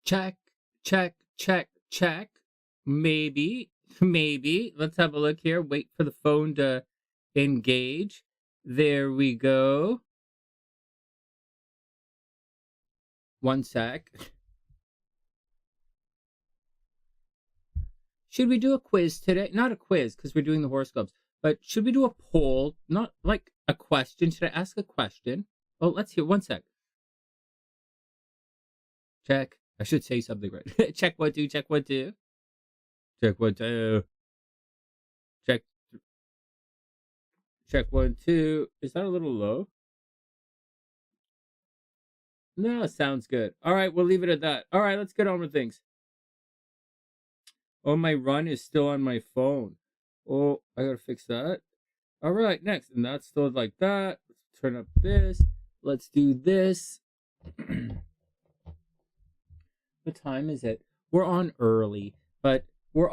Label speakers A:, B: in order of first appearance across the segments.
A: Check, check, check, check. Maybe, maybe. Let's have a look here. Wait for the phone to engage. There we go. One sec. Should we do a quiz today? Not a quiz because we're doing the horoscopes, but should we do a poll? Not like a question. Should I ask a question? Oh, let's hear. One sec. Check. I should say something right. Check 1 2. Check 1 2. Check 1 2. Check. Check 1 2. Is that a little low? No, sounds good. All right, we'll leave it at that. All right, let's get on with things. Oh, my run is still on my phone. Oh, I gotta fix that. All right, next. And that's still like that. Let's turn up this. Let's do this. What time is it? We're on early, but we're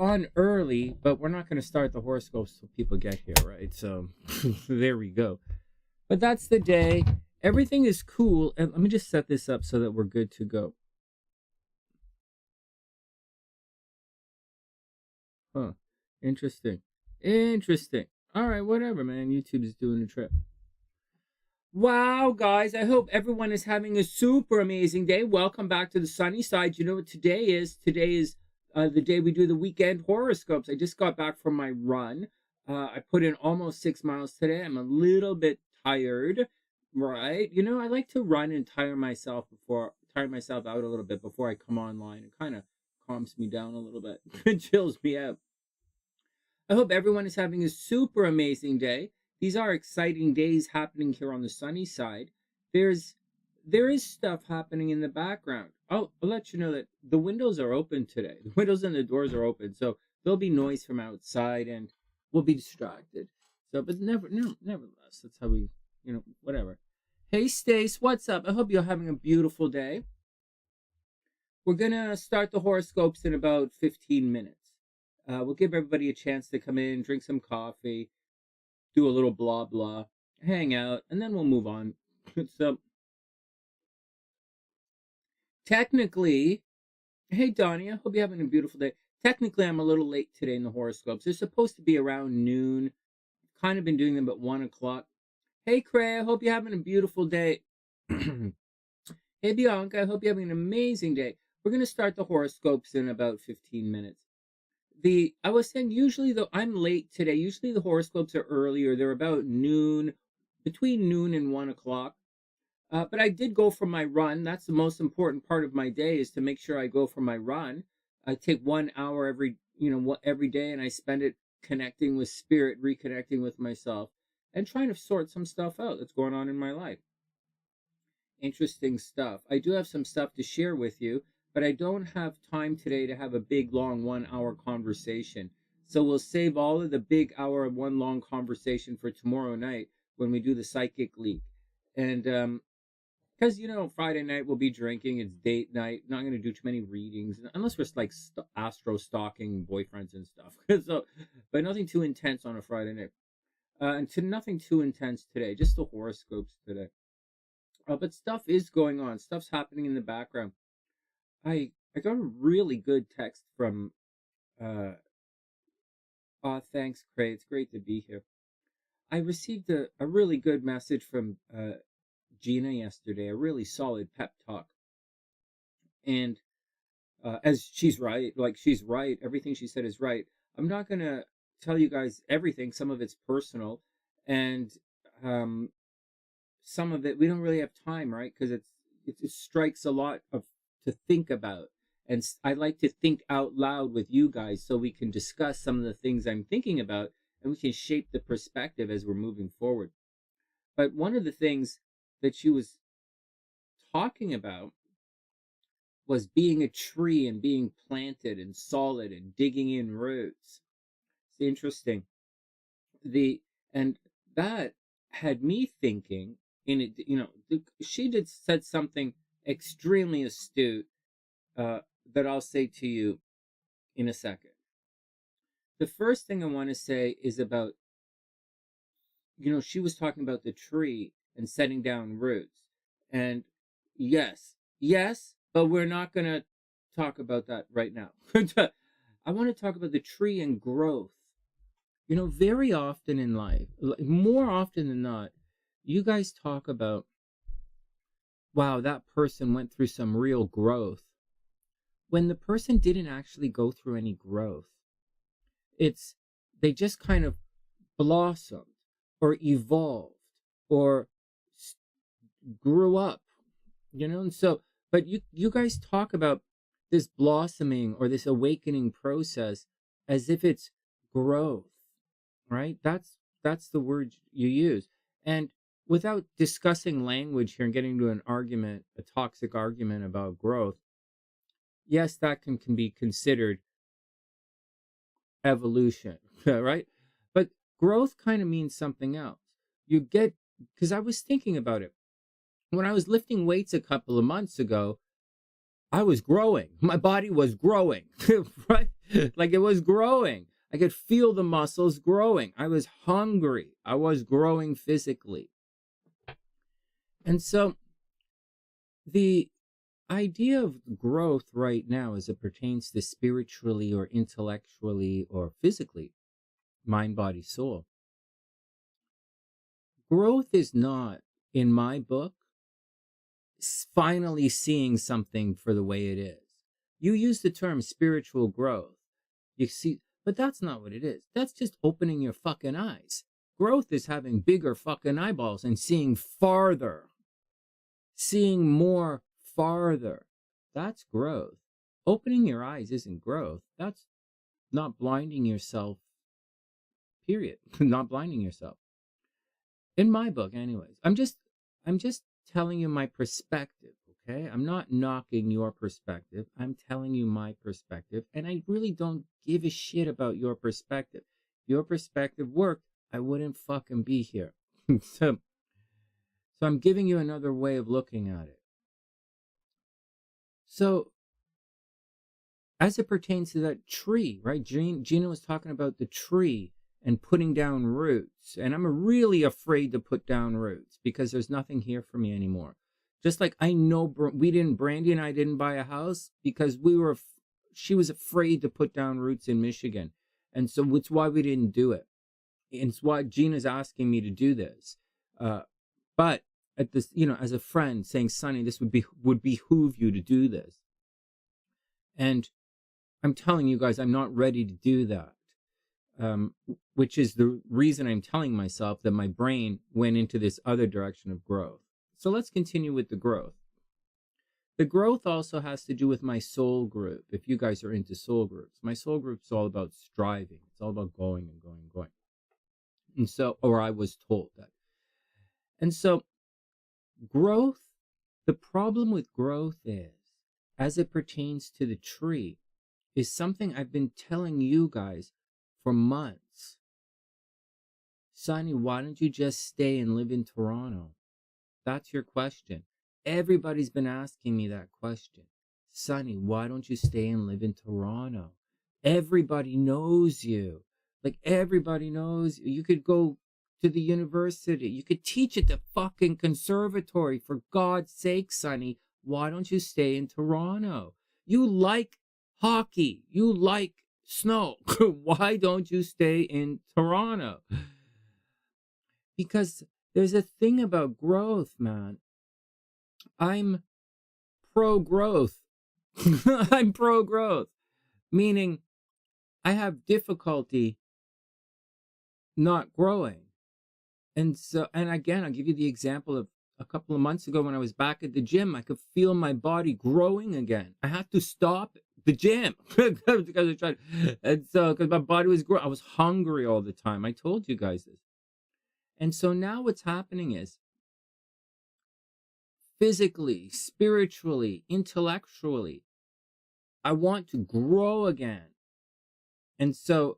A: not going to start the horoscopes till people get here, right? So there we go. But that's the day. Everything is cool. And let me just set this up so that we're good to go. Huh. Interesting. Interesting. All right, whatever, man. YouTube is doing a trip. Wow, guys, I hope everyone is having a super amazing day. Welcome back to the sunny side. You know what today is? Today is the day we do the weekend horoscopes. I just got back from my run. I put in almost 6 miles today. I'm a little bit tired, right? You know, I like to run and tire myself out a little bit before I come online. It kind of calms me down a little bit. It chills me out. I hope everyone is having a super amazing day. These are exciting days happening here on the sunny side. There is stuff happening in the background. I'll let you know that the windows are open today. The windows and the doors are open, so there'll be noise from outside, and we'll be distracted. So, but nevertheless, that's how we, whatever. Hey, Stace, what's up? I hope you're having a beautiful day. We're gonna start the horoscopes in about 15 minutes. We'll give everybody a chance to come in, drink some coffee, do a little blah blah, hang out, and then we'll move on. So technically, hey Donnie, I hope you're having a beautiful day. Technically, I'm a little late today in the horoscopes. They're supposed to be around noon. I've kind of been doing them at 1 o'clock. Hey Cray, I hope you're having a beautiful day. Hey Bianca, I hope you're having an amazing day. We're gonna start the horoscopes in about 15 minutes. I was saying usually though I'm late today. Usually the horoscopes are earlier. They're about noon, between noon and 1 o'clock. But I did go for my run. That's the most important part of my day is to make sure I go for my run. I take 1 hour every day, and I spend it connecting with spirit, reconnecting with myself, and trying to sort some stuff out that's going on in my life. Interesting stuff. I do have some stuff to share with you, but I don't have time today to have a big, long 1 hour conversation. So we'll save all of the big hour and one long conversation for tomorrow night when we do the psychic leak. And because Friday night we'll be drinking. It's date night. Not going to do too many readings unless we're like astro stalking boyfriends and stuff. So, but nothing too intense on a Friday night. Nothing too intense today. Just the horoscopes today. But stuff is going on. Stuff's happening in the background. I got a really good text from. Thanks, Cray. It's great to be here. I received a really good message from Gina yesterday, a really solid pep talk. And as she's right, everything she said is right. I'm not going to tell you guys everything. Some of it's personal, and some of it we don't really have time, right? Because it strikes a lot to think about. And I like to think out loud with you guys so we can discuss some of the things I'm thinking about, and we can shape the perspective as we're moving forward. But one of the things that she was talking about was being a tree and being planted and solid and digging in roots. It's interesting. And that had me thinking in it, she said something extremely astute that I'll say to you in a second. The first thing I want to say is about, she was talking about the tree and setting down roots. And yes, but we're not going to talk about that right now. I want to talk about the tree and growth. You know, very often in life, more often than not, you guys talk about, wow, that person went through some real growth, when the person didn't actually go through any growth. It's, they just kind of blossomed or evolved or grew up, you know. And so, but you guys talk about this blossoming or this awakening process as if it's growth, right? That's the word you use. And without discussing language here and getting into an argument, a toxic argument about growth, yes, that can be considered evolution, right? But growth kind of means something else. You get, because I was thinking about it. When I was lifting weights a couple of months ago, I was growing. My body was growing, right? Like it was growing. I could feel the muscles growing. I was hungry. I was growing physically. And so the idea of growth right now, as it pertains to spiritually or intellectually or physically, mind, body, soul, growth is not, in my book, finally seeing something for the way it is. You use the term spiritual growth. You see, but that's not what it is. That's just opening your fucking eyes. Growth is having bigger fucking eyeballs and seeing farther, seeing more farther. That's growth. Opening your eyes isn't growth. That's not blinding yourself, period. Not blinding yourself. In my book, anyways. I'm just telling you my perspective, okay? I'm not knocking your perspective. I'm telling you my perspective, and I really don't give a shit about your perspective. If your perspective worked, I wouldn't fucking be here. So I'm giving you another way of looking at it. So as it pertains to that tree, right? Gina was talking about the tree and putting down roots. And I'm really afraid to put down roots because there's nothing here for me anymore. Just like I know Brandy and I didn't buy a house because she was afraid to put down roots in Michigan. And so it's why we didn't do it. And it's why Gina's asking me to do this. But at this, you know, as a friend saying, Sonny, this would behoove you to do this. And I'm telling you guys, I'm not ready to do that. Which is the reason I'm telling myself that my brain went into this other direction of growth. So let's continue with the growth. The growth also has to do with my soul group. If you guys are into soul groups, my soul group is all about striving. It's all about going and going and going. And so, or I was told that. And so growth, the problem with growth is, as it pertains to the tree, is something I've been telling you guys for months. Sonny, why don't you just stay and live in Toronto? That's your question. Everybody's been asking me that question. Sonny, why don't you stay and live in Toronto? Everybody knows you. Like, everybody knows you. You could go to the university. You could teach at the fucking conservatory. For God's sake, Sonny, why don't you stay in Toronto? You like hockey. You like snow. Why don't you stay in Toronto? Because there's a thing about growth, man. I'm pro-growth. I'm pro-growth. Meaning I have difficulty not growing. And so, and again, I'll give you the example of a couple of months ago when I was back at the gym. I could feel my body growing again. I had to stop the gym because I tried. And so, because my body was growing, I was hungry all the time. I told you guys this. And so now what's happening is, physically, spiritually, intellectually, I want to grow again. And so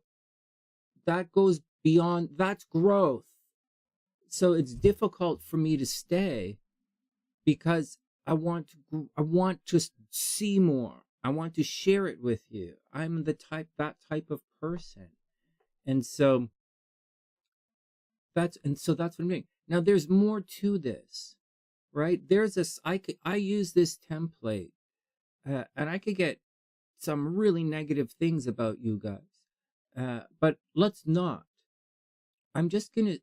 A: that goes beyond, that's growth. So it's difficult for me to stay because I want to see more. I want to share it with you. I'm that type of person. And so that's what I'm doing. Now there's more to this, right? There's this, I use this template And I could get some really negative things about you guys. But let's not. I'm just going to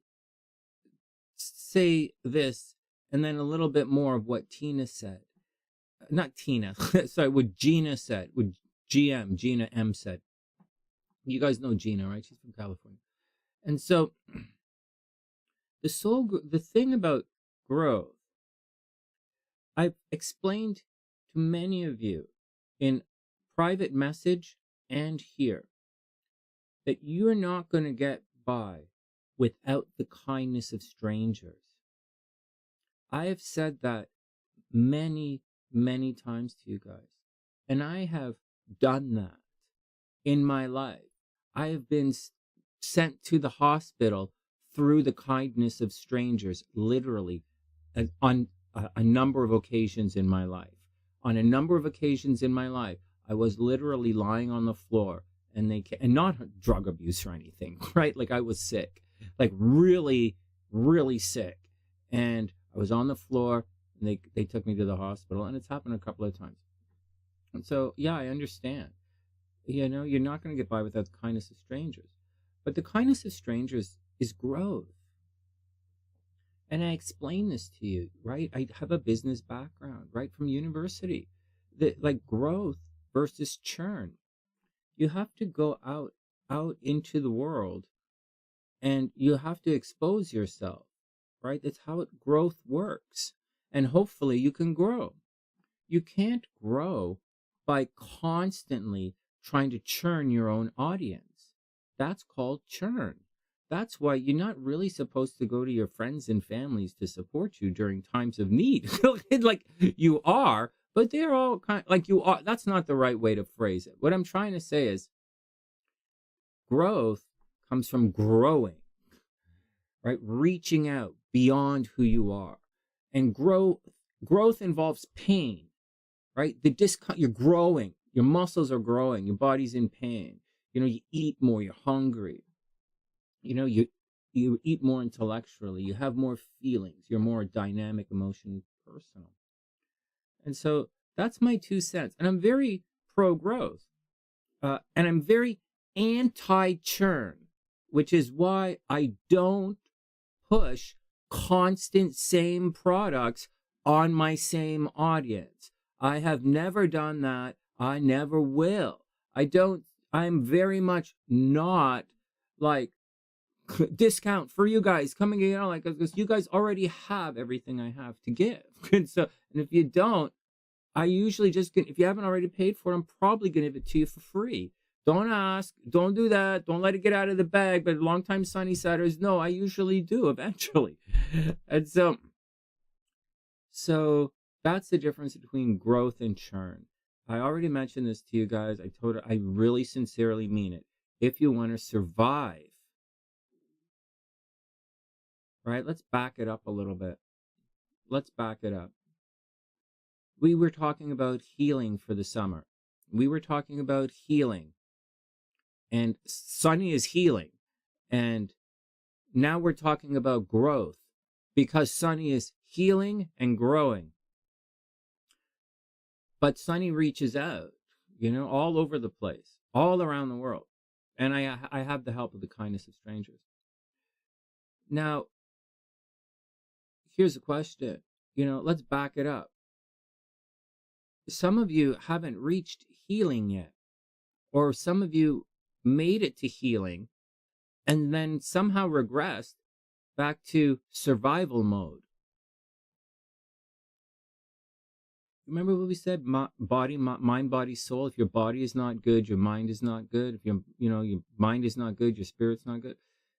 A: say this and then a little bit more of what Tina said. Not Tina, sorry, what Gina said, what Gina M said. You guys know Gina, right? She's from California. And so the thing about growth, I've explained to many of you in private message and here that you're not going to get by without the kindness of strangers. I have said that many, many times to you guys, and I have done that in my life. I have been sent to the hospital through the kindness of strangers, literally, on a number of occasions in my life. On a number of occasions in my life, I was literally lying on the floor, and not drug abuse or anything, right? Like I was sick, like really, really sick, and I was on the floor, and they took me to the hospital, and it's happened a couple of times. And so, yeah, I understand. You know, you're not going to get by without the kindness of strangers. But the kindness of strangers is growth. And I explain this to you, right? I have a business background, right, from university. Like growth versus churn. You have to go out into the world, and you have to expose yourself, right? That's how growth works. And hopefully you can grow. You can't grow by constantly trying to churn your own audience. That's called churn. That's why you're not really supposed to go to your friends and families to support you during times of need. Like you are, but they're all kind of, like you are. That's not the right way to phrase it. What I'm trying to say is growth comes from growing, right? Reaching out beyond who you are. And growth involves pain, right? You're growing. Your muscles are growing. Your body's in pain. You know, you eat more. You're hungry. You know, you eat more intellectually. You have more feelings. You're more dynamic, emotionally personal. And so that's my 2 cents. And I'm very pro-growth. And I'm very anti-churn, which is why I don't push constant same products on my same audience. I have never done that. I never will. I'm very much not like discount for you guys coming in, like, because you guys already have everything I have to give. And if you don't, I usually just if you haven't already paid for it, I'm probably going to give it to you for free. Don't ask, don't do that, don't let it get out of the bag. But longtime SunnySiders know I usually do eventually. And so that's the difference between growth and churn. I already mentioned this to you guys. I really sincerely mean it. If you want to survive, right? Let's back it up a little bit. Let's back it up. We were talking about healing for the summer. We were talking about healing. And Sonny is healing. And now we're talking about growth because Sonny is healing and growing. But Sonny reaches out, you know, all over the place, all around the world. And I have the help of the kindness of strangers. Now, here's a question. You know, let's back it up. Some of you haven't reached healing yet, or some of you made it to healing and then somehow regressed back to survival mode. Remember what we said? Mind, body, soul. If your body is not good, your mind is not good. If your mind is not good, your spirit's not good.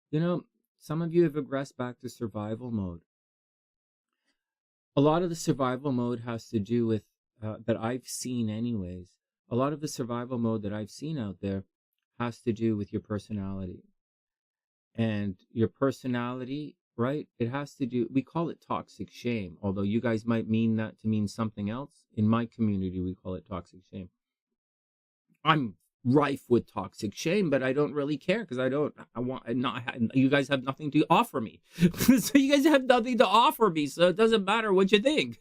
A: You know, some of you have regressed back to survival mode. A lot of the survival mode has to do with that I've seen anyways. A lot of the survival mode that I've seen out there has to do with your personality. And your personality, right? It has to do, we call it toxic shame, although you guys might mean that to mean something else. In my community, we call it toxic shame. I'm rife with toxic shame, but I don't really care because you guys have nothing to offer me. So you guys have nothing to offer me, so it doesn't matter what you think.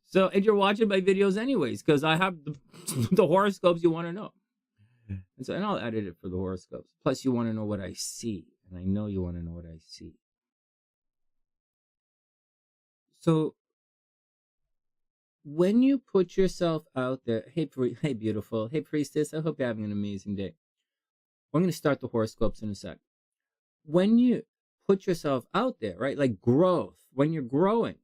A: So, and you're watching my videos anyways because I have the horoscopes you want to know. And I'll edit it for the horoscopes. Plus, you want to know what I see, and I know you want to know what I see. So when you put yourself out there, hey beautiful, hey priestess, I hope you're having an amazing day. I'm going to start the horoscopes in a sec. When you put yourself out there, right, like growth, when you're growing,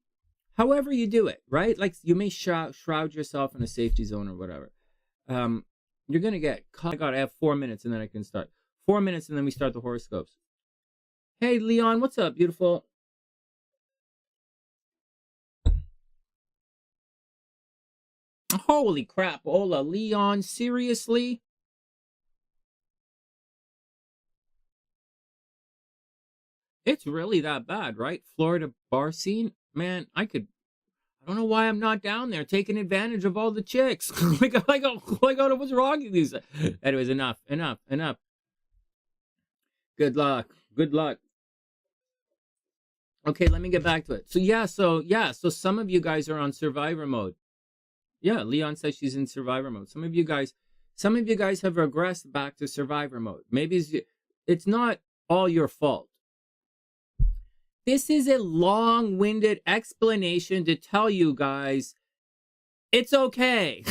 A: however you do it, right, like you may shroud yourself in a safety zone or whatever. You're going to get caught. I have 4 minutes and then I can start. 4 minutes and then we start the horoscopes. Hey Leon, what's up, beautiful? Holy crap, Ola, Leon, seriously? It's really that bad, right? Florida bar scene? Man, I don't know why I'm not down there taking advantage of all the chicks. like, what's wrong with these? Anyways, enough. Good luck. Okay, let me get back to it. So some of you guys are on survivor mode. Yeah, Leon says she's in survivor mode. Some of you guys have regressed back to survivor mode. Maybe it's not all your fault. This is a long-winded explanation to tell you guys it's okay.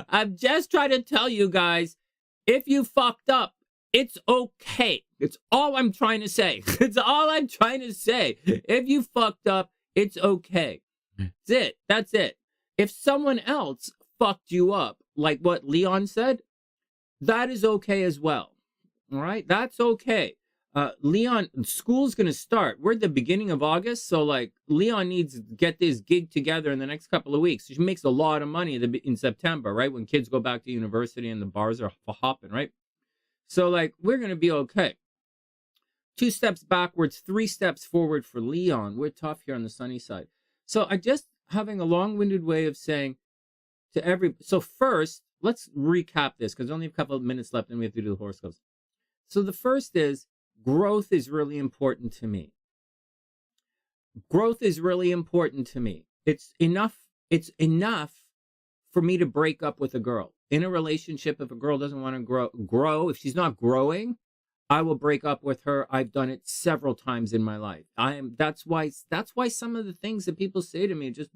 A: I'm just trying to tell you guys, if you fucked up, it's okay. It's all I'm trying to say. It's all I'm trying to say. If you fucked up, it's okay. That's it. If someone else fucked you up, like what Leon said, that is okay as well. All right? That's okay. Leon, school's going to start. We're at the beginning of August, so like Leon needs to get this gig together in the next couple of weeks. She makes a lot of money in September, right? When kids go back to university and the bars are hopping, right? So like we're going to be okay. 2 steps backwards, 3 steps forward for Leon. We're tough here on the sunny side. So I just having a long-winded way of saying to so first, let's recap this because only a couple of minutes left and we have to do the horoscopes. So the first is growth is really important to me. Growth is really important to me. It's enough for me to break up with a girl. In a relationship, if a girl doesn't want to grow, if she's not growing, I will break up with her. I've done it several times in my life. That's why some of the things that people say to me just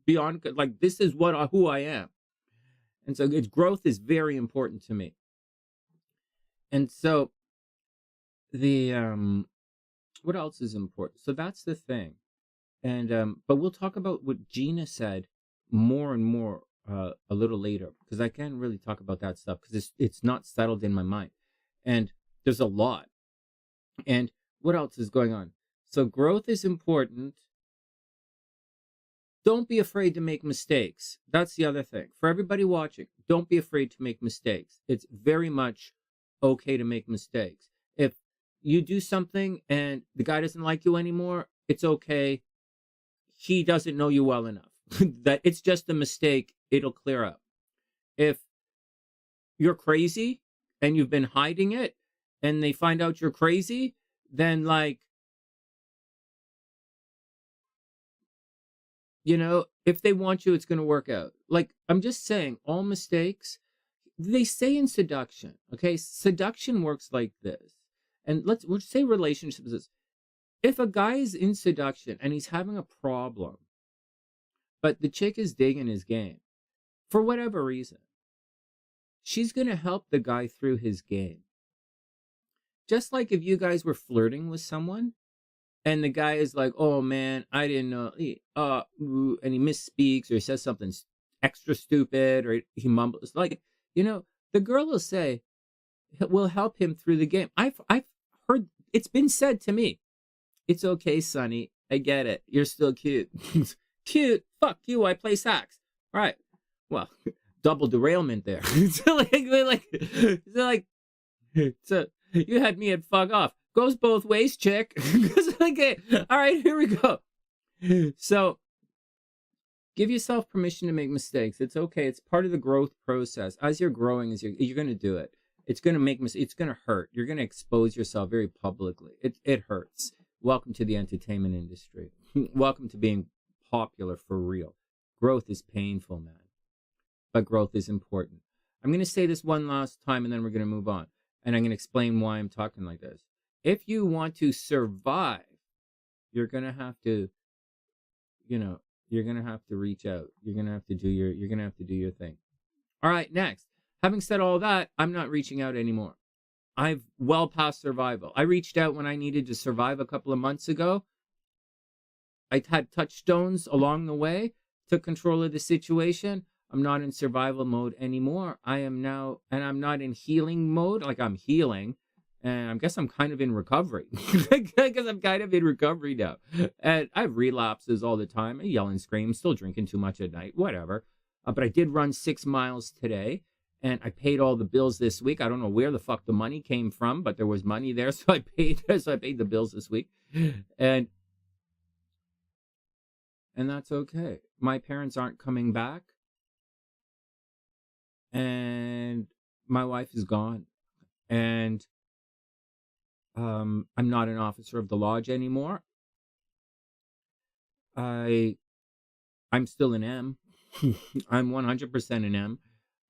A: beyond, like, this is who I am. And so growth is very important to me. And so what else is important? So that's the thing. And but we'll talk about what Gina said more and more a little later, because I can't really talk about that stuff because it's not settled in my mind. And there's a lot. And what else is going on? So growth is important. Don't be afraid to make mistakes. That's the other thing. For everybody watching, don't be afraid to make mistakes. It's very much okay to make mistakes. If you do something and the guy doesn't like you anymore, it's okay. He doesn't know you well enough. That it's just a mistake. It'll clear up. If you're crazy and you've been hiding it and they find out you're crazy, then like, you know, if they want you, it's going to work out. Like, I'm just saying, all mistakes, they say in seduction, okay? Seduction works like this. And we'll say relationships is, if a guy is in seduction and he's having a problem, but the chick is digging his game, for whatever reason, she's going to help the guy through his game. Just like if you guys were flirting with someone, and the guy is like, oh man, I didn't know, and he misspeaks or he says something extra stupid or he mumbles. Like, you know, the girl will say, will help him through the game. I've heard, it's been said to me, it's okay, Sonny, I get it. You're still cute. Cute? Fuck you, I play sax. All right. Well, double derailment there. So you had me at fuck off. Goes both ways, chick. Okay. All right, here we go. So give yourself permission to make mistakes. It's okay. It's part of the growth process. As you're growing, you're going to do it. It's going to make it's going to hurt. You're going to expose yourself very publicly. It hurts. Welcome to the entertainment industry. Welcome to being popular for real. Growth is painful, man. But growth is important. I'm going to say this one last time and then we're going to move on. And I'm going to explain why I'm talking like this. If you want to survive, you're going to have to, you're going to have to reach out. You're going to have to do your thing. All right, next. Having said all that, I'm not reaching out anymore. I've well past survival. I reached out when I needed to survive a couple of months ago. I had touchstones along the way, took control of the situation. I'm not in survival mode anymore. I am now, and I'm not in healing mode. Like I'm healing, and I guess I'm kind of in recovery. Because I'm kind of in recovery now. And I have relapses all the time. I yell and scream, still drinking too much at night, whatever. But I did run 6 miles today, and I paid all the bills this week. I don't know where the fuck the money came from, but there was money there, so I paid the bills this week. And that's okay. My parents aren't coming back. And my wife is gone. And I'm not an officer of the lodge anymore. I'm still an M. I'm 100% an M.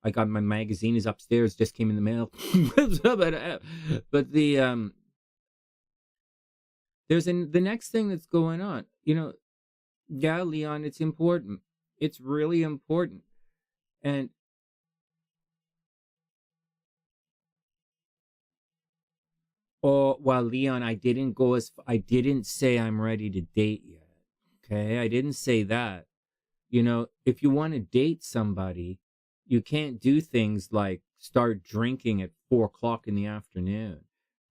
A: I got my magazine is upstairs, just came in the mail. But the there's the next thing that's going on. Yeah, Leon, it's important. It's really important. And well, Leon, I didn't say I'm ready to date yet. Okay, I didn't say that. If you want to date somebody, you can't do things like start drinking at 4:00 in the afternoon,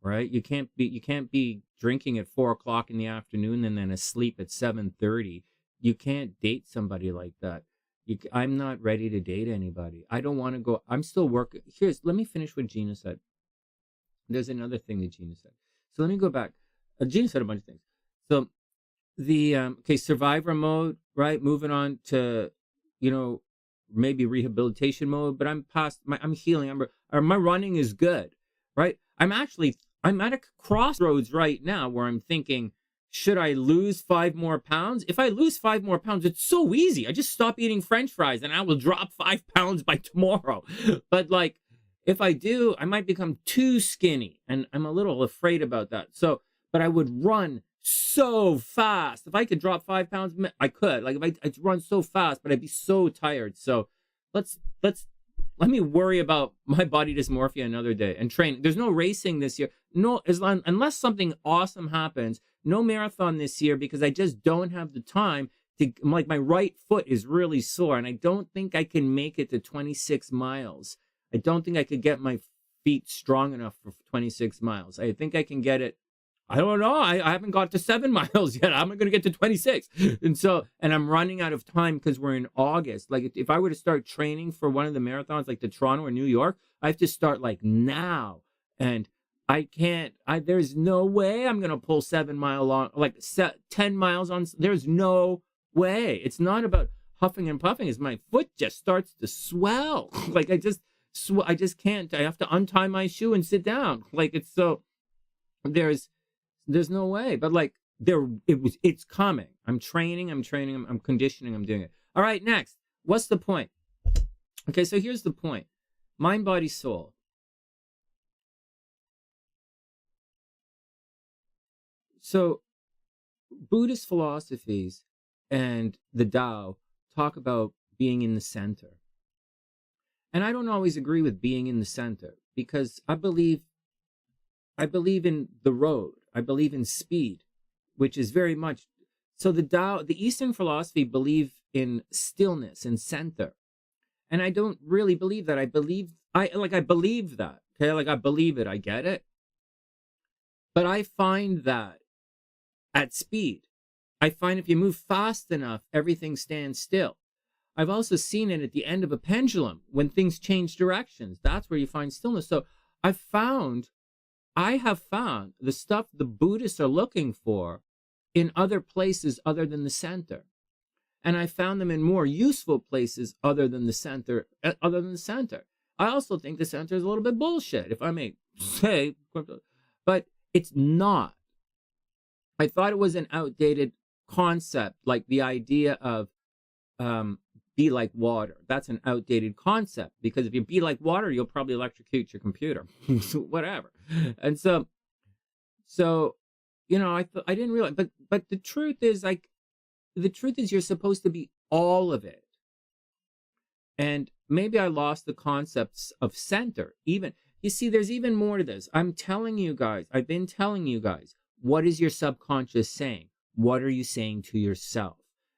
A: right? You can't be drinking at 4:00 in the afternoon and then asleep at 7:30. You can't date somebody like that. I'm not ready to date anybody. I don't want to go. I'm still working. Let me finish what Gina said. There's another thing that Gina said. So let me go back. Gina said a bunch of things. So the survivor mode, right? Moving on to, maybe rehabilitation mode, but I'm past I'm healing. My running is good, right? I'm at a crossroads right now where I'm thinking, should I lose 5 more pounds? If I lose 5 more pounds, it's so easy. I just stop eating French fries and I will drop 5 pounds by tomorrow. But if I do, I might become too skinny, and I'm a little afraid about that. So, but I would run so fast. If I could drop 5 pounds, I could. If I'd run so fast, but I'd be so tired. So let me worry about my body dysmorphia another day and train. There's no racing this year. No, unless something awesome happens, no marathon this year because I just don't have the time to, my right foot is really sore and I don't think I can make it to 26 miles. I don't think I could get my feet strong enough for 26 miles. I think I can get it. I don't know. I haven't got to 7 miles yet. I'm going to get to 26. And I'm running out of time because we're in August. If I were to start training for one of the marathons, like the Toronto or New York, I have to start now. And I can't, there's no way I'm going to pull 7 mile long, 10 miles on. There's no way. It's not about huffing and puffing. It's my foot just starts to swell. I just can't. I have to untie my shoe and sit down. It's so, there's no way. But it's coming. I'm training, I'm conditioning, I'm doing it. All right, next. What's the point? Okay, so here's the point. Mind, body, soul. So Buddhist philosophies and the Tao talk about being in the center. And I don't always agree with being in the center because I believe in the road. I believe in speed, which is very much so the Eastern philosophy believe in stillness and center. And I don't really believe that. I believe that. Okay, I believe it, I get it. But I find that at speed. I find if you move fast enough, everything stands still. I've also seen it at the end of a pendulum when things change directions. That's where you find stillness. So I have found the stuff the Buddhists are looking for in other places other than the center. And I found them in more useful places other than the center. I also think the center is a little bit bullshit, if I may say, but it's not. I thought it was an outdated concept, like the idea of be like water. That's an outdated concept, because if you be like water, you'll probably electrocute your computer, whatever. And so you know, I didn't realize, but the truth is, like, the truth is you're supposed to be all of it. And maybe I lost the concepts of center. Even, you see, there's even more to this. I'm telling you guys, I've been telling you guys, what is your subconscious saying? What are you saying to yourself?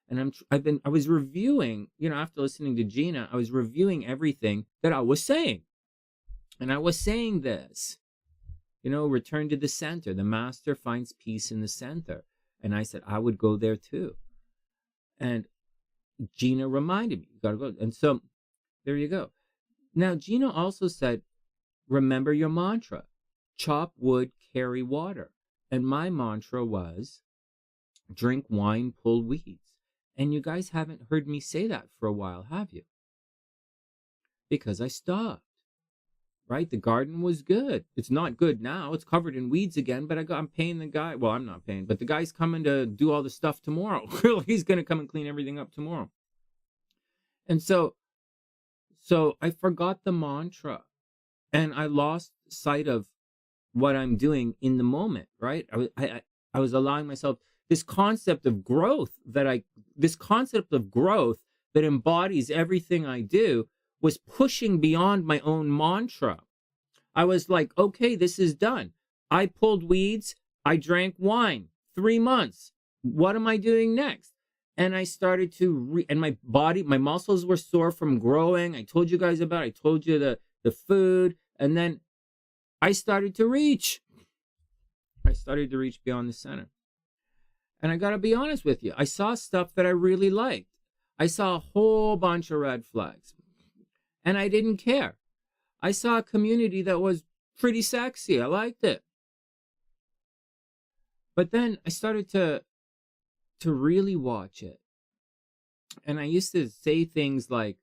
A: And I was reviewing, you know, after listening to Gina, I was reviewing everything that I was saying. And I was saying this, you know, return to the center. The master finds peace in the center. And I said, I would go there too. And Gina reminded me, you got to go. And so there you go. Now, Gina also said, remember your mantra, chop wood, carry water. And my mantra was, drink wine, pull weeds. And you guys haven't heard me say that for a while, have you? Because I stopped, right? The garden was good. It's not good now. It's covered in weeds again, but I'm paying the guy. Well, I'm not paying, but the guy's coming to do all the stuff tomorrow. He's going to come and clean everything up tomorrow. And so I forgot the mantra, and I lost sight of what I'm doing in the moment, right? I was allowing myself this concept of growth that embodies everything I do was pushing beyond my own mantra. I was like, okay, this is done. I pulled weeds. I drank wine. 3 months. What am I doing next? And I started to and my muscles were sore from growing. I told you guys about it. I told you the food. And then I started to reach. Beyond the center. And I got to be honest with you. I saw stuff that I really liked. I saw a whole bunch of red flags. And I didn't care. I saw a community that was pretty sexy. I liked it. But then I started to really watch it. And I used to say things like,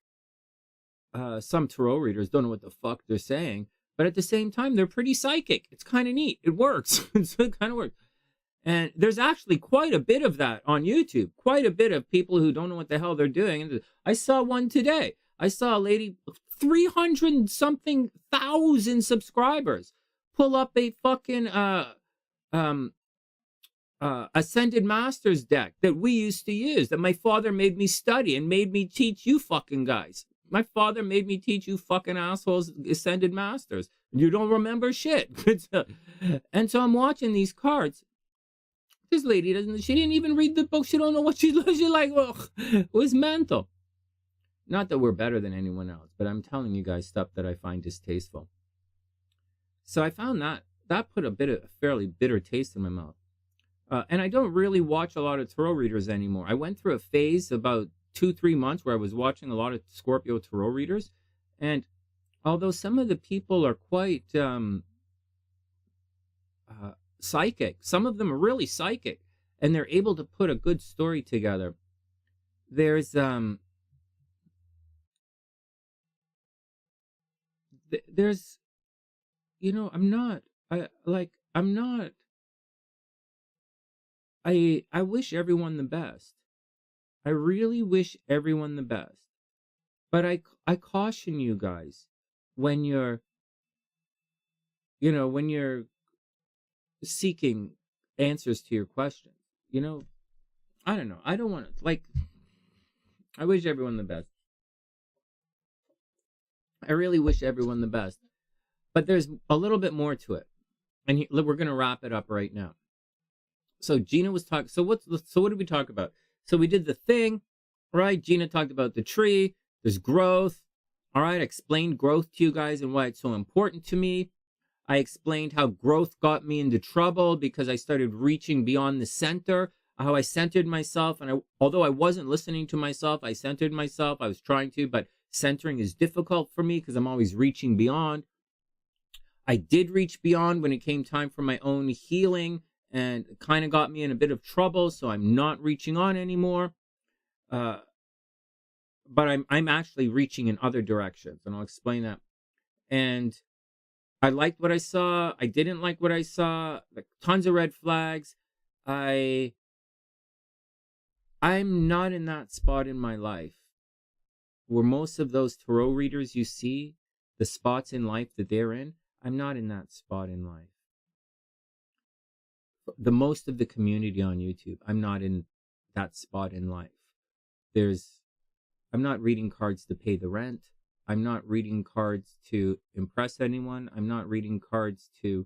A: some tarot readers don't know what the fuck they're saying. But at the same time, they're pretty psychic. It's kind of neat. It works. It kind of works. And there's actually quite a bit of that on YouTube. Quite a bit of people who don't know what the hell they're doing. And I saw one today. I saw a lady, 300-something thousand subscribers, pull up a fucking Ascended Masters deck that we used to use, that my father made me study and made me teach you fucking guys. My father made me teach you fucking assholes Ascended Masters. You don't remember shit. And so I'm watching these cards. This lady she didn't even read the book. She don't know what she's like. Ugh, it was mental. Not that we're better than anyone else, but I'm telling you guys stuff that I find distasteful. So I found that put a fairly bitter taste in my mouth. And I don't really watch a lot of tarot readers anymore. I went through a phase about 2-3 months where I was watching a lot of Scorpio tarot readers. And although some of the people are quite psychic, some of them are really psychic, and they're able to put a good story together. There's you know, I wish everyone the best. I really wish everyone the best. But I caution you guys when you're seeking answers to your questions. You know, I don't know. I don't want to, I wish everyone the best. I really wish everyone the best. But there's a little bit more to it. And we're going to wrap it up right now. So Gina was talking. So what did we talk about? So we did the thing, right? Gina talked about the tree. There's growth. All right. I explained growth to you guys and why it's so important to me. I explained how growth got me into trouble because I started reaching beyond the center, how I centered myself. And although I wasn't listening to myself, I centered myself. I was trying to, but centering is difficult for me because I'm always reaching beyond. I did reach beyond when it came time for my own healing, and it kind of got me in a bit of trouble. So I'm not reaching on anymore. But I'm actually reaching in other directions, and I'll explain that And I liked what I saw. I didn't like what I saw. Like tons of red flags. I'm not in that spot in my life where most of those tarot readers you see, the spots in life that they're in. I'm not in that spot in life. The most of the community on YouTube, I'm not in that spot in life. I'm not reading cards to pay the rent. I'm not reading cards to impress anyone. I'm not reading cards to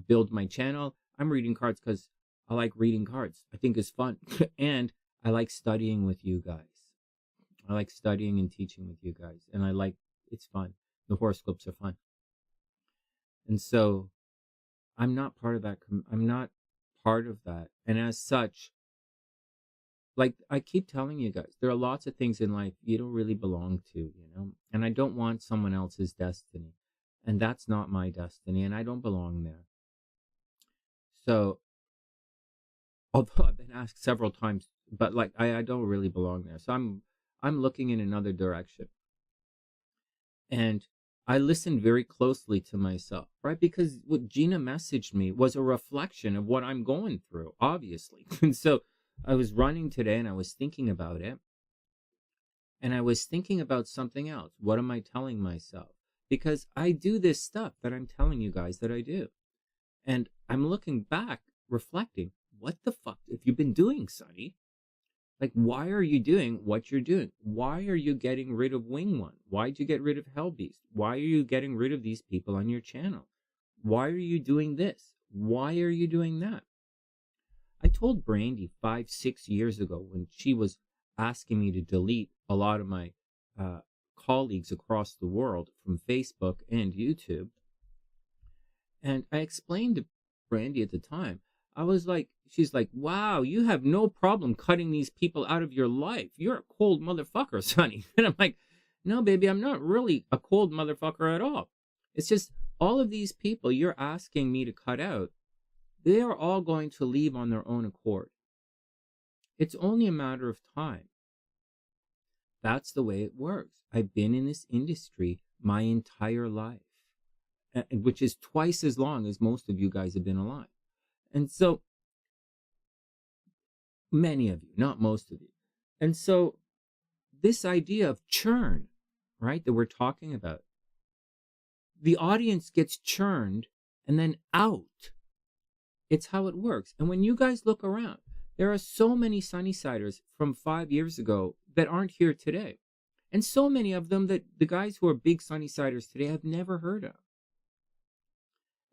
A: build my channel. I'm reading cards because I like reading cards. I think it's fun. And I like studying with you guys. I like studying and teaching with you guys. And it's fun. The horoscopes are fun. And so I'm not part of that. I'm not part of that. And as such, like I keep telling you guys, there are lots of things in life you don't really belong to, you know? And I don't want someone else's destiny. And that's not my destiny. And I don't belong there. So, although I've been asked several times, but like I don't really belong there. So I'm looking in another direction. And I listened very closely to myself, right? Because what Gina messaged me was a reflection of what I'm going through, obviously. And so I was running today and I was thinking about it. And I was thinking about something else. What am I telling myself? Because I do this stuff that I'm telling you guys that I do. And I'm looking back, reflecting, what the fuck have you been doing, Sonny? Like, why are you doing what you're doing? Why are you getting rid of Wing One? Why'd you get rid of Hellbeast? Why are you getting rid of these people on your channel? Why are you doing this? Why are you doing that? I told Brandy 5-6 years ago when she was asking me to delete a lot of my colleagues across the world from Facebook and YouTube. And I explained to Brandy at the time, I was like, she's like, wow, you have no problem cutting these people out of your life. You're a cold motherfucker, Sonny. And I'm like, no, baby, I'm not really a cold motherfucker at all. It's just all of these people you're asking me to cut out, they are all going to leave on their own accord. It's only a matter of time. That's the way it works. I've been in this industry my entire life, which is twice as long as most of you guys have been alive. And so, many of you, not most of you. And so, this idea of churn, right, that we're talking about, the audience gets churned and then out. It's how it works. And when you guys look around, there are so many SunnySiders from 5 years ago that aren't here today. And so many of them that the guys who are big SunnySiders today have never heard of.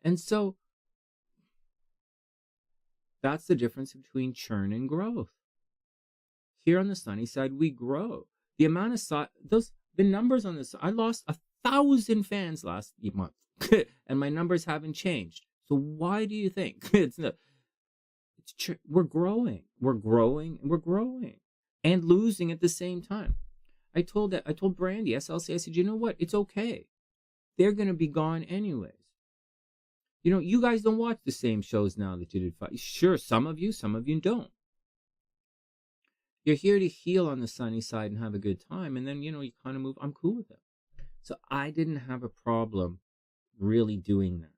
A: And so, that's the difference between churn and growth. Here on the Sunny side, we grow. The amount of the numbers on this, I lost 1,000 fans last month, and my numbers haven't changed. So why do you think we're growing, we're growing, and we're growing, and losing at the same time? I told Brandy, SLC, I said, you know what? It's okay. They're gonna be gone anyways. You know, you guys don't watch the same shows now that you did. Sure, some of you don't. You're here to heal on the Sunny side and have a good time, and then, you know, you kind of move. I'm cool with it. So I didn't have a problem really doing that.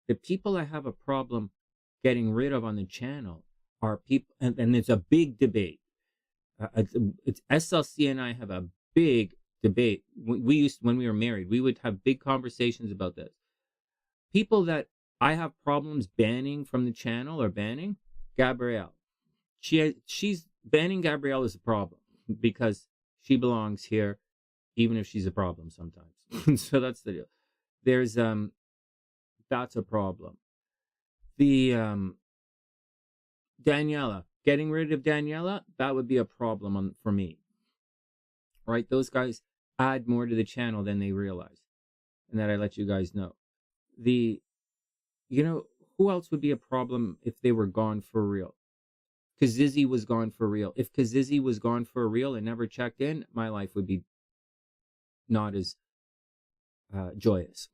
A: The people I have a problem getting rid of on the channel are people, and there's a big debate. It's SLC and I have a big debate. When we were married, we would have big conversations about this. People that I have problems banning from the channel or banning Gabrielle. She's banning Gabrielle is a problem because she belongs here, even if she's a problem sometimes. So that's the deal. There's that's a problem. The Daniela, getting rid of Daniela, that would be a problem for me. Right? Those guys add more to the channel than they realize, and that I let you guys know. You know, who else would be a problem if they were gone for real? Kazizi was gone for real. If Kazizi was gone for real and never checked in, my life would be not as joyous.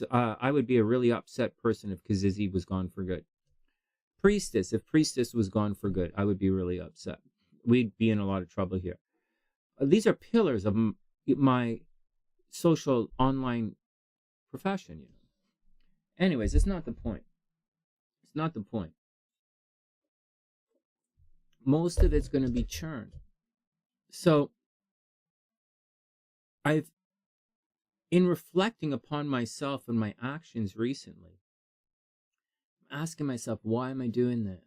A: I would be a really upset person if Kazizi was gone for good. Priestess, if Priestess was gone for good, I would be really upset. We'd be in a lot of trouble here. These are pillars of my social online profession, you know. Anyways, it's not the point. It's not the point. Most of it's going to be churn. So in reflecting upon myself and my actions recently, I'm asking myself, why am I doing this?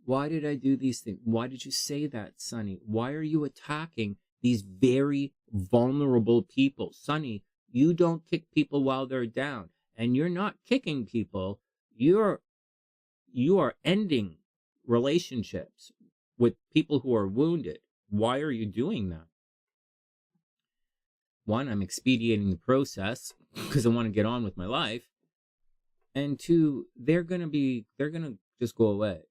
A: Why did I do these things? Why did you say that, Sonny? Why are you attacking these very vulnerable people? Sonny, you don't kick people while they're down. And you're not kicking people. You are ending relationships with people who are wounded. Why are you doing that? One, I'm expediting the process because I want to get on with my life. And two, they're gonna just go away.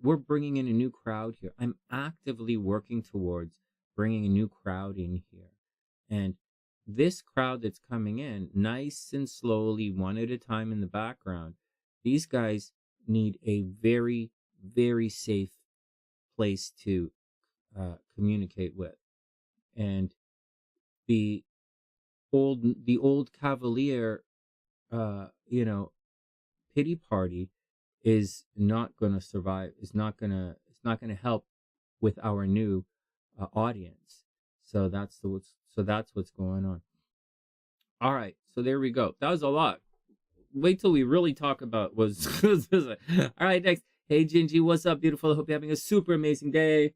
A: We're bringing in a new crowd here. I'm actively working towards bringing a new crowd in here. And this crowd that's coming in, nice and slowly, one at a time in the background, these guys need a very, very safe place to communicate with. And the old cavalier, pity party is not going to survive. It's not going to help with our new audience. So that's what's going on. All right, so there we go. That was a lot. Wait till we really talk about all right, next. Hey Gingie, what's up, beautiful? I hope you're having a super amazing day.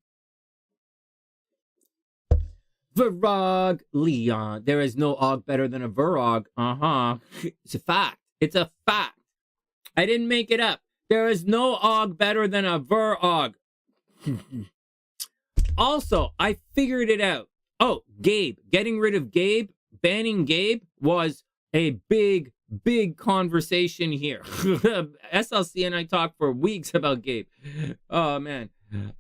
A: Virog Leon, there is no og better than a Virog. It's a fact. It's a fact. I didn't make it up. There is no og better than a Virog. Also, I figured it out. Oh, Gabe. Getting rid of Gabe, banning Gabe was a big conversation here. SLC and I talked for weeks about Gabe. Oh, man.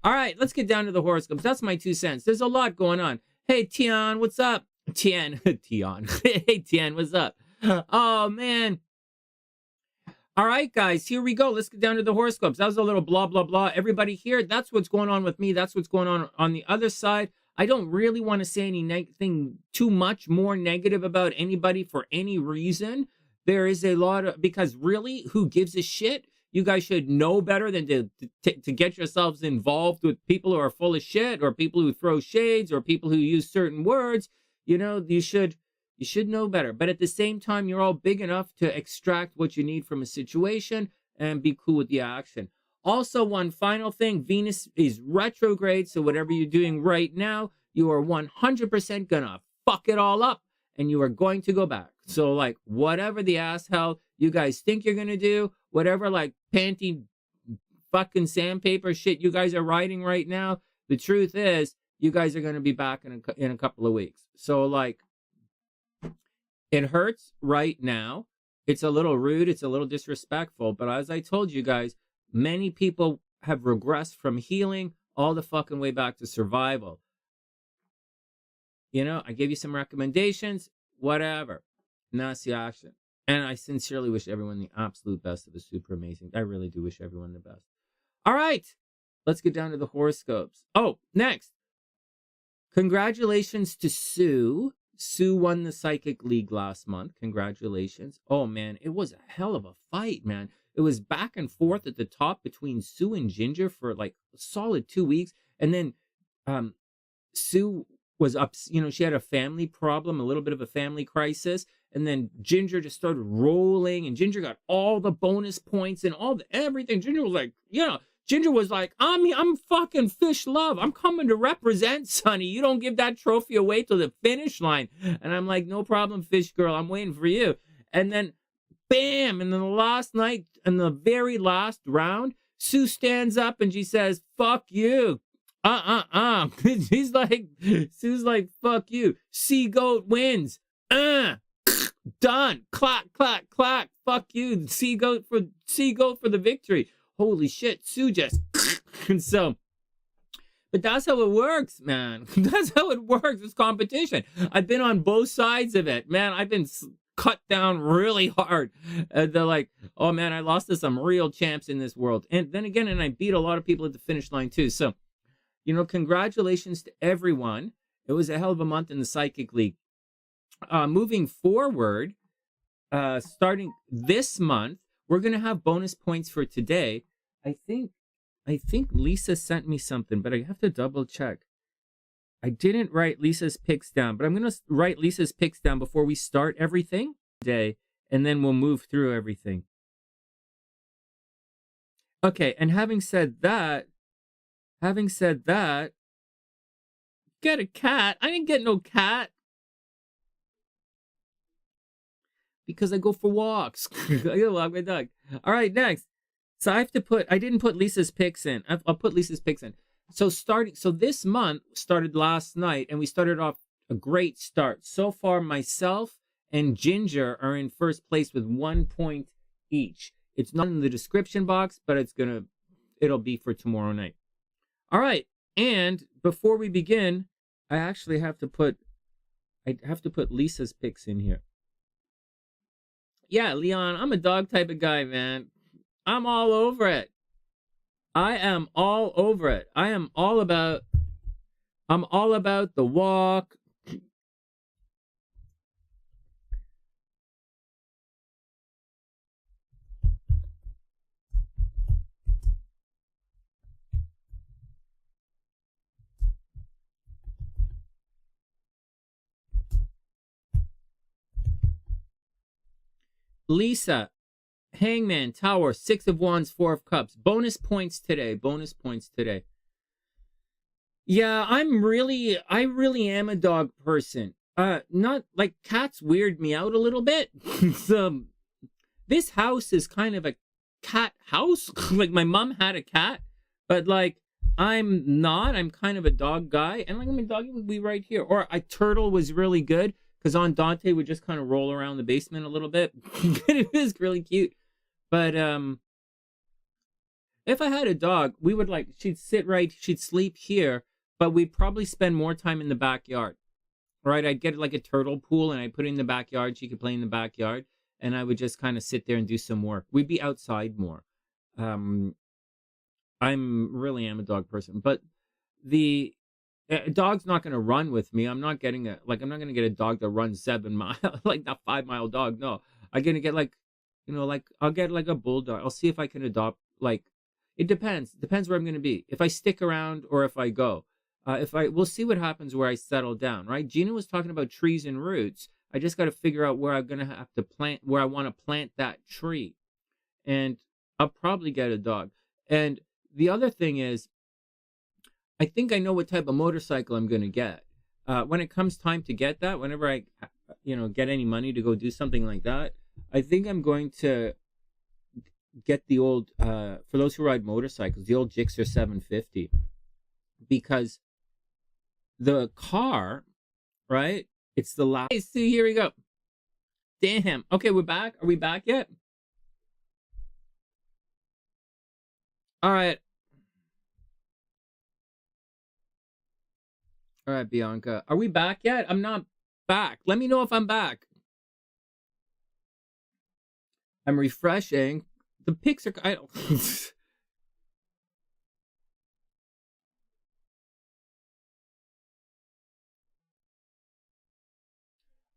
A: All right, let's get down to the horoscopes. That's my 2 cents. There's a lot going on. Hey, Tian, what's up? Tian. Hey, Tian, what's up? Oh, man. All right, guys, here we go. Let's get down to the horoscopes. That was a little blah, blah, blah. Everybody here, that's what's going on with me. That's what's going on the other side. I don't really want to say anything too much more negative about anybody for any reason. There is a lot of, because really, who gives a shit? You guys should know better than to get yourselves involved with people who are full of shit, or people who throw shades, or people who use certain words. You know, you should know better. But at the same time, you're all big enough to extract what you need from a situation and be cool with the action. Also, one final thing, Venus is retrograde, so whatever you're doing right now, you are 100% gonna fuck it all up, and you are going to go back. So, like, whatever the ass hell you guys think you're gonna do, whatever, like, panty fucking sandpaper shit you guys are writing right now, the truth is, you guys are gonna be back in a couple of weeks. So, like, it hurts right now. It's a little rude. It's a little disrespectful. But as I told you guys, many people have regressed from healing all the fucking way back to survival. You know, I gave you some recommendations, whatever. Now it's the action. And I sincerely wish everyone the absolute best. It was super amazing. I really do wish everyone the best. All right. Let's get down to the horoscopes. Oh, next. Congratulations to Sue. Sue won the Psychic League last month. Congratulations. Oh, man, it was a hell of a fight, man. It was back and forth at the top between Sue and Ginger for like a solid 2 weeks. And then Sue was up, you know, she had a family problem, a little bit of a family crisis. And then Ginger just started rolling, and Ginger got all the bonus points and everything. Ginger was like, I'm fucking fish love. I'm coming to represent, Sonny. You don't give that trophy away till the finish line. And I'm like, no problem, fish girl. I'm waiting for you. And then, bam, and then the last night, in the very last round, Sue stands up and she says, fuck you. Sue's like, fuck you. Sea Goat wins. Done. Clack, clack, clack. Fuck you. Sea Goat for the victory. Holy shit, Sue just and so, but that's how it works, man. That's how it works. It's competition. I've been on both sides of it, man. I've been cut down really hard. They're like, oh man, I lost to some real champs in this world, and then again, and I beat a lot of people at the finish line too. So, you know, congratulations to everyone. It was a hell of a month in the Psychic League. Moving forward, starting this month, we're gonna have bonus points for today. I think Lisa sent me something, but I have to double check. I didn't write Lisa's picks down, but I'm gonna write Lisa's picks down before we start everything today, and then we'll move through everything. Okay, and having said that, get a cat. I didn't get no cat because I go for walks. I gotta walk my dog. All right, next. So I didn't put Lisa's picks in. I'll put Lisa's picks in. So this month started last night, and we started off a great start. So far, myself and Ginger are in first place with 1 point each. It's not in the description box, but it'll be for tomorrow night. All right, and before we begin, I actually have to put Lisa's picks in here. Yeah, Leon, I'm a dog type of guy, man. I'm all over it. I am all over it. I'm all about the walk. Lisa, Hangman, Tower, 6 of Wands, 4 of Cups. Bonus points today. Yeah, I really am a dog person. Not like cats weird me out a little bit. So, this house is kind of a cat house. Like my mom had a cat, but like I'm not. I'm kind of a dog guy, and like my doggy would be right here. Or a turtle was really good because on Dante would just kind of roll around the basement a little bit. It was really cute. But if I had a dog, we would she'd sleep here, but we'd probably spend more time in the backyard. Right? I'd get like a turtle pool and I'd put it in the backyard. She could play in the backyard, and I would just kind of sit there and do some work. We'd be outside more. I'm really am a dog person, but the dog's not going to run with me. I'm not going to get a dog that runs 7 miles, like that 5-mile dog. No, I'm going to get I'll get like a bulldog. I'll see if I can adopt, it depends where I'm going to be. If I stick around or if I go, we'll see what happens where I settle down, right? Gina was talking about trees and roots. I just got to figure out where I'm going to have to plant, where I want to plant that tree. And I'll probably get a dog. And the other thing is, I think I know what type of motorcycle I'm going to get. When it comes time to get that, whenever I, get any money to go do something like that, I think I'm going to get the old, for those who ride motorcycles, the old Gixxer 750. Because the car, right? It's the last. Hey, see, here we go. Damn. Okay, we're back. Are we back yet? All right. All right, Bianca. Are we back yet? I'm not back. Let me know if I'm back. I'm refreshing. The pics are.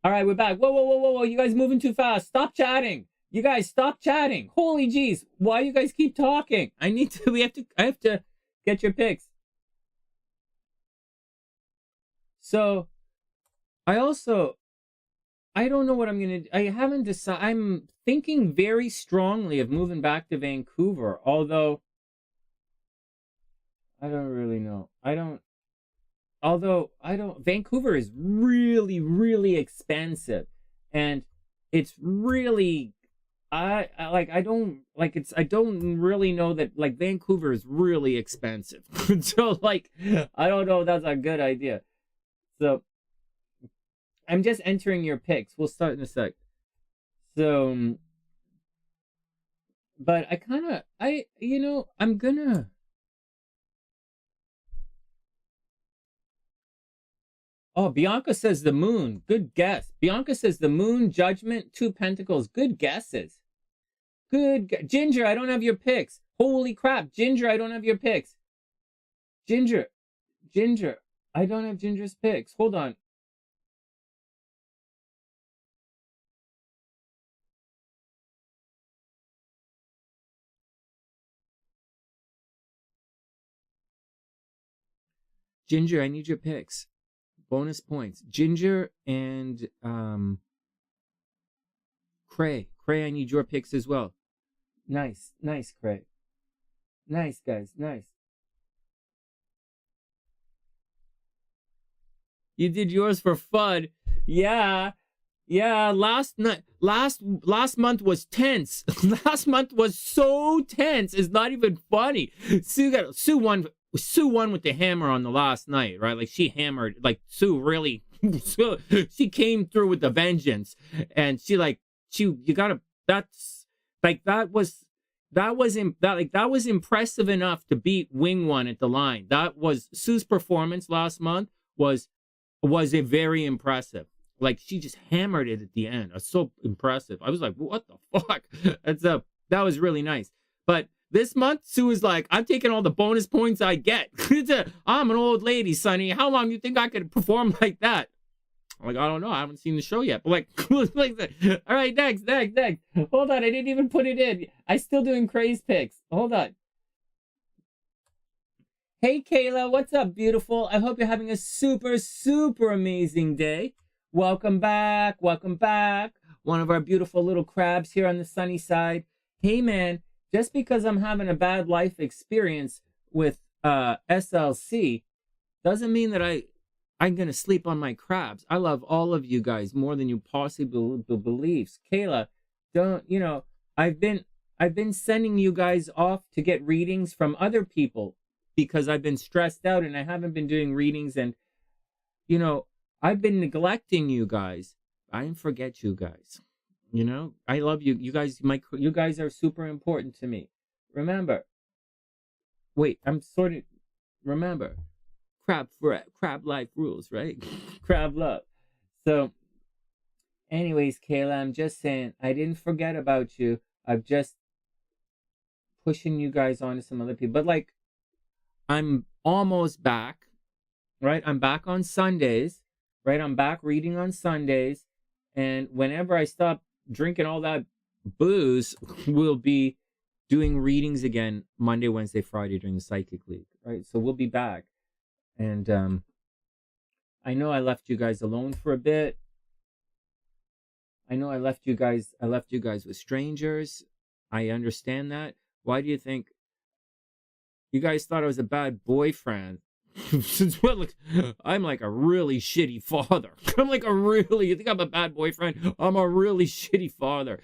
A: All right, we're back. Whoa. You guys moving too fast. Stop chatting. You guys stop chatting. Holy jeez. Why you guys keep talking? I have to get your pics. So, I don't know what I'm going to, I haven't decided. I'm thinking very strongly of moving back to Vancouver, although I don't really know. Vancouver is really, really expensive, and it's really, I don't really know that, like, Vancouver is really expensive. So, like, I don't know if that's a good idea. So, I'm just entering your picks. We'll start in a sec. So, but I'm gonna. Oh, Bianca says the moon. Good guess. Bianca says the moon, judgment, 2 pentacles. Good guesses. Ginger, I don't have your picks. Holy crap. Ginger, I don't have your picks. Ginger, I don't have Ginger's picks. Hold on. Ginger, I need your picks. Bonus points. Ginger and Cray. Cray, I need your picks as well. Nice, Cray. Nice, guys, nice. You did yours for fun. Yeah. Last month was tense. Last month was so tense. It's not even funny. Sue won with the hammer on the last night, right? Like she hammered. Like Sue really. She came through with the vengeance, and that was impressive enough to beat Wing One at the line. That was Sue's performance last month was a very impressive. Like she just hammered it at the end. It's so impressive. I was like, what the fuck? That was really nice. But this month, Sue is like, I'm taking all the bonus points I get. I'm an old lady, Sonny. How long do you think I could perform like that? I'm like, I don't know. I haven't seen the show yet. But like all right, next. Hold on, I didn't even put it in. I still doing craze picks. Hold on. Hey, Kayla, what's up, beautiful? I hope you're having a super, super amazing day. Welcome back. One of our beautiful little crabs here on the sunny side. Hey, man, just because I'm having a bad life experience with SLC doesn't mean that I'm going to sleep on my crabs. I love all of you guys more than you possibly believe. Kayla, I've been sending you guys off to get readings from other people because I've been stressed out and I haven't been doing readings, and I've been neglecting you guys. I didn't forget you guys. I love you. You guys are super important to me. Remember. Remember. Crab life rules, right? Crab love. So, anyways, Kayla, I'm just saying, I didn't forget about you. I'm just pushing you guys on to some other people. But I'm almost back, right? I'm back on Sundays, right? I'm back reading on Sundays. And whenever I stop drinking all that booze, we'll be doing readings again Monday, Wednesday, Friday during the Psychic League, right? So we'll be back. And I know I left you guys alone for a bit. I know I left you guys with strangers. I understand that. Why do you think you guys thought I was a bad boyfriend? Since when? I'm like a really shitty father. You think I'm a bad boyfriend? I'm a really shitty father.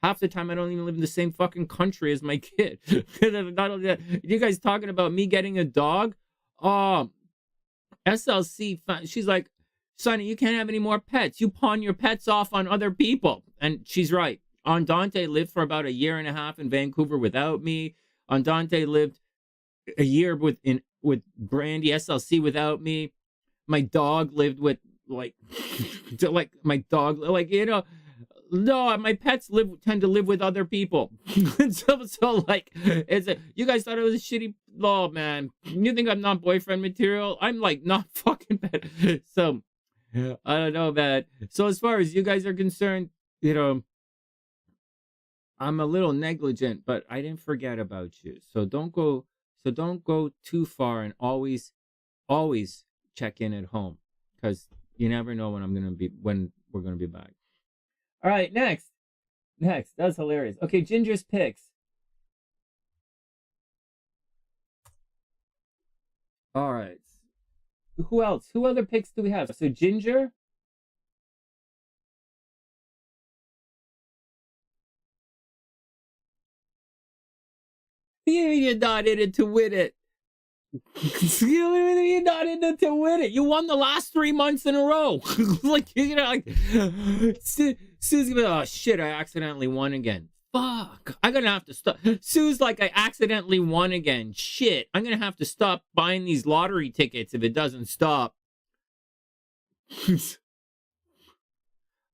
A: Half the time I don't even live in the same fucking country as my kid. Not only that, you guys talking about me getting a dog? SLC, she's like, Sonny, you can't have any more pets. You pawn your pets off on other people. And she's right. Andante lived for about 1.5 years in Vancouver without me. Andante lived a year with Brandy SLC without me. My dog lived with my dog, no, my pets tend to live with other people. so you guys thought it was a shitty law, man. You think I'm not boyfriend material? I'm not fucking bad. So I don't know, man. So as far as you guys are concerned, I'm a little negligent, but I didn't forget about you. So don't go too far, and always check in at home, because you never know when we're gonna be back. All right, next. That's hilarious. Okay, Ginger's picks. All right. Who else? Who other picks do we have? So Ginger. You're not in it to win it. You're not in it to win it. You won the last 3 months in a row. Sue's gonna be, oh shit, I accidentally won again. Fuck. I'm gonna have to stop. Sue's like, I accidentally won again. Shit. I'm gonna have to stop buying these lottery tickets if it doesn't stop.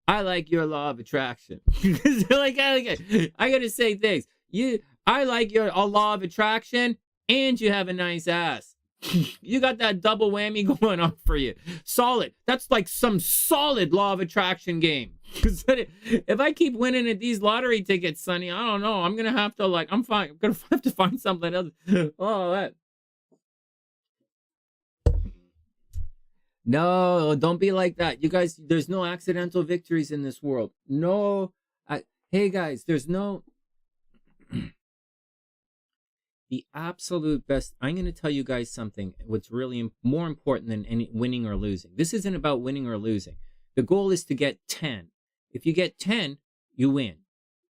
A: I like your law of attraction. I gotta say things. I like your law of attraction, and you have a nice ass. You got that double whammy going on for you. Solid. That's like some solid law of attraction game. If I keep winning at these lottery tickets, Sonny, I don't know. I'm gonna have to I'm gonna have to find something else. Oh, that. No, don't be like that. You guys, there's no accidental victories in this world. No, hey guys, there's no, the absolute best. I'm going to tell you guys something what's really more important than any winning or losing. This isn't about winning or losing. The goal is to get 10. If you get 10, you win,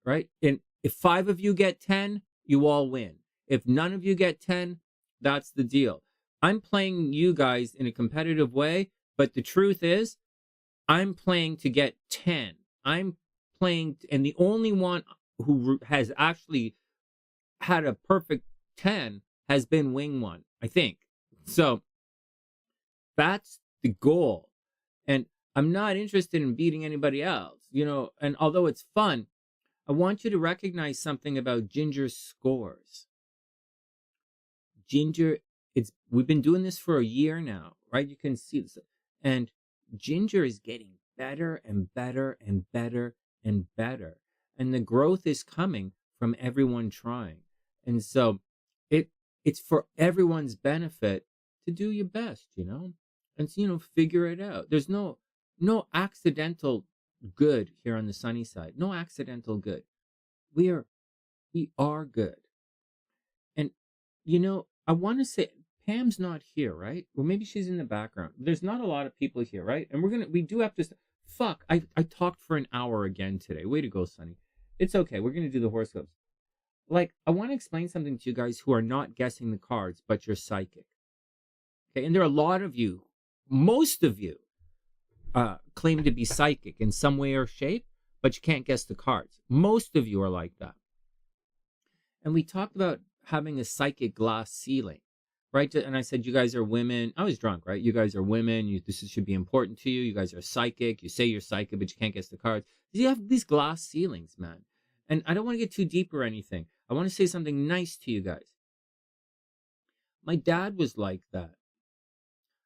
A: right? And if 5 of you get 10, you all win. If none of you get 10, that's the deal. I'm playing you guys in a competitive way, but the truth is, I'm playing to get 10. I'm playing, and the only one who has actually had a perfect 10 has been Wing One, I think. So that's the goal. And I'm not interested in beating anybody else, you know, and although it's fun, I want you to recognize something about Ginger's scores. Ginger, we've been doing this for a year now, right? You can see this. And Ginger is getting better and better and better and better. And the growth is coming from everyone trying. And so it's for everyone's benefit to do your best, you know? And so, you know, figure it out. There's no accidental good here on the sunny side. No accidental good. We are good. And you know, I want to say Pam's not here, right? Well, maybe she's in the background. There's not a lot of people here, right? And we do have to fuck. I talked for an hour again today. Way to go, Sonny. It's okay. We're gonna do the horoscopes. Like, I want to explain something to you guys who are not guessing the cards, but you're psychic. Okay, and there are a lot of you, most of you, claim to be psychic in some way or shape, but you can't guess the cards. Most of you are like that. And we talked about having a psychic glass ceiling, right? And I said, you guys are women. I was drunk, right? You guys are women. This should be important to you. You guys are psychic. You say you're psychic, but you can't guess the cards. You have these glass ceilings, man. And I don't want to get too deep or anything. I want to say something nice to you guys. My dad was like that,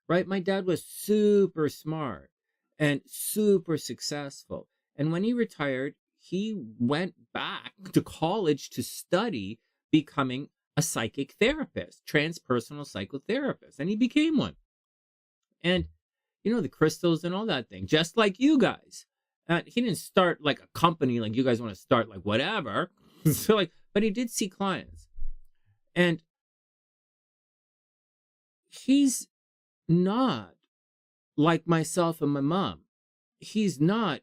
A: right? My dad was super smart and super successful. And when he retired, he went back to college to study becoming a psychic therapist, transpersonal psychotherapist. And he became one. And, you know, the crystals and all that thing, just like you guys. He didn't start like a company like you guys want to start, like whatever. So like, but he did see clients. And he's not like myself and my mom. He's not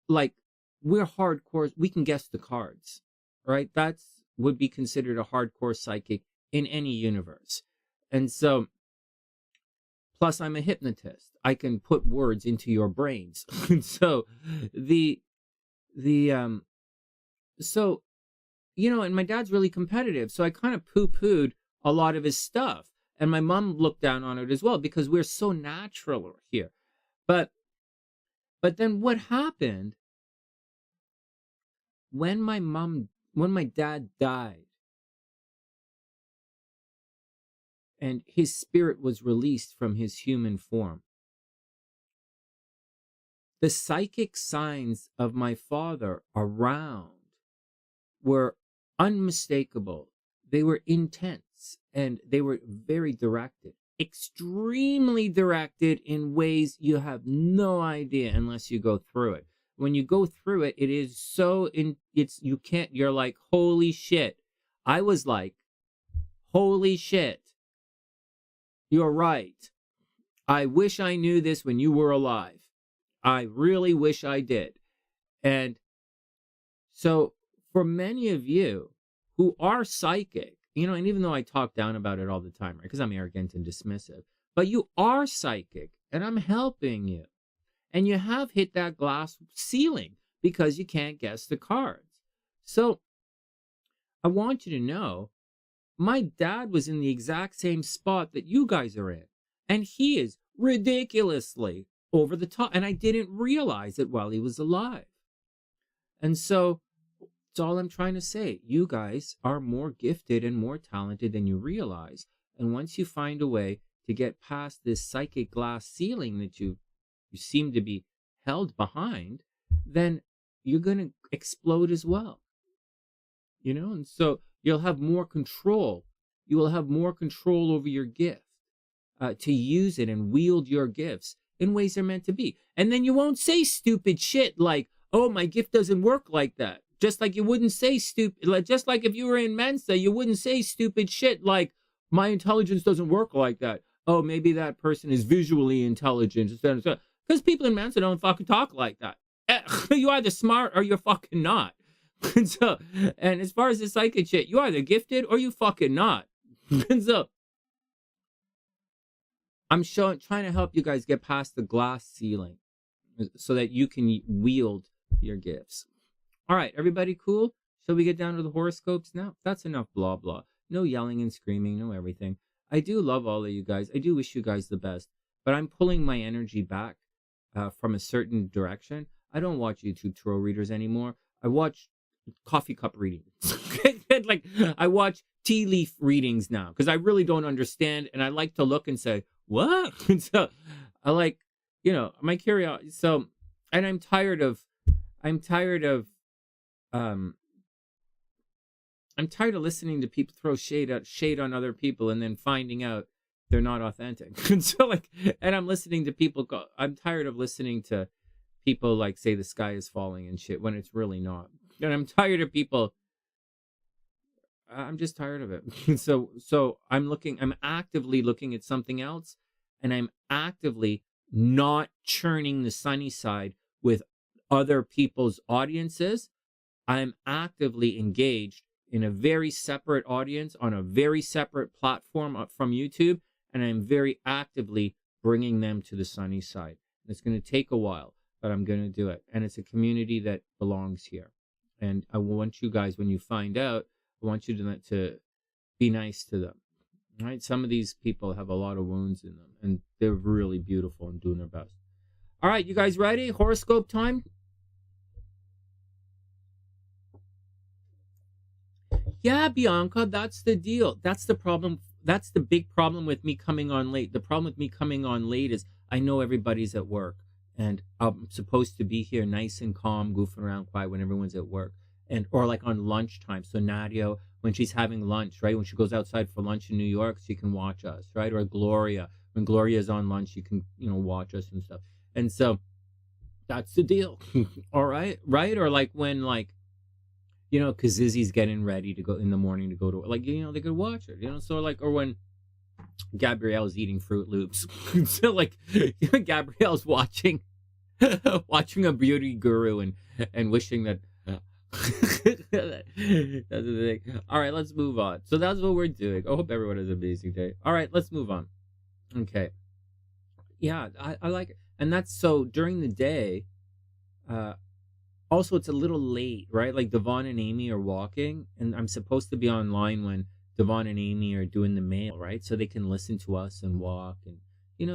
A: like, we're hardcore. We can guess the cards, right? That's would be considered a hardcore psychic in any universe. And so, plus I'm a hypnotist. I can put words into your brains. So so, you know, and my dad's really competitive. So I kind of poo-pooed a lot of his stuff. And my mom looked down on it as well because we're so natural here. But then what happened when my dad died and his spirit was released from his human form, the psychic signs of my father around were unmistakable. They were intense and they were very directed, extremely directed in ways you have no idea unless you go through it. When you go through it, it is so you're like, holy shit. I was like, holy shit. You're right. I wish I knew this when you were alive. I really wish I did. And so for many of you who are psychic, you know, and even though I talk down about it all the time, right, because I'm arrogant and dismissive, but you are psychic and I'm helping you. And you have hit that glass ceiling because you can't guess the cards. So I want you to know, my dad was in the exact same spot that you guys are in. And he is ridiculously over the top. And I didn't realize it while he was alive. And so that's all I'm trying to say. You guys are more gifted and more talented than you realize. And once you find a way to get past this psychic glass ceiling that you seem to be held behind, then you're going to explode as well. You know, and so you'll have more control. You will have more control over your gift. to use it and wield your gifts in ways they're meant to be. And then you won't say stupid shit like, oh, my gift doesn't work like that. Just like you wouldn't say stupid, like, just like if you were in Mensa, you wouldn't say stupid shit like, my intelligence doesn't work like that. Oh, maybe that person is visually intelligent. Because people in Mensa don't fucking talk like that. You're either smart or you're fucking not. And as far as the psychic shit, you're either gifted or you fucking not. And so I'm trying to help you guys get past the glass ceiling so that you can wield your gifts. All right, everybody cool? Shall we get down to the horoscopes now? That's enough blah, blah. No yelling and screaming, no everything. I do love all of you guys. I do wish you guys the best. But I'm pulling my energy back from a certain direction. I don't watch YouTube tarot readers anymore. I watch coffee cup readings. Like, I watch tea leaf readings now because I really don't understand. And I like to look and say, what? And so I like, my curiosity. So, and I'm tired of listening to people throw shade on other people and then finding out they're not authentic. And so and I'm listening to people I'm tired of listening to people like say the sky is falling and shit when it's really not. And I'm tired of people. I'm just tired of it. So I'm actively looking at something else, and I'm actively not churning the sunny side with other people's audiences. I'm actively engaged in a very separate audience on a very separate platform from YouTube, and I'm very actively bringing them to the sunny side. It's going to take a while, but I'm going to do it. And it's a community that belongs here. And I want you guys, when you find out, I want you to be nice to them. Right? Some of these people have a lot of wounds in them, and they're really beautiful and doing their best. All right, you guys ready? Horoscope time? Yeah, Bianca, that's the deal. That's the problem. That's the big problem with me coming on late. The problem with me coming on late is I know everybody's at work, and I'm supposed to be here nice and calm, goofing around quiet when everyone's at work, or like on lunchtime. So Nadia, when she's having lunch, right, when she goes outside for lunch in New York, she can watch us, right? Or Gloria, when Gloria's on lunch, she can watch us and stuff. And so that's the deal. All right, right? Or like when because Izzy's getting ready to go in the morning to go to they could watch it, so or when Gabrielle's eating Fruit Loops. So Gabrielle's watching a beauty guru and wishing that that's the thing. All right, let's move on. So that's what we're doing. I hope everyone has an amazing day. All right, let's move on. Okay. Yeah, I like it. And that's so during the day, also, it's a little late, right? Like Devon and Amy are walking, and I'm supposed to be online when Devon and Amy are doing the mail, right? So they can listen to us and walk and,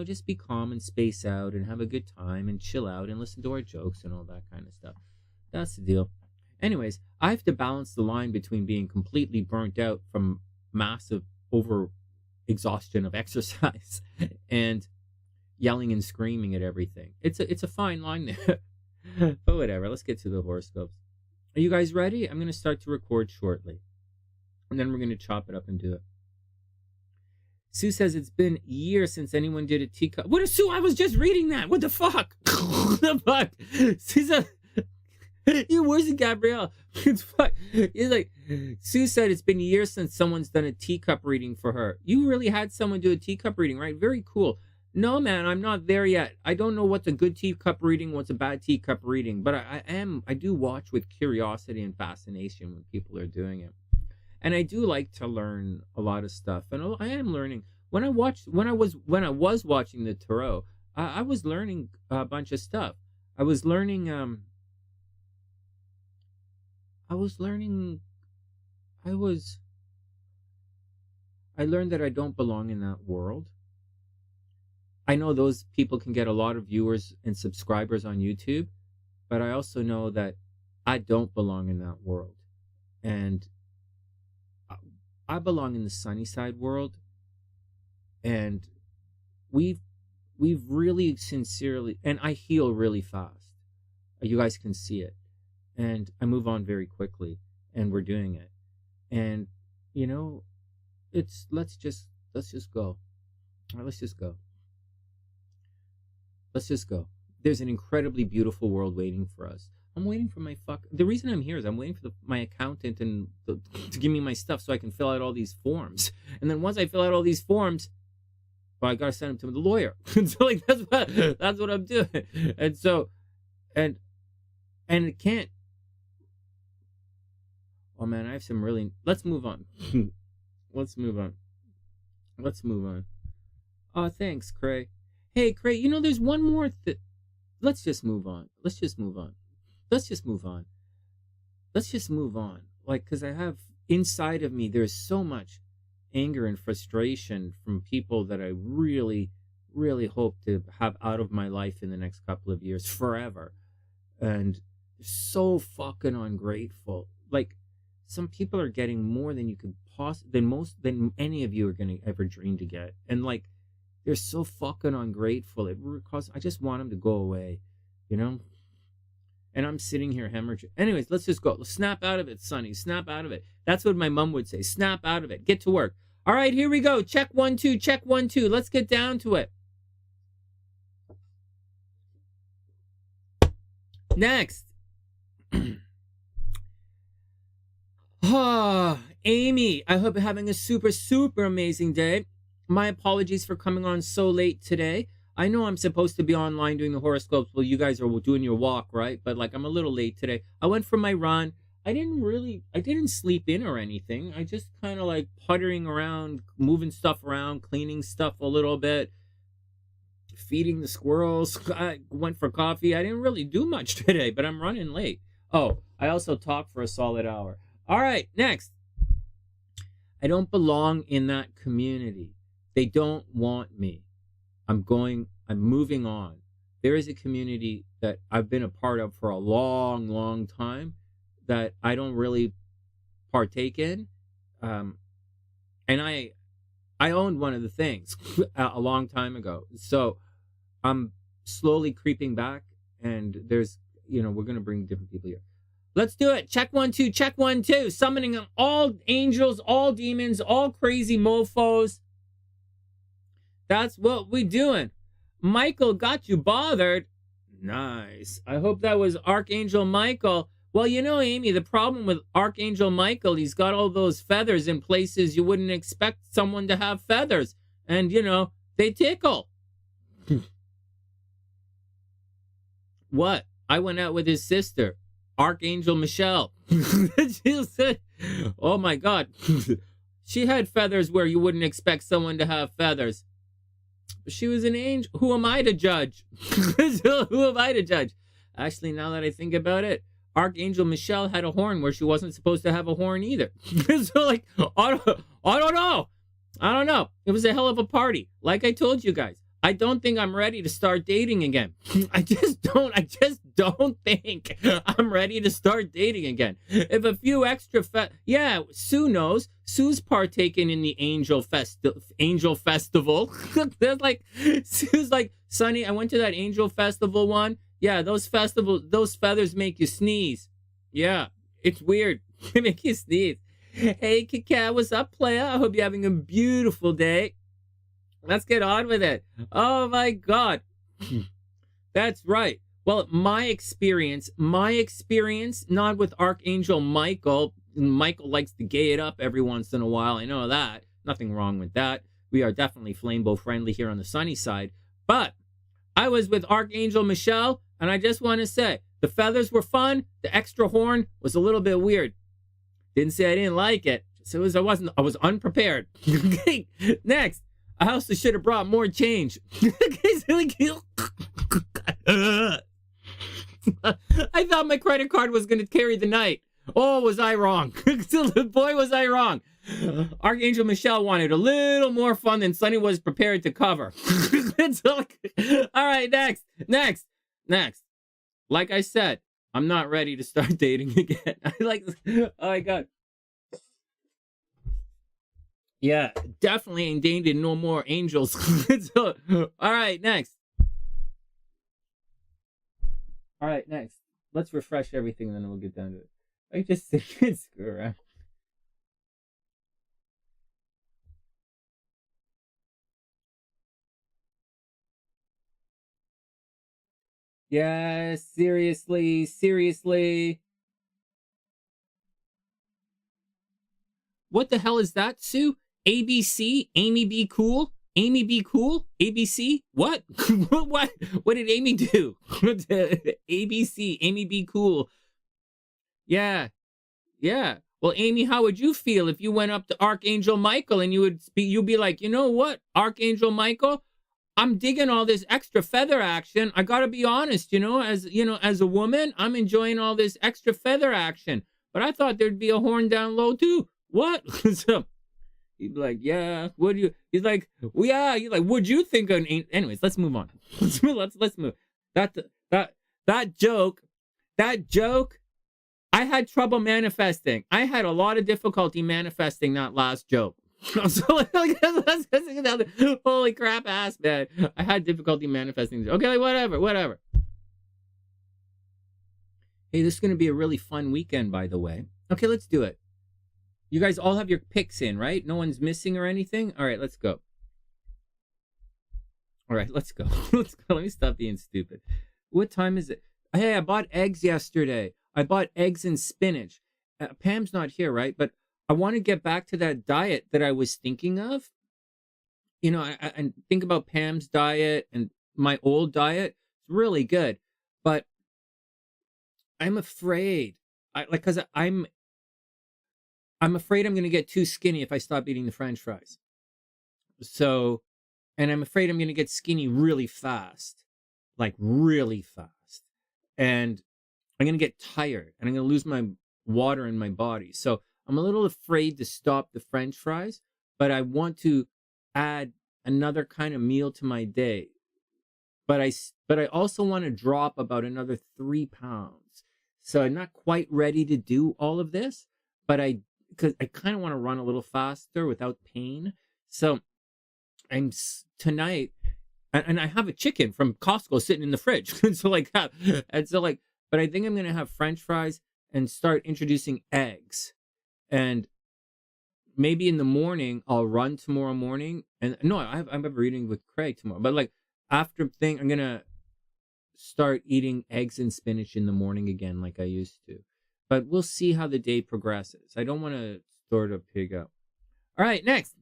A: just be calm and space out and have a good time and chill out and listen to our jokes and all that kind of stuff. That's the deal. Anyways, I have to balance the line between being completely burnt out from massive over exhaustion of exercise and yelling and screaming at everything. It's a fine line there. But whatever, let's get to the horoscopes. Are you guys ready? I'm going to start to record shortly. And then we're going to chop it up and do it. Sue says it's been years since anyone did a teacup. What is Sue? I was just reading that. What the fuck? What the fuck? Sue said, where's Gabrielle? It's fuck. It's like, Sue said it's been years since someone's done a teacup reading for her. You really had someone do a teacup reading, right? Very cool. No, man, I'm not there yet. I don't know what's a good teacup reading, what's a bad teacup reading, but I do watch with curiosity and fascination when people are doing it. And I do like to learn a lot of stuff. And I am learning. When I was watching the tarot, I was learning a bunch of stuff. I learned that I don't belong in that world. I know those people can get a lot of viewers and subscribers on YouTube, but I also know that I don't belong in that world. And I belong in the sunny side world. And we've really sincerely, and I heal really fast. You guys can see it. And I move on very quickly, and we're doing it. And let's just go. All right, let's just go. Let's just go. There's an incredibly beautiful world waiting for us. I'm waiting for my The reason I'm here is I'm waiting for my accountant to give me my stuff so I can fill out all these forms. And then once I fill out all these forms, well, I gotta send them to the lawyer. So like that's what I'm doing. And so, and it can't. Oh man, I have some really. Let's move on. Let's move on. Let's move on. Oh, thanks, Cray. Hey, Cray. You know, there's one more. Let's just move on. Let's just move on. Let's just move on. Let's just move on. Like, because I have inside of me, there's so much anger and frustration from people that I really, really hope to have out of my life in the next couple of years, forever. And so fucking ungrateful. Like, some people are getting more than you could than any of you are going to ever dream to get. And like, they're so fucking ungrateful. I just want them to go away, you know? And I'm sitting here hemorrhaging. Anyways, let's just go. Snap out of it, Sonny. Snap out of it. That's what my mom would say. Snap out of it. Get to work. All right, here we go. Check 1, 2. Check 1, 2. Let's get down to it. Next. Amy, I hope you're having a super, super amazing day. My apologies for coming on so late today. I know I'm supposed to be online doing the horoscopes while you guys are doing your walk, right? But like, I'm a little late today. I went for my run. I didn't sleep in or anything. I just kind of like puttering around, moving stuff around, cleaning stuff a little bit, feeding the squirrels. I went for coffee. I didn't really do much today, but I'm running late. Oh, I also talked for a solid hour. All right, next. I don't belong in that community. They don't want me. I'm moving on. There is a community that I've been a part of for a long, long time that I don't really partake in. And I owned one of the things a long time ago. So I'm slowly creeping back, and there's, we're going to bring different people here. Let's do it. Check 1, 2, check 1, 2. Summoning all angels, all demons, all crazy mofos. That's what we doing. Michael got you bothered. Nice. I hope that was Archangel Michael. Well, Amy, the problem with Archangel Michael, he's got all those feathers in places you wouldn't expect someone to have feathers. And, they tickle. What? I went out with his sister, Archangel Michelle. She said, oh my God. She had feathers where you wouldn't expect someone to have feathers. She was an angel. Who am I to judge? Who am I to judge? Actually, now that I think about it, Archangel Michelle had a horn where she wasn't supposed to have a horn either. So, like, I don't know. I don't know. It was a hell of a party. Like I told you guys, I don't think I'm ready to start dating again. I just don't think I'm ready to start dating again. If a few extra yeah, Sue knows. Sue's partaking in the angel festival. There's like, Sue's like, Sonny, I went to that angel festival one. Yeah, those feathers make you sneeze. Yeah, it's weird. They make you sneeze. Hey, Kit Kat, what's up, playa? I hope you're having a beautiful day. Let's get on with it. Oh my God. That's right. Well, my experience, not with Archangel Michael. Michael likes to gay it up every once in a while. I know that. Nothing wrong with that. We are definitely flambo friendly here on the sunny side. But I was with Archangel Michelle, and I just want to say, the feathers were fun. The extra horn was a little bit weird. Didn't say I didn't like it. So I was unprepared. Okay, next. I also should have brought more change. I thought my credit card was going to carry the night. Oh, was I wrong? Boy, was I wrong. Archangel Michelle wanted a little more fun than Sonny was prepared to cover. All right, next. Like I said, I'm not ready to start dating again. Oh my God. Yeah, definitely ain't dating no more angels. So, all right, next. Let's refresh everything, then we'll get down to it. I just can't screw around. Yeah, seriously, seriously. What the hell is that, Sue? ABC? Amy be cool? Amy be cool? ABC? What? What did Amy do? ABC, Amy be cool. Yeah, yeah. Well, Amy, how would you feel if you went up to Archangel Michael and you'd be like, you know what, Archangel Michael, I'm digging all this extra feather action. I gotta be honest, as a woman, I'm enjoying all this extra feather action. But I thought there'd be a horn down low too. What? So he'd be like, yeah. Would you? He's like, well, yeah. He's like, would you think of an? Anyways, let's move on. Let's move. That that joke, that joke. I had trouble manifesting. I had a lot of difficulty manifesting that last joke. So, holy crap ass, man. I had difficulty manifesting. Okay, like, whatever. Hey, this is going to be a really fun weekend, by the way. Okay, let's do it. You guys all have your picks in, right? No one's missing or anything? All right, let's go. All right, let's go. Let's go. Let me stop being stupid. What time is it? Hey, I bought eggs yesterday. I bought eggs and spinach. Pam's not here, right? But I want to get back to that diet that I was thinking of. I think about Pam's diet and my old diet. It's really good. But I'm afraid. I'm afraid I'm going to get too skinny if I stop eating the French fries. So, and I'm afraid I'm going to get skinny really fast. Like really fast. And I'm going to get tired and I'm going to lose my water in my body. So I'm a little afraid to stop the French fries, but I want to add another kind of meal to my day. But I also want to drop about another 3 pounds. So I'm not quite ready to do all of this, but because I kind of want to run a little faster without pain. So I'm tonight, and I have a chicken from Costco sitting in the fridge. But I think I'm going to have French fries and start introducing eggs. And maybe in the morning, I'll run tomorrow morning. And no, I'm ever eating with Craig tomorrow. But like after I'm going to start eating eggs and spinach in the morning again like I used to. But we'll see how the day progresses. I don't want to sort of pig up. All right, next.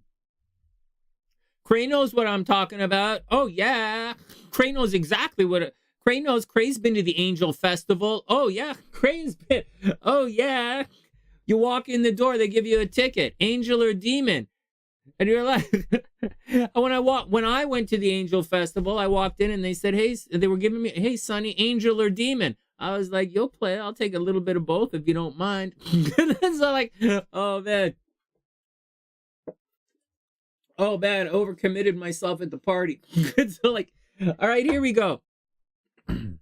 A: Cray knows what I'm talking about. Oh, yeah. Cray knows exactly what... Cray knows. Cray's been to the Angel Festival. Oh, yeah. Cray's been... Oh, yeah. You walk in the door, they give you a ticket. Angel or demon. And you're like... When I went to the Angel Festival, I walked in and they said, hey... They were giving me... Hey, Sonny, angel or demon? I was like, you'll play. I'll take a little bit of both if you don't mind. So like, oh, man. Oh, man, overcommitted myself at the party. So like, all right, here we go. We're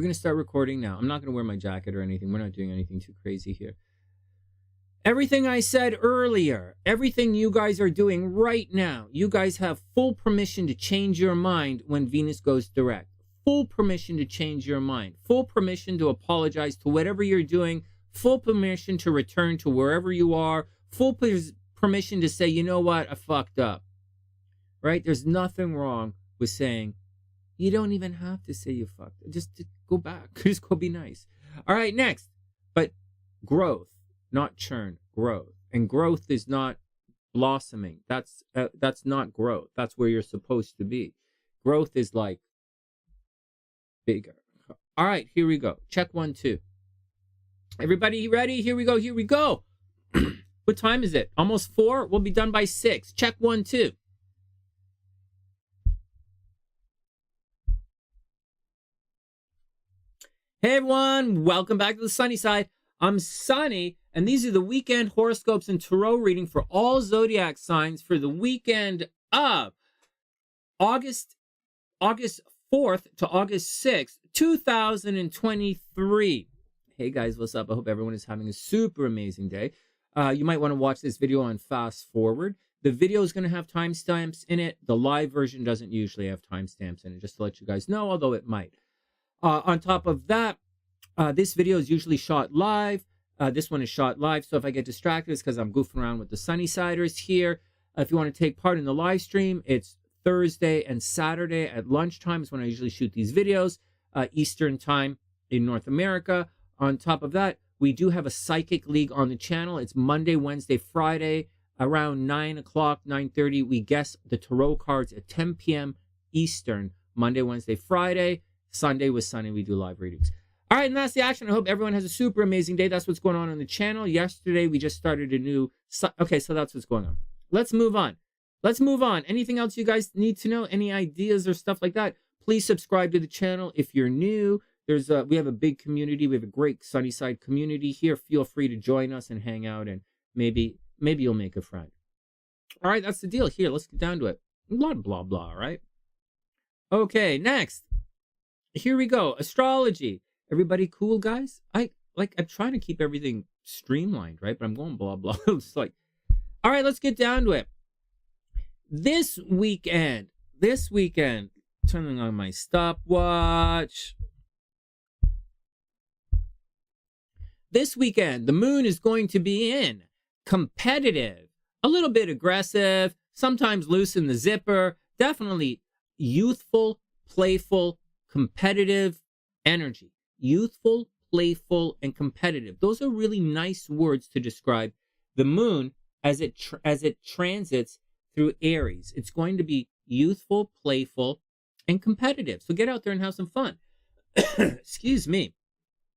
A: going to start recording now. I'm not going to wear my jacket or anything. We're not doing anything too crazy here. Everything I said earlier, everything you guys are doing right now, you guys have full permission to change your mind when Venus goes direct. Full permission to change your mind. Full permission to apologize to whatever you're doing. Full permission to return to wherever you are. Full permission to say, you know what, I fucked up. Right? There's nothing wrong with saying, you don't even have to say you fucked up. Just go back. Just go be nice. All right, next. But growth, not churn, growth. And growth is not blossoming. That's not growth. That's where you're supposed to be. Growth is like bigger. All right, here we go. Check 1, 2. Everybody ready? Here we go. What time is it? Almost 4? We'll be done by 6. Check 1, 2. Hey everyone, welcome back to the Sunny Side. I'm Sonny, and these are the weekend horoscopes and tarot reading for all zodiac signs for the weekend of August 4th to August 6th, 2023. Hey guys, what's up? I hope everyone is having a super amazing day. You might want to watch this video on fast forward. The video is going to have timestamps in it. The live version doesn't usually have timestamps in it, just to let you guys know, although it might. On top of that, this video is usually shot live. This one is shot live, so if I get distracted, it's because I'm goofing around with the Sunny Siders here. If you want to take part in the live stream, it's Thursday and Saturday at lunchtime is when I usually shoot these videos, Eastern time in North America. On top of that, we do have a psychic league on the channel. It's Monday, Wednesday, Friday, around 9 o'clock, 9:30. We guess the tarot cards at 10 p.m. Eastern, Monday, Wednesday, Friday. Sunday with Sonny, we do live readings. All right, and that's the action. I hope everyone has a super amazing day. That's what's going on the channel. Yesterday, we just started a new... Okay, so that's what's going on. Let's move on. Let's move on. Anything else you guys need to know? Any ideas or stuff like that? Please subscribe to the channel. If you're new, we have a big community. We have a great SunnySide community here. Feel free to join us and hang out, and maybe you'll make a friend. All right, that's the deal. Here, let's get down to it. Blah, blah, blah, right? Okay, next. Here we go. Astrology. Everybody cool, guys? I'm trying to keep everything streamlined, right? But I'm going blah, blah. It's like, all right, let's get down to it. This weekend, turning on my stopwatch. This weekend, the moon is going to be in competitive, a little bit aggressive, sometimes loosen the zipper, definitely youthful, playful, competitive energy. Youthful, playful, and competitive. Those are really nice words to describe the moon as it transits through Aries. It's going to be youthful, playful, and competitive. So get out there and have some fun. Excuse me.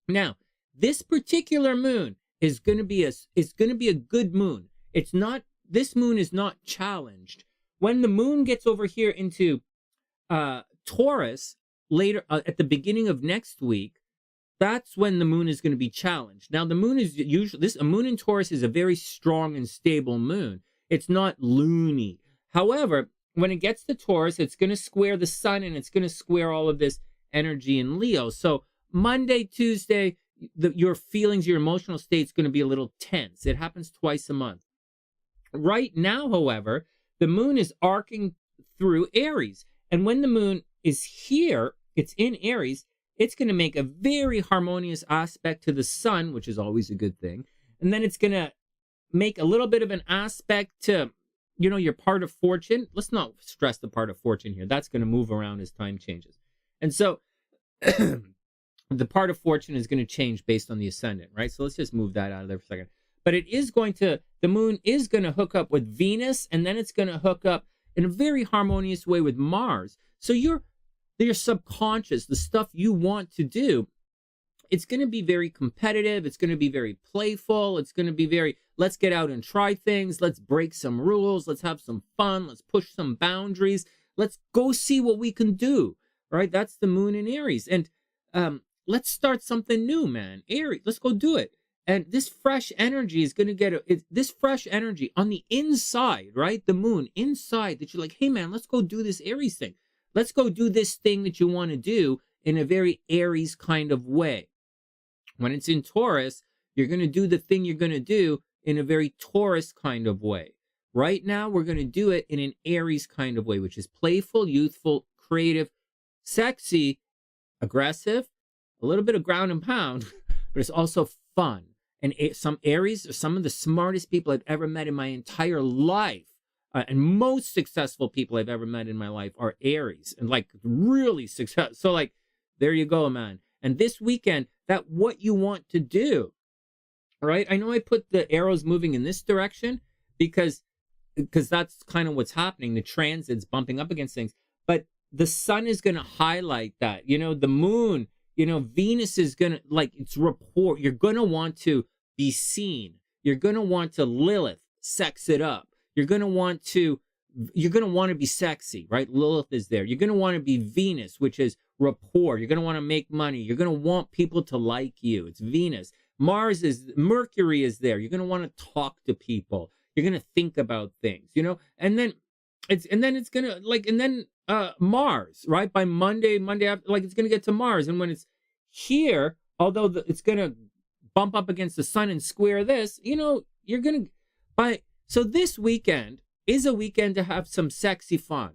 A: Now, this particular moon is going to be a good moon. This moon is not challenged. When the moon gets over here into Taurus later at the beginning of next week, that's when the moon is going to be challenged. Now, the moon is usually a moon in Taurus is a very strong and stable moon. It's not loony. However, when it gets to Taurus, it's going to square the sun, and it's going to square all of this energy in Leo. So Monday, Tuesday, your feelings, your emotional state is going to be a little tense. It happens twice a month. Right now, however, the moon is arcing through Aries. And when the moon is here, it's in Aries, it's going to make a very harmonious aspect to the sun, which is always a good thing. And then it's going to make a little bit of an aspect to, your part of fortune. Let's not stress the part of fortune here. That's going to move around as time changes. And so the part of fortune is going to change based on the ascendant, right? So let's just move that out of there for a second. But the moon is going to hook up with Venus, and then it's going to hook up in a very harmonious way with Mars. So your subconscious, the stuff you want to do, it's going to be very competitive. It's going to be very playful. It's going to be very, let's get out and try things. Let's break some rules. Let's have some fun. Let's push some boundaries. Let's go see what we can do, right? That's the moon in Aries. And let's start something new, man. Aries, let's go do it. And this fresh energy is going to get this fresh energy on the inside, right? The moon inside that you're like, hey, man, let's go do this Aries thing. Let's go do this thing that you want to do in a very Aries kind of way. When it's in Taurus, you're going to do the thing you're going to do in a very Taurus kind of way. Right now, we're going to do it in an Aries kind of way, which is playful, youthful, creative, sexy, aggressive, a little bit of ground and pound, but it's also fun. And some Aries are some of the smartest people I've ever met in my entire life. And most successful people I've ever met in my life are Aries, and like really successful. So like, there you go, man. And this weekend, that what you want to do, right? I know I put the arrows moving in this direction because that's kind of what's happening. The transit's bumping up against things, but the sun is going to highlight that. The moon, Venus is going to, like, it's rapport. You're going to want to be seen. You're going to want to Lilith, sex it up. You're going to want to be sexy, right? Lilith is there. You're going to want to be Venus, which is rapport. You're going to want to make money. You're going to want people to like you. It's Venus. Mercury is there. You're going to want to talk to people. You're going to think about things, and then it's going to Mars, right? By Monday after, like, it's going to get to Mars. And when it's here, although it's going to bump up against the sun and square this, you're going to, so this weekend is a weekend to have some sexy fun,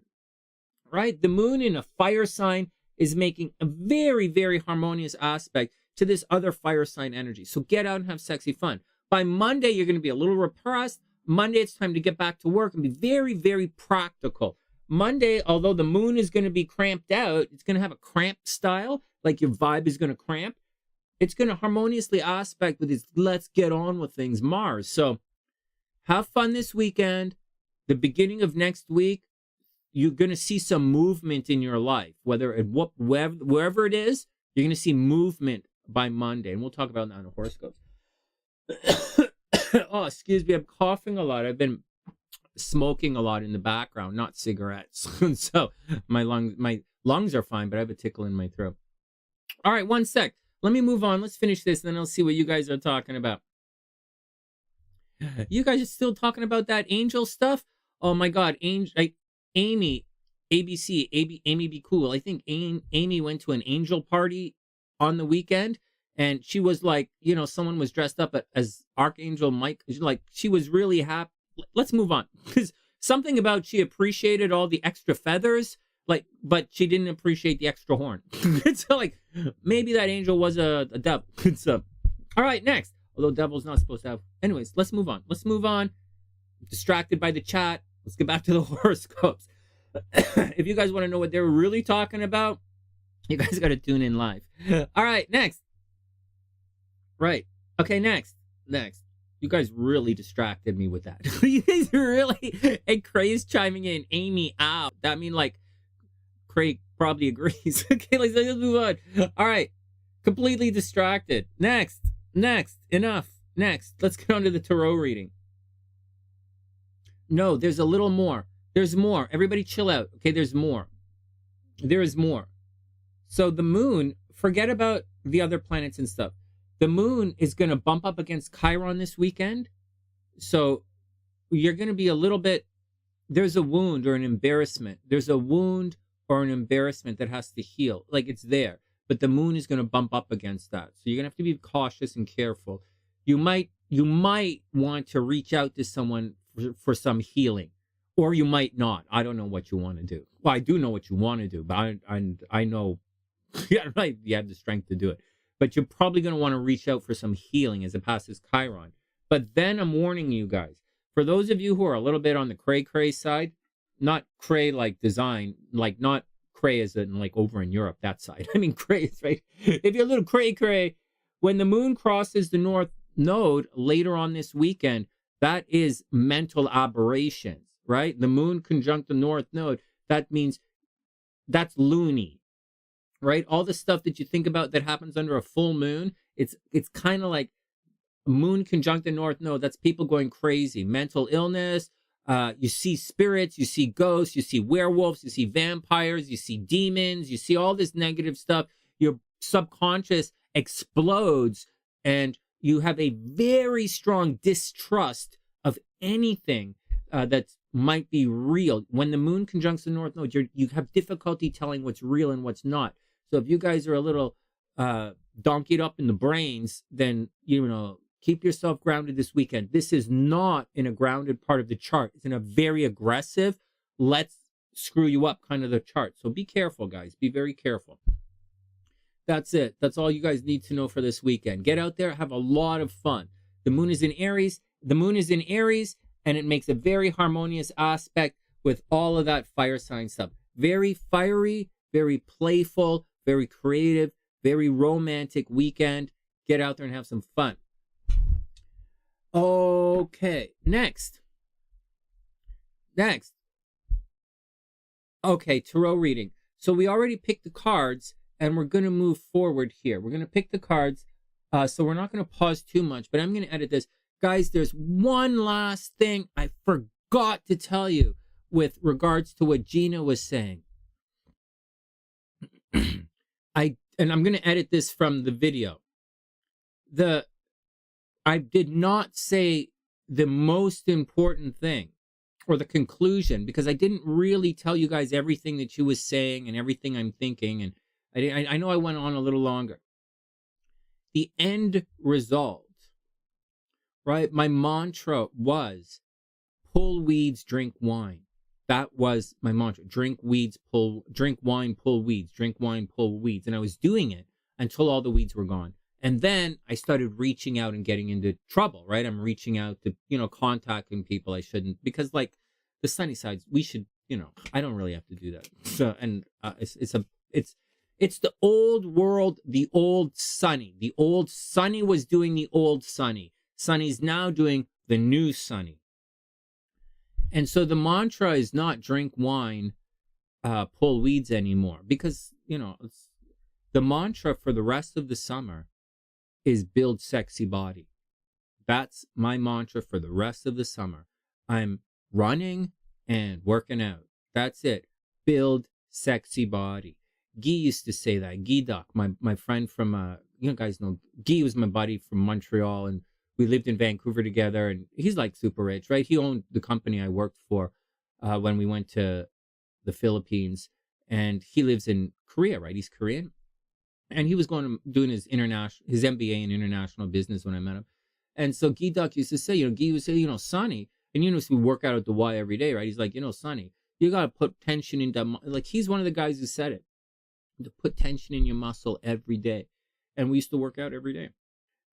A: right? The moon in a fire sign is making a very, very harmonious aspect to this other fire sign energy. So get out and have sexy fun. By Monday, you're going to be a little repressed. Monday, it's time to get back to work and be very, very practical. Monday, although the moon is going to be cramped out, it's going to have a cramped style, like your vibe is going to cramp. It's going to harmoniously aspect with this let's get on with things Mars. So have fun this weekend. The beginning of next week, you're going to see some movement in your life, wherever it is, you're going to see movement by Monday. And we'll talk about that in the horoscopes. Oh, excuse me. I'm coughing a lot. I've been smoking a lot in the background, not cigarettes. So my lungs are fine, but I have a tickle in my throat. All right, one sec. Let me move on. Let's finish this, and then I'll see what you guys are talking about. You guys are still talking about that angel stuff? Oh my God, Amy, Amy be cool. I think Amy went to an angel party on the weekend, and she was like, someone was dressed up as Archangel Mike. Like, she was really happy. Let's move on, because something about she appreciated all the extra feathers, but she didn't appreciate the extra horn. So like, maybe that angel was a devil. So, all right, next. Although devil's not supposed to have. Anyways, let's move on. Distracted by the chat. Let's get back to the horoscopes. If you guys want to know what they're really talking about, you guys got to tune in live. All right, next. Right. Okay, next. You guys really distracted me with that. You guys really. Hey, Cray's chiming in. Amy out. That mean like Craig probably agrees. Okay, let's move on. All right. Completely distracted. Next. Enough. Next. Let's get on to the tarot reading. No, there's a little more. There's more. Everybody chill out. Okay, there's more. There is more. So the moon, forget about the other planets and stuff. The moon is going to bump up against Chiron this weekend. So you're going to be a little bit, there's a wound or an embarrassment. There's a wound or an embarrassment that has to heal. Like, it's there. But the moon is going to bump up against that. So you're going to have to be cautious and careful. You might want to reach out to someone for some healing. Or you might not. I don't know what you want to do. Well, I do know what you want to do, but I know you have the strength to do it. But you're probably going to want to reach out for some healing as it passes Chiron. But then I'm warning you guys, for those of you who are a little bit on the cray side, not cray like design, like not cray as in like over in Europe, that side. I mean, cray is right. If you're a little cray, when the moon crosses the north node later on this weekend, that is mental aberrations, right? The moon conjunct the north node. That means that's loony. Right? All the stuff that you think about that happens under a full moon, it's kind of like moon conjunct the north node. That's people going crazy. Mental illness. You see spirits, you see ghosts, you see werewolves, you see vampires, you see demons, you see all this negative stuff. Your subconscious explodes and you have a very strong distrust of anything that might be real. When the moon conjuncts the north node, you have difficulty telling what's real and what's not. So if you guys are a little donkeyed up in the brains, then, keep yourself grounded this weekend. This is not in a grounded part of the chart. It's in a very aggressive, let's screw you up kind of the chart. So be careful, guys. Be very careful. That's it. That's all you guys need to know for this weekend. Get out there, have a lot of fun. The moon is in Aries. And it makes a very harmonious aspect with all of that fire sign stuff. Very fiery, very playful, very creative, very romantic weekend. Get out there and have some fun. Okay, next. Okay, tarot reading. So we already picked the cards, and we're going to move forward here. We're going to pick the cards, so we're not going to pause too much, but I'm going to edit this. Guys, there's one last thing I forgot to tell you with regards to what Gina was saying. And I'm going to edit this from the video. I did not say the most important thing or the conclusion, because I didn't really tell you guys everything that she was saying and everything I'm thinking. And I know I went on a little longer. The end result, right? My mantra was pull weeds, drink wine. That was my mantra. Drink wine, pull weeds, drink wine, pull weeds. And I was doing it until all the weeds were gone. And then I started reaching out and getting into trouble, right? I'm reaching out to, contacting people I shouldn't, because like the sunny sides, we should, you know, I don't really have to do that. So, and it's the old world, the old Sonny. The old Sonny was doing the old Sonny. Sonny's now doing the new Sonny. And so the mantra is not drink wine, pull weeds anymore, because, you know, the mantra for the rest of the summer is build sexy body. That's my mantra for the rest of the summer. I'm running and working out. That's it. Build sexy body. Guy used to say that. Guy Duck, my friend from, you guys know, Guy was my buddy from Montreal, and we lived in Vancouver together, and he's like super rich, right? He owned the company I worked for when we went to the Philippines, and he lives in Korea, right? He's Korean. And he was doing his MBA in international business when I met him. And so Guy Duck used to say, you know, Guy would say, you know, Sonny, and you know, we work out at the Y every day, right? He's like, you know, Sonny, you got to put tension into, like, he's one of the guys who said it, to put tension in your muscle every day. And we used to work out every day.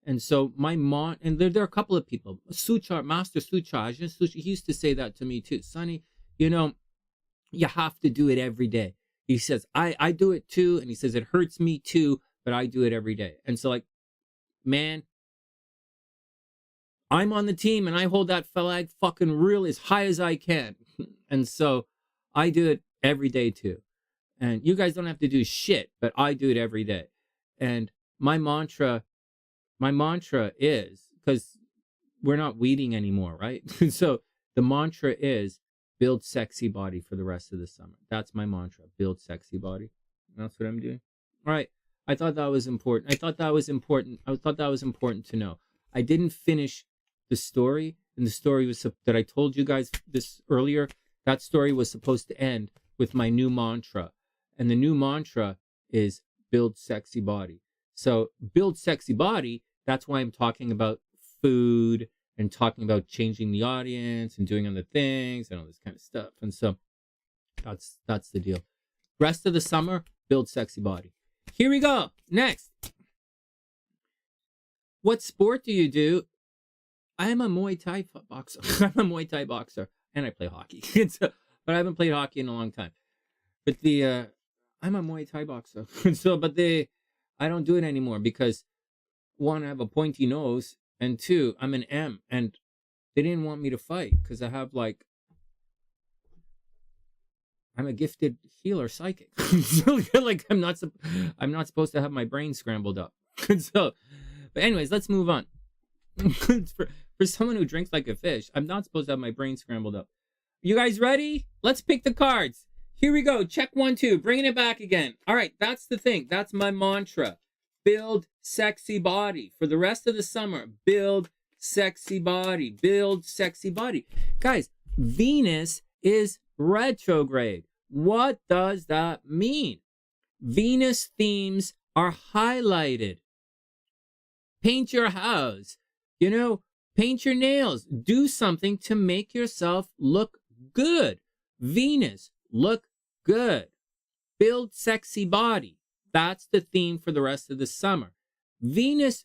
A: And so my mom, and there are a couple of people, Master Suchar, he used to say that to me too. Sonny, you know, you have to do it every day. He says, I do it too. And he says, it hurts me too, but I do it every day. And so, like, man, I'm on the team and I hold that flag fucking real as high as I can. And so I do it every day too. And you guys don't have to do shit, but I do it every day. And my mantra is, because we're not weeding anymore, right? So the mantra is build sexy body for the rest of the summer. That's my mantra, build sexy body. That's what I'm doing. All right. I thought that was important. I thought that was important to know. I didn't finish the story, and the story was that I told you guys this earlier. That story was supposed to end with my new mantra. And the new mantra is build sexy body. So build sexy body, that's why I'm talking about food and talking about changing the audience and doing other things and all this kind of stuff. And so that's the deal. Rest of the summer, build sexy body. Here we go. Next. What sport do you do? I am a Muay Thai boxer. I'm a Muay Thai boxer, and I play hockey. But I haven't played hockey in a long time. But I'm a Muay Thai boxer. I don't do it anymore because, one, I have a pointy nose, and two, I'm an M, and they didn't want me to fight because I have, like, I'm a gifted healer psychic. So, like, I'm not supposed to have my brain scrambled up. So, but anyways, let's move on. For someone who drinks like a fish, I'm not supposed to have my brain scrambled up. You guys ready? Let's pick the cards. Here we go. Check 1, 2. Bringing it back again. All right, that's the thing. That's my mantra. Build sexy body. For the rest of the summer, build sexy body. Build sexy body. Guys, Venus is retrograde. What does that mean? Venus themes are highlighted. Paint your house. You know, paint your nails. Do something to make yourself look good. Venus, look good. Build sexy body. That's the theme for the rest of the summer. Venus,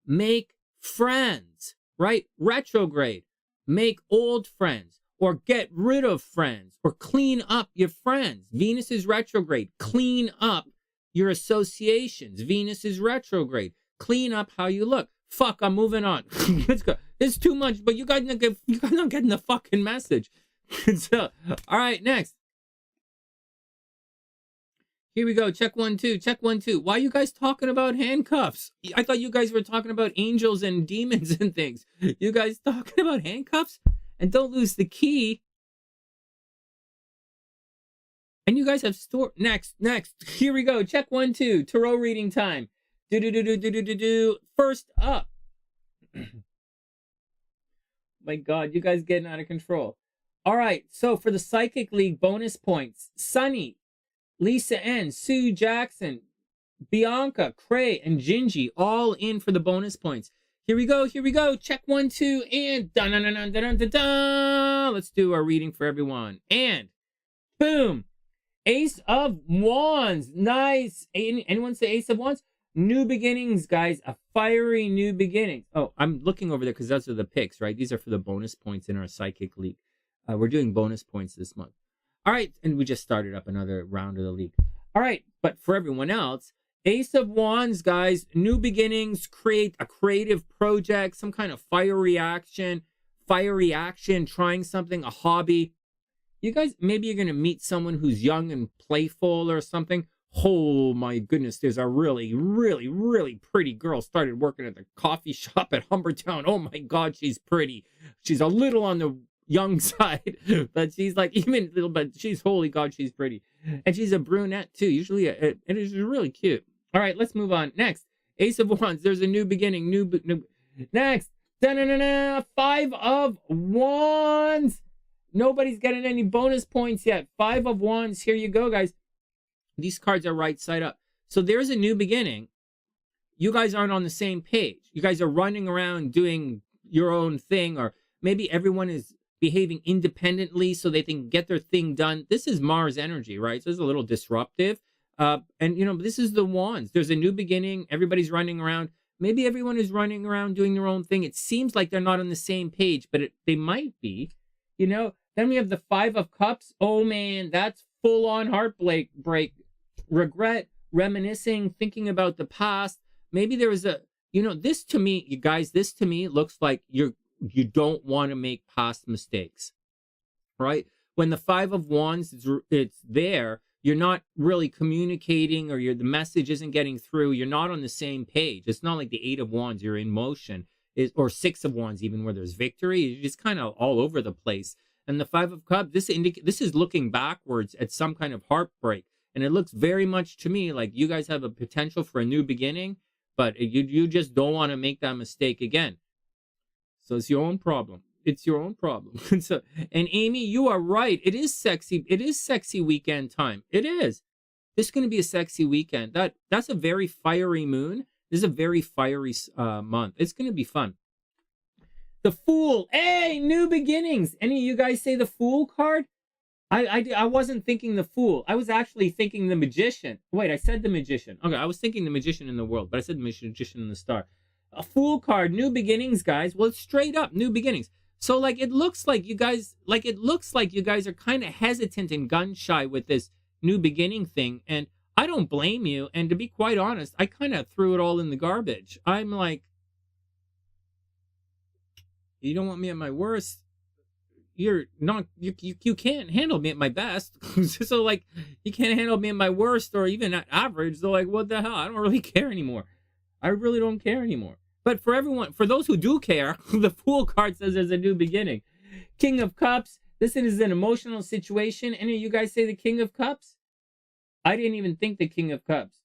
A: make friends, right? Retrograde. Make old friends or get rid of friends or clean up your friends. Venus is retrograde. Clean up your associations. Venus is retrograde. Clean up how you look. Fuck, I'm moving on. Let's go. It's too much, but you guys not getting the fucking message. So, all right, next. Here we go. Check 1, 2. Check 1, 2. Why are you guys talking about handcuffs? I thought you guys were talking about angels and demons and things. You guys talking about handcuffs? And don't lose the key. And you guys have next. Here we go. Check 1, 2. Tarot reading time. First up. My God, you guys getting out of control. All right, so for the Psychic League bonus points, Sonny, LisaN, Sue Jackson, Bianca, Cray, and Gingie all in for the bonus points. Here we go. Check 1, 2, and dun-dun-dun-dun-dun-dun-dun. Let's do our reading for everyone. And boom, Ace of Wands. Nice. Anyone say Ace of Wands? New beginnings, guys. A fiery new beginning. Oh, I'm looking over there because those are the picks, right? These are for the bonus points in our Psychic League. We're doing bonus points this month. All right, and we just started up another round of the league. All right, but for everyone else, Ace of Wands, guys, new beginnings, create a creative project, some kind of fiery action, trying something, a hobby. You guys, maybe you're going to meet someone who's young and playful or something. Oh my goodness, there's a really, really, really pretty girl started working at the coffee shop at Humbertown. Oh my God, she's pretty. She's a little on the young side, but she's like even little, but she's, holy God, she's pretty. And she's a brunette too. Usually it is really cute. All right, let's move on. Next, Ace of Wands. There's a new beginning. New next. Da-na-na-na, 5 of Wands. Nobody's getting any bonus points yet. 5 of Wands. Here you go, guys. These cards are right side up. So there's a new beginning. You guys aren't on the same page. You guys are running around doing your own thing, or maybe everyone is behaving independently so they can get their thing done. This is Mars energy, right? So it's a little disruptive. And, you know, this is the Wands. There's a new beginning. Everybody's running around. Maybe everyone is running around doing their own thing. It seems like they're not on the same page, but they might be, you know. Then we have the 5 of Cups. Oh, man, that's full-on heartbreak. Regret, reminiscing, thinking about the past. Maybe there was a, you know, this to me, you guys, this to me looks like you don't want to make past mistakes, right? When the 5 of Wands, it's there, you're not really communicating, or the message isn't getting through. You're not on the same page. It's not like the 8 of Wands, you're in motion, or 6 of Wands, even where there's victory. You're just kind of all over the place. And the 5 of Cups, this is looking backwards at some kind of heartbreak. And it looks very much to me like you guys have a potential for a new beginning, but you just don't want to make that mistake again. So it's your own problem. It's your own problem. So, and Amy, you are right. It is sexy. It is sexy weekend time. It is. This is going to be a sexy weekend. That's a very fiery moon. This is a very fiery month. It's going to be fun. The Fool. Hey, new beginnings. Any of you guys say the Fool card? I wasn't thinking the Fool. I was actually thinking the Magician. Wait, I said the Magician. Okay, I was thinking the Magician in the World, but I said the Magician in the Star. A Fool card, new beginnings, guys. Well, it's straight up new beginnings. So, like, it looks like you guys are kind of hesitant and gun shy with this new beginning thing, and I don't blame you. And to be quite honest, I kind of threw it all in the garbage. I'm like, you don't want me at my worst. You're not, you can't handle me at my best. So, like, you can't handle me at my worst or even at average. So, like, what the hell? I don't really care anymore. I really don't care anymore. But for everyone, for those who do care, the Fool card says there's a new beginning. King of Cups. This is an emotional situation. Any of you guys say the King of Cups? I didn't even think the King of Cups.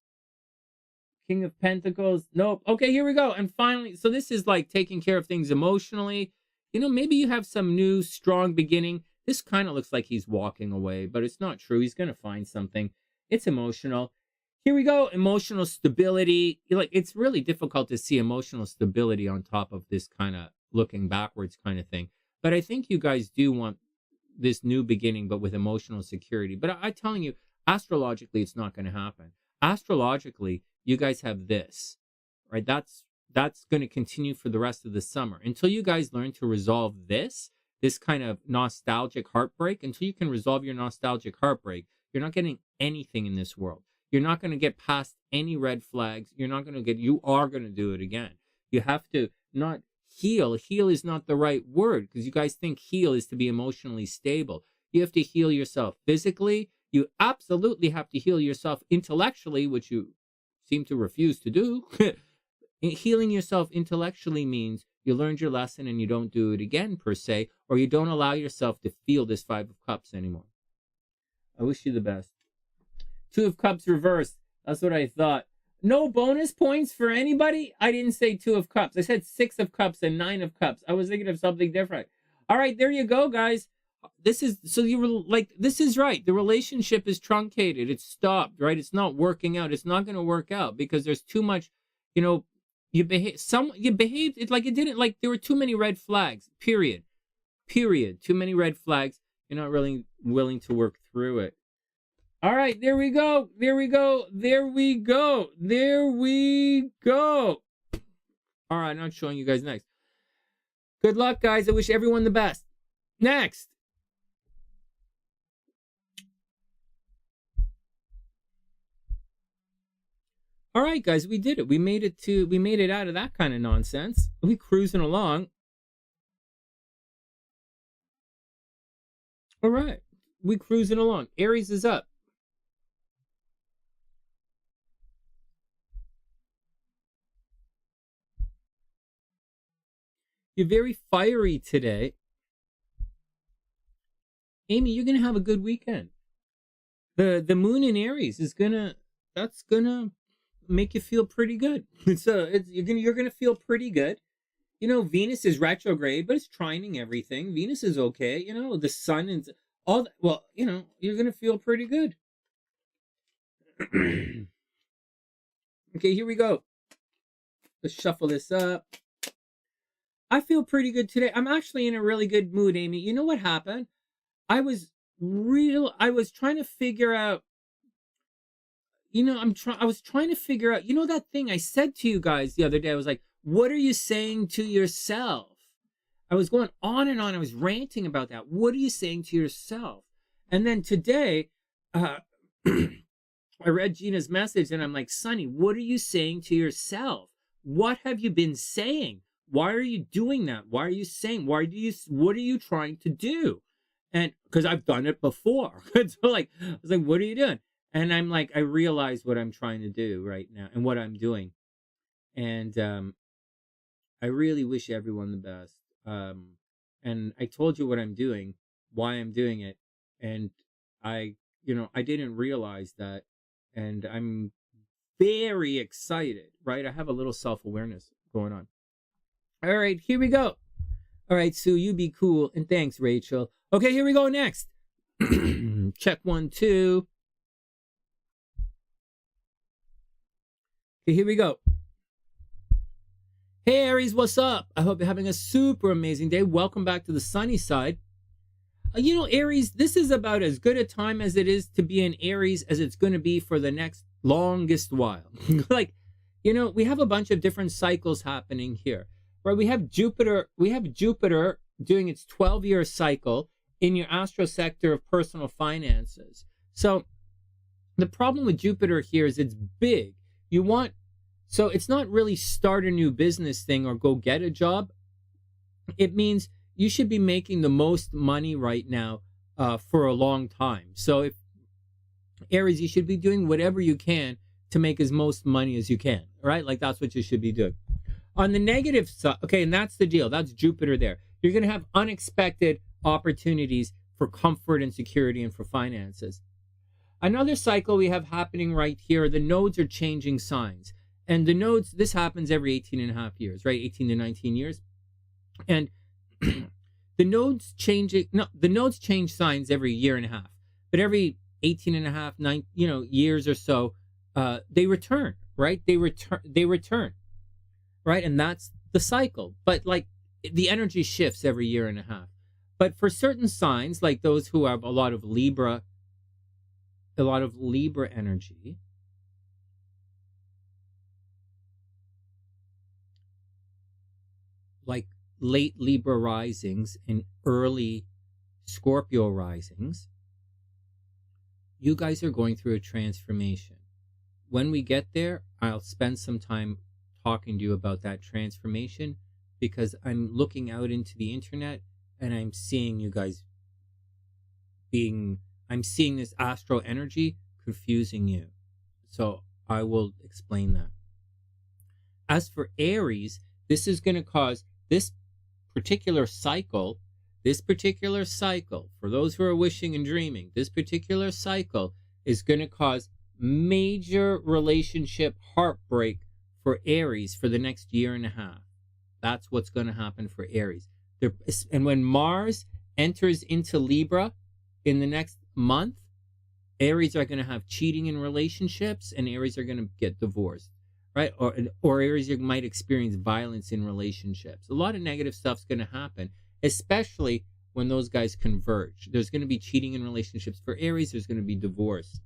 A: King of Pentacles. Nope. Okay, here we go. And finally, so this is like taking care of things emotionally. You know, maybe you have some new strong beginning. This kind of looks like he's walking away, but it's not true. He's going to find something. It's emotional. Here we go. Emotional stability. Like, it's really difficult to see emotional stability on top of this kind of looking backwards kind of thing. But I think you guys do want this new beginning, but with emotional security. But I'm telling you, astrologically, it's not going to happen. Astrologically, you guys have this, right? That's going to continue for the rest of the summer until you guys learn to resolve this kind of nostalgic heartbreak. Until you can resolve your nostalgic heartbreak, you're not getting anything in this world. You're not going to get past any red flags. You are going to do it again. You have to not heal. Heal is not the right word, because you guys think heal is to be emotionally stable. You have to heal yourself physically. You absolutely have to heal yourself intellectually, which you seem to refuse to do. Healing yourself intellectually means you learned your lesson and you don't do it again, per se, or you don't allow yourself to feel this 5 of Cups anymore. I wish you the best. 2 of Cups reversed. That's what I thought. No bonus points for anybody? I didn't say 2 of Cups. I said 6 of Cups and 9 of Cups. I was thinking of something different. All right, there you go, guys. This is right. The relationship is truncated. It's stopped, right? It's not working out. It's not going to work out because there's too much, you know, you behaved it like it didn't, like there were too many red flags, period. Too many red flags. You're not really willing to work through it. All right, there we go. All right, I'm not showing you guys next. Good luck, guys. I wish everyone the best. Next, All right, guys, we did it. We made it out of that kind of nonsense. We cruising along. All right. We cruising along. Aries is up. You're very fiery today. Amy, you're gonna have a good weekend. The moon in Aries is gonna make you feel pretty good. You're gonna feel pretty good. You know, Venus is retrograde, but it's trining everything. Venus is okay. You know, the sun and all that. Well, you know, you're gonna feel pretty good. Okay, here we go. Let's shuffle this up. I feel pretty good today. I'm actually in a really good mood, Amy. You know what happened? I was trying to figure out, I was trying to figure out, that thing I said to you guys the other day. I was like, what are you saying to yourself? I was going on and on. I was ranting about that. What are you saying to yourself? And then today, I read Gina's message and I'm like, Sonny, what are you saying to yourself? What have you been saying? Why are you doing that? Why are you saying, what are you trying to do? And because I've done it before. So I was like, what are you doing? And I'm like, I realize what I'm trying to do right now and what I'm doing. And I really wish everyone the best. And I told you what I'm doing, why I'm doing it. And I didn't realize that. And I'm very excited, right? I have a little self-awareness going on. All right, here we go. All right, Sue, you be cool. And thanks, Rachel. Okay, here we go next. Check 1, 2. Okay, here we go. Hey, Aries, what's up? I hope you're having a super amazing day. Welcome back to the sunny side. Aries, this is about as good a time as it is to be in Aries as it's going to be for the next longest while. We have a bunch of different cycles happening here. Right? We have Jupiter doing its 12-year cycle in your astro sector of personal finances. So the problem with Jupiter here is it's big. So it's not really start a new business thing or go get a job. It means you should be making the most money right now for a long time. So if Aries, you should be doing whatever you can to make as most money as you can, right? Like that's what you should be doing. On the negative side, okay, and that's the deal. That's Jupiter there. You're going to have unexpected opportunities for comfort and security and for finances. Another cycle we have happening right here, the nodes are changing signs. And the nodes, this happens every 18 and a half years, right? 18 to 19 years. And the nodes change signs every year and a half. But every 18 and a half, years or so, they return, right? They return. Right? And that's the cycle. But the energy shifts every year and a half. But for certain signs, like those who have a lot of Libra energy, like late Libra risings and early Scorpio risings, you guys are going through a transformation. When we get there, I'll spend some time talking to you about that transformation because I'm looking out into the internet and I'm seeing you guys I'm seeing this astro energy confusing you. So I will explain that. As for Aries, this is going to cause this particular cycle, for those who are wishing and dreaming, this particular cycle is going to cause major relationship heartbreak for Aries for the next year and a half. That's what's going to happen for Aries. And when Mars enters into Libra in the next month, Aries are going to have cheating in relationships and Aries are going to get divorced, right? Or Aries might experience violence in relationships. A lot of negative stuff's going to happen, especially when those guys converge. There's going to be cheating in relationships for Aries. There's going to be divorce.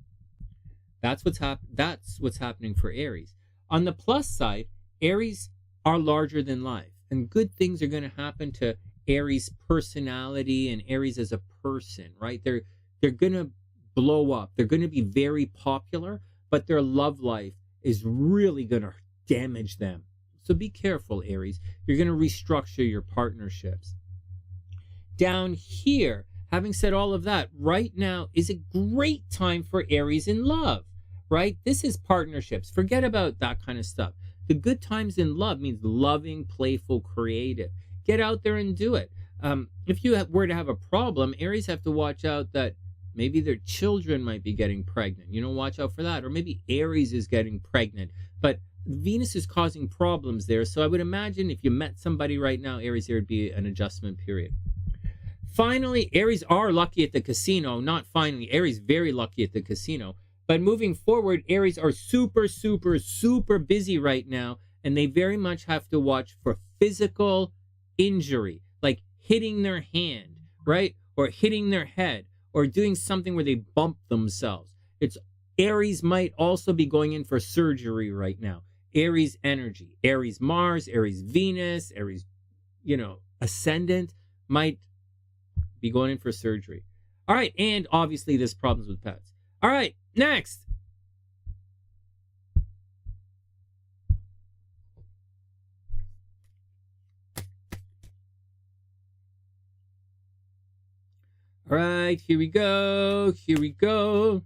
A: That's what's happening for Aries. On the plus side, Aries are larger than life, and good things are going to happen to Aries' personality and Aries as a person, right? They're going to blow up. They're going to be very popular, but their love life is really going to damage them. So be careful, Aries. You're going to restructure your partnerships. Down here, having said all of that, right now is a great time for Aries in love, right? This is partnerships. Forget about that kind of stuff. The good times in love means loving, playful, creative. Get out there and do it. If you were to have a problem, Aries have to watch out that maybe their children might be getting pregnant. Watch out for that. Or maybe Aries is getting pregnant. But Venus is causing problems there. So I would imagine if you met somebody right now, Aries, there would be an adjustment period. Finally, Aries are lucky at the casino. Not finally. Aries very lucky at the casino. But moving forward, Aries are super, super, super busy right now. And they very much have to watch for physical injury, like hitting their hand, right? Or hitting their head, or doing something where they bump themselves. Aries might also be going in for surgery right now. Aries energy, Aries Mars, Aries Venus, Aries, ascendant might be going in for surgery. All right, and obviously there's problems with pets. All right, next. All right, here we go. Here we go.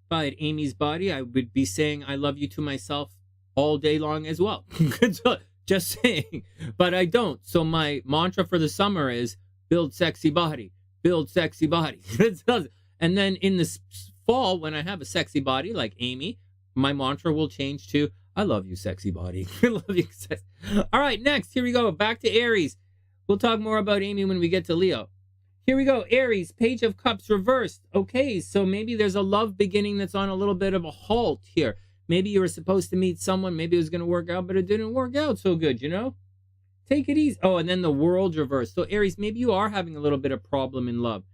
A: If I had Amy's body, I would be saying I love you to myself all day long as well. Just saying. But I don't. So my mantra for the summer is build sexy body. Build sexy body. And then in the fall, when I have a sexy body like Amy, my mantra will change to I love you, sexy body. I love you. All right, next. Here we go. Back to Aries. We'll talk more about Amy when we get to Leo. Here we go. Aries, Page of Cups reversed. Okay, so maybe there's a love beginning that's on a little bit of a halt here. Maybe you were supposed to meet someone. Maybe it was going to work out, but it didn't work out so good, Take it easy. Oh, and then the world reversed. So Aries, maybe you are having a little bit of problem in love.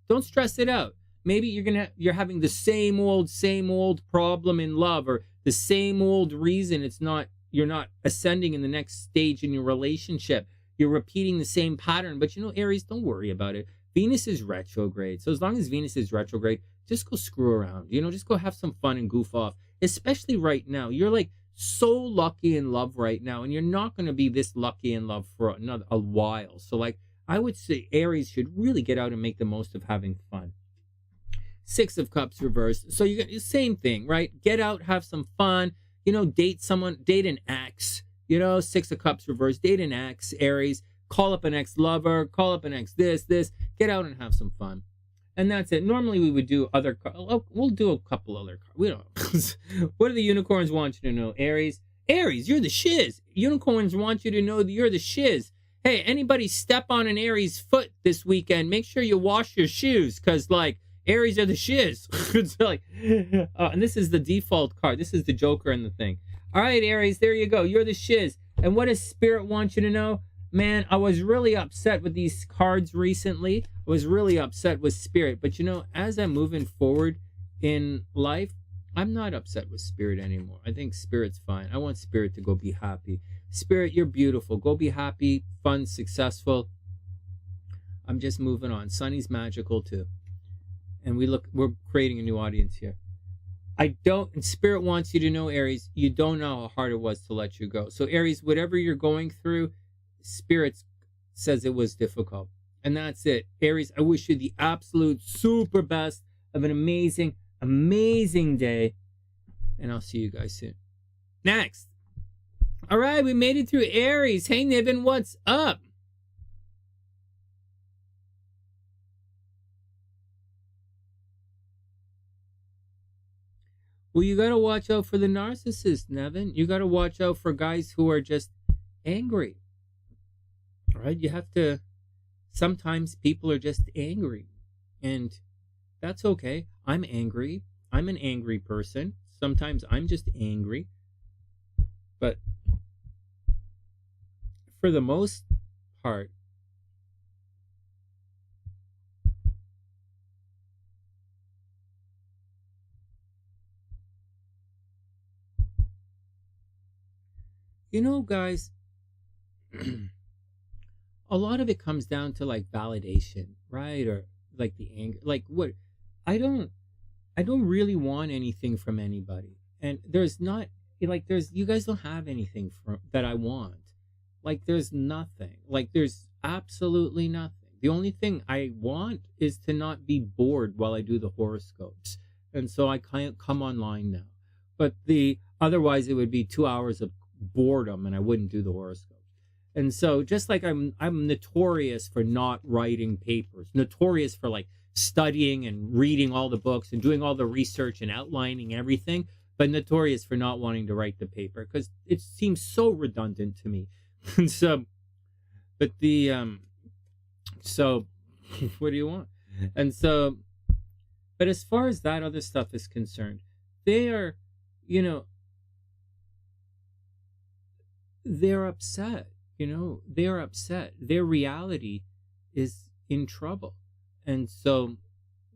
A: Don't stress it out. Maybe you're having the same old problem in love, or the same old reason you're not ascending in the next stage in your relationship. You're repeating the same pattern. But Aries, don't worry about it. Venus is retrograde. So as long as Venus is retrograde, just go screw around. Just go have some fun and goof off. Especially right now. You're like so lucky in love right now. And you're not going to be this lucky in love for a while. So I would say Aries should really get out and make the most of having fun. Six of Cups reversed. So you got the same thing, right? Get out, have some fun. Date someone, date an ex. Six of Cups reversed. Date an ex, Aries. Call up an ex-lover. Call up an ex this. Get out and have some fun. And that's it. Normally we would do other cards. We'll do a couple other cards. We don't. What do the unicorns want you to know, Aries? Aries, you're the shiz. Unicorns want you to know that you're the shiz. Hey, anybody step on an Aries foot this weekend, make sure you wash your shoes, because Aries are the shiz. It's and this is the default card. This is the Joker and the thing. All right, Aries, there you go. You're the shiz. And what does Spirit want you to know? Man, I was really upset with these cards recently. I was really upset with Spirit. But as I'm moving forward in life, I'm not upset with Spirit anymore. I think Spirit's fine. I want Spirit to go be happy. Spirit, you're beautiful. Go be happy, fun, successful. I'm just moving on. Sonny's magical too. And we're creating a new audience here. And Spirit wants you to know, Aries, you don't know how hard it was to let you go. So Aries, whatever you're going through, Spirit says it was difficult. And that's it. Aries, I wish you the absolute super best of an amazing, amazing day. And I'll see you guys soon. Next. All right, we made it through Aries. Hey, Niven, what's up? Well, you got to watch out for the narcissist, Nevin. You got to watch out for guys who are just angry. All right, you have to. Sometimes people are just angry, and that's okay. I'm angry. I'm an angry person. Sometimes I'm just angry. But for the most part, guys, a lot of it comes down to validation, right? Or the anger. What I I don't really want anything from anybody. And there's not like there's you guys don't have anything from that I want. Like there's nothing. Like there's absolutely nothing. The only thing I want is to not be bored while I do the horoscopes. And so I can't come online now. But the otherwise it would be 2 hours of boredom and I wouldn't do the horoscopes. And so just like I'm notorious for not writing papers, notorious for like studying and reading all the books and doing all the research and outlining everything, but notorious for not wanting to write the paper because it seems so redundant to me. And so, but the so what do you want? And so, but as far as that other stuff is concerned, they are, you know, they're upset. You know, they're upset. Their reality is in trouble. And so,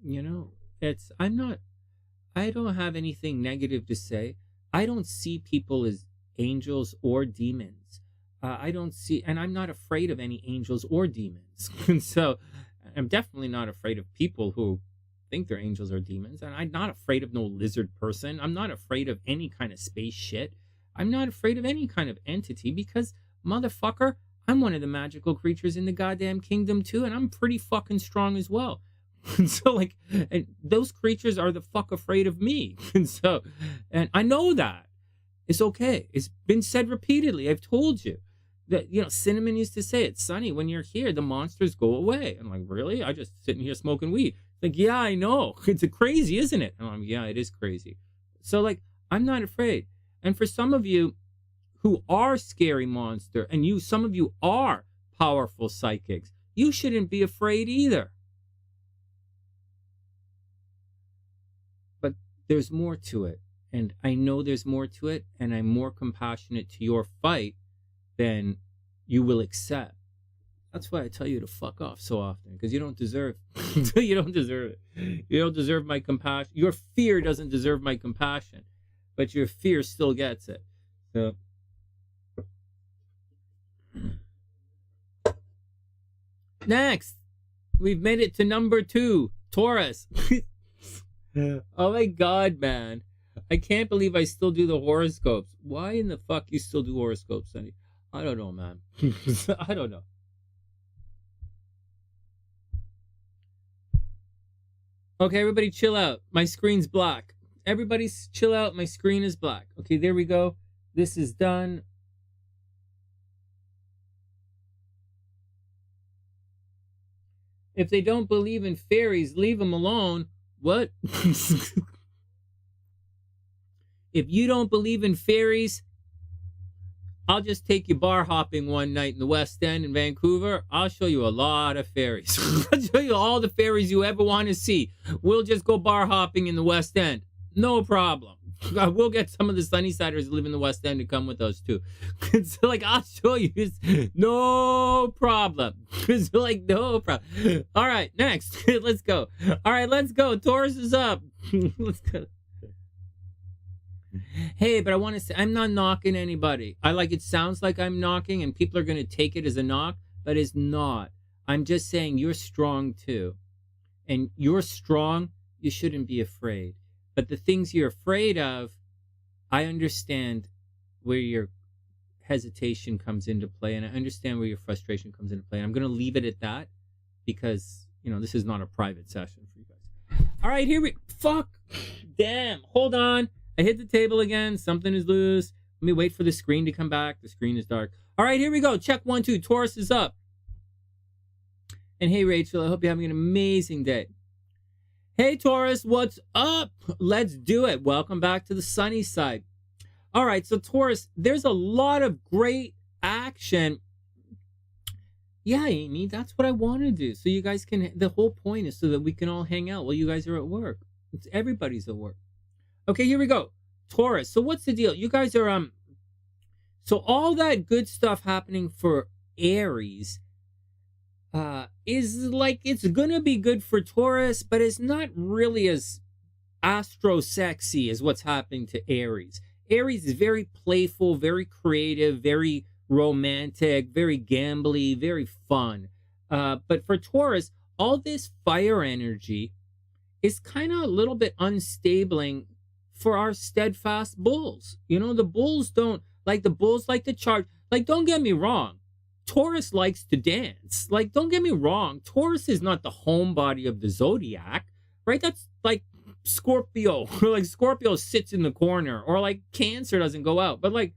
A: you know, I don't have anything negative to say. I don't see people as angels or demons. I don't see, and I'm not afraid of any angels or demons. And so I'm definitely not afraid of people who think they're angels or demons. And I'm not afraid of no lizard person. I'm not afraid of any kind of space shit. I'm not afraid of any kind of entity because, motherfucker, I'm one of the magical creatures in the goddamn kingdom too, and I'm pretty fucking strong as well. And so, like, and those creatures are the fuck afraid of me. And so, and I know that. It's okay. It's been said repeatedly. I've told you that, you know, Cinnamon used to say it, Sonny, when you're here, the monsters go away. I'm like, really? I just sitting here smoking weed. Like, yeah, I know. It's crazy, isn't it? And I'm like, yeah, it is crazy. So, like, I'm not afraid. And for some of you who are scary monster, and some of you are powerful psychics, you shouldn't be afraid either. But there's more to it. And I know there's more to it, and I'm more compassionate to your fight than you will accept. That's why I tell you to fuck off so often, because you don't deserve you don't deserve it. You don't deserve my compassion. Your fear doesn't deserve my compassion, but your fear still gets it. So next, we've made it to number 2, Taurus. Oh my God, man. I can't believe I still do the horoscopes. Why in the fuck you still do horoscopes, Sonny? I don't know, man. I don't know. Okay, everybody chill out. My screen's black. Everybody chill out. My screen is black. Okay, there we go. This is done. If they don't believe in fairies, leave them alone. What? If you don't believe in fairies, I'll just take you bar hopping one night in the West End in Vancouver. I'll show you a lot of fairies. I'll show you all the fairies you ever want to see. We'll just go bar hopping in the West End. No problem. We'll get some of the Sunnysiders who live in the West End to come with us too. It's like, I'll show you. It's no problem. It's like, no problem. All right, next. Let's go. All right, let's go. Taurus is up. Let's go. Hey, but I want to say, I'm not knocking anybody. It sounds like I'm knocking and people are going to take it as a knock, but it's not. I'm just saying you're strong too. And you're strong, you shouldn't be afraid. But the things you're afraid of, I understand where your hesitation comes into play, and I understand where your frustration comes into play. I'm going to leave it at that because, you know, this is not a private session for you guys. All right, fuck. Damn. Hold on. I hit the table again. Something is loose. Let me wait for the screen to come back. The screen is dark. All right, here we go. Check 1, 2. Taurus is up. And hey, Rachel, I hope you're having an amazing day. Hey, Taurus, what's up? Let's do it. Welcome back to the sunny side. All right, so Taurus, there's a lot of great action. Yeah, Amy, that's what I want to do. So you guys can, the whole point is so that we can all hang out while you guys are at work. Everybody's at work. Okay, here we go. Taurus. So what's the deal? You guys are, so all that good stuff happening for Aries is like, it's gonna be good for Taurus, but it's not really as astro-sexy as what's happening to Aries. Aries is very playful, very creative, very romantic, very gambly, very fun. But for Taurus, all this fire energy is kind of a little bit unstabling for our steadfast bulls. You know, the bulls don't like the bulls like to charge. Like, don't get me wrong. Taurus likes to dance. Like, don't get me wrong. Taurus is not the homebody of the zodiac, right? That's like Scorpio. Like, Scorpio sits in the corner, or like Cancer doesn't go out. But like,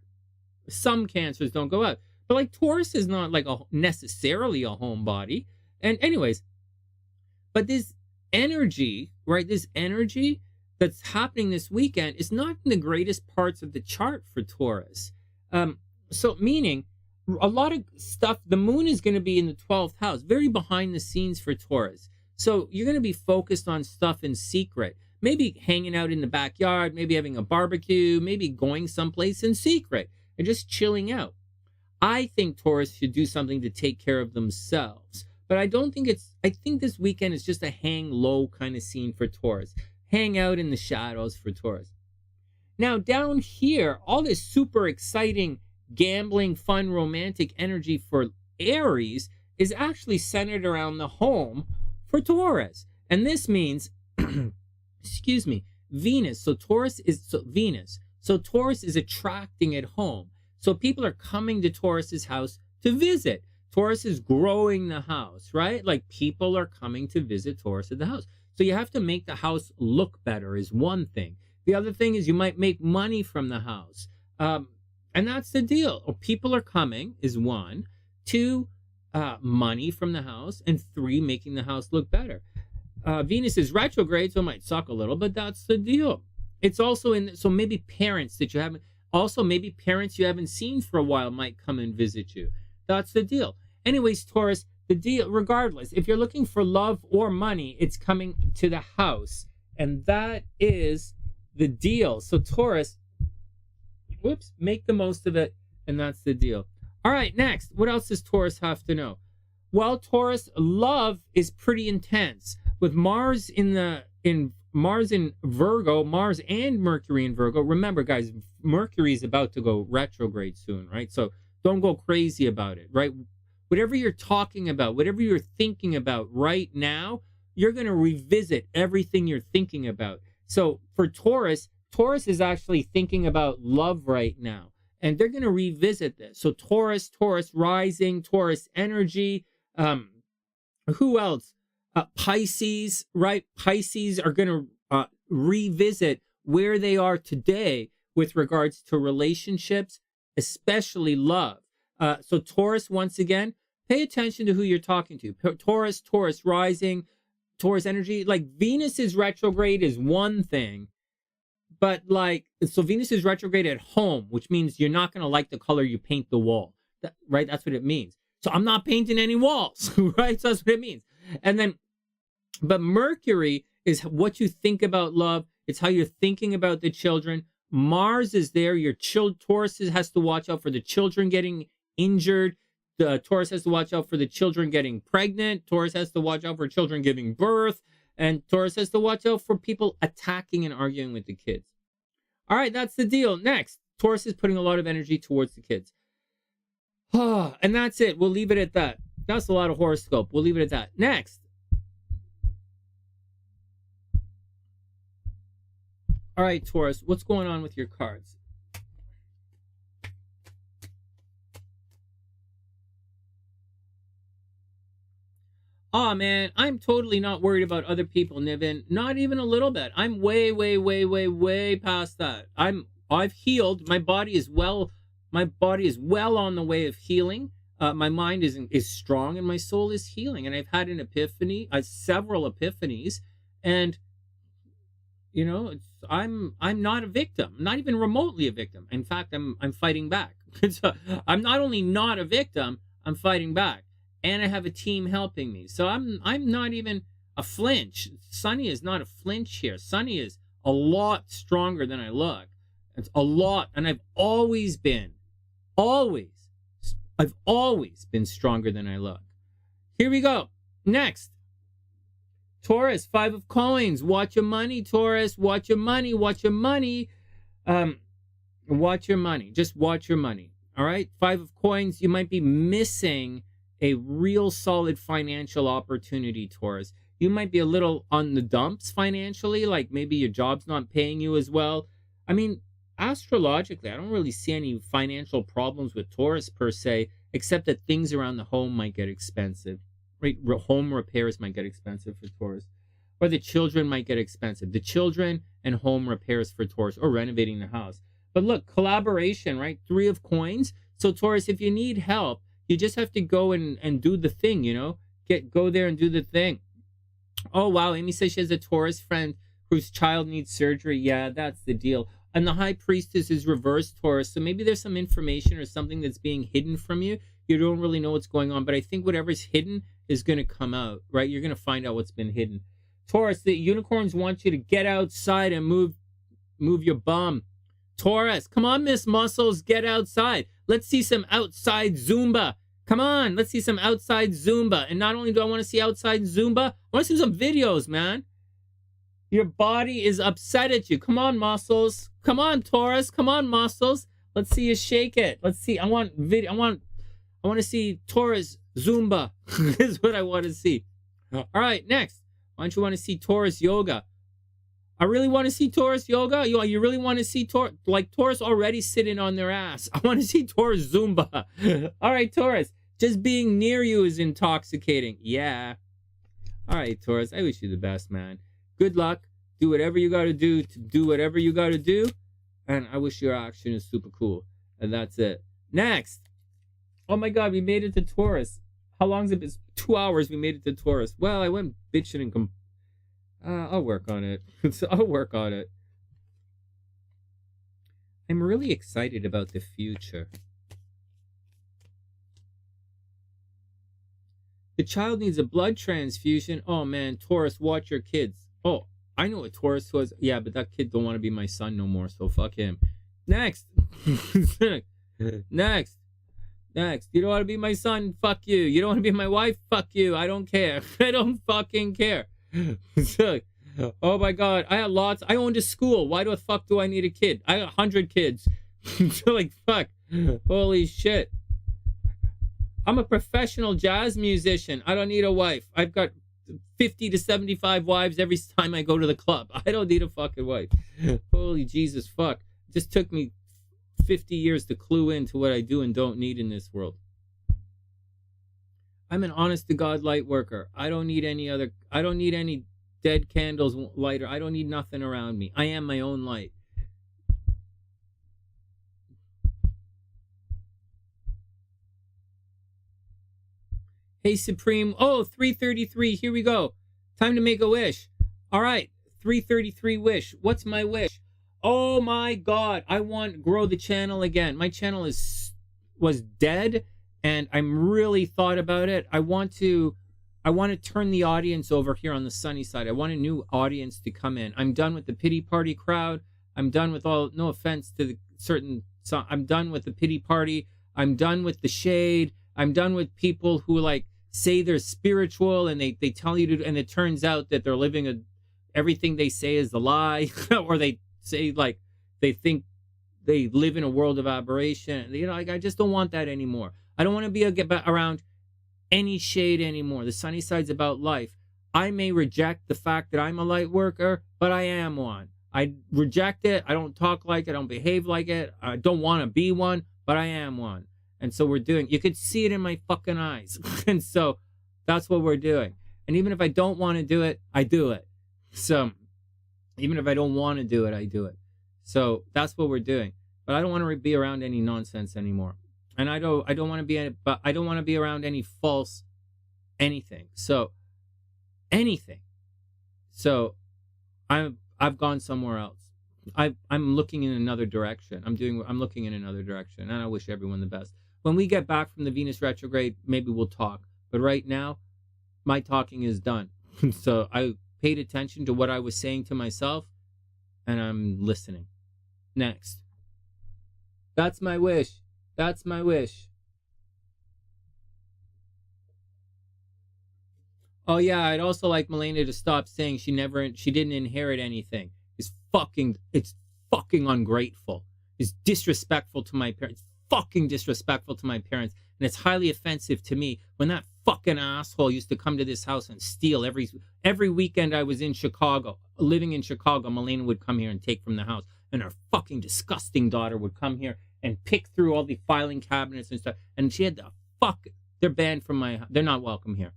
A: some Cancers don't go out. But like, Taurus is not like necessarily a homebody. And anyways, but this energy, right? This energy that's happening this weekend is not in the greatest parts of the chart for Taurus. So meaning a lot of stuff, the moon is going to be in the 12th house, very behind the scenes for Taurus. So you're going to be focused on stuff in secret, maybe hanging out in the backyard, maybe having a barbecue, maybe going someplace in secret and just chilling out. I think Taurus should do something to take care of themselves. But I don't think I think this weekend is just a hang low kind of scene for Taurus. Hang out in the shadows for Taurus. Now down here, all this super exciting, gambling, fun, romantic energy for Aries is actually centered around the home for Taurus. And this means, excuse me, Venus. So Taurus is Venus. So Taurus is attracting at home. So people are coming to Taurus's house to visit. Taurus is growing the house, right? Like, people are coming to visit Taurus at the house. So you have to make the house look better is one thing. The other thing is you might make money from the house. And that's the deal. People are coming is one. Two, money from the house. And three, making the house look better. Venus is retrograde, so it might suck a little, but that's the deal. It's also so maybe parents that you haven't, also maybe parents you haven't seen for a while might come and visit you. That's the deal. Anyways, Taurus, the deal, regardless, if you're looking for love or money, it's coming to the house. And that is the deal. So Taurus, whoops, make the most of it. And that's the deal. All right, next. What else does Taurus have to know? Well, Taurus, love is pretty intense. With Mars in Virgo, Mars and Mercury in Virgo. Remember, guys, Mercury is about to go retrograde soon, right? So don't go crazy about it, right? Whatever you're talking about, whatever you're thinking about right now, you're going to revisit everything you're thinking about. So for Taurus, Taurus is actually thinking about love right now, and they're going to revisit this. So Taurus, Taurus rising, Taurus energy. Who else? Pisces, right? Pisces are going to revisit where they are today with regards to relationships, especially love. So Taurus, once again, pay attention to who you're talking to. Taurus, Taurus rising, Taurus energy. Like, Venus is retrograde is one thing, but like, so Venus is retrograde at home, which means you're not going to like the color you paint the wall, right? That's what it means. So I'm not painting any walls, right? So that's what it means. And then, but Mercury is what you think about love. It's how you're thinking about the children. Mars is there. Your Taurus has to watch out for the children getting injured. The Taurus has to watch out for the children getting pregnant. Taurus has to watch out for children giving birth. And Taurus has to watch out for people attacking and arguing with the kids. All right, that's the deal. Next, Taurus is putting a lot of energy towards the kids. And that's it. We'll leave it at that. That's a lot of horoscope. We'll leave it at that. Next. All right, Taurus, what's going on with your cards? Oh, man, I'm totally not worried about other people, Niven. Not even a little bit. I'm way, way, way, way, way past that. I've healed. My body is well on the way of healing. My mind is strong and my soul is healing. And I've had an epiphany, several epiphanies, and you know, I'm not a victim, not even remotely a victim. In fact, I'm fighting back. So I'm not only not a victim, I'm fighting back, and I have a team helping me. So I'm not even a flinch. Sonny is not a flinch here. Sonny is a lot stronger than I look. It's a lot, and I've always been stronger than I look. Here we go. Next. Taurus, 5 of coins. Watch your money, Taurus. Watch your money. Watch your money. Watch your money. Just watch your money. All right? 5 of coins. You might be missing a real solid financial opportunity, Taurus. You might be a little on the dumps financially, like maybe your job's not paying you as well. I mean, astrologically, I don't really see any financial problems with Taurus per se, except that things around the home might get expensive. Right? Home repairs might get expensive for Taurus. Or the children might get expensive. The children and home repairs for Taurus, or renovating the house. But look, collaboration, right? 3 of coins. So Taurus, if you need help, you just have to go and do the thing, you know? Go there and do the thing. Oh, wow. Amy says she has a Taurus friend whose child needs surgery. Yeah, that's the deal. And the High Priestess is reverse Taurus. So maybe there's some information or something that's being hidden from you. You don't really know what's going on. But I think whatever's hidden is going to come out, right? You're going to find out what's been hidden. Taurus, the unicorns want you to get outside and move your bum. Taurus, come on, Miss Muscles, get outside. Let's see some outside Zumba. Come on, let's see some outside Zumba. And not only do I want to see outside Zumba, I want to see some videos, man. Your body is upset at you. Come on, Muscles. Come on, Taurus. Come on, Muscles. Let's see you shake it. Let's see. I want to see Taurus Zumba. Is what I want to see. All right, next. Why don't you want to see Taurus yoga? I really want to see Taurus yoga. You really want to see Taurus already sitting on their ass. I want to see Taurus Zumba. All right, Taurus. Just being near you is intoxicating. Yeah. All right, Taurus. I wish you the best, man. Good luck. Do whatever you got to do whatever you got to do. And I wish your action is super cool. And that's it. Next. Oh my God, we made it to Taurus. How long has it been? 2 hours we made it to Taurus. Well, I went bitching and I'll work on it. I'll work on it. I'm really excited about the future. The child needs a blood transfusion. Oh man, Taurus, watch your kids. Oh, I know what Taurus was. Yeah, but that kid don't want to be my son no more, so fuck him. Next. Next. You don't want to be my son? Fuck you. You don't want to be my wife? Fuck you. I don't care. I don't fucking care. Oh my God. I had lots. I owned a school. Why the fuck do I need a kid? I got 100 kids. Like, fuck. Holy shit. I'm a professional jazz musician. I don't need a wife. I've got 50 to 75 wives every time I go to the club. I don't need a fucking wife. Holy Jesus, fuck. It just took me 50 years to clue into what I do and don't need in this world. I'm an honest to God light worker. I don't need any dead candles lighter. I don't need nothing around me. I am my own light. Hey, Supreme. Oh, 333. Here we go. Time to make a wish. All right. 333 wish. What's my wish? Oh my God, I want to grow the channel again. My channel was dead and I'm really thought about it. I want to turn the audience over here on the sunny side. I want a new audience to come in. I'm done with the pity party crowd. I'm done with no offense to I'm done with the pity party. I'm done with the shade. I'm done with people who like say they're spiritual and they tell you to, and it turns out that they're living everything they say is a lie, or they say like they think they live in a world of aberration. You know, like I just don't want that anymore. I don't want to be around any shade anymore. The sunny side's about life. I may reject the fact that I'm a light worker, but I am one. I reject it. I don't talk like it. I don't behave like it. I don't want to be one, but I am one. And so you could see it in my fucking eyes. And so that's what we're doing. And even if I don't want to do it, I do it. So even if I don't want to do it, I do it. So that's what we're doing. But I don't want to be around any nonsense anymore. And I don't want to be around any false anything. So anything. So I've gone somewhere else. I'm looking in another direction. I'm looking in another direction, and I wish everyone the best. When we get back from the Venus retrograde, maybe we'll talk. But right now, my talking is done. So I paid attention to what I was saying to myself, and I'm listening. Next. That's my wish. That's my wish. Oh yeah, I'd also like Melania to stop saying she didn't inherit anything. It's fucking ungrateful. It's disrespectful to my parents. Fucking disrespectful to my parents. And it's highly offensive to me when that fucking asshole used to come to this house and steal every weekend I was in Chicago, living in Chicago. Milena would come here and take from the house, and her fucking disgusting daughter would come here and pick through all the filing cabinets and stuff. And she had the fuck. They're banned from my. They're not welcome here.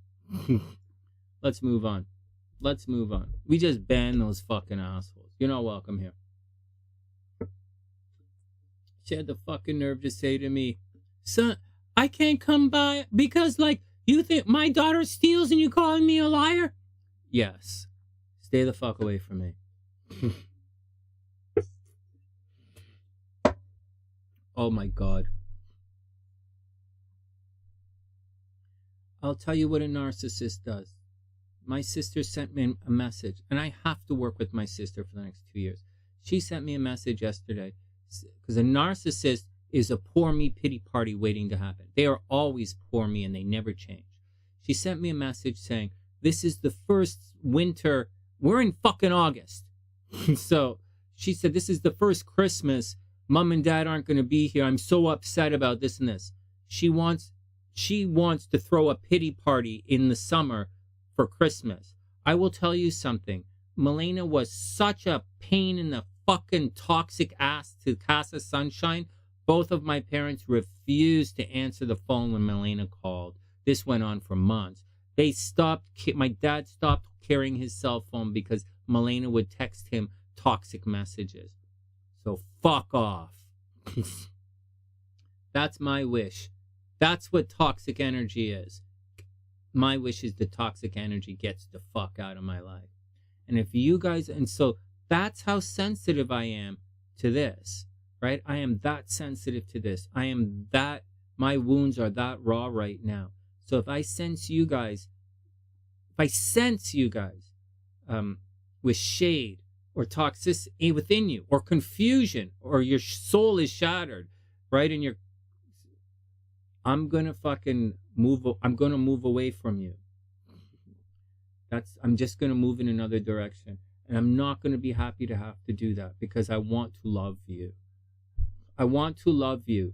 A: Let's move on. Let's move on. We just banned those fucking assholes. You're not welcome here. She had the fucking nerve to say to me, son, I can't come by because, like, you think my daughter steals and you calling me a liar? Yes. Stay the fuck away from me. Oh my God. I'll tell you what a narcissist does. My sister sent me a message, and I have to work with my sister for the next 2 years. She sent me a message yesterday because a narcissist is a poor me pity party waiting to happen. They are always poor me and they never change. She sent me a message saying, this is the first winter. We're in fucking August. So she said, this is the first Christmas. Mom and Dad aren't going to be here. I'm so upset about this and this. She wants to throw a pity party in the summer for Christmas. I will tell you something. Milena was such a pain in the fucking toxic ass to Casa Sunshine. Both of my parents refused to answer the phone when Milena called. This went on for months. My dad stopped carrying his cell phone because Milena would text him toxic messages. So fuck off. That's my wish. That's what toxic energy is. My wish is the toxic energy gets the fuck out of my life. And if you guys, and so that's how sensitive I am to this, right? I am that sensitive to this. My wounds are that raw right now. So if I sense you guys with shade or toxicity within you or confusion or your soul is shattered, right? And I'm going to move away from you. I'm just going to move in another direction. And I'm not going to be happy to have to do that because I want to love you. I want to love you.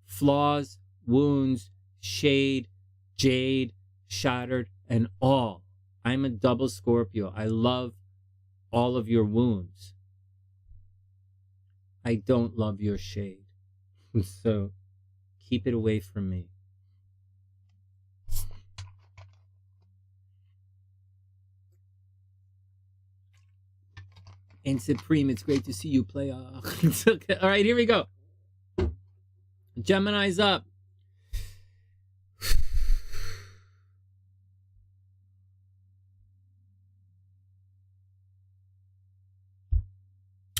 A: Flaws, wounds, shade, jade, shattered, and all. I'm a double Scorpio. I love all of your wounds. I don't love your shade. So keep it away from me. And Supreme, it's great to see you play. Okay. All right, here we go. Gemini's up.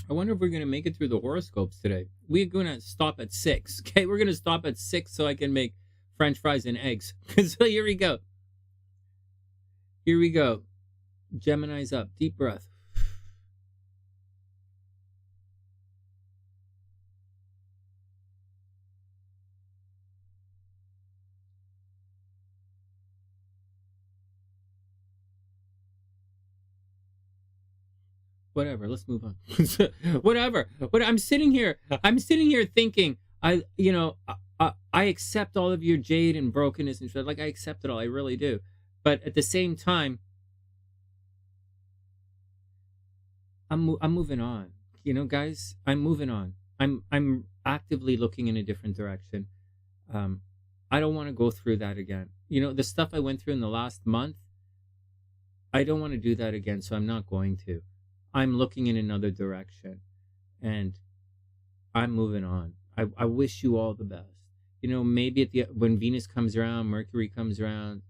A: I wonder if we're going to make it through the horoscopes today. We're going to stop at 6. Okay, we're going to stop at 6 so I can make French fries and eggs. So here we go. Here we go. Gemini's up. Deep breath. Whatever, let's move on. Whatever. I'm sitting here thinking, I accept all of your jade and brokenness and shit. Like, I accept it all. I really do. But at the same time, I'm moving on. You know, guys, I'm moving on. I'm actively looking in a different direction. I don't want to go through that again. You know, the stuff I went through in the last month, I don't want to do that again, so I'm not going to. I'm looking in another direction, and I'm moving on. I wish you all the best. You know, maybe when Venus comes around, Mercury comes around,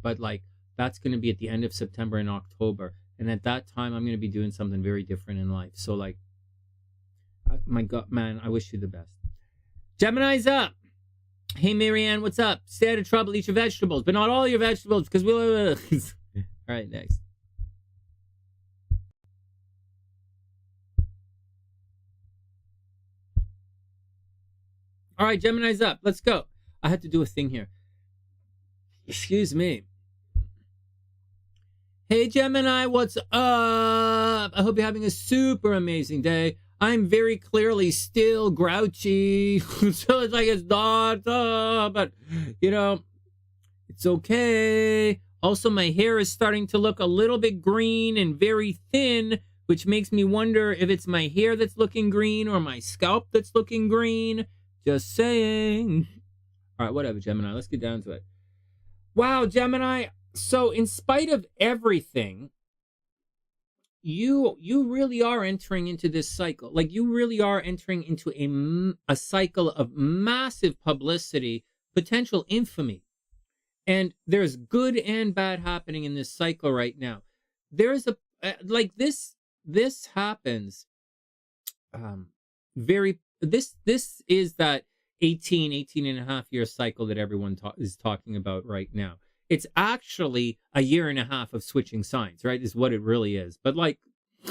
A: but like that's going to be at the end of September and October, and at that time I'm going to be doing something very different in life. So like, my God, man, I wish you the best. Gemini's up. Hey Marianne, what's up? Stay out of trouble. Eat your vegetables, but not all your vegetables, because we'll. All right, next. All right, Gemini's up. Let's go. I had to do a thing here. Excuse me. Hey, Gemini, what's up? I hope you're having a super amazing day. I'm very clearly still grouchy. So it's like it's not, but, you know, It's okay. Also, my hair is starting to look a little bit green and very thin, which makes me wonder if it's my hair that's looking green or my scalp that's looking green. Just saying. All right, whatever, Gemini. Let's get down to it. Wow, Gemini. So, in spite of everything, you really are entering into this cycle. Like, you really are entering into a cycle of massive publicity, potential infamy. And there's good and bad happening in this cycle right now. There's a like this happens this is that 18 and a half year cycle that everyone is talking about right now. It's actually a year and a half of switching signs, right? Is what it really is. But like,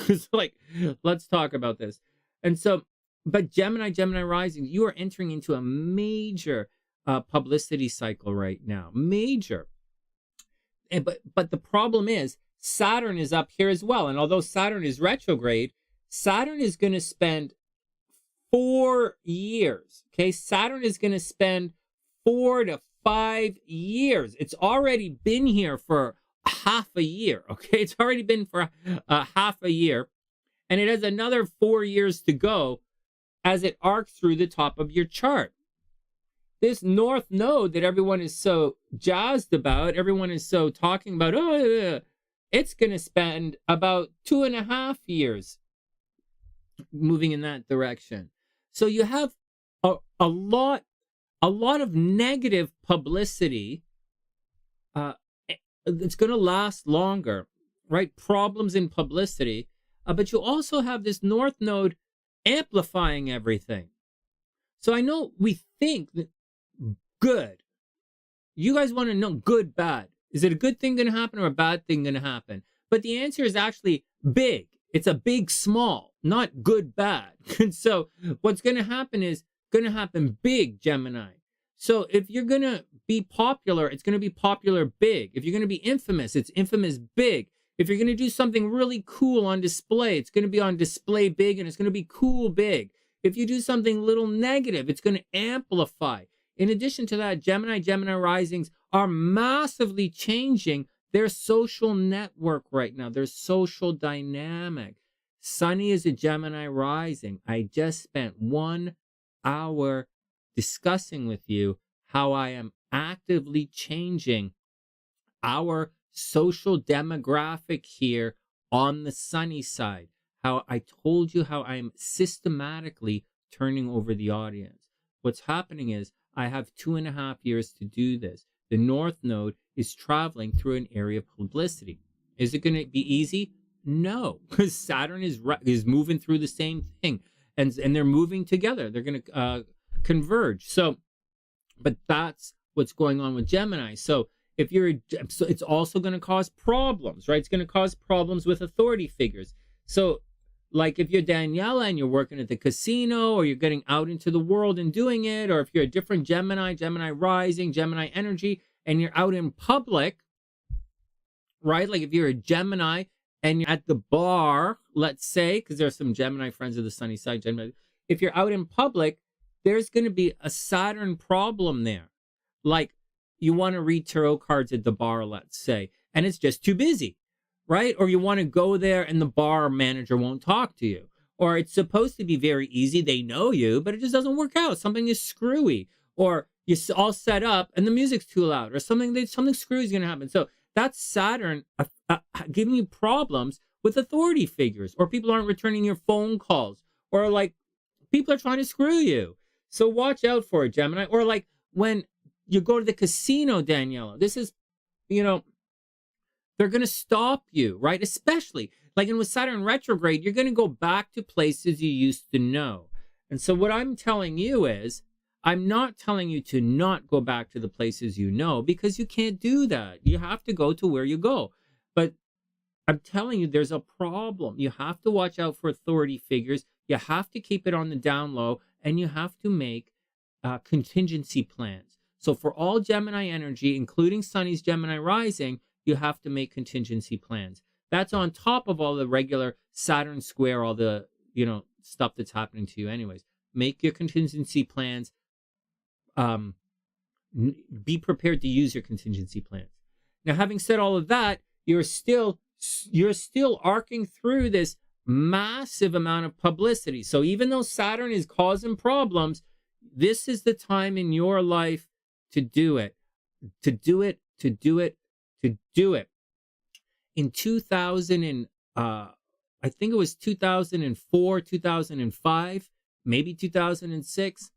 A: it's like, let's talk about this. And so, but Gemini rising, you are entering into a major publicity cycle right now. Major. But the problem is Saturn is up here as well. And although Saturn is retrograde, Saturn is going to spend 4 years. Okay. Saturn is going to spend 4 to 5 years. It's already been here for half a year. Okay. It's already been for half a year. And it has another 4 years to go as it arcs through the top of your chart. This North Node that everyone is so jazzed about, everyone is so talking about, it's going to spend about 2.5 years moving in that direction. So you have a lot of negative publicity. It's going to last longer, right? Problems in publicity. But you also have this North Node amplifying everything. So I know we think that good. You guys want to know good, bad. Is it a good thing going to happen or a bad thing going to happen? But the answer is actually big. It's a big, small, not good, bad. And so what's going to happen is going to happen big, Gemini. So if you're going to be popular, it's going to be popular big. If you're going to be infamous, it's infamous big. If you're going to do something really cool on display, it's going to be on display big and it's going to be cool big. If you do something little negative, it's going to amplify. In addition to that, Gemini risings are massively changing their social network right now, their social dynamic. Sonny is a Gemini rising. I just spent 1 hour discussing with you how I am actively changing our social demographic here on the sunny side. How I told you how I'm systematically turning over the audience. What's happening is I have 2.5 years to do this. The North Node is traveling through an area of publicity. Is it going to be easy? No, because Saturn is moving through the same thing, and they're moving together. They're going to converge. So, but that's what's going on with Gemini. So if so it's also going to cause problems, right? It's going to cause problems with authority figures. So like if you're Daniela and you're working at the casino or you're getting out into the world and doing it, or if you're a different Gemini rising, Gemini energy, and you're out in public, right? Like if you're a Gemini and you're at the bar, let's say, because there are some Gemini friends of the sunny side, Gemini, if you're out in public, there's going to be a Saturn problem there. Like you want to read tarot cards at the bar, let's say, and it's just too busy. Right? Or you want to go there and the bar manager won't talk to you. Or it's supposed to be very easy. They know you, but it just doesn't work out. Something is screwy. Or you're all set up and the music's too loud. Or something screwy is going to happen. So that's Saturn giving you problems with authority figures. Or people aren't returning your phone calls. Or like people are trying to screw you. So watch out for it, Gemini. Or like when you go to the casino, Daniela. This is, they're going to stop you, right? Especially like with Saturn retrograde, you're going to go back to places you used to know. And so what I'm telling you is, I'm not telling you to not go back to the places you know, because you can't do that. You have to go to where you go. But I'm telling you, there's a problem. You have to watch out for authority figures. You have to keep it on the down low, and you have to make contingency plans. So for all Gemini energy, including Sonny's Gemini rising, you have to make contingency plans. That's on top of all the regular Saturn square, all the, stuff that's happening to you anyways. Make your contingency plans. Be prepared to use your contingency plans. Now, having said all of that, you're still arcing through this massive amount of publicity. So even though Saturn is causing problems, this is the time in your life to do it. To do it, to do it, to do it. In 2000 and I think it was 2004, 2005, maybe 2006,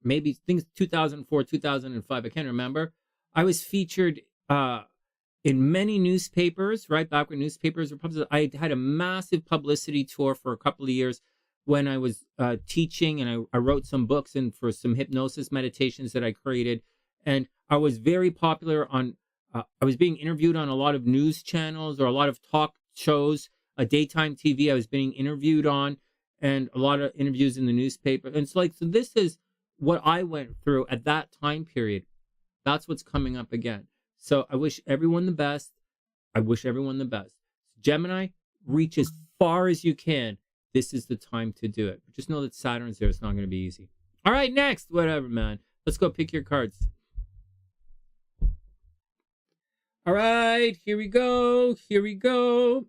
A: maybe things 2004, 2005, I can't remember. I was featured in many newspapers, right back when newspapers were published. I had a massive publicity tour for a couple of years when I was teaching, and I wrote some books and for some hypnosis meditations that I created. And I was very popular on, I was being interviewed on a lot of news channels or a lot of talk shows, daytime TV I was being interviewed on, and a lot of interviews in the newspaper. And it's like, so this is what I went through at that time period. That's what's coming up again. So I wish everyone the best. I wish everyone the best. Gemini, reach as far as you can. This is the time to do it. But just know that Saturn's there. It's not going to be easy. All right, next. Whatever, man. Let's go pick your cards. All right, here we go. Here we go.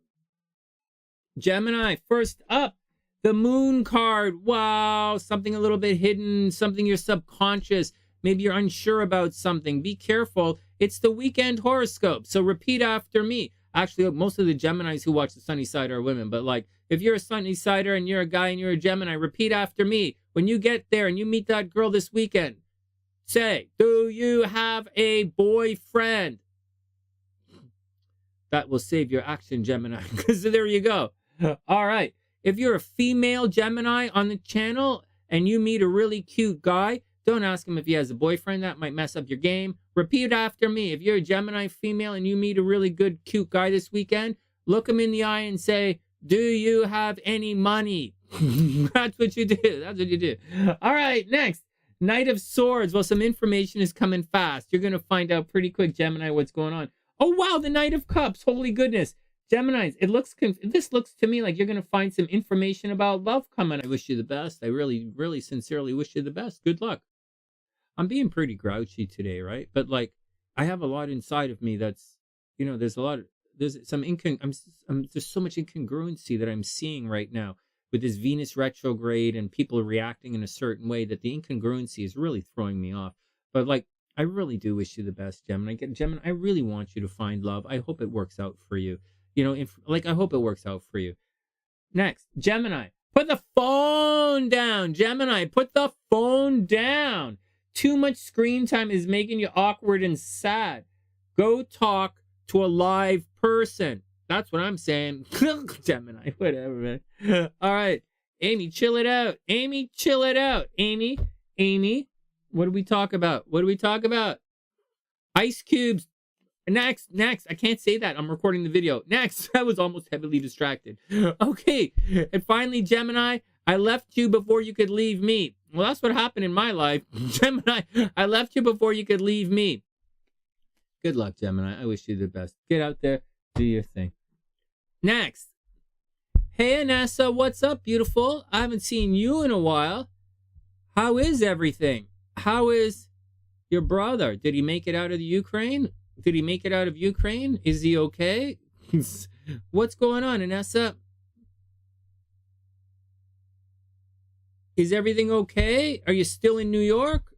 A: Gemini, first up, the Moon card. Wow, something a little bit hidden, something you're subconscious. Maybe you're unsure about something. Be careful. It's the weekend horoscope. So repeat after me. Actually, most of the Geminis who watch the Sunny Side are women. But like, if you're a Sunny Sider and you're a guy and you're a Gemini, repeat after me. When you get there and you meet that girl this weekend, say, do you have a boyfriend? That will save your action, Gemini. Because there you go. All right. If you're a female Gemini on the channel and you meet a really cute guy, don't ask him if he has a boyfriend. That might mess up your game. Repeat after me. If you're a Gemini female and you meet a really good, cute guy this weekend, look him in the eye and say, do you have any money? That's what you do. That's what you do. All right, next. Knight of Swords. Well, some information is coming fast. You're going to find out pretty quick, Gemini, what's going on. Oh, wow, the Knight of Cups. Holy goodness. Geminis, this looks to me like you're going to find some information about love coming. I wish you the best. I really, really sincerely wish you the best. Good luck. I'm being pretty grouchy today, right? But like, I have a lot inside of me that's, you know, there's so much incongruency that I'm seeing right now with this Venus retrograde and people reacting in a certain way that the incongruency is really throwing me off. But like, I really do wish you the best, Gemini. Gemini, I really want you to find love. I hope it works out for you. You know, I hope it works out for you. Next, Gemini, put the phone down. Gemini, put the phone down. Too much screen time is making you awkward and sad. Go talk to a live person. That's what I'm saying. Gemini, whatever, man. All right. Amy, chill it out. Amy, chill it out. Amy, what do we talk about? What do we talk about? Ice cubes. Next. I can't say that. I'm recording the video. Next. I was almost heavily distracted. Okay. And finally, Gemini, I left you before you could leave me. Well, that's what happened in my life. Gemini, I left you before you could leave me. Good luck, Gemini. I wish you the best. Get out there. Do your thing. Next. Hey, Anessa. What's up, beautiful? I haven't seen you in a while. How is everything? How is your brother? Did he make it out of the Ukraine? Did he make it out of Ukraine? Is he okay? What's going on, Anessa? Is everything okay? Are you still in New York?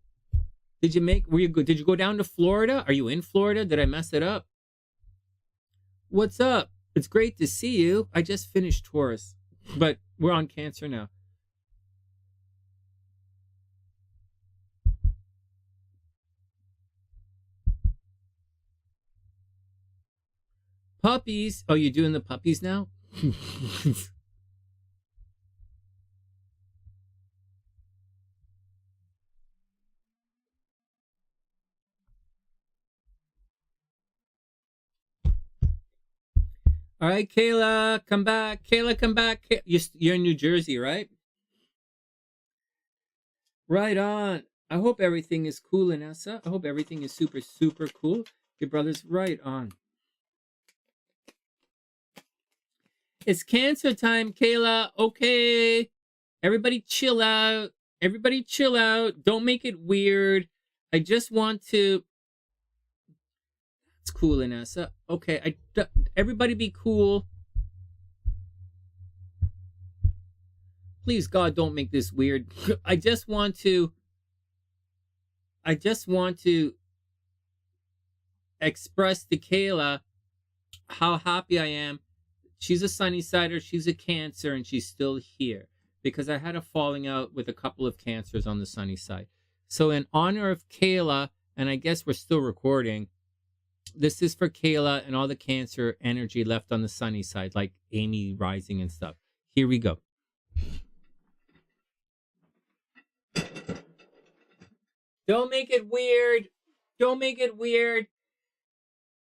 A: Did you go down to Florida? Are you in Florida? Did I mess it up? What's up? It's great to see you. I just finished Taurus, but we're on Cancer now. Puppies. Oh, you're doing the puppies now? All right, Kayla, come back. Kayla, come back. You're in New Jersey, right? Right on. I hope everything is cool, Inessa. I hope everything is super, super cool. Your brother's right on. It's Cancer time, Kayla. Okay. Everybody chill out. Everybody chill out. Don't make it weird. I just want to. It's cool, Inessa. Okay, everybody be cool. Please, God, don't make this weird. I just want to express to Kayla how happy I am. She's a Sunny-sider, she's a Cancer, and she's still here because I had a falling out with a couple of Cancers on the Sunny side. So in honor of Kayla, and I guess we're still recording, this is for Kayla and all the Cancer energy left on the Sunny side, like Amy rising and stuff. Here we go. Don't make it weird. Don't make it weird.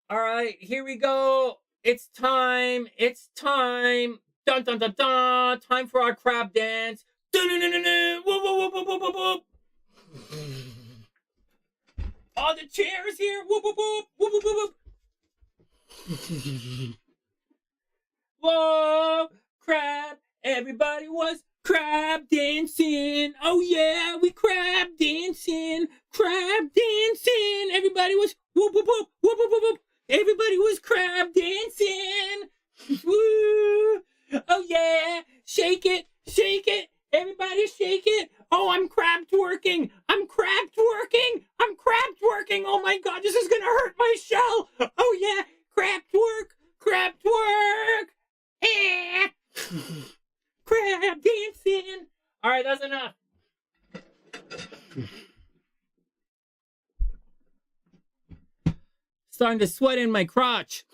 A: All right, here we go. It's time. It's time. Dun dun dun dun. Time for our crab dance. Dun dun dun dun dun. Whoop whoop whoop whoop whoop whoop. All the chairs here. Whoop whoop whoop whoop whoop whoop. Whoa, crab. Everybody was crab dancing. Oh yeah, we crab dancing. Crab dancing. Everybody was whoop whoop whoop whoop whoop whoop whoop. Everybody was crab dancing. Woo. Oh yeah, shake it, shake it. Everybody shake it. Oh, I'm crab twerking. I'm crab twerking. I'm crab twerking. Oh my God, this is gonna hurt my shell. Oh yeah, crab twerk, crab twerk. Eh. Crab dancing. All right, that's enough. Starting to sweat in my crotch.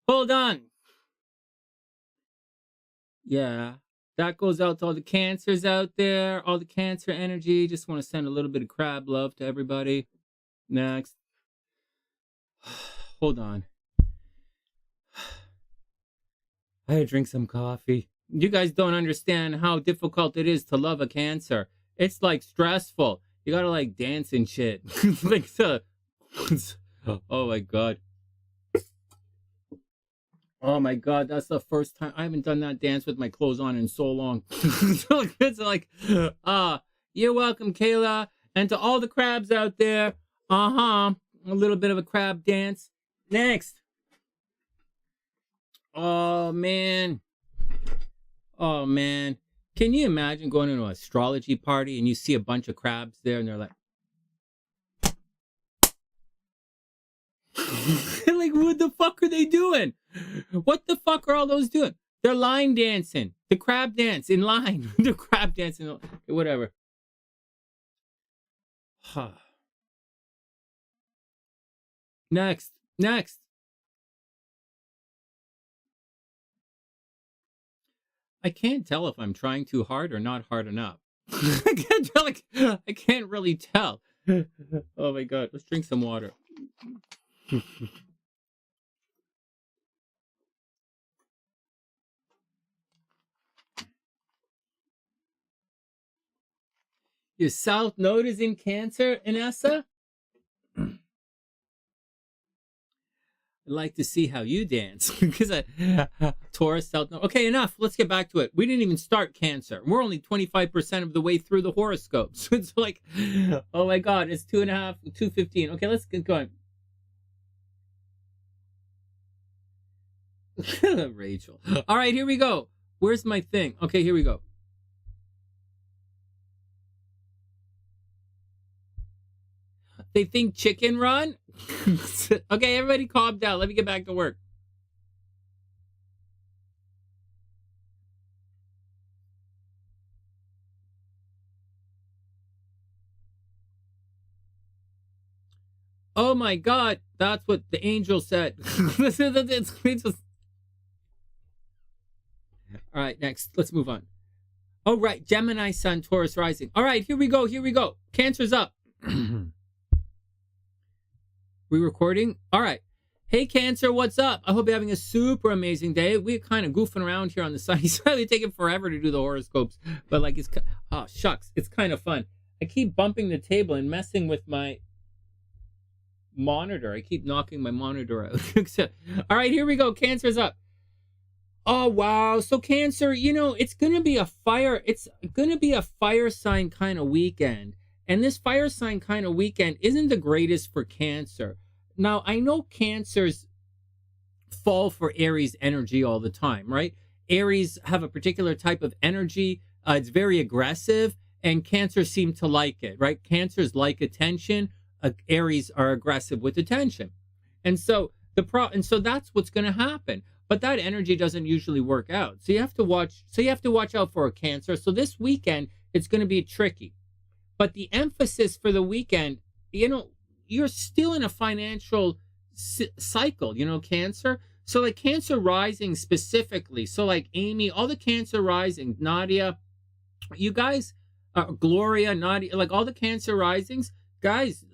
A: Hold on. Yeah, that goes out to all the Cancers out there, all the Cancer energy. Just want to send a little bit of crab love to everybody. Next. Hold on. I had to drink some coffee. You guys don't understand how difficult it is to love a Cancer. It's like stressful. You gotta like dance and shit. Like the. Oh my God. Oh my God, that's the first time. I haven't done that dance with my clothes on in so long. It's like, you're welcome, Kayla. And to all the crabs out there, a little bit of a crab dance. Next. Oh man. Oh man. Can you imagine going to an astrology party and you see a bunch of crabs there and they're like, like, what the fuck are they doing? What the fuck are all those doing? They're line dancing. The crab dance in line. The crab dancing. Whatever. Next. Next. I can't tell if I'm trying too hard or not hard enough. I can't tell. I can't really tell. Oh my God. Let's drink some water. Your South Node is in Cancer, Inessa? I'd like to see how you dance. Because Taurus, South Node. Okay, enough. Let's get back to it. We didn't even start Cancer. We're only 25% of the way through the horoscopes. It's like, oh my God, it's 2.5, 2:15. Okay, let's get going. Rachel. All right, here we go. Where's my thing? Okay, here we go. They think chicken run? Okay, everybody calm down. Let me get back to work. Oh my God, that's what the angel said. All right, next. Let's move on. Oh, right. Gemini, Sun, Taurus, rising. All right, here we go. Here we go. Cancer's up. We recording? All right. Hey, Cancer, what's up? I hope you're having a super amazing day. We're kind of goofing around here on the Sunny side. It's taking forever to do the horoscopes, but like it's, oh, shucks. It's kind of fun. I keep bumping the table and messing with my monitor. I keep knocking my monitor out. All right, here we go. Cancer's up. Oh, wow. So Cancer, you know, it's going to be a fire sign kind of weekend. And this fire sign kind of weekend isn't the greatest for Cancer. Now, I know Cancers fall for Aries energy all the time, right? Aries have a particular type of energy. It's very aggressive, and Cancers seem to like it, right? Cancers like attention. Aries are aggressive with attention. And so so that's what's going to happen. But that energy doesn't usually work out. So you have to watch out for a Cancer. So this weekend it's going to be tricky. But the emphasis for the weekend, you're still in a financial cycle, Cancer. So like Cancer rising specifically. So like Amy, all the Cancer rising, Nadia, you guys, Gloria, Nadia, like all the Cancer risings, guys,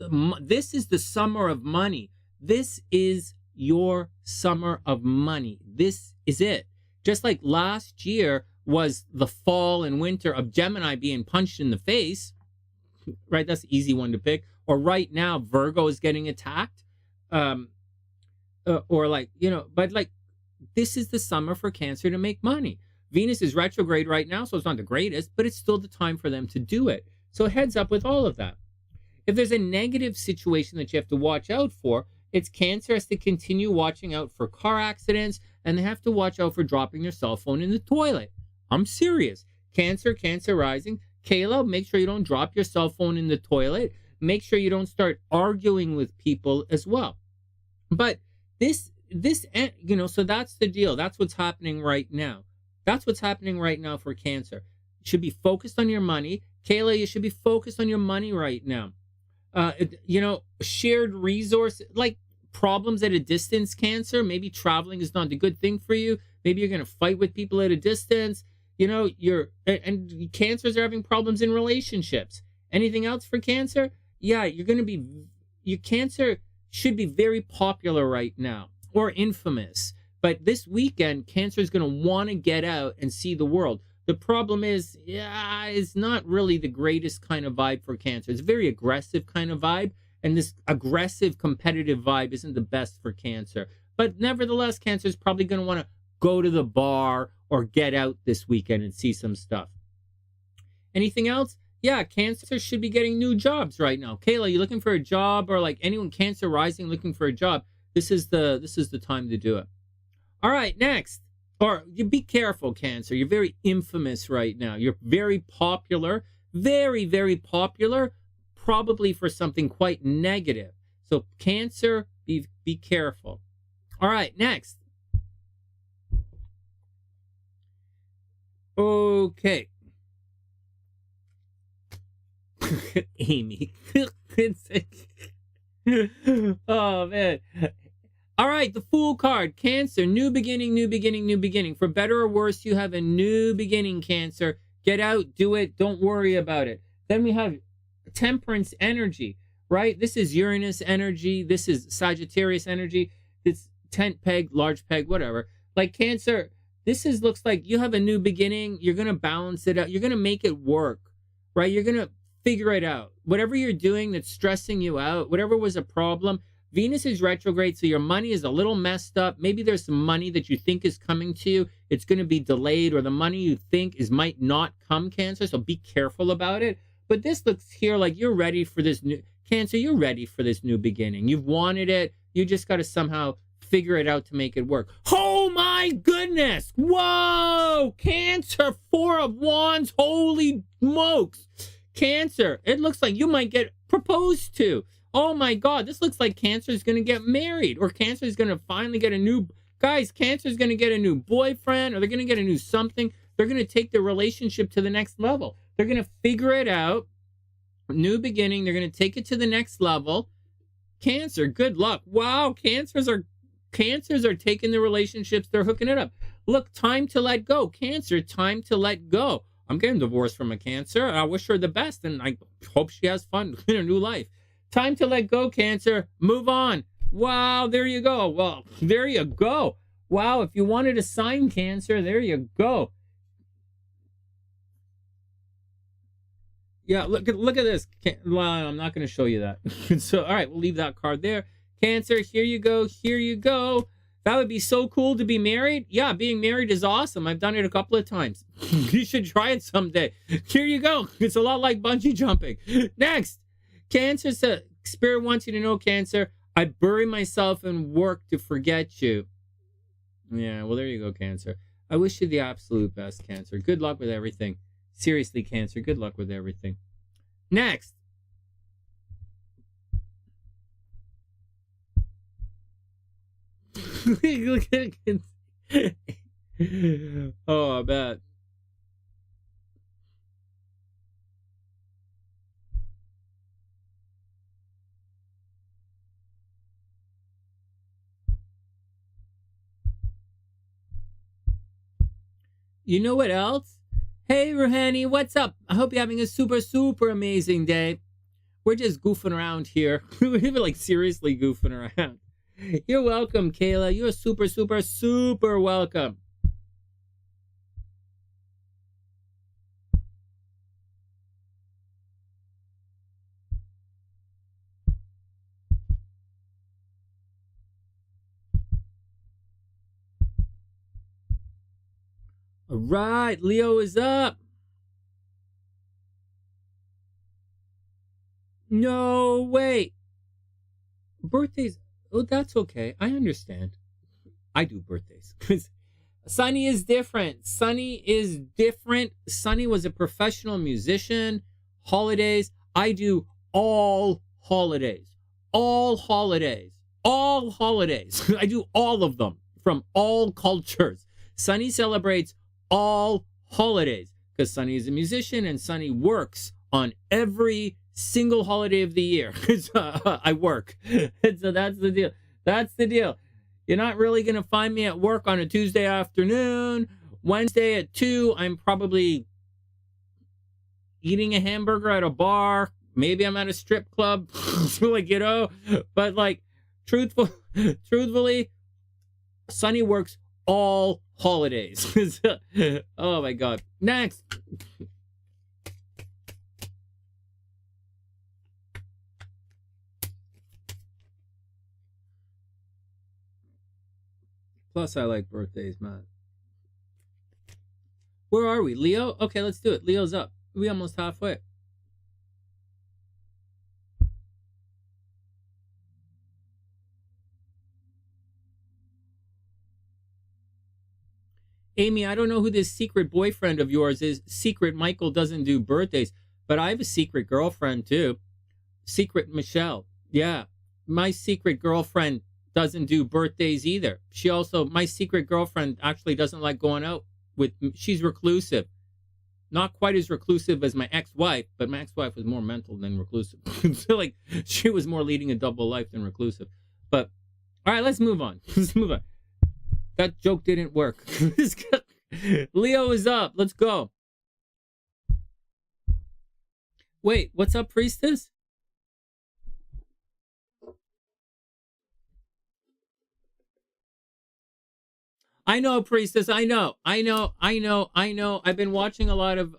A: this is the summer of money. This is your summer of money. This is it. Just like last year was the fall and winter of Gemini being punched in the face, right? That's an easy one to pick. Or right now, Virgo is getting attacked. Or like, but like, this is the summer for Cancer to make money. Venus is retrograde right now, so it's not the greatest, but it's still the time for them to do it. So heads up with all of that. If there's a negative situation that you have to watch out for, it's Cancer has to continue watching out for car accidents, and they have to watch out for dropping their cell phone in the toilet. I'm serious. Cancer rising. Kayla, make sure you don't drop your cell phone in the toilet. Make sure you don't start arguing with people as well. But this, so that's the deal. That's what's happening right now. That's what's happening right now for Cancer. You should be focused on your money. Kayla, you should be focused on your money right now. Shared resource, like problems at a distance, Cancer. Maybe traveling is not a good thing for you. Maybe you're going to fight with people at a distance. And Cancers are having problems in relationships. Anything else for Cancer? Yeah, your Cancer should be very popular right now, or infamous. But this weekend, Cancer is going to want to get out and see the world. The problem is, it's not really the greatest kind of vibe for Cancer. It's a very aggressive kind of vibe, and this aggressive, competitive vibe isn't the best for Cancer. But nevertheless, Cancer is probably going to want to go to the bar or get out this weekend and see some stuff. Anything else? Yeah, Cancer should be getting new jobs right now. Kayla, you looking for a job, or like anyone Cancer rising looking for a job? This is the time to do it. All right, next. Or you be careful, Cancer. You're very infamous right now. You're very popular, very, very popular, probably for something quite negative. So Cancer, be careful. All right, next. Okay. Amy. Oh, man. All right, the Fool card. Cancer, new beginning, new beginning, new beginning. For better or worse, you have a new beginning, Cancer. Get out, do it, don't worry about it. Then we have Temperance energy, right? This is Uranus energy. This is Sagittarius energy. It's tent peg, large peg, whatever. Like Cancer, looks like you have a new beginning. You're going to balance it out. You're going to make it work, right? You're going to figure it out. Whatever you're doing that's stressing you out, whatever was a problem, Venus is retrograde, so your money is a little messed up. Maybe there's some money that you think is coming to you. It's going to be delayed, or the money you think might not come, Cancer, so be careful about it. But this looks here like you're ready for this new... Cancer, you're ready for this new beginning. You've wanted it. You just got to somehow figure it out to make it work. Oh, my goodness. Whoa. Cancer, 4 of Wands. Holy smokes. Cancer, it looks like you might get proposed to. Oh my God, this looks like Cancer is going to get married, or Cancer is going to finally get a new... Guys, Cancer is going to get a new boyfriend, or they're going to get a new something. They're going to take their relationship to the next level. They're going to figure it out. New beginning. They're going to take it to the next level. Cancer, good luck. Wow, Cancers are taking the relationships. They're hooking it up. Look, time to let go. Cancer, time to let go. I'm getting divorced from a Cancer. I wish her the best, and I hope she has fun in her new life. Time to let go, Cancer. Move on. Wow, there you go. Well, there you go. Wow, if you wanted a sign, Cancer, there you go. Yeah, look at this. Well, I'm not going to show you that. So, all right, we'll leave that card there. Cancer, here you go. Here you go. That would be so cool to be married. Yeah, being married is awesome. I've done it a couple of times. You should try it someday. Here you go. It's a lot like bungee jumping. Next, Cancer says, Spirit wants you to know, Cancer, I bury myself in work to forget you. Yeah, well, there you go, Cancer. I wish you the absolute best, Cancer. Good luck with everything. Seriously, Cancer, good luck with everything. Next. Look at it. Oh, I bet. You know what else? Hey, Ruhani, what's up? I hope you're having a super, super amazing day. We're just goofing around here. We're like seriously goofing around. You're welcome, Kayla. You're super, super, super welcome. All right, Leo is up. No, wait. Birthdays. Oh, that's okay. I understand. I do birthdays. Sonny is different. Sonny is different. Sonny was a professional musician. Holidays. I do all holidays. All holidays. All holidays. I do all of them from all cultures. Sonny celebrates all holidays because Sonny is a musician and Sonny works on every single holiday of the year. I work. So that's the deal. That's the deal. You're not really going to find me at work on a Tuesday afternoon. Wednesday at 2, I'm probably eating a hamburger at a bar. Maybe I'm at a strip club. Like, you know, but like truthfully, Sonny works all holidays. Oh my God. Next. Plus, I like birthdays, man. Where are we? Leo? Okay, let's do it. Leo's up. We almost halfway. Amy, I don't know who this secret boyfriend of yours is. Secret Michael doesn't do birthdays, but I have a secret girlfriend too. Secret Michelle. Yeah. My secret girlfriend doesn't do birthdays either. She also, my secret girlfriend actually doesn't like going out with, she's reclusive. Not quite as reclusive as my ex-wife, but my ex-wife was more mental than reclusive. So like, she was more leading a double life than reclusive. But, all right, let's move on. Let's move on. That joke didn't work. Leo is up. Let's go. Wait, what's up, Priestess? I know, Priestess. I know. I've been watching a lot of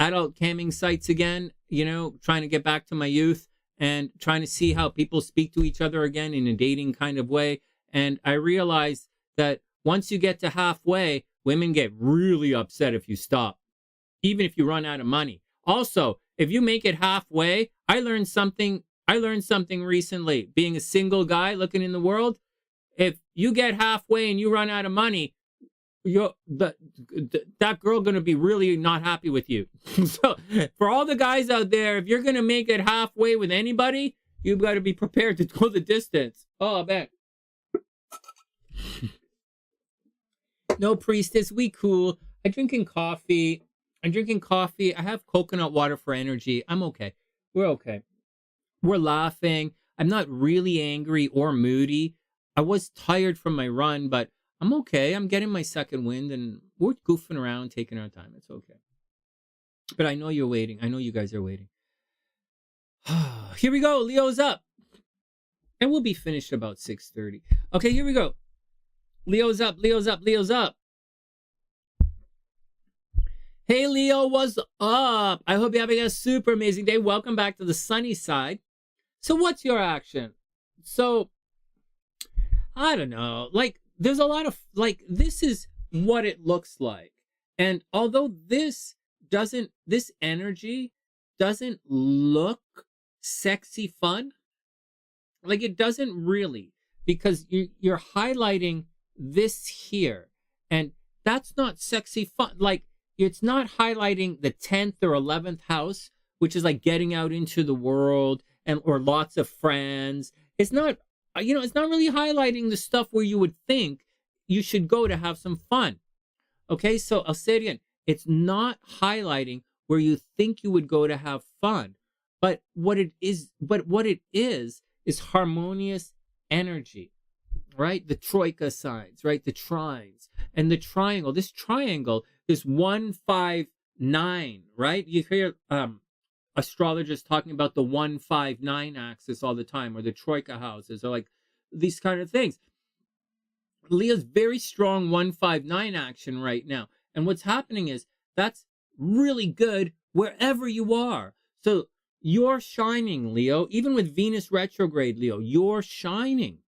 A: adult camming sites again, you know, trying to get back to my youth and trying to see how people speak to each other again in a dating kind of way. And I realized that once you get to halfway, women get really upset if you stop, even if you run out of money. Also, if you make it halfway, I learned something recently, being a single guy looking in the world. If you get halfway and you run out of money, that girl going to be really not happy with you. So for all the guys out there, if you're going to make it halfway with anybody, you've got to be prepared to go the distance. Oh, I bet. No, Priestess, we cool. I'm drinking coffee. I have coconut water for energy. I'm okay. We're okay. We're laughing. I'm not really angry or moody. I was tired from my run, but I'm okay. I'm getting my second wind and we're goofing around, taking our time. It's okay. But I know you're waiting. I know you guys are waiting. Here we go. Leo's up. And we'll be finished about 6:30. Okay, here we go. Leo's up. Hey, Leo, what's up? I hope you're having a super amazing day. Welcome back to the sunny side. So what's your action? So I don't know. Like, there's a lot of, like, this is what it looks like. And although this energy doesn't look sexy fun, like, it doesn't really, because you're highlighting this here. And that's not sexy fun. Like, it's not highlighting the 10th or 11th house, which is like getting out into the world and or lots of friends. It's not, it's not really highlighting the stuff where you would think you should go to have some fun. Okay, so I'll say it again. It's not highlighting where you think you would go to have fun. But what it is harmonious energy, right? The troika signs, right? The trines and the triangle. This triangle is 159, right? You hear astrologers talking about the 159 axis all the time, or the troika houses, or like these kind of things. Leo's very strong 159 action right now. And what's happening is that's really good wherever you are. So you're shining, Leo. Even with Venus retrograde, Leo, you're shining,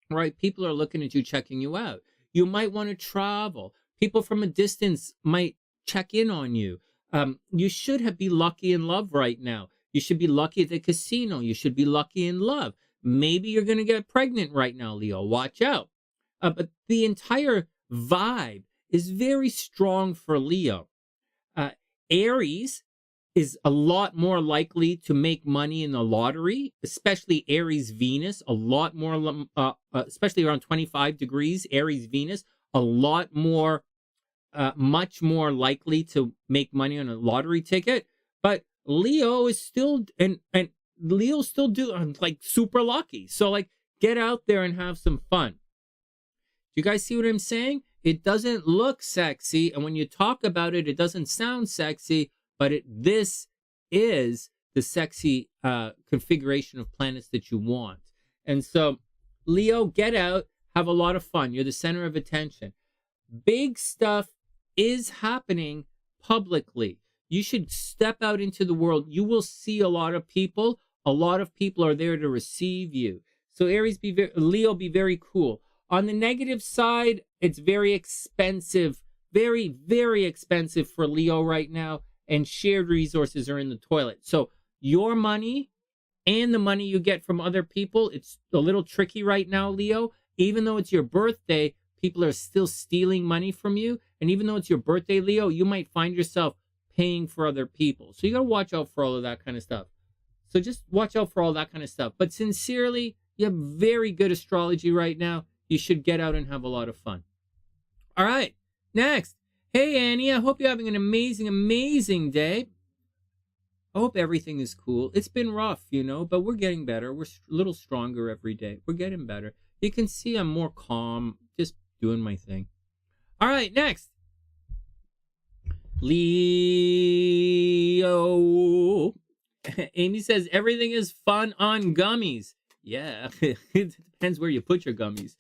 A: right? People are looking at you, checking you out. You might want to travel. People from a distance might check in on you. You should be lucky in love right now. You should be lucky at the casino. You should be lucky in love. Maybe you're going to get pregnant right now, Leo. Watch out. But the entire vibe is very strong for Leo. Aries is a lot more likely to make money in the lottery, especially Aries Venus, a lot more, especially around 25 degrees, Aries Venus, a lot more, much more likely to make money on a lottery ticket. But Leo is still, and Leo's still like super lucky. So like, get out there and have some fun. You guys see what I'm saying? It doesn't look sexy, and when you talk about it, it doesn't sound sexy, but this is the sexy configuration of planets that you want. And so, Leo, get out, have a lot of fun. You're the center of attention. Big stuff is happening publicly. You should step out into the world. You will see a lot of people. A lot of people are there to receive you. So Aries, Leo, be very cool. On the negative side, it's very expensive, very, very expensive for Leo right now, and shared resources are in the toilet. So your money and the money you get from other people, it's a little tricky right now, Leo. Even though it's your birthday, people are still stealing money from you. And even though it's your birthday, Leo, you might find yourself paying for other people. So you got to watch out for all of that kind of stuff. So just watch out for all that kind of stuff. But sincerely, you have very good astrology right now. You should get out and have a lot of fun. All right, next. Hey, Annie, I hope you're having an amazing, amazing day. I hope everything is cool. It's been rough, but we're getting better. We're a little stronger every day. We're getting better. You can see I'm more calm, just doing my thing. All right, next. Leo. Amy says, everything is fun on gummies. Yeah, it depends where you put your gummies.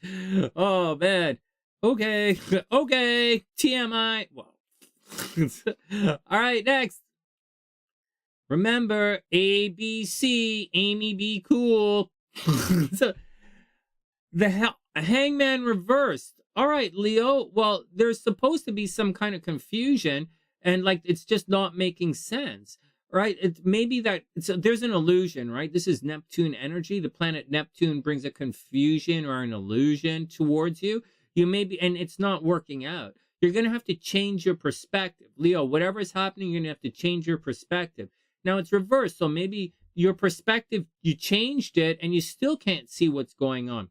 A: Oh, man. Okay, TMI. Well, all right, next. Remember, ABC, Amy be cool. So, the hangman reversed. All right, Leo. Well, there's supposed to be some kind of confusion, and like it's just not making sense. Right? It maybe that there's an illusion, right? This is Neptune energy. The planet Neptune brings a confusion or an illusion towards you. You may be, and it's not working out. You're going to have to change your perspective. Leo, whatever is happening, you're going to have to change your perspective. Now it's reversed. So maybe your perspective, you changed it and you still can't see what's going on.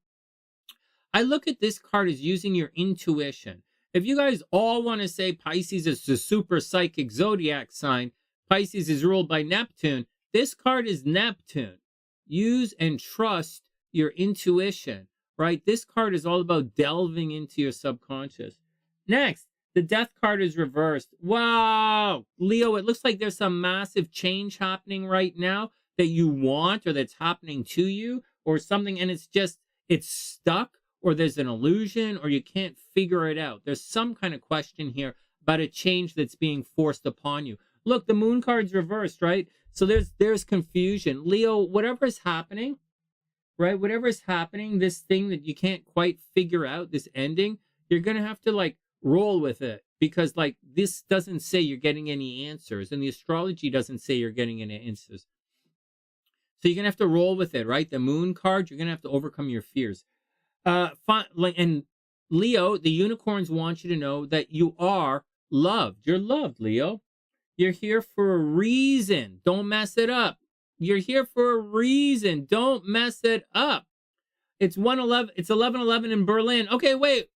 A: I look at this card as using your intuition. If you guys all want to say Pisces is the super psychic zodiac sign, Pisces is ruled by Neptune. This card is Neptune. Use and trust your intuition, right? This card is all about delving into your subconscious. Next, the death card is reversed. Wow. Leo, it looks like there's some massive change happening right now that you want or that's happening to you or something, and it's stuck, or there's an illusion, or you can't figure it out. There's some kind of question here about a change that's being forced upon you. Look, the moon card's reversed, right? So there's confusion. Leo, whatever is happening, right? Whatever is happening, this thing that you can't quite figure out, this ending, you're going to have to like roll with it, because like this doesn't say you're getting any answers, and the astrology doesn't say you're getting any answers. So you're going to have to roll with it, right? The moon card, you're going to have to overcome your fears. And Leo, the unicorns want you to know that you are loved. You're loved, Leo. You're here for a reason. Don't mess it up. You're here for a reason. Don't mess it up. It's 111. It's 11:11 in Berlin. Okay, wait.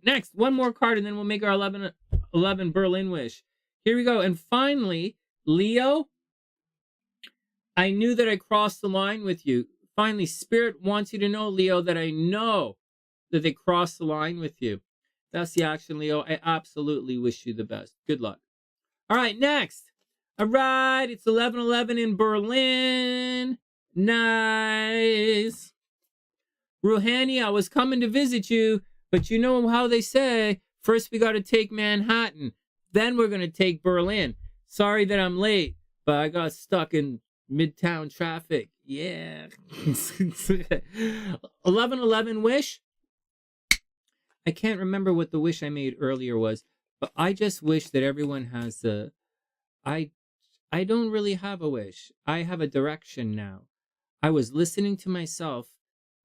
A: Next, one more card, and then we'll make our 11:11 Berlin wish. Here we go. And finally, Leo, I knew that I crossed the line with you. Finally, Spirit wants you to know, Leo, that I know that they crossed the line with you. That's the action, Leo. I absolutely wish you the best. Good luck. All right, next. All right, it's 11:11 in Berlin. Nice. Rouhani, I was coming to visit you, but you know how they say, first we got to take Manhattan, then we're going to take Berlin. Sorry that I'm late, but I got stuck in Midtown traffic. Yeah. 11:11 wish. I can't remember what the wish I made earlier was, but I just wish that everyone has a... I don't really have a wish. I have a direction now. I was listening to myself.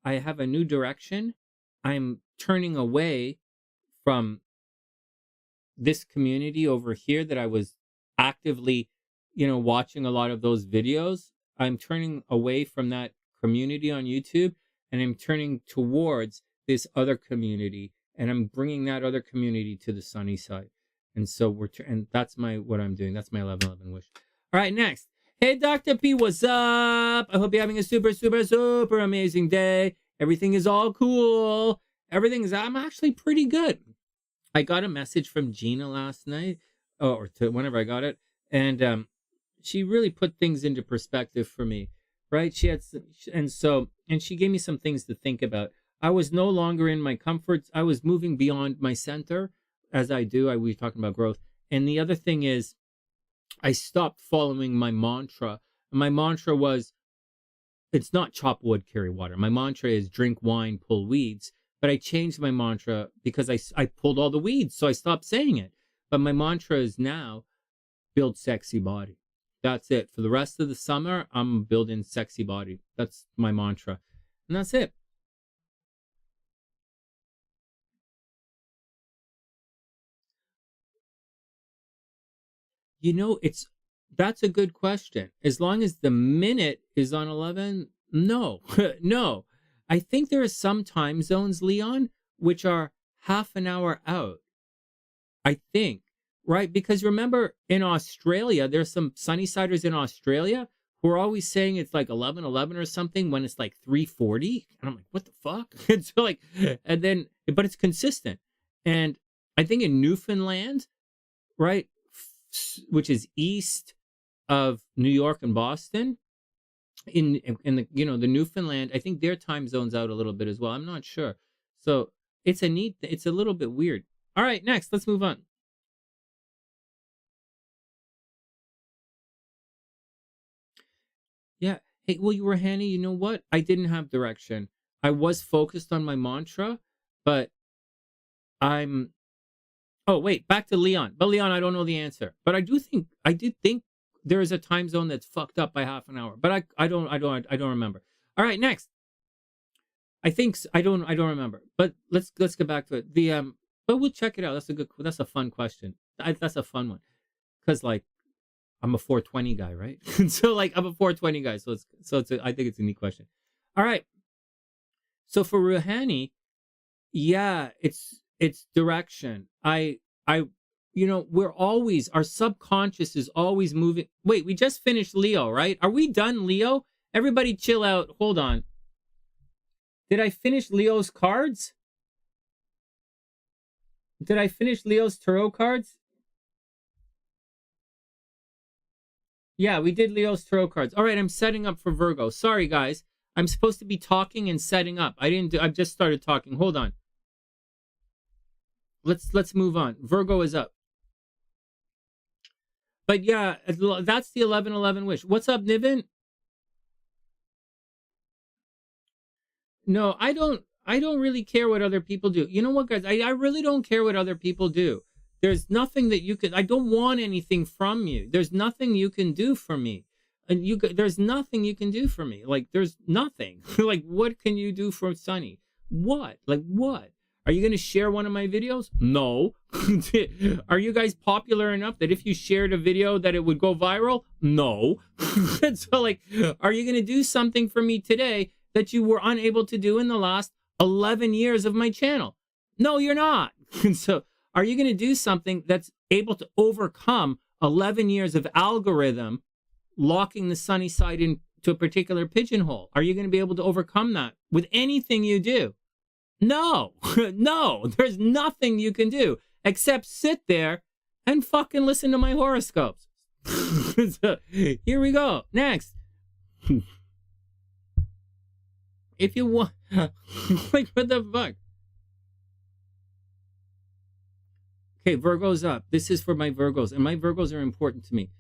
A: I have a new direction. I'm turning away from this community over here that I was actively, watching a lot of those videos. I'm turning away from that community on YouTube, and I'm turning towards this other community, and I'm bringing that other community to the sunny side. And so and that's what I'm doing. That's my 11:11 wish. All right, next. Hey, Dr. P, what's up? I hope you're having a super, super, super amazing day. Everything is all cool. I'm actually pretty good. I got a message from Gina last night, or whenever I got it, and she really put things into perspective for me, right? She gave me some things to think about. I was no longer in my comforts. I was moving beyond my center, as I do. We were talking about growth. And the other thing is, I stopped following my mantra. My mantra was, it's not chop wood, carry water. My mantra is drink wine, pull weeds. But I changed my mantra because I pulled all the weeds, so I stopped saying it. But my mantra is now, build sexy body. That's it. For the rest of the summer, I'm building sexy body. That's my mantra. And that's it. That's a good question. As long as the minute is on 11, no, no. I think there are some time zones, Leon, which are half an hour out. I think, right? Because remember, in Australia, there's some sunny-siders in Australia who are always saying it's like 11:11 or something when it's like 3:40. And I'm like, what the fuck? It's like, but it's consistent. And I think in Newfoundland, right, which is east of New York and Boston, in the the Newfoundland, I think their time zone's out a little bit as well. I'm not sure. So it's a little bit weird. All right, next, let's move on. Yeah. Hey, well, you were Hanny. You know what? I didn't have direction. I was focused on my mantra, but I'm... Oh, wait, back to Leon. But Leon, I don't know the answer. But I did think there is a time zone that's fucked up by half an hour. But I don't remember. All right, next. I don't remember. But let's get back to it. But we'll check it out. That's a fun question. That's a fun one. Cuz like I'm a 420 guy, right? So like I'm a 420 guy. I think it's a neat question. All right. So for Rouhani, yeah, it's direction. Our subconscious is always moving. Wait, we just finished Leo, right? Are we done, Leo? Everybody chill out. Hold on. Did I finish Leo's cards? Did I finish Leo's tarot cards? Yeah, we did Leo's tarot cards. All right, I'm setting up for Virgo. Sorry, guys. I'm supposed to be talking and setting up. I've just started talking. Hold on. Let's move on. Virgo is up. But yeah, that's the 11:11 wish. What's up, Niven? No, I don't really care what other people do. You know what, guys? I really don't care what other people do. There's nothing that you can. I don't want anything from you. There's nothing you can do for me, and there's nothing you can do for me. Like there's nothing. Like what can you do for Sonny? What? Like what? Are you going to share one of my videos? No. Are you guys popular enough that if you shared a video that it would go viral? No. So like, are you going to do something for me today that you were unable to do in the last 11 years of my channel? No, you're not. So are you going to do something that's able to overcome 11 years of algorithm locking the sunny side into a particular pigeonhole? Are you going to be able to overcome that with anything you do? No, no, there's nothing you can do except sit there and fucking listen to my horoscopes. So, here we go. Next. If you want, like, what the fuck? Okay, Virgo's up. This is for my Virgos, and my Virgos are important to me.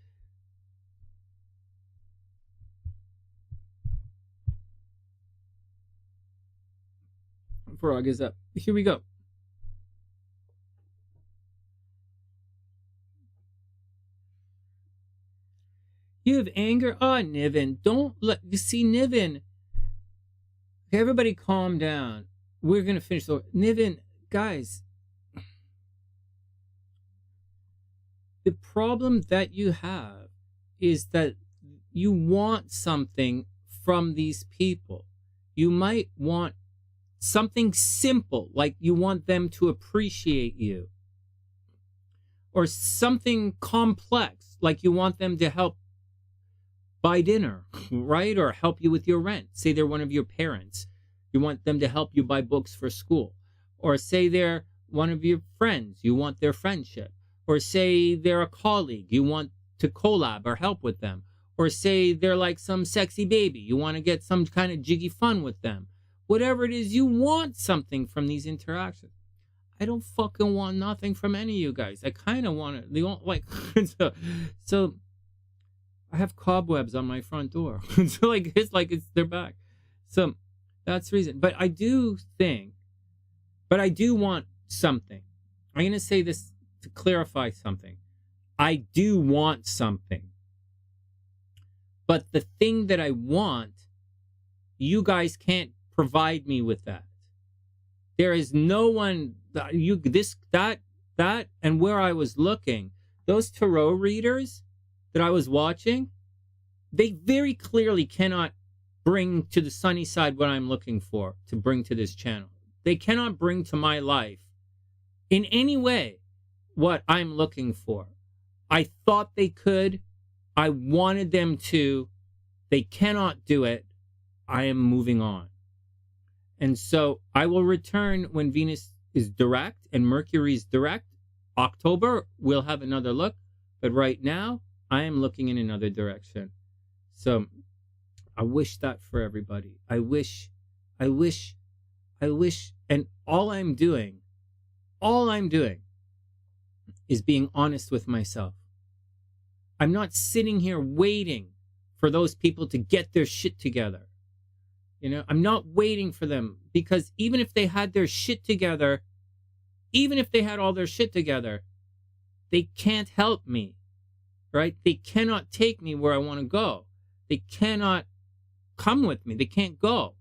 A: Frog is up. Here we go. You have anger. Oh, Niven, don't let you see Niven. Everybody calm down. We're going to finish. So, Niven, guys, the problem that you have is that you want something from these people. You might want something simple, like you want them to appreciate you. Or something complex, like you want them to help buy dinner, right? Or help you with your rent. Say they're one of your parents. You want them to help you buy books for school. Or say they're one of your friends. You want their friendship. Or say they're a colleague. You want to collab or help with them. Or say they're like some sexy baby. You want to get some kind of jiggy fun with them. Whatever it is, you want something from these interactions. I don't fucking want nothing from any of you guys. I kind of want it. They don't like, so I have cobwebs on my front door. So like it's they're back. So that's the reason. But I do want something. I'm going to say this to clarify something. I do want something. But the thing that I want, you guys can't provide me with that. There is no one that and where I was looking, those tarot readers that I was watching, they very clearly cannot bring to the sunny side what I'm looking for to bring to this channel. They cannot bring to my life in any way what I'm looking for. I thought they could. I wanted them to. They cannot do it. I am moving on. And so I will return when Venus is direct and Mercury is direct. October, we'll have another look. But right now, I am looking in another direction. So I wish that for everybody. I wish. And all I'm doing is being honest with myself. I'm not sitting here waiting for those people to get their shit together. You know, I'm not waiting for them, because even if they had their shit together, even if they had all their shit together, they can't help me, right? They cannot take me where I want to go. They cannot come with me. They can't go.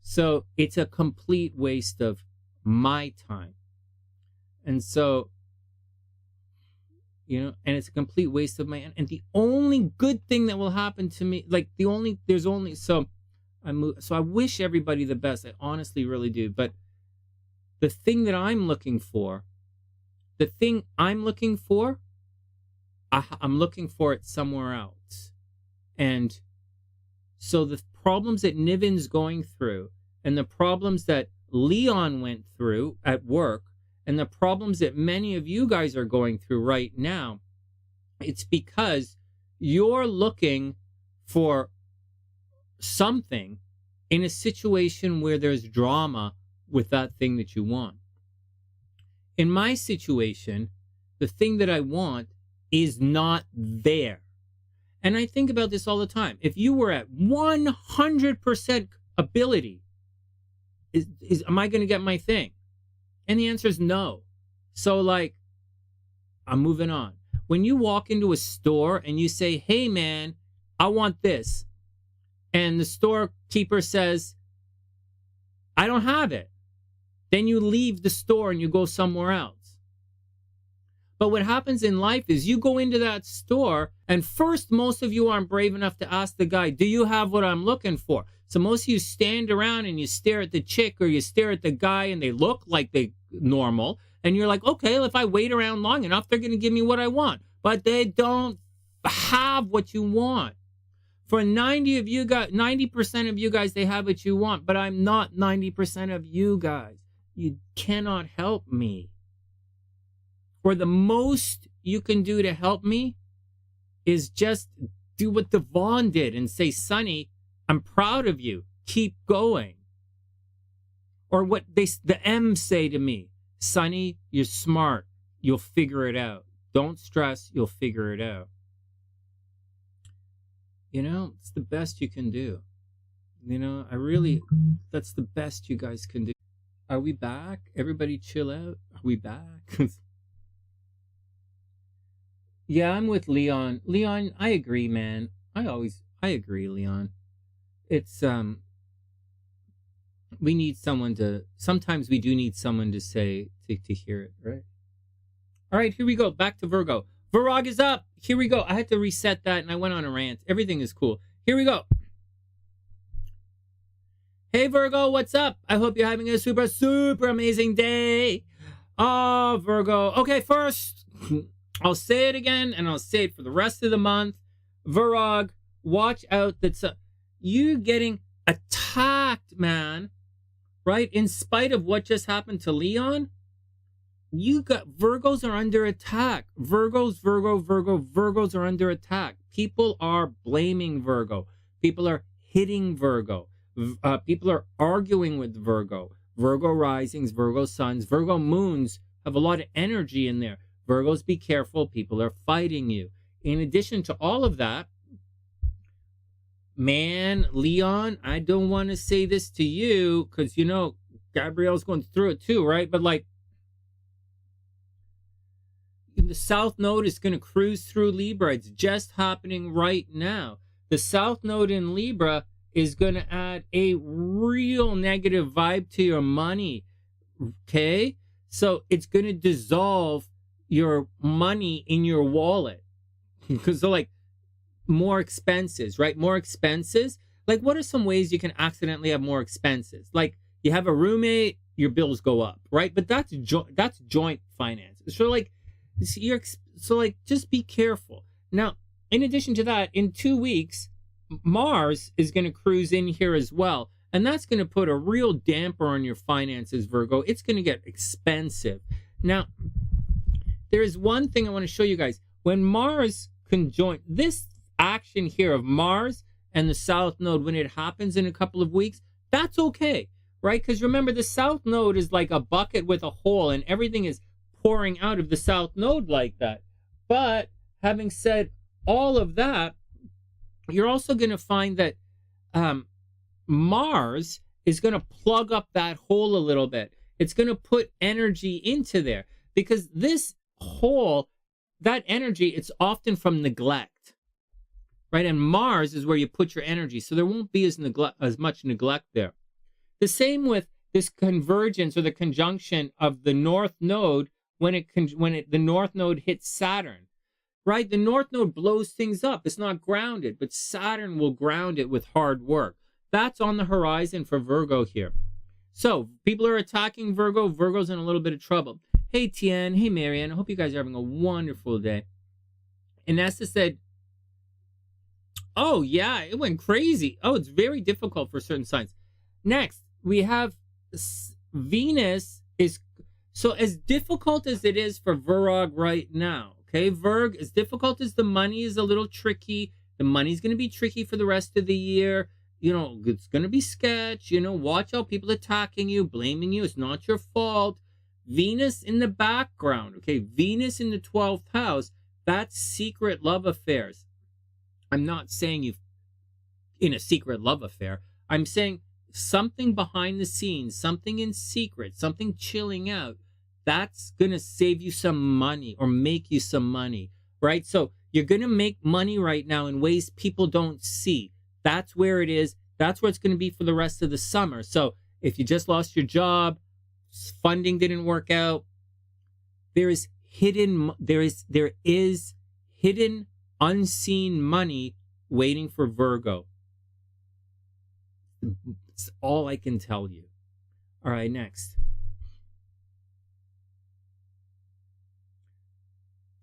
A: So it's a complete waste of my time. And so, you know, and it's a complete waste of my, and the only good thing that will happen to me, like so I wish everybody the best. I honestly really do. But the thing that I'm looking for, I'm looking for it somewhere else. And so the problems that Niven's going through, and the problems that Leon went through at work, and the problems that many of you guys are going through right now, it's because you're looking for something in a situation where there's drama with that thing that you want. In my situation, the thing that I want is not there. And I think about this all the time. If you were at 100% ability am I going to get my thing? And the answer is no. So like, I'm moving on. When you walk into a store and you say, hey man, I want this, and the storekeeper says, I don't have it, then you leave the store and you go somewhere else. But what happens in life is you go into that store, and first, most of you aren't brave enough to ask the guy, do you have what I'm looking for? So most of you stand around and you stare at the chick or you stare at the guy and they look like they normal. And you're like, okay, well, if I wait around long enough, they're going to give me what I want. But they don't have what you want. For 90% of you guys, they have what you want. But I'm not 90% of you guys. You cannot help me. For the most you can do to help me is just do what Devon did and say, Sonny, I'm proud of you. Keep going. Or what the M's say to me, Sonny, you're smart. You'll figure it out. Don't stress. You'll figure it out. You know, it's the best you can do. You know, that's the best you guys can do. Are we back? Everybody chill out. Are we back? Yeah, I'm with Leon. Leon, I agree, man. I agree, Leon. It's, we need someone sometimes we do need someone to say, to hear it, right? All right, here we go. Back to Virgo. Virag is up. Here we go. I had to reset that and I went on a rant. Everything is cool. Here we go. Hey, Virgo, what's up? I hope you're having a super, super amazing day. Oh, Virgo. Okay, first, I'll say it again and I'll say it for the rest of the month. Virag, watch out. You're getting attacked, man. Right? In spite of what just happened to Leon, Virgos are under attack. Virgos are under attack. People are blaming Virgo. People are hitting Virgo. People are arguing with Virgo. Virgo risings, Virgo suns, Virgo moons have a lot of energy in there. Virgos, be careful. People are fighting you. In addition to all of that, man, Leon, I don't want to say this to you because, you know, Gabrielle's going through it too, right? But like, the South Node is going to cruise through Libra. It's just happening right now. The South Node in Libra is going to add a real negative vibe to your money, okay? So it's going to dissolve your money in your wallet because they're like more expenses, right? More expenses. Like, what are some ways you can accidentally have more expenses? Like, you have a roommate, your bills go up, right? But that's joint finances. So like, just be careful. Now, in addition to that, in 2 weeks, Mars is going to cruise in here as well. And that's going to put a real damper on your finances, Virgo. It's going to get expensive. Now, there is one thing I want to show you guys. When Mars conjoin, this action here of Mars and the South Node, when it happens in a couple of weeks, that's okay, right? Because remember, the South Node is like a bucket with a hole and everything is pouring out of the South Node like that. But having said all of that, you're also going to find that Mars is going to plug up that hole a little bit. It's going to put energy into there because this hole, that energy, it's often from neglect, right? And Mars is where you put your energy. So there won't be as much neglect there. The same with this convergence or the conjunction of the North Node when the North Node hits Saturn. Right? The North Node blows things up. It's not grounded, but Saturn will ground it with hard work. That's on the horizon for Virgo here. So people are attacking Virgo. Virgo's in a little bit of trouble. Hey, Tien. Hey, Marianne. I hope you guys are having a wonderful day. Inessa said, oh, yeah, it went crazy. Oh, it's very difficult for certain signs. Next, we have Venus is... So as difficult as it is for Virgo right now, okay, Virg, as difficult as the money is a little tricky, the money's going to be tricky for the rest of the year. You know, it's going to be sketch. You know, watch out, people attacking you, blaming you. It's not your fault. Venus in the background, okay, Venus in the 12th house, that's secret love affairs. I'm not saying you're in a secret love affair. I'm saying something behind the scenes, something in secret, something chilling out, that's going to save you some money or make you some money, right? So you're going to make money right now in ways people don't see. That's where it is. That's where it's going to be for the rest of the summer. So if you just lost your job, funding didn't work out, there is hidden unseen money waiting for Virgo. It's all I can tell you. All right, next.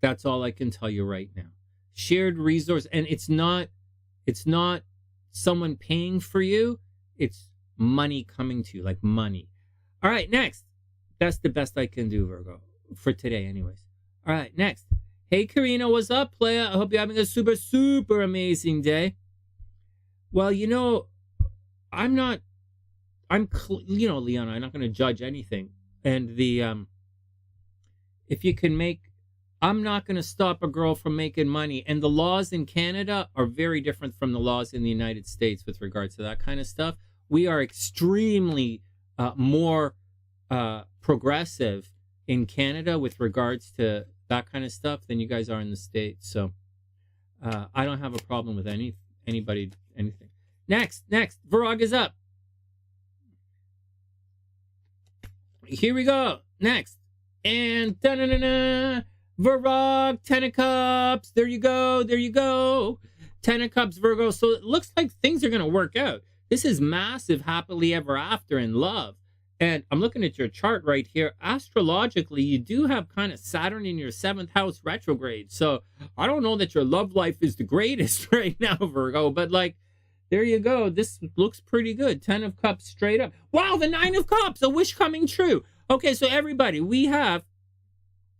A: That's all I can tell you right now. Shared resource, and it's not someone paying for you, it's money coming to you, like money. All right, next. That's the best I can do, Virgo, for today anyways. All right, next. Hey, Karina, what's up, playa? I hope you're having a super, super amazing day. Well, you know, Leon, I'm not going to judge anything. And if you can make, I'm not going to stop a girl from making money. And the laws in Canada are very different from the laws in the United States with regards to that kind of stuff. We are extremely more progressive in Canada with regards to that kind of stuff than you guys are in the States. So I don't have a problem with anybody, anything. Next, Virag is up. Here we go. Next. And da-na-na-na. Virag, 10 of Cups. There you go. 10 of Cups, Virgo. So it looks like things are going to work out. This is massive happily ever after in love. And I'm looking at your chart right here. Astrologically, you do have kind of Saturn in your 7th house retrograde. So I don't know that your love life is the greatest right now, Virgo. But like, there you go. This looks pretty good. 10 of Cups straight up. Wow, the 9 of Cups. A wish coming true. Okay, so everybody, we have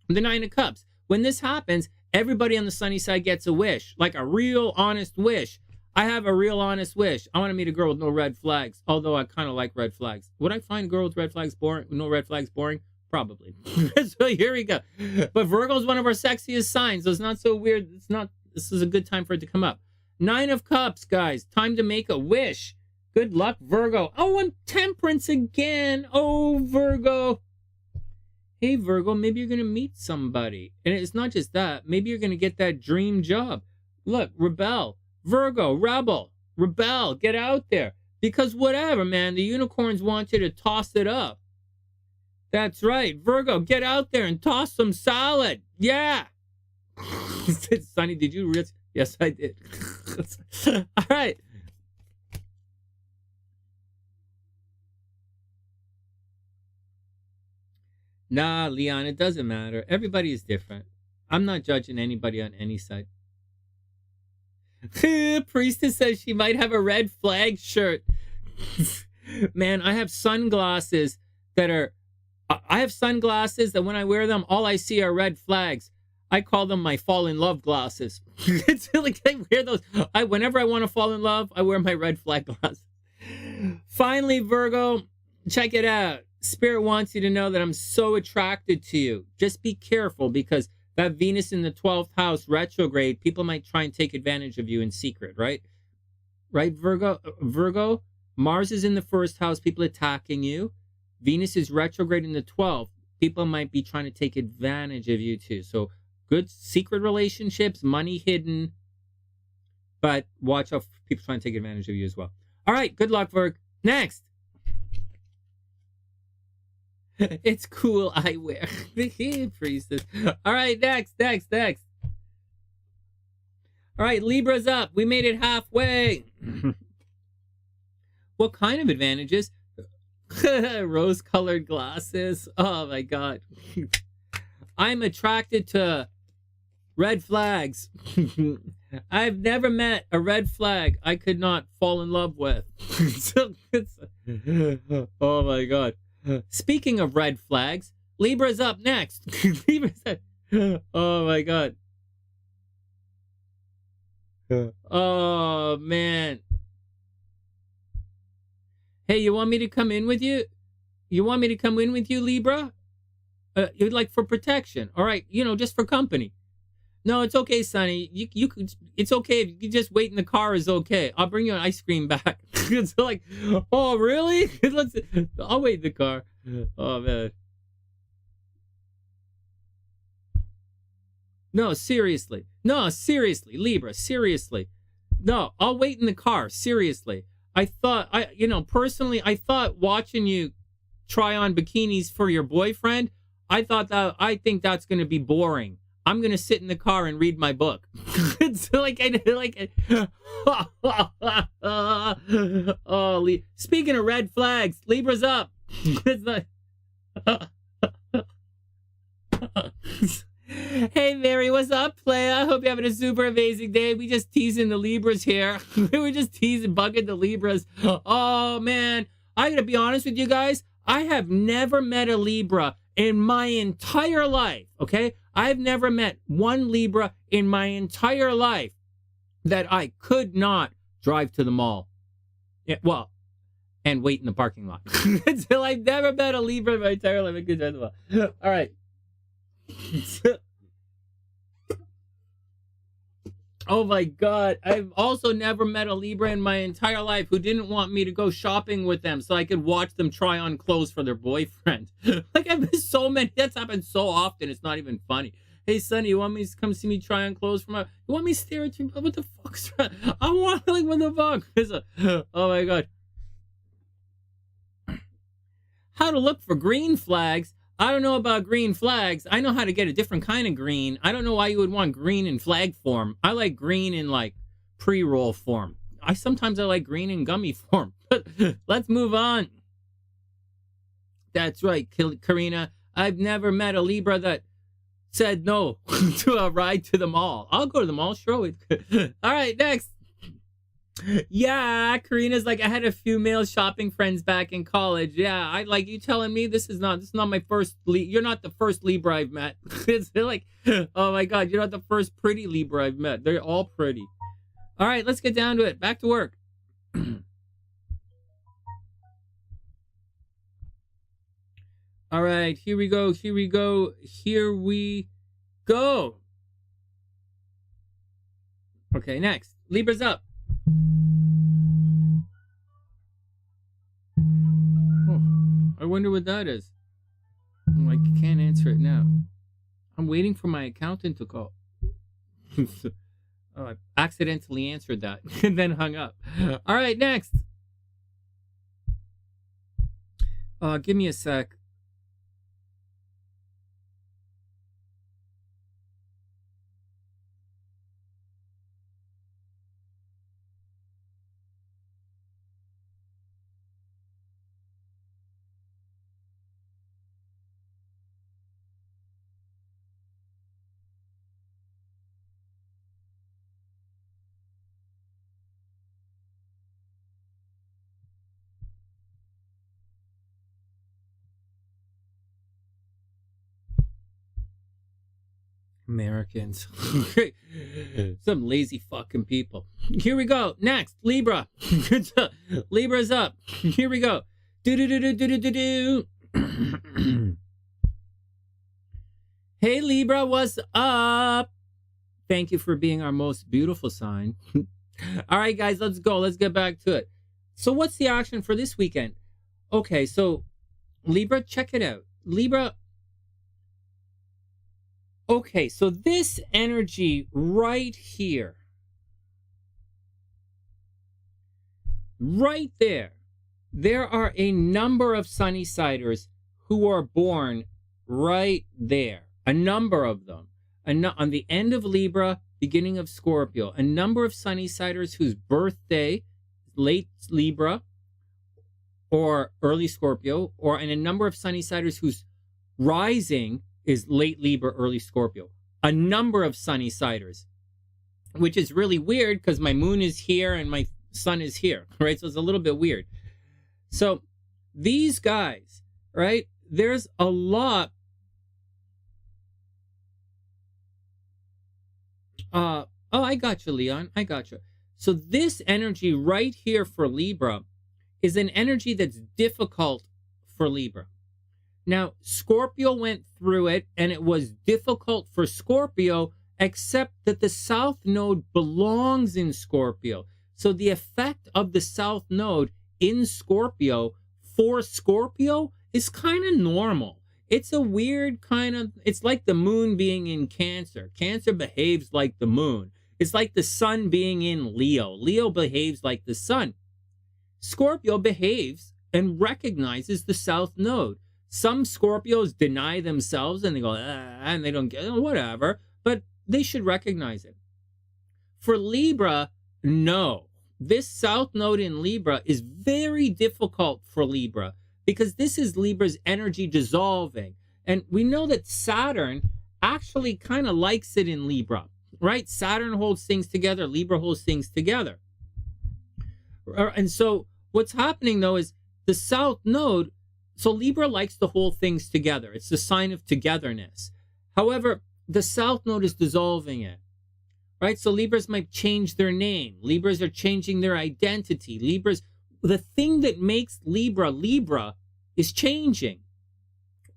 A: the 9 of Cups. When this happens, everybody on the sunny side gets a wish. Like a real honest wish. I have a real honest wish. I want to meet a girl with no red flags. Although I kind of like red flags. Would I find a girl with red flags boring? No red flags boring? Probably. So here we go. But Virgo is one of our sexiest signs. So it's not so weird. This is a good time for it to come up. 9 of Cups, guys. Time to make a wish. Good luck, Virgo. Oh, and Temperance again. Oh, Virgo. Hey, Virgo, maybe you're going to meet somebody. And it's not just that. Maybe you're going to get that dream job. Look, rebel. Virgo, rebel. Get out there. Because whatever, man, the unicorns want you to toss it up. That's right. Virgo, get out there and toss some salad. Yeah. Sonny, did you really? Yes, I did. All right. Nah, Leon, it doesn't matter. Everybody is different. I'm not judging anybody on any side. Priestess says she might have a red flag shirt. Man, I have sunglasses that when I wear them, all I see are red flags. I call them my fall in love glasses. It's like I wear those. Whenever I want to fall in love, I wear my red flag glasses. Finally, Virgo, check it out. Spirit wants you to know that I'm so attracted to you. Just be careful because that Venus in the 12th house retrograde, people might try and take advantage of you in secret, right? Right, Virgo, Mars is in the 1st house, people attacking you. Venus is retrograde in the 12th. People might be trying to take advantage of you too. So good secret relationships, money hidden, but watch out for people trying to take advantage of you as well. All right, good luck, Virg. Next. It's cool eyewear. Priestess. All right, next. All right, Libra's up. We made it halfway. What kind of advantages? Rose-colored glasses. Oh, my God. I'm attracted to red flags. I've never met a red flag I could not fall in love with. Oh, my God. Speaking of red flags, Libra's up next. Oh my God. Oh man. Hey, you want me to come in with you? Libra? You'd like for protection. All right, just for company. No, it's okay, Sonny. You could. It's okay if you just wait in the car. Is okay. I'll bring you an ice cream back. It's like, oh, really? I'll wait in the car. Oh, man. No, seriously. No, seriously. Libra, seriously. No, I'll wait in the car. Seriously. Personally, I thought watching you try on bikinis for your boyfriend, I think that's going to be boring. I'm going to sit in the car and read my book. It's speaking of red flags, Libra's up. It's like, hey, Mary, what's up, playa? I hope you're having a super amazing day. We just teasing the Libras here. We're just teasing, bugging the Libras. Oh, man. I gotta be honest with you guys. I have never met a Libra in my entire life, okay? I've never met one Libra in my entire life that I could not drive to the mall. Yeah, well, and wait in the parking lot. Until I've never met a Libra in my entire life I could drive to the mall. All right. Oh my God. I've also never met a Libra in my entire life who didn't want me to go shopping with them so I could watch them try on clothes for their boyfriend. Like, I've missed so many. That's happened so often. It's not even funny. Hey, Sonny, you want me to come see me try on clothes for my... You want me to stare at you? What the fuck's wrong? I want, like, what the fuck? Oh my God. How to look for green flags. I don't know about green flags. I know how to get a different kind of green. I don't know why you would want green in flag form. I like green in like pre-roll form. Sometimes I like green in gummy form. But let's move on. That's right, Karina. I've never met a Libra that said no to a ride to the mall. I'll go to the mall, sure. All right, next. Yeah, Karina's like, I had a few male shopping friends back in college. Yeah, I like you telling me this is not my first you're not the first Libra I've met. It's like, oh my God, you're not the first pretty Libra I've met. They're all pretty. All right, let's get down to it. Back to work. All right, here we go. Okay, next. Libra's up. Oh, I wonder what that is. I can't answer it now. I'm waiting for my accountant to call. Oh, I accidentally answered that and then hung up. All right, next. Give me a sec. Americans. Some lazy fucking people. Here we go. Next, Libra. Libra's up. Here we go. Do. Hey, Libra, what's up? Thank you for being our most beautiful sign. All right, guys, let's go. Let's get back to it. So what's the action for this weekend? Okay, so Libra, check it out. Libra. Okay, so this energy right here, right there are a number of Sunny-siders who are born right there. A number of them. On the end of Libra, beginning of Scorpio. A number of Sunny-siders whose birthday, late Libra, or early Scorpio, and a number of Sunny-siders whose rising is late Libra, early Scorpio. A number of Sunny-siders, which is really weird because my moon is here and my sun is here, right? So it's a little bit weird. So these guys, right? There's a lot. Oh, I got you, Leon. I got you. So this energy right here for Libra is an energy that's difficult for Libra. Now, Scorpio went through it, and it was difficult for Scorpio, except that the South Node belongs in Scorpio. So the effect of the South Node in Scorpio for Scorpio is kind of normal. It's a weird kind of, it's like the moon being in Cancer. Cancer behaves like the moon. It's like the sun being in Leo. Leo behaves like the sun. Scorpio behaves and recognizes the South Node. Some Scorpios deny themselves and they go, and they don't get whatever, but they should recognize it. For Libra, no. This South Node in Libra is very difficult for Libra because this is Libra's energy dissolving. And we know that Saturn actually kind of likes it in Libra, right? Saturn holds things together, Libra holds things together. And so what's happening though is the South Node, so Libra likes to hold things together. It's the sign of togetherness. However, the South Node is dissolving it, right? So Libras might change their name. Libras are changing their identity. The thing that makes Libra Libra is changing,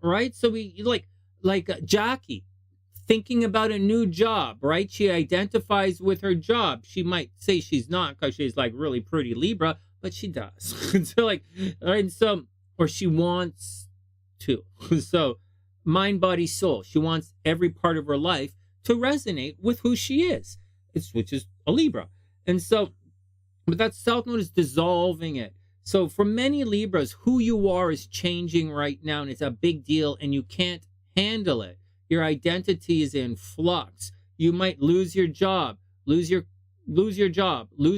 A: right? So we like Jackie thinking about a new job, right? She identifies with her job. She might say she's not because she's like really pretty Libra, but she does. So like, and so, or she wants to. So mind, body, soul. She wants every part of her life to resonate with who she is. Which is a Libra. And so, but that South Node is dissolving it. So for many Libras, who you are is changing right now, and it's a big deal, and you can't handle it. Your identity is in flux. You might lose your job, lose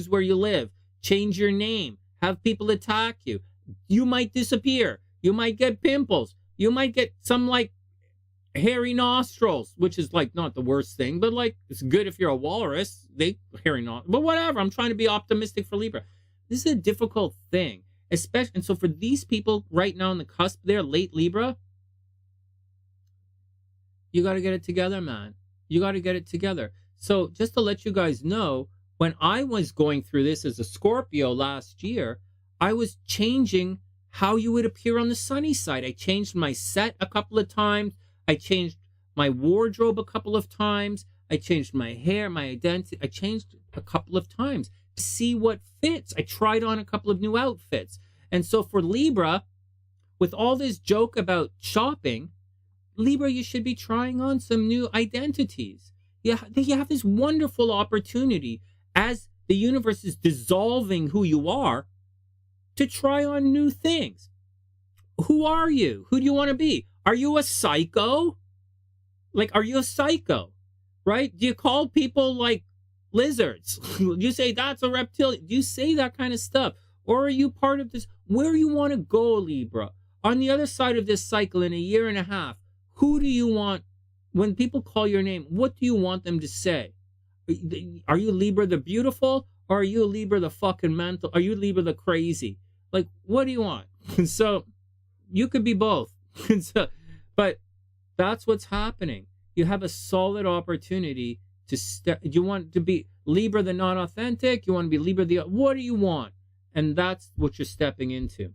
A: where you live, change your name, have people attack you. You might disappear. You might get pimples. You might get some like hairy nostrils, which is like not the worst thing, but like it's good if you're a walrus. They hairy nostrils, but whatever. I'm trying to be optimistic for Libra. This is a difficult thing, especially, and so for these people right now on the cusp, they're late Libra. You got to get it together, man. You got to get it together. So just to let you guys know, when I was going through this as a Scorpio last year, I was changing how you would appear on the sunny side. I changed my set a couple of times. I changed my wardrobe a couple of times. I changed my hair, my identity. I changed a couple of times to see what fits. I tried on a couple of new outfits. And so for Libra, with all this joke about shopping, Libra, you should be trying on some new identities. You have this wonderful opportunity as the universe is dissolving who you are to try on new things. Who are you? Who do you want to be? Are you a psycho? Like, are you a psycho? Right? Do you call people like lizards? You say that's a reptilian. Do you say that kind of stuff? Or are you part of this? Where you want to go, Libra? On the other side of this cycle in a year and a half, who do you want, when people call your name, what do you want them to say? Are you Libra the beautiful? Or are you Libra the fucking mental? Are you Libra the crazy? Like, what do you want? So you could be both. So, but that's what's happening. You have a solid opportunity to you want to be Libra the not authentic? You want to be Libra the, what do you want? And that's what you're stepping into.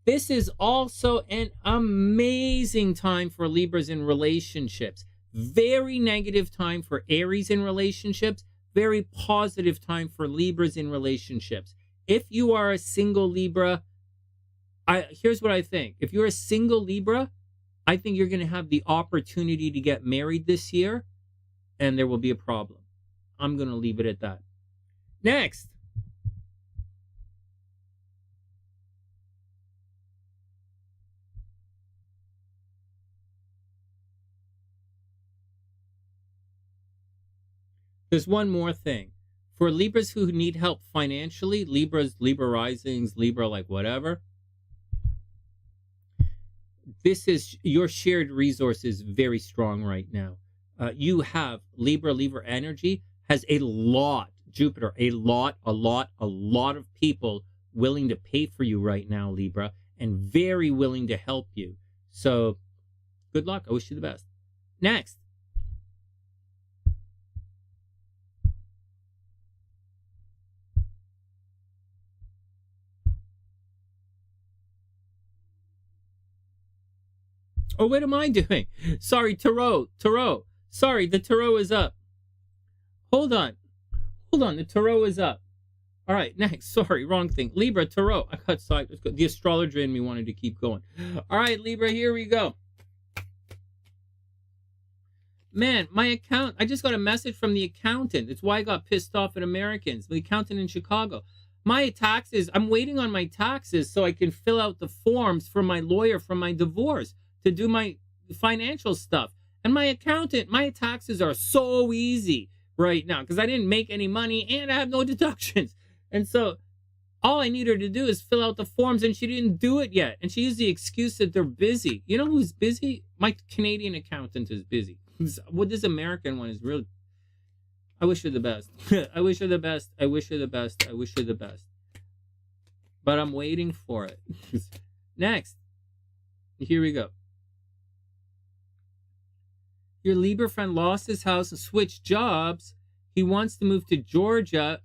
A: This is also an amazing time for Libras in relationships. Very negative time for Aries in relationships. Very positive time for Libras in relationships. If you are a single Libra, here's what I think. If you're a single Libra, I think you're going to have the opportunity to get married this year, and there will be a problem. I'm going to leave it at that. Next. There's one more thing. For Libras who need help financially, Libra risings, Libra like whatever, this is your shared resources very strong right now. You have Libra energy has a lot, Jupiter, a lot of people willing to pay for you right now, Libra, and very willing to help you. So good luck. I wish you the best. Next. Oh, what am I doing? Sorry, Tarot. Sorry, the Tarot is up. Hold on. Hold on, the tarot is up. All right, next. Sorry, wrong thing. Libra, tarot. I got side. The astrologer in me wanted to keep going. All right, Libra, here we go. Man, my account, I just got a message from the accountant. That's why I got pissed off at Americans. The accountant in Chicago. My taxes, I'm waiting on my taxes so I can fill out the forms for my lawyer for my divorce to do my financial stuff. And my accountant, my taxes are so easy right now because I didn't make any money and I have no deductions. And so all I need her to do is fill out the forms, and she didn't do it yet. And she used the excuse that they're busy. You know who's busy? My Canadian accountant is busy. What this American one is really. I wish her the best. I wish her the best. I wish her the best. I wish her the best. But I'm waiting for it. Next. Here we go. Your Libra friend lost his house and switched jobs. He wants to move to Georgia.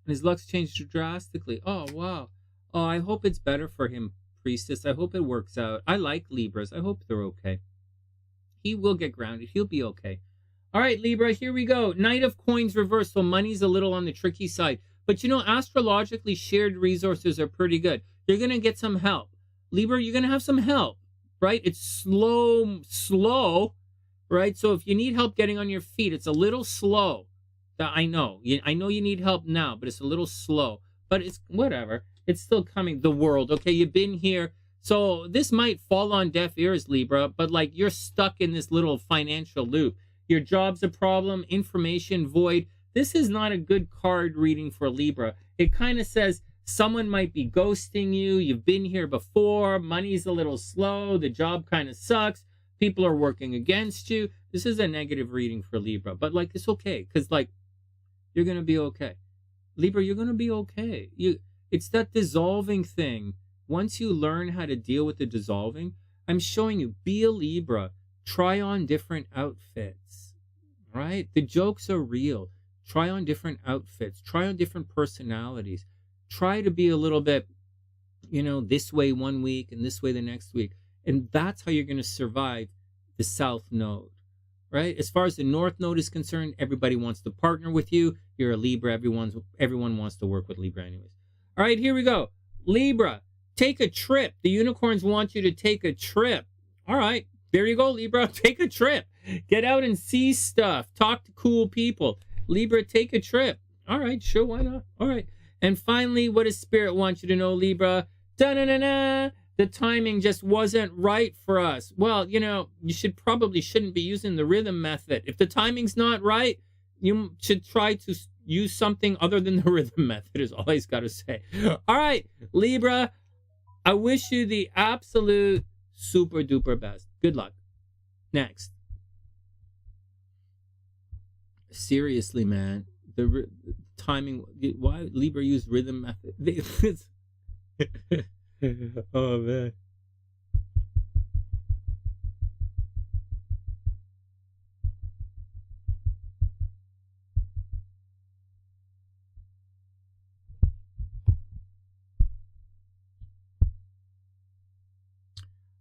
A: And his luck's changed drastically. Oh, wow. Oh, I hope it's better for him, Priestess. I hope it works out. I like Libras. I hope they're okay. He will get grounded. He'll be okay. All right, Libra, here we go. Knight of Coins reversed. So money's a little on the tricky side. But, you know, astrologically, shared resources are pretty good. You're going to get some help. Libra, you're going to have some help, right? It's slow, right? So if you need help getting on your feet, it's a little slow. I know you need help now, but it's a little slow. But it's whatever. It's still coming. The world, okay? You've been here. So this might fall on deaf ears, Libra, but like you're stuck in this little financial loop. Your job's a problem, information void. This is not a good card reading for Libra. It kind of says someone might be ghosting you. You've been here before. Money's a little slow. The job kind of sucks. People are working against you. This is a negative reading for Libra, but like it's okay because like you're going to be okay. Libra, you're going to be okay. It's that dissolving thing. Once you learn how to deal with the dissolving, I'm showing you, be a Libra. Try on different outfits, right? The jokes are real. Try on different outfits. Try on different personalities. Try to be a little bit, you know, this way one week and this way the next week. And that's how you're going to survive the South Node. Right? As far as the North Node is concerned, everybody wants to partner with you. You're a Libra. Everyone wants to work with Libra anyways. All right, here we go. Libra, take a trip. The unicorns want you to take a trip. All right, there you go, Libra. Take a trip. Get out and see stuff. Talk to cool people. Libra, take a trip. All right, sure, why not? All right. And finally, what does Spirit want you to know, Libra? Da-na-na-na. The timing just wasn't right for us. Well, you know, you shouldn't be using the rhythm method. If the timing's not right, you should try to use something other than the rhythm method is all I've got to say. All right, Libra, I wish you the absolute super duper best. Good luck. Next. Seriously, man, the timing, why Libra use rhythm method? Oh man.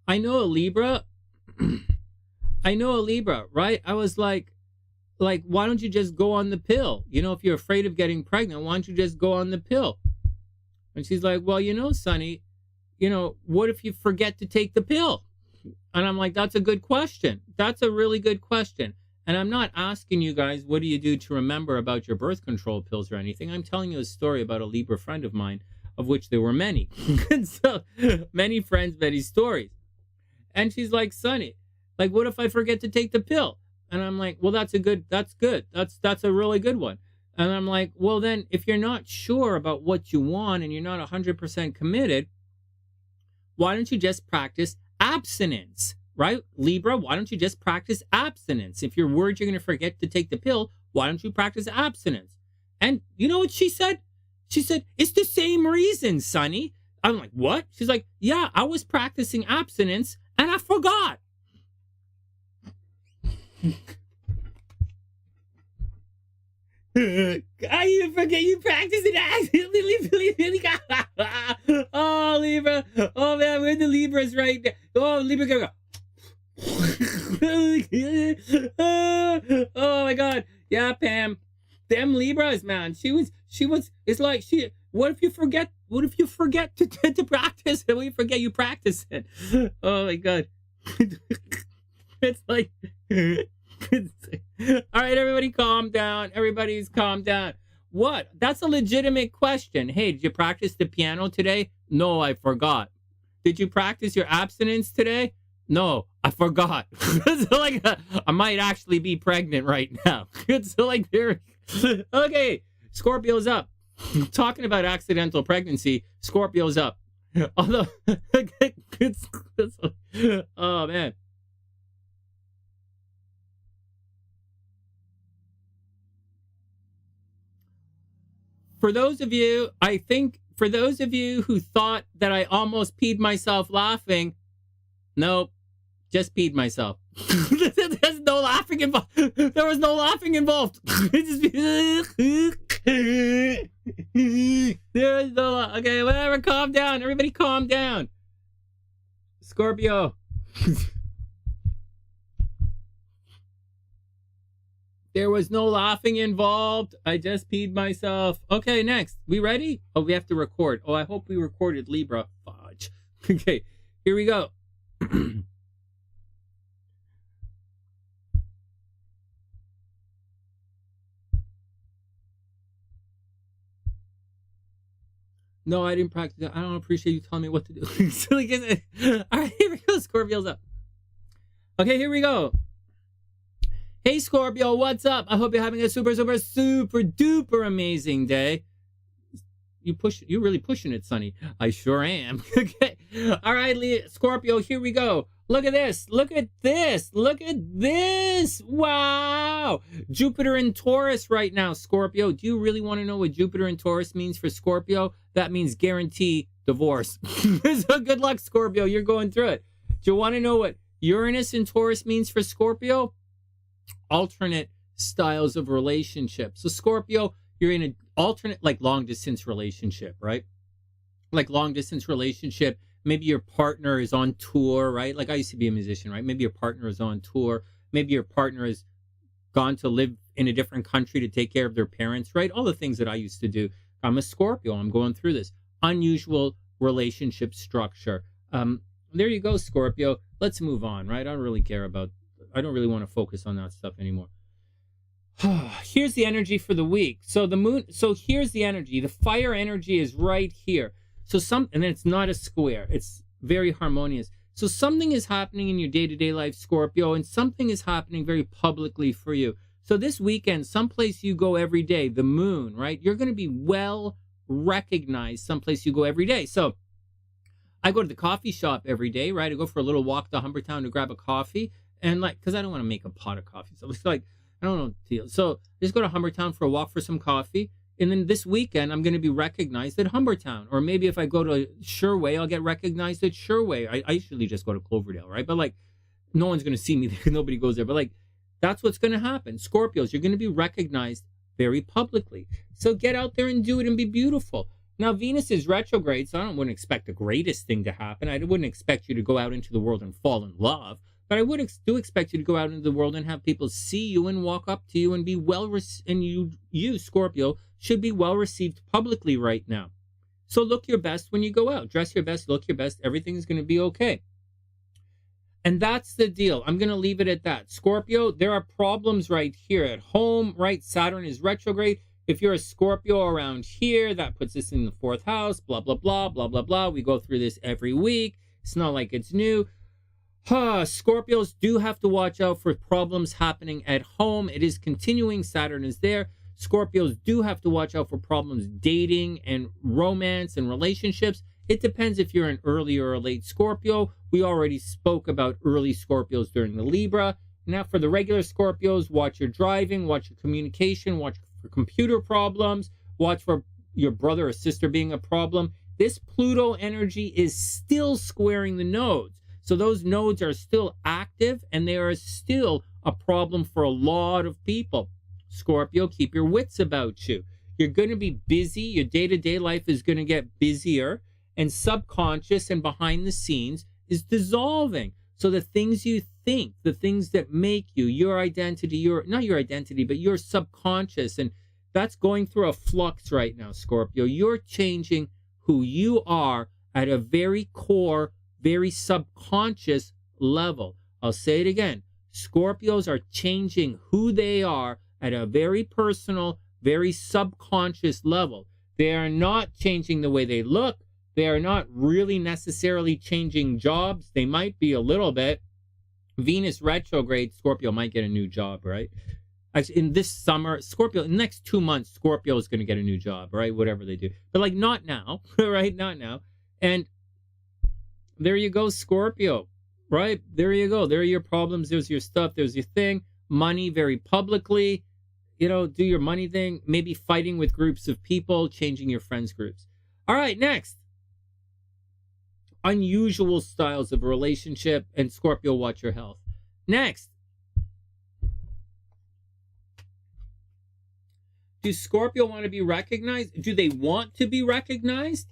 A: I know a Libra. I know a Libra, right? I was like, why don't you just go on the pill? You know, if you're afraid of getting pregnant, why don't you just go on the pill? And she's like, well, you know, Sonny, you know, what if you forget to take the pill? And I'm like, that's a good question. That's a really good question. And I'm not asking you guys, what do you do to remember about your birth control pills or anything? I'm telling you a story about a Libra friend of mine, of which there were many. And so many friends, many stories. And she's like, Sonny, like, what if I forget to take the pill? And I'm like, well, that's good. That's a really good one. And I'm like, well, then if you're not sure about what you want and you're not 100% committed, why don't you just practice abstinence, right? Libra, why don't you just practice abstinence? If you're worried you're going to forget to take the pill, why don't you practice abstinence? And you know what she said? She said, it's the same reason, Sonny. I'm like, what? She's like, yeah, I was practicing abstinence and I forgot. You forget you practice it. Oh, Libra. Oh, man, we're the Libras right now. Oh, Libra, go. Oh, my God. Yeah, Pam. Them Libras. was, man. She was. It's like what if you forget? What if you forget to practice? And we forget you practice it. Oh my god. It's like. All right, everybody, calm down. Everybody's calm down. What? That's a legitimate question. Hey, did you practice the piano today? No, I forgot. Did you practice your abstinence today? No, I forgot. So like, I might actually be pregnant right now. So like, there. Okay, Scorpio's up. Talking about accidental pregnancy, Scorpio's up. Although, oh man. For those of you, I think, for those of you who thought that I almost peed myself laughing, nope, just peed myself. There's no laughing involved. There was no laughing involved. There is no. Okay, whatever. Calm down. Everybody, calm down. Scorpio. There was no laughing involved. I just peed myself. Okay, next. We ready? Oh, we have to record. Oh, I hope we recorded Libra. Fudge. Okay, here we go. No, I didn't practice it. I don't appreciate you telling me what to do. All right, here we go. Scorpio's up. Okay, here we go. Hey, Scorpio, what's up? I hope you're having a super, super, super duper amazing day. You're really pushing it, Sonny. I sure am. Okay. All right, Scorpio, here we go. Look at this. Look at this. Look at this. Wow. Jupiter in Taurus right now, Scorpio. Do you really want to know what Jupiter in Taurus means for Scorpio? That means guarantee divorce. So good luck, Scorpio. You're going through it. Do you want to know what Uranus in Taurus means for Scorpio? Alternate styles of relationships. So Scorpio, you're in an alternate, like long distance relationship, right? Like long distance relationship. Maybe your partner is on tour, right? Like I used to be a musician, right? Maybe your partner is on tour. Maybe your partner has gone to live in a different country to take care of their parents, right? All the things that I used to do. I'm a Scorpio. I'm going through this unusual relationship structure. There you go, Scorpio. Let's move on, right? I don't really want to focus on that stuff anymore. Here's the energy for the week. So here's the energy. The fire energy is right here. And then it's not a square. It's very harmonious. So something is happening in your day-to-day life, Scorpio, and something is happening very publicly for you. So this weekend, someplace you go every day, the moon, right? You're going to be well recognized someplace you go every day. So I go to the coffee shop every day, right? I go for a little walk to Humbertown to grab a coffee. And because I don't want to make a pot of coffee. So it's like, I don't know. So I just go to Humbertown for a walk for some coffee. And then this weekend, I'm going to be recognized at Humbertown. Or maybe if I go to Sherway, I'll get recognized at Sherway. I usually just go to Cloverdale, right? But like, no one's going to see me there. Nobody goes there. But like, that's what's going to happen. Scorpios, you're going to be recognized very publicly. So get out there and do it and be beautiful. Now, Venus is retrograde, so wouldn't expect the greatest thing to happen. I wouldn't expect you to go out into the world and fall in love. But I do expect you to go out into the world and have people see you and walk up to you and be you, Scorpio, should be well received publicly right now. So look your best when you go out. Dress your best, look your best. Everything's going to be okay. And that's the deal. I'm going to leave it at that. Scorpio, there are problems right here at home, right? Saturn is retrograde. If you're a Scorpio around here, that puts us in the 4th house, blah, blah, blah, blah, blah, blah. We go through this every week. It's not like it's new. Scorpios do have to watch out for problems happening at home. It is continuing. Saturn is there. Scorpios do have to watch out for problems dating and romance and relationships. It depends if you're an early or a late Scorpio. We already spoke about early Scorpios during the Libra. Now for the regular Scorpios, watch your driving, watch your communication, watch for computer problems, watch for your brother or sister being a problem. This Pluto energy is still squaring the nodes. So those nodes are still active and they are still a problem for a lot of people. Scorpio, keep your wits about you. You're going to be busy. Your day-to-day life is going to get busier, and subconscious and behind the scenes is dissolving. So the things you think, the things that make you, your identity, not your identity, but your subconscious and That's going through a flux right now, Scorpio. You're changing who you are at a very core, very subconscious level. I'll say it again. Scorpios are changing who they are at a very personal, very subconscious level. They are not changing the way they look. They are not really necessarily changing jobs. They might be a little bit. Venus retrograde, Scorpio might get a new job, right? Actually, in this summer, Scorpio, in the next 2 months, Scorpio is going to get a new job, right? Whatever they do. But like not now, right? Not now. And there you go, Scorpio, right? There you go. There are your problems. There's your stuff. There's your thing. Money very publicly. You know, do your money thing. Maybe fighting with groups of people, changing your friends' groups. All right, next. Unusual styles of relationship, and Scorpio, watch your health. Next. Do Scorpio want to be recognized? Do they want to be recognized?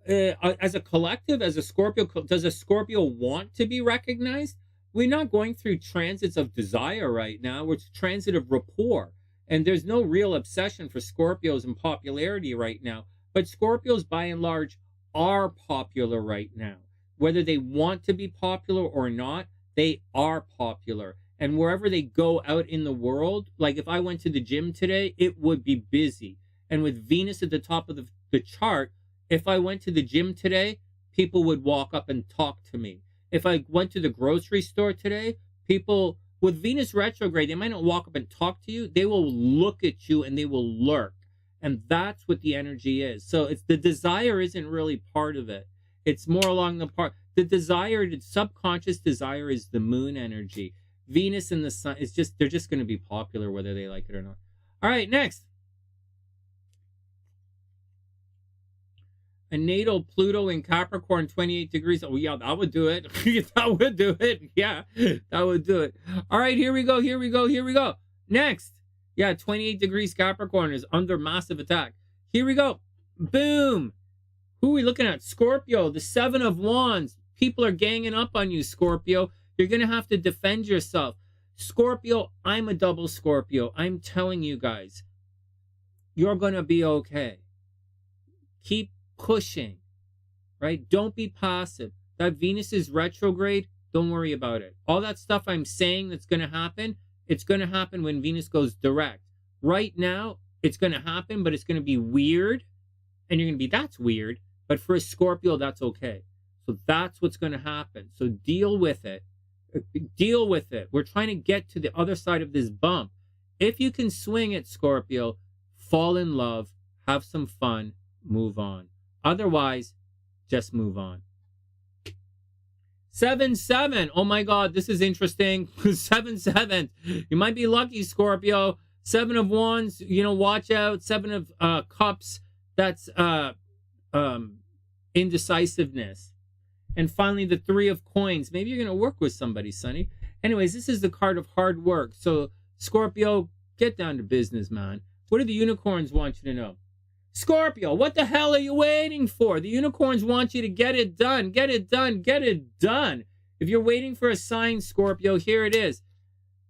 A: As a collective, as a Scorpio, does a Scorpio want to be recognized? We're not going through transits of desire right now. We're transit of rapport. And there's no real obsession for Scorpios in popularity right now. But Scorpios, by and large, are popular right now. Whether they want to be popular or not, they are popular. And wherever they go out in the world, like if I went to the gym today, it would be busy. And with Venus at the top of the chart, if I went to the gym today, people would walk up and talk to me. If I went to the grocery store today, people with Venus retrograde, they might not walk up and talk to you. They will look at you and they will lurk. And that's what the energy is. So it's the desire isn't really part of it. It's more along the part. The desire, the subconscious desire is the moon energy. Venus and the sun is just, they're just going to be popular whether they like it or not. All right, next. A natal Pluto in Capricorn, 28 degrees. Oh, yeah, that would do it. That would do it. Yeah, that would do it. All right, here we go. Here we go. Here we go. Next. Yeah, 28 degrees Capricorn is under massive attack. Here we go. Boom. Who are we looking at? Scorpio, the 7 of Wands. People are ganging up on you, Scorpio. You're going to have to defend yourself. Scorpio, I'm a double Scorpio. I'm telling you guys, you're going to be okay. Keep pushing, right? Don't be passive. That Venus is retrograde. Don't worry about it. All that stuff I'm saying that's going to happen, it's going to happen when Venus goes direct. Right now, it's going to happen, but it's going to be weird. And you're going to be, that's weird. But for a Scorpio, that's okay. So that's what's going to happen. So deal with it. Deal with it. We're trying to get to the other side of this bump. If you can swing it, Scorpio, fall in love, have some fun, move on. Otherwise, just move on. 7-7. Oh my God, this is interesting. 7-7. You might be lucky, Scorpio. 7 of Wands, you know, watch out. 7 of Cups, that's indecisiveness. And finally, the 3 of Coins. Maybe you're going to work with somebody, Sonny. Anyways, this is the card of hard work. So, Scorpio, get down to business, man. What do the unicorns want you to know? Scorpio, what the hell are you waiting for? The unicorns want you to get it done. Get it done. Get it done. If you're waiting for a sign, Scorpio, here it is.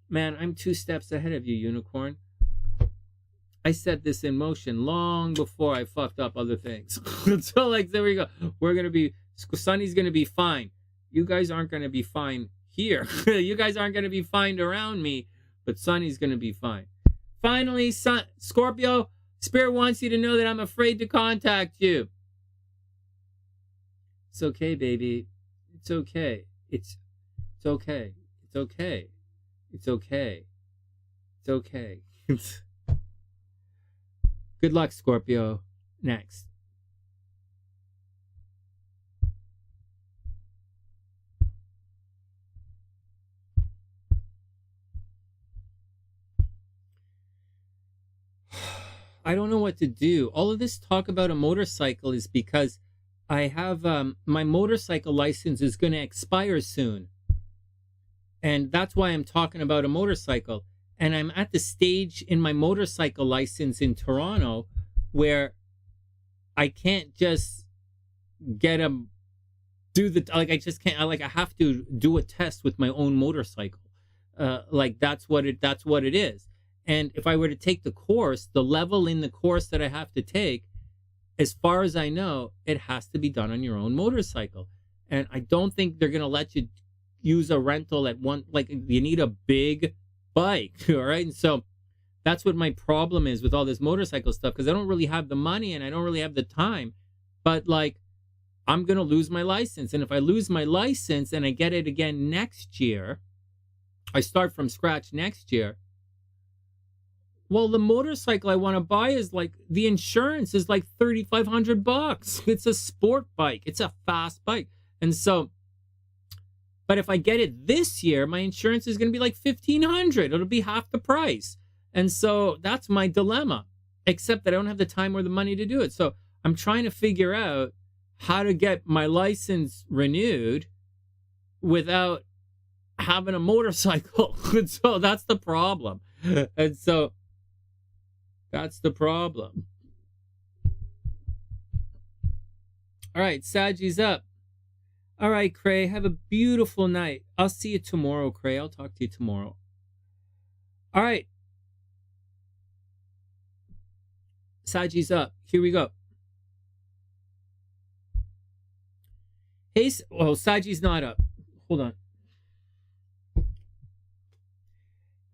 A: Man, I'm 2 steps ahead of you, unicorn. I set this in motion long before I fucked up other things. So, like, there we go. We're going to be... Sonny's going to be fine. You guys aren't going to be fine here. You guys aren't going to be fine around me, but Sonny's going to be fine. Finally, Scorpio, Spirit wants you to know that I'm afraid to contact you. It's okay, baby. It's okay. It's okay. It's okay. It's okay. It's okay. Good luck, Scorpio. Next. I don't know what to do. All of this talk about a motorcycle is because I have my motorcycle license is going to expire soon. And that's why I'm talking about a motorcycle. And I'm at the stage in my motorcycle license in Toronto where I can't just get I just can't, I have to do a test with my own motorcycle. That's what it is. And if I were to take the course, the level in the course that I have to take, as far as I know, it has to be done on your own motorcycle. And I don't think they're going to let you use a rental at one, like you need a big bike, all right? And so that's what my problem is with all this motorcycle stuff, because I don't really have the money and I don't really have the time. But like, I'm going to lose my license. And if I lose my license and I get it again next year, I start from scratch next year. Well, the motorcycle I want to buy is like, the insurance is like $3,500. It's a sport bike. It's a fast bike. And so, but if I get it this year, my insurance is going to be like $1,500. It'll be half the price. And so that's my dilemma, except that I don't have the time or the money to do it. So I'm trying to figure out how to get my license renewed without having a motorcycle. And so that's the problem. And so that's the problem. All right, Saggy's up. All right, Cray, have a beautiful night. I'll see you tomorrow, Cray. I'll talk to you tomorrow. All right. Saggy's up. Here we go. Hey, oh, Saggy's not up. Hold on.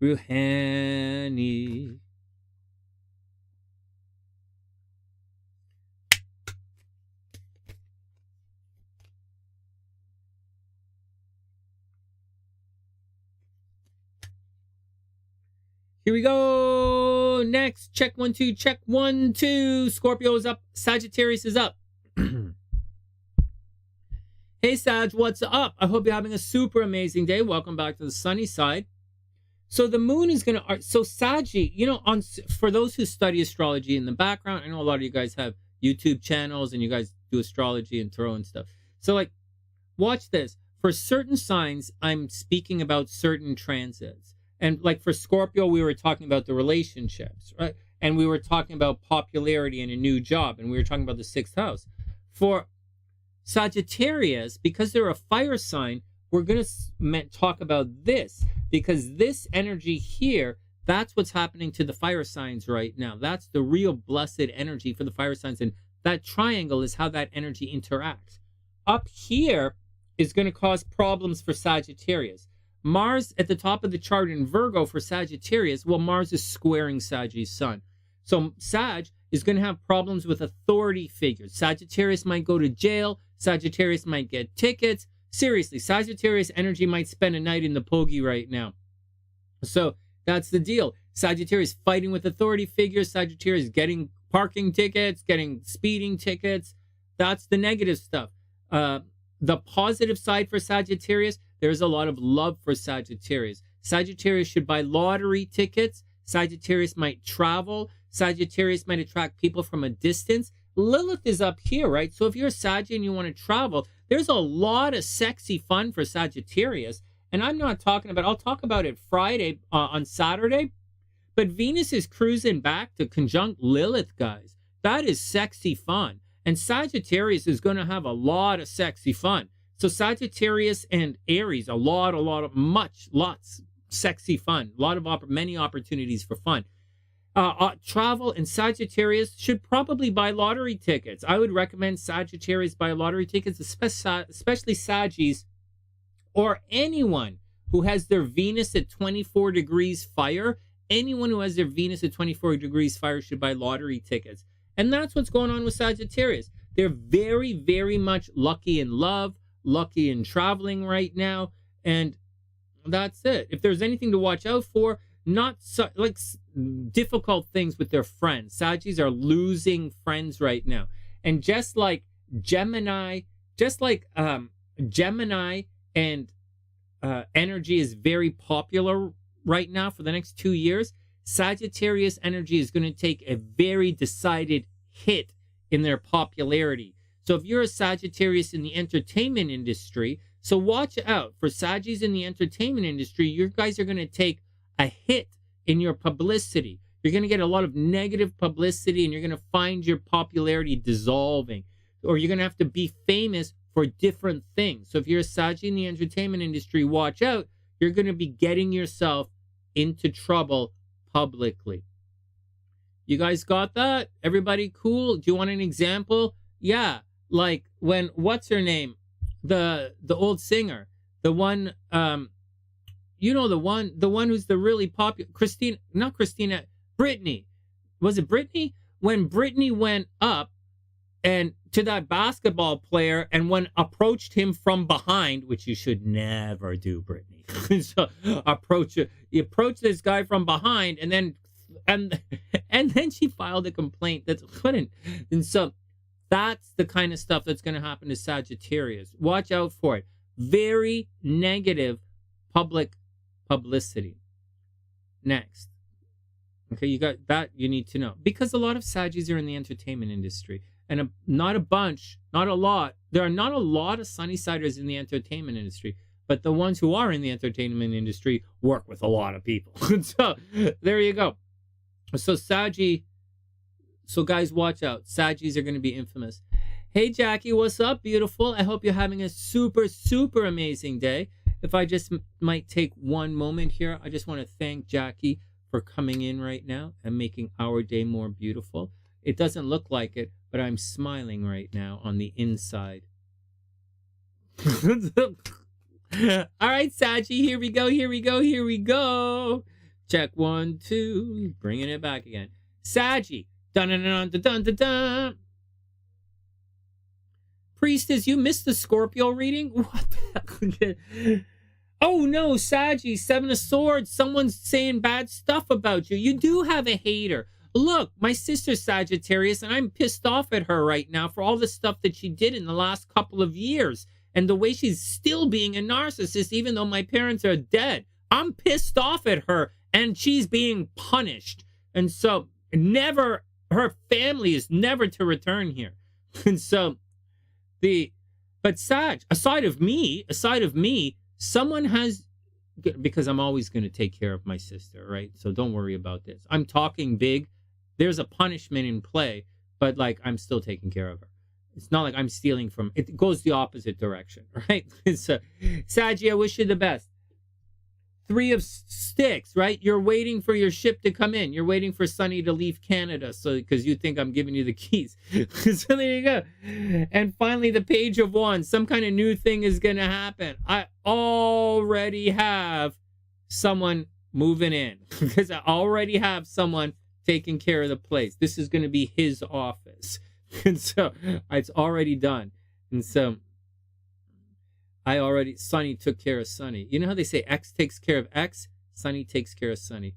A: Ruhani. Here we go. Next, check 1, 2, check 1, 2. Scorpio is up. Sagittarius is up. Hey, Sag, what's up? I hope you're having a super amazing day. Welcome back to the sunny side. So the moon is going to, so Saggy, you know, for those who study astrology in the background, I know a lot of you guys have YouTube channels and you guys do astrology and tarot and stuff. So like, watch this. For certain signs, I'm speaking about certain transits. And like for Scorpio, we were talking about the relationships, right? And we were talking about popularity and a new job. And we were talking about the 6th house. For Sagittarius, because they're a fire sign, we're going to talk about this, because this energy here, that's what's happening to the fire signs right now. That's the real blessed energy for the fire signs. And that triangle is how that energy interacts. Up here is going to cause problems for Sagittarius. Mars at the top of the chart in Virgo for Sagittarius, well, Mars is squaring Saggy's sun. So Sag is going to have problems with authority figures. Sagittarius might go to jail. Sagittarius might get tickets. Seriously, Sagittarius energy might spend a night in the pogey right now. So that's the deal. Sagittarius fighting with authority figures. Sagittarius getting parking tickets, getting speeding tickets. That's the negative stuff. The positive side for Sagittarius, there's a lot of love for Sagittarius. Sagittarius should buy lottery tickets. Sagittarius might travel. Sagittarius might attract people from a distance. Lilith is up here, right? So if you're a Sag and you want to travel, there's a lot of sexy fun for Sagittarius. And I'm not talking about, I'll talk about it Friday on Saturday. But Venus is cruising back to conjunct Lilith, guys. That is sexy fun. And Sagittarius is going to have a lot of sexy fun. So Sagittarius and Aries, lots sexy fun. Many opportunities for fun. Travel and Sagittarius should probably buy lottery tickets. I would recommend Sagittarius buy lottery tickets, especially Saggies or anyone who has their Venus at 24 degrees fire. Anyone who has their Venus at 24 degrees fire should buy lottery tickets. And that's what's going on with Sagittarius. They're very, very much lucky in love, lucky in traveling right now. And that's it. If there's anything to watch out for, not like difficult things with their friends. Saggies are losing friends right now. And just like Gemini, Gemini and energy is very popular right now for the next 2 years, Sagittarius energy is going to take a very decided hit in their popularity. So if you're a Sagittarius in the entertainment industry, so watch out for Saggies in the entertainment industry. You guys are going to take a hit in your publicity. You're going to get a lot of negative publicity and you're going to find your popularity dissolving, or you're going to have to be famous for different things. So if you're a Saggy in the entertainment industry, watch out. You're going to be getting yourself into trouble publicly. You guys got that? Everybody cool? Do you want an example? Yeah, like when, what's her name? The old singer, the one, you know, the one who's the really popular, Britney. Was it Britney? When Britney went up and to that basketball player and when approached him from behind, which you should never do, Britney. So you approach this guy from behind and then she filed a complaint that couldn't. And so that's the kind of stuff that's going to happen to Sagittarius. Watch out for it. Very negative public publicity. Next. Okay, you got that you need to know. Because a lot of Saggies are in the entertainment industry. And not a bunch, not a lot. There are not a lot of Sunny-siders in the entertainment industry. But the ones who are in the entertainment industry work with a lot of people. So, there you go. So, guys, watch out. Saggies are going to be infamous. Hey, Jackie, what's up, beautiful? I hope you're having a super, super amazing day. If I just might take one moment here, I just want to thank Jackie for coming in right now and making our day more beautiful. It doesn't look like it, but I'm smiling right now on the inside. All right, Saggy, here we go. Check 1, 2, bringing it back again. Saggy, dun dun dun dun dun dun dun. Priestess, you missed the Scorpio reading? What the heck? Oh no, Saggy, 7 of Swords. Someone's saying bad stuff about you. You do have a hater. Look, my sister's Sagittarius, and I'm pissed off at her right now for all the stuff that she did in the last couple of years. And the way she's still being a narcissist, even though my parents are dead. I'm pissed off at her, and she's being punished. And so, her family is never to return here. And so, but Sag, aside of me, someone has, because I'm always going to take care of my sister, right? So don't worry about this. I'm talking big. There's a punishment in play, but like I'm still taking care of her. It's not like I'm stealing from, it goes the opposite direction, right? So, Saggy, I wish you the best. 3 of Sticks, right? You're waiting for your ship to come in. You're waiting for Sonny to leave Canada, so because you think I'm giving you the keys. So there you go. And finally, the Page of Wands. Some kind of new thing is going to happen. I already have someone moving in because I already have someone taking care of the place. This is going to be his office. And so it's already done. And so Sonny took care of Sonny. You know how they say X takes care of X? Sonny takes care of Sonny.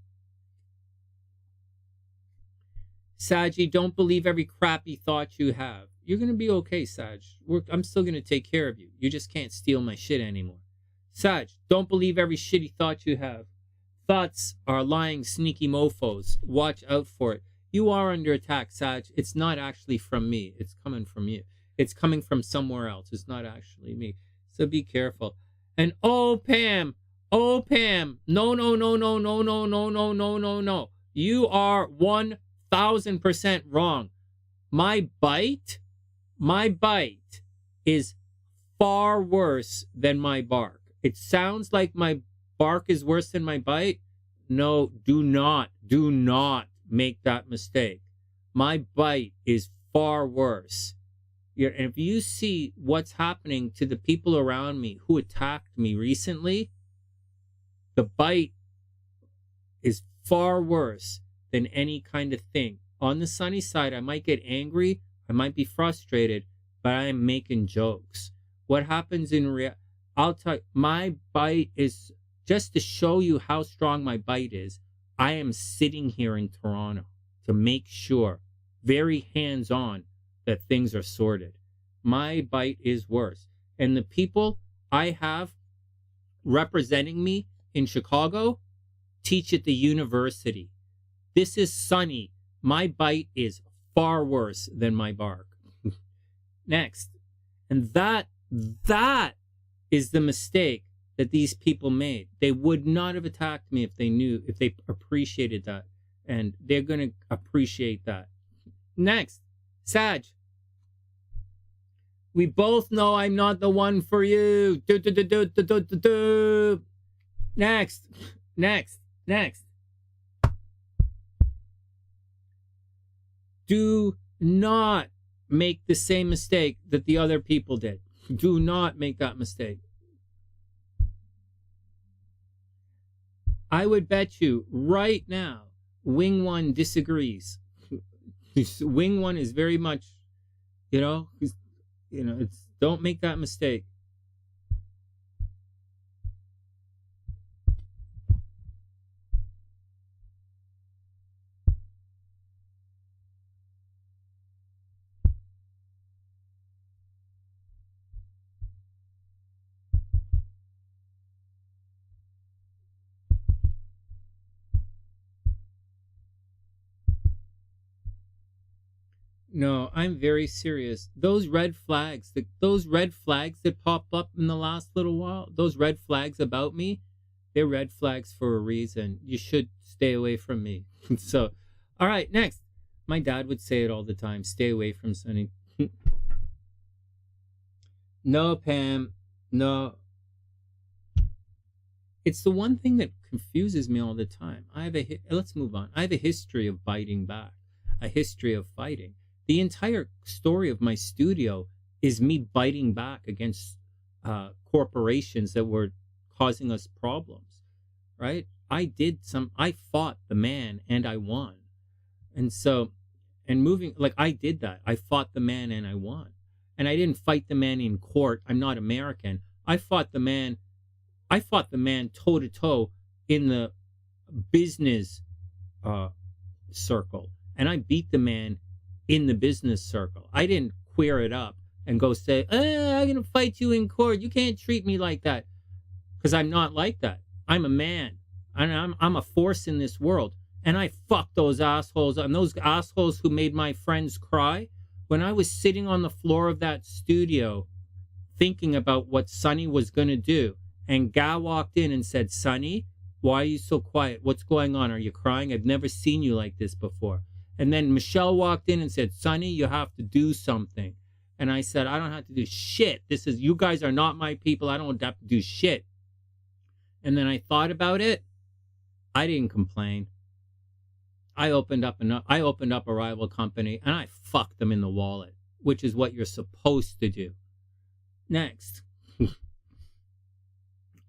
A: Saggy, don't believe every crappy thought you have. You're going to be okay, Sag. I'm still going to take care of you. You just can't steal my shit anymore. Sag, don't believe every shitty thought you have. Thoughts are lying, sneaky mofos. Watch out for it. You are under attack, Sag. It's not actually from me. It's coming from you. It's coming from somewhere else. It's not actually me. So be careful. And oh Pam, no. You are 1000% wrong. My bite is far worse than my bark. It sounds like my bark is worse than my bite. No, do not make that mistake. My bite is far worse. And if you see what's happening to the people around me who attacked me recently, the bite is far worse than any kind of thing. On the sunny side, I might get angry, I might be frustrated, but I am making jokes. What happens in I'll tell you, my bite is, just to show you how strong my bite is, I am sitting here in Toronto to make sure, very hands-on, that things are sorted. My bite is worse. And the people I have representing me in Chicago teach at the university. This is Sonny. My bite is far worse than my bark. Next. And that is the mistake that these people made. They would not have attacked me if they appreciated that. And they're going to appreciate that. Next. Sag. We both know I'm not the one for you. Next. Do not make the same mistake that the other people did. Do not make that mistake. I would bet you right now, Wing 1 disagrees. Wing 1 is very much, it's don't make that mistake. No, I'm very serious. Those red flags that pop up in the last little while, those red flags about me, they're red flags for a reason. You should stay away from me. So, all right, next. My dad would say it all the time. Stay away from Sonny. No, Pam. No. It's the one thing that confuses me all the time. Let's move on. I have a history of biting back, a history of fighting. The entire story of my studio is me biting back against corporations that were causing us problems, right? I fought the man and I won. And so, I did that. I fought the man and I won. And I didn't fight the man in court. I'm not American. I fought the man toe to toe in the business circle. And I beat the man in the business circle. I didn't queer it up and go say, I'm going to fight you in court. You can't treat me like that. Because I'm not like that. I'm a man. And I'm a force in this world. And I fucked those assholes. And those assholes who made my friends cry. When I was sitting on the floor of that studio thinking about what Sonny was going to do, and Guy walked in and said, Sonny, why are you so quiet? What's going on? Are you crying? I've never seen you like this before. And then Michelle walked in and said, Sonny, you have to do something. And I said, I don't have to do shit. You guys are not my people. I don't have to do shit. And then I thought about it. I didn't complain. I opened up a rival company and I fucked them in the wallet, which is what you're supposed to do. Next.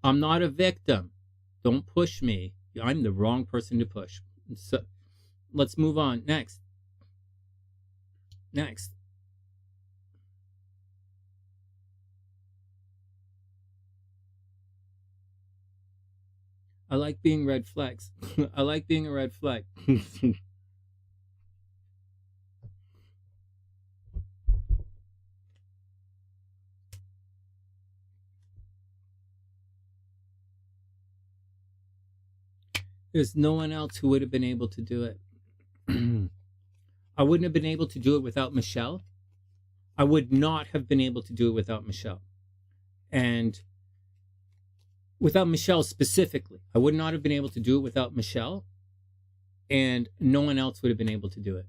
A: I'm not a victim. Don't push me. I'm the wrong person to push. So, let's move on. Next. I like being red flags. I like being a red flag. There's no one else who would have been able to do it. I wouldn't have been able to do it without Michelle. I would not have been able to do it without Michelle. And without Michelle specifically, I would not have been able to do it without Michelle. And no one else would have been able to do it.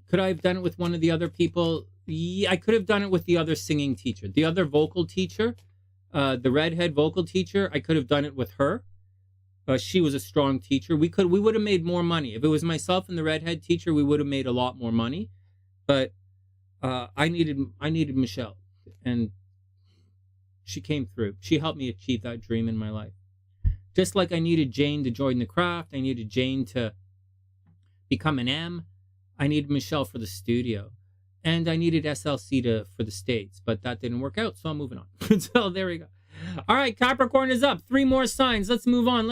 A: Could I have done it with one of the other people? Yeah, I could have done it with the other singing teacher. The other vocal teacher, the redhead vocal teacher, I could have done it with her. She was a strong teacher. We would have made more money. If it was myself and the redhead teacher, we would have made a lot more money. But I needed Michelle, and she came through. She helped me achieve that dream in my life. Just like I needed Jane to join the craft, I needed Jane to become an M. I needed Michelle for the studio, and I needed SLC for the States, but that didn't work out, so I'm moving on. So there we go. All right, Capricorn is up. 3 more signs. Let's move on.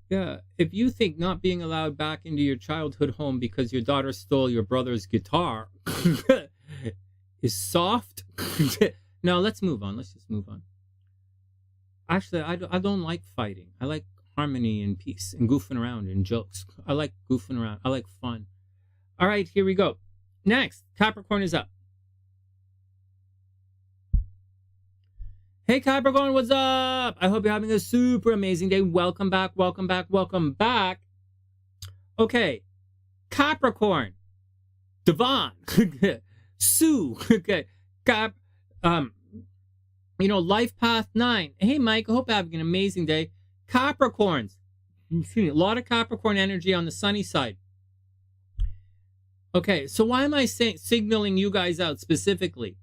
A: Yeah, if you think not being allowed back into your childhood home because your daughter stole your brother's guitar is soft, no, let's move on. Let's just move on. Actually, I don't like fighting. I like harmony and peace and goofing around and jokes. I like goofing around. I like fun. All right, here we go. Next, Capricorn is up. Hey, Capricorn, what's up? I hope you're having a super amazing day. Welcome back, welcome back, welcome back. Okay, Capricorn. Devon, Sue, okay, Cap, Life Path 9. Hey, Mike, I hope you're having an amazing day. Capricorns, a lot of Capricorn energy on the sunny side. Okay, so why am I signaling you guys out specifically?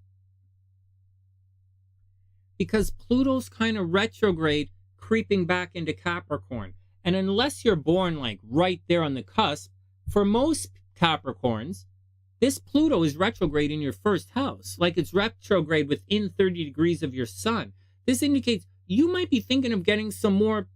A: Because Pluto's kind of retrograde, creeping back into Capricorn. And unless you're born like right there on the cusp, for most Capricorns, this Pluto is retrograde in your first house. Like it's retrograde within 30 degrees of your sun. This indicates you might be thinking of getting some more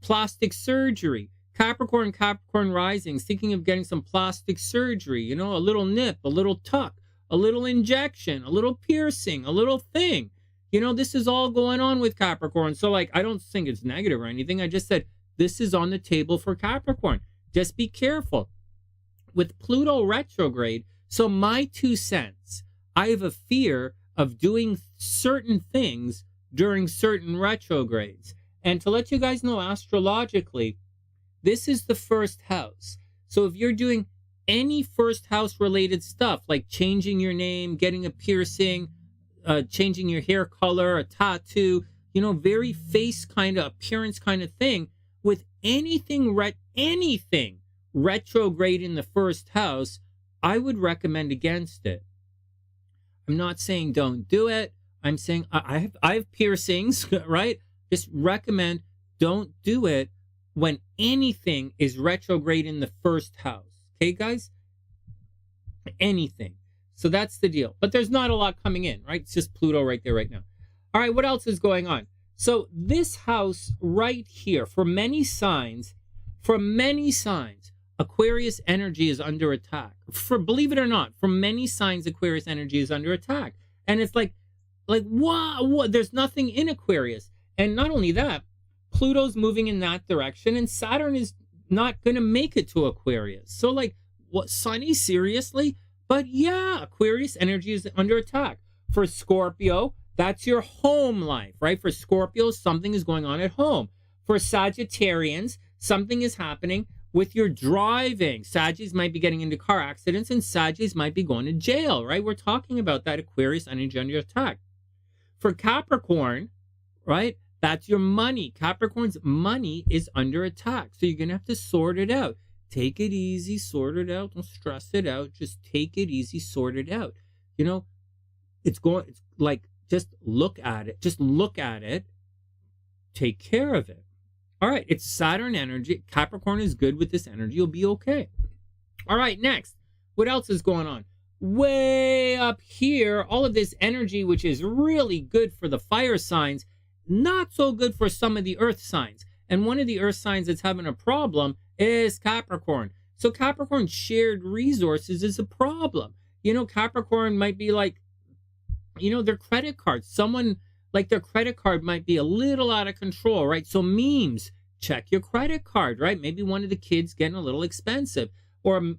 A: plastic surgery. Capricorn rising, thinking of getting some plastic surgery, a little nip, a little tuck, a little injection, a little piercing, a little thing. This is all going on with Capricorn. So I don't think it's negative or anything. I just said this is on the table for Capricorn. Just be careful. With Pluto retrograde, so my 2 cents, I have a fear of doing certain things during certain retrogrades. And to let you guys know astrologically, this is the first house. So if you're doing any first house related stuff, like changing your name, getting a piercing, changing your hair color, a tattoo, very face kind of appearance kind of thing, with anything retrograde in the first house, I would recommend against it. I'm not saying don't do it. I'm saying I have piercings, right? Just recommend don't do it when anything is retrograde in the first house. Okay, guys? Anything. So that's the deal. But there's not a lot coming in, right? It's just Pluto right there right now. All right, what else is going on? So this house right here, for many signs, Aquarius energy is under attack. Believe it or not, for many signs, Aquarius energy is under attack. And it's like what? There's nothing in Aquarius. And not only that, Pluto's moving in that direction, and Saturn is not going to make it to Aquarius. So what, Sonny, seriously? But yeah, Aquarius energy is under attack. For Scorpio, that's your home life, right? For Scorpio, something is going on at home. For Sagittarians, something is happening with your driving. Sagittarians might be getting into car accidents, and Sagittarians might be going to jail, right? We're talking about that Aquarius energy under attack. For Capricorn, right? That's your money. Capricorn's money is under attack. So you're going to have to sort it out. Take it easy, sort it out. Don't stress it out. Just take it easy, sort it out. It's like, just look at it. Just look at it. Take care of it. All right. It's Saturn energy. Capricorn is good with this energy. You'll be okay. All right. Next. What else is going on? Way up here, all of this energy, which is really good for the fire signs, not so good for some of the earth signs. And one of the earth signs that's having a problem is Capricorn. So Capricorn's shared resources is a problem. Capricorn might be their credit card. Someone their credit card might be a little out of control, right? So memes, check your credit card, right? Maybe one of the kids getting a little expensive, or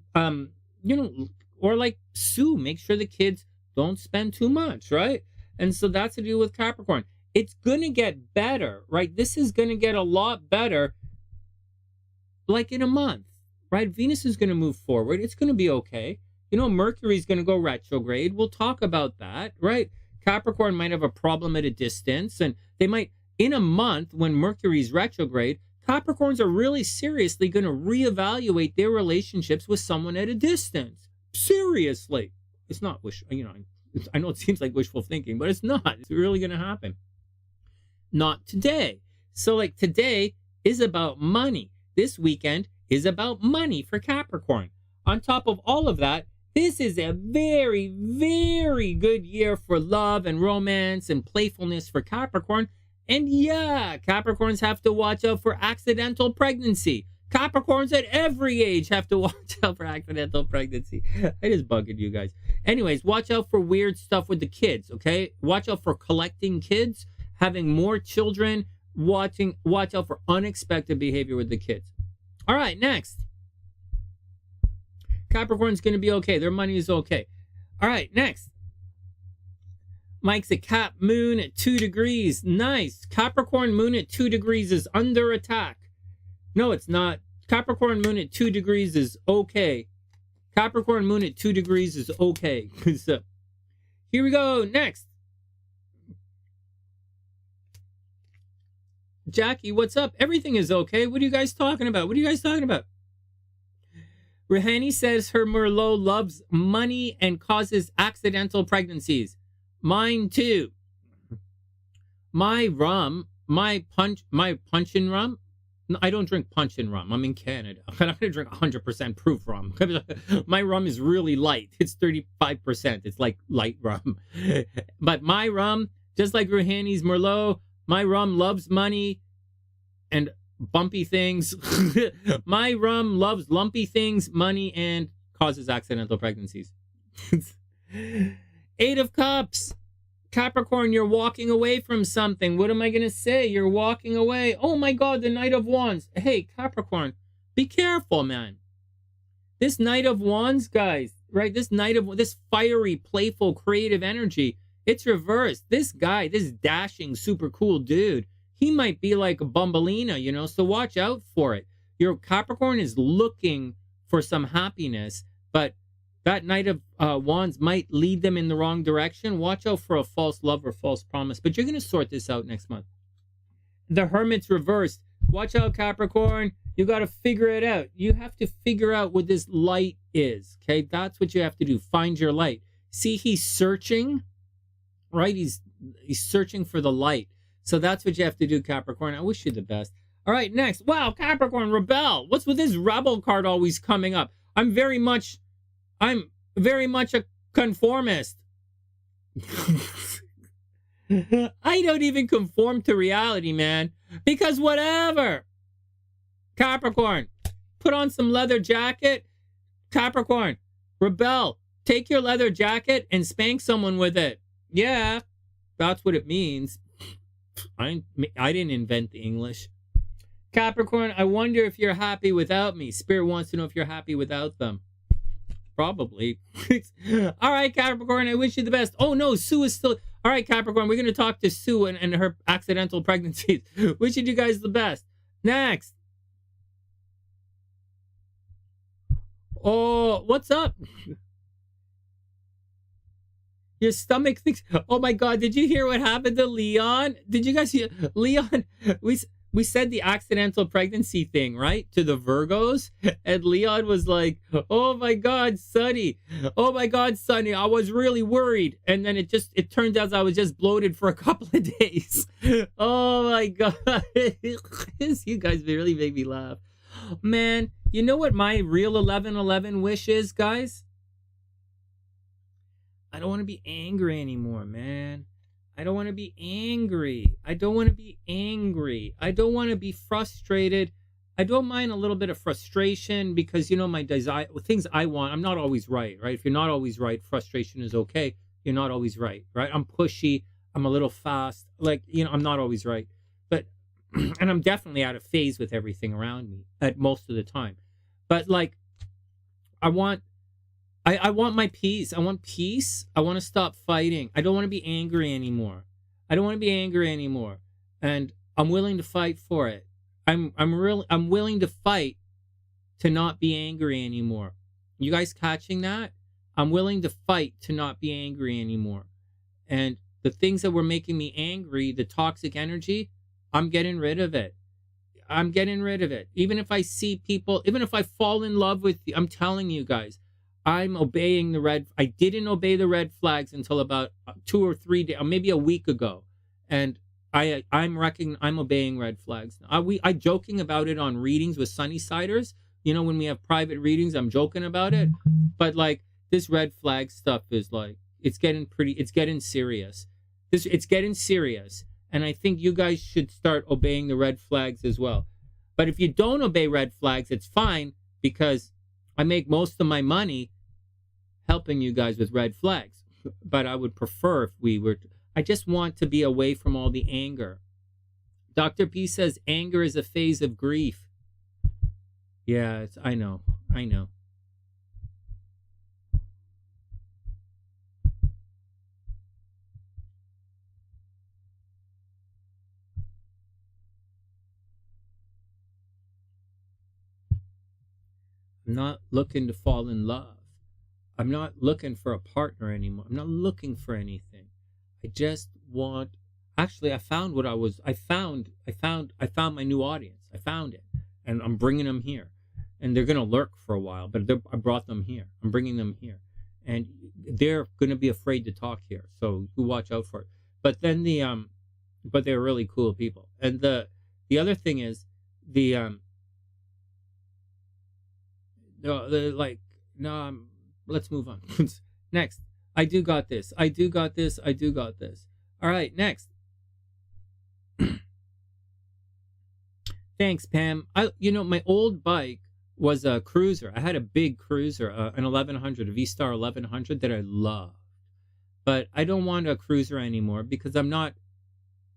A: or Sue, make sure the kids don't spend too much, right? And so that's to do with Capricorn. It's going to get better, right? This is going to get a lot better in a month, right? Venus is going to move forward. It's going to be okay. Mercury's going to go retrograde. We'll talk about that, right? Capricorn might have a problem at a distance, and they might, in a month when Mercury's retrograde, Capricorns are really seriously going to reevaluate their relationships with someone at a distance. Seriously. It's not I know it seems like wishful thinking, but it's not. It's really going to happen. Not today. So today is about money. This weekend is about money for Capricorn. On top of all of that, this is a very, very good year for love and romance and playfulness for Capricorn. And yeah, Capricorns have to watch out for accidental pregnancy. Capricorns at every age have to watch out for accidental pregnancy. I just bugging you guys. Anyways, watch out for weird stuff with the kids, okay? Watch out for collecting kids, having more children, watch out for unexpected behavior with the kids. All right, next. Capricorn's going to be okay. Their money is okay. All right, next. Mike's a Cap moon at 2 degrees. Nice. Capricorn moon at 2 degrees is under attack. No, it's not. Capricorn moon at 2 degrees is okay. Capricorn moon at 2 degrees is okay. So, here we go. Next. Jackie, what's up? Everything is okay. What are you guys talking about? What are you guys talking about? Rahani says her Merlot loves money and causes accidental pregnancies. Mine too. My rum, my punchin rum. No, I don't drink punchin rum. I'm in Canada. I'm going to drink 100% proof rum. My rum is really light. It's 35%. It's like light rum. But my rum, just like Rahani's Merlot, my rum loves money and bumpy things. My rum loves lumpy things, money, and causes accidental pregnancies. 8 of Cups. Capricorn, you're walking away from something. What am I going to say? You're walking away. Oh my God, the Knight of Wands. Hey, Capricorn, be careful, man. This Knight of Wands, guys, right? This fiery, playful, creative energy, it's reversed. This guy, this dashing, super cool dude, he might be like a Bumbleina, you know, so watch out for it. Your Capricorn is looking for some happiness, but that Knight of Wands might lead them in the wrong direction. Watch out for a false love or false promise. But you're going to sort this out next month. The Hermit's reversed. Watch out, Capricorn. You got to figure it out. You have to figure out what this light is. Okay, that's what you have to do. Find your light. See, he's searching, right? He's searching for the light. So that's what you have to do, Capricorn. I wish you the best. All right, next. Wow, Capricorn, rebel. What's with this rebel card always coming up? I'm very much a conformist. I don't even conform to reality, man. Because whatever. Capricorn, put on some leather jacket. Capricorn, rebel. Take your leather jacket and spank someone with it. Yeah, that's what it means. I didn't invent the English. Capricorn, I wonder if you're happy without me. Spirit wants to know if you're happy without them. Probably. All right, Capricorn, I wish you the best. Oh, no, Sue is still... All right, Capricorn, we're going to talk to Sue and her accidental pregnancies. Wishing you guys the best. Next. Oh, what's up? Your stomach thinks... Oh, my God, did you hear what happened to Leon? Did you guys hear? Leon, we said the accidental pregnancy thing, right? To the Virgos. And Leon was like, oh my God, Sonny. Oh my God, Sonny. I was really worried. And then it turned out I was just bloated for a couple of days. Oh my God. You guys really make me laugh. Man, you know what my real 11/11 wish is, guys? I don't want to be angry anymore, man. I don't want to be angry. I don't want to be angry. I don't want to be frustrated. I don't mind a little bit of frustration because, you know, my desire, things I want, I'm not always right? If you're not always right, frustration is okay. You're not always right? I'm pushy. I'm a little fast. Like, you know, I'm not always right. But, and I'm definitely out of phase with everything around me at most of the time. But like, I want my peace. I want peace. I want to stop fighting. I don't want to be angry anymore. And I'm willing to fight for it. I'm willing to fight to not be angry anymore. You guys catching that? I'm willing to fight to not be angry anymore. And the things that were making me angry, the toxic energy, I'm getting rid of it. Even if I see people, even if I fall in love with you, I'm telling you guys, I'm obeying I didn't obey the red flags until about 2 or 3 days, maybe a week ago. And I'm obeying red flags. I joking about it on readings with SunnySiders. You know, when we have private readings, I'm joking about it. But like this red flag stuff is like, it's getting serious. It's getting serious. And I think you guys should start obeying the red flags as well. But if you don't obey red flags, it's fine because I make most of my money helping you guys with red flags. But I would prefer if we were... I just want to be away from all the anger. Dr. P says anger is a phase of grief. Yeah, I know. I'm not looking to fall in love. I'm not looking for a partner anymore. I'm not looking for anything. I just want. Actually, I found what I was. I found my new audience. I found it, and I'm bringing them here, and they're gonna lurk for a while. But I brought them here. I'm bringing them here, and they're gonna be afraid to talk here. So you watch out for it. But then but they're really cool people. And the other thing is the no, like no. Let's move on. Next, I do got this. I do got this. I do got this. All right, next. Thanks, Pam. My old bike was a cruiser. I had a big cruiser, an 1100, a V-Star 1100 that I loved. But I don't want a cruiser anymore because I'm not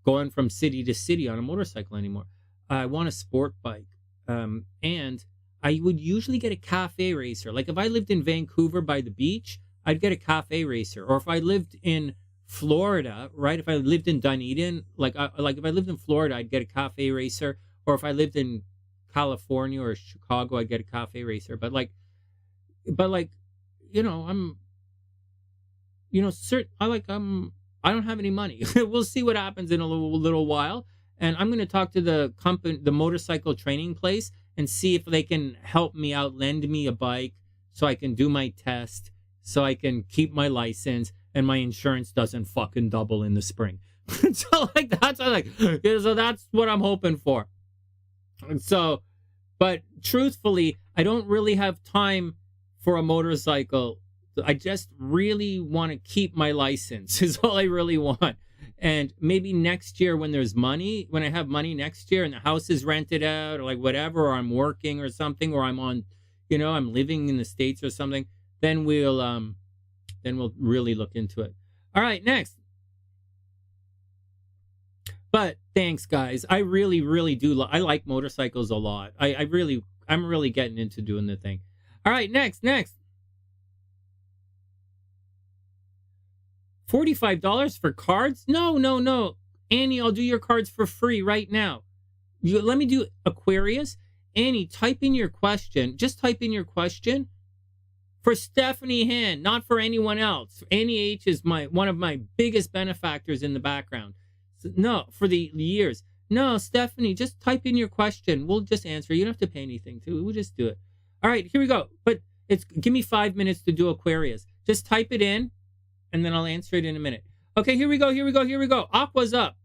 A: going from city to city on a motorcycle anymore. I want a sport bike. And I would usually get a cafe racer. Like if I lived in Vancouver by the beach, I'd get a cafe racer. Or if I lived in Florida, right? If I lived in Dunedin, like if I lived in Florida, I'd get a cafe racer. Or if I lived in California or Chicago, I'd get a cafe racer. But I'm, I don't have any money. We'll see what happens in a little while. And I'm going to talk to the company, the motorcycle training place, and see if they can help me out, lend me a bike so I can do my test, so I can keep my license, and my insurance doesn't fucking double in the spring. So that's what I'm hoping for. So, but truthfully, I don't really have time for a motorcycle. I just really want to keep my license is all I really want. And maybe next year when there's money, when I have money next year and the house is rented out or like whatever, or I'm working or something, or I'm on, I'm living in the States or something, then we'll really look into it. All right, next. But thanks, guys. I really, really do. I like motorcycles a lot. I'm really getting into doing the thing. All right, next. $45 for cards? No. Annie, I'll do your cards for free right now. Let me do Aquarius. Annie, type in your question. Just type in your question for StephanieH, not for anyone else. Annie H is one of my biggest benefactors in the background. No, for the years. No, Stephanie, just type in your question. We'll just answer. You don't have to pay anything too. We'll just do it. All right, here we go. But give me 5 minutes to do Aquarius. Just type it in, and then I'll answer it in a minute. Okay, here we go. Aqua's up.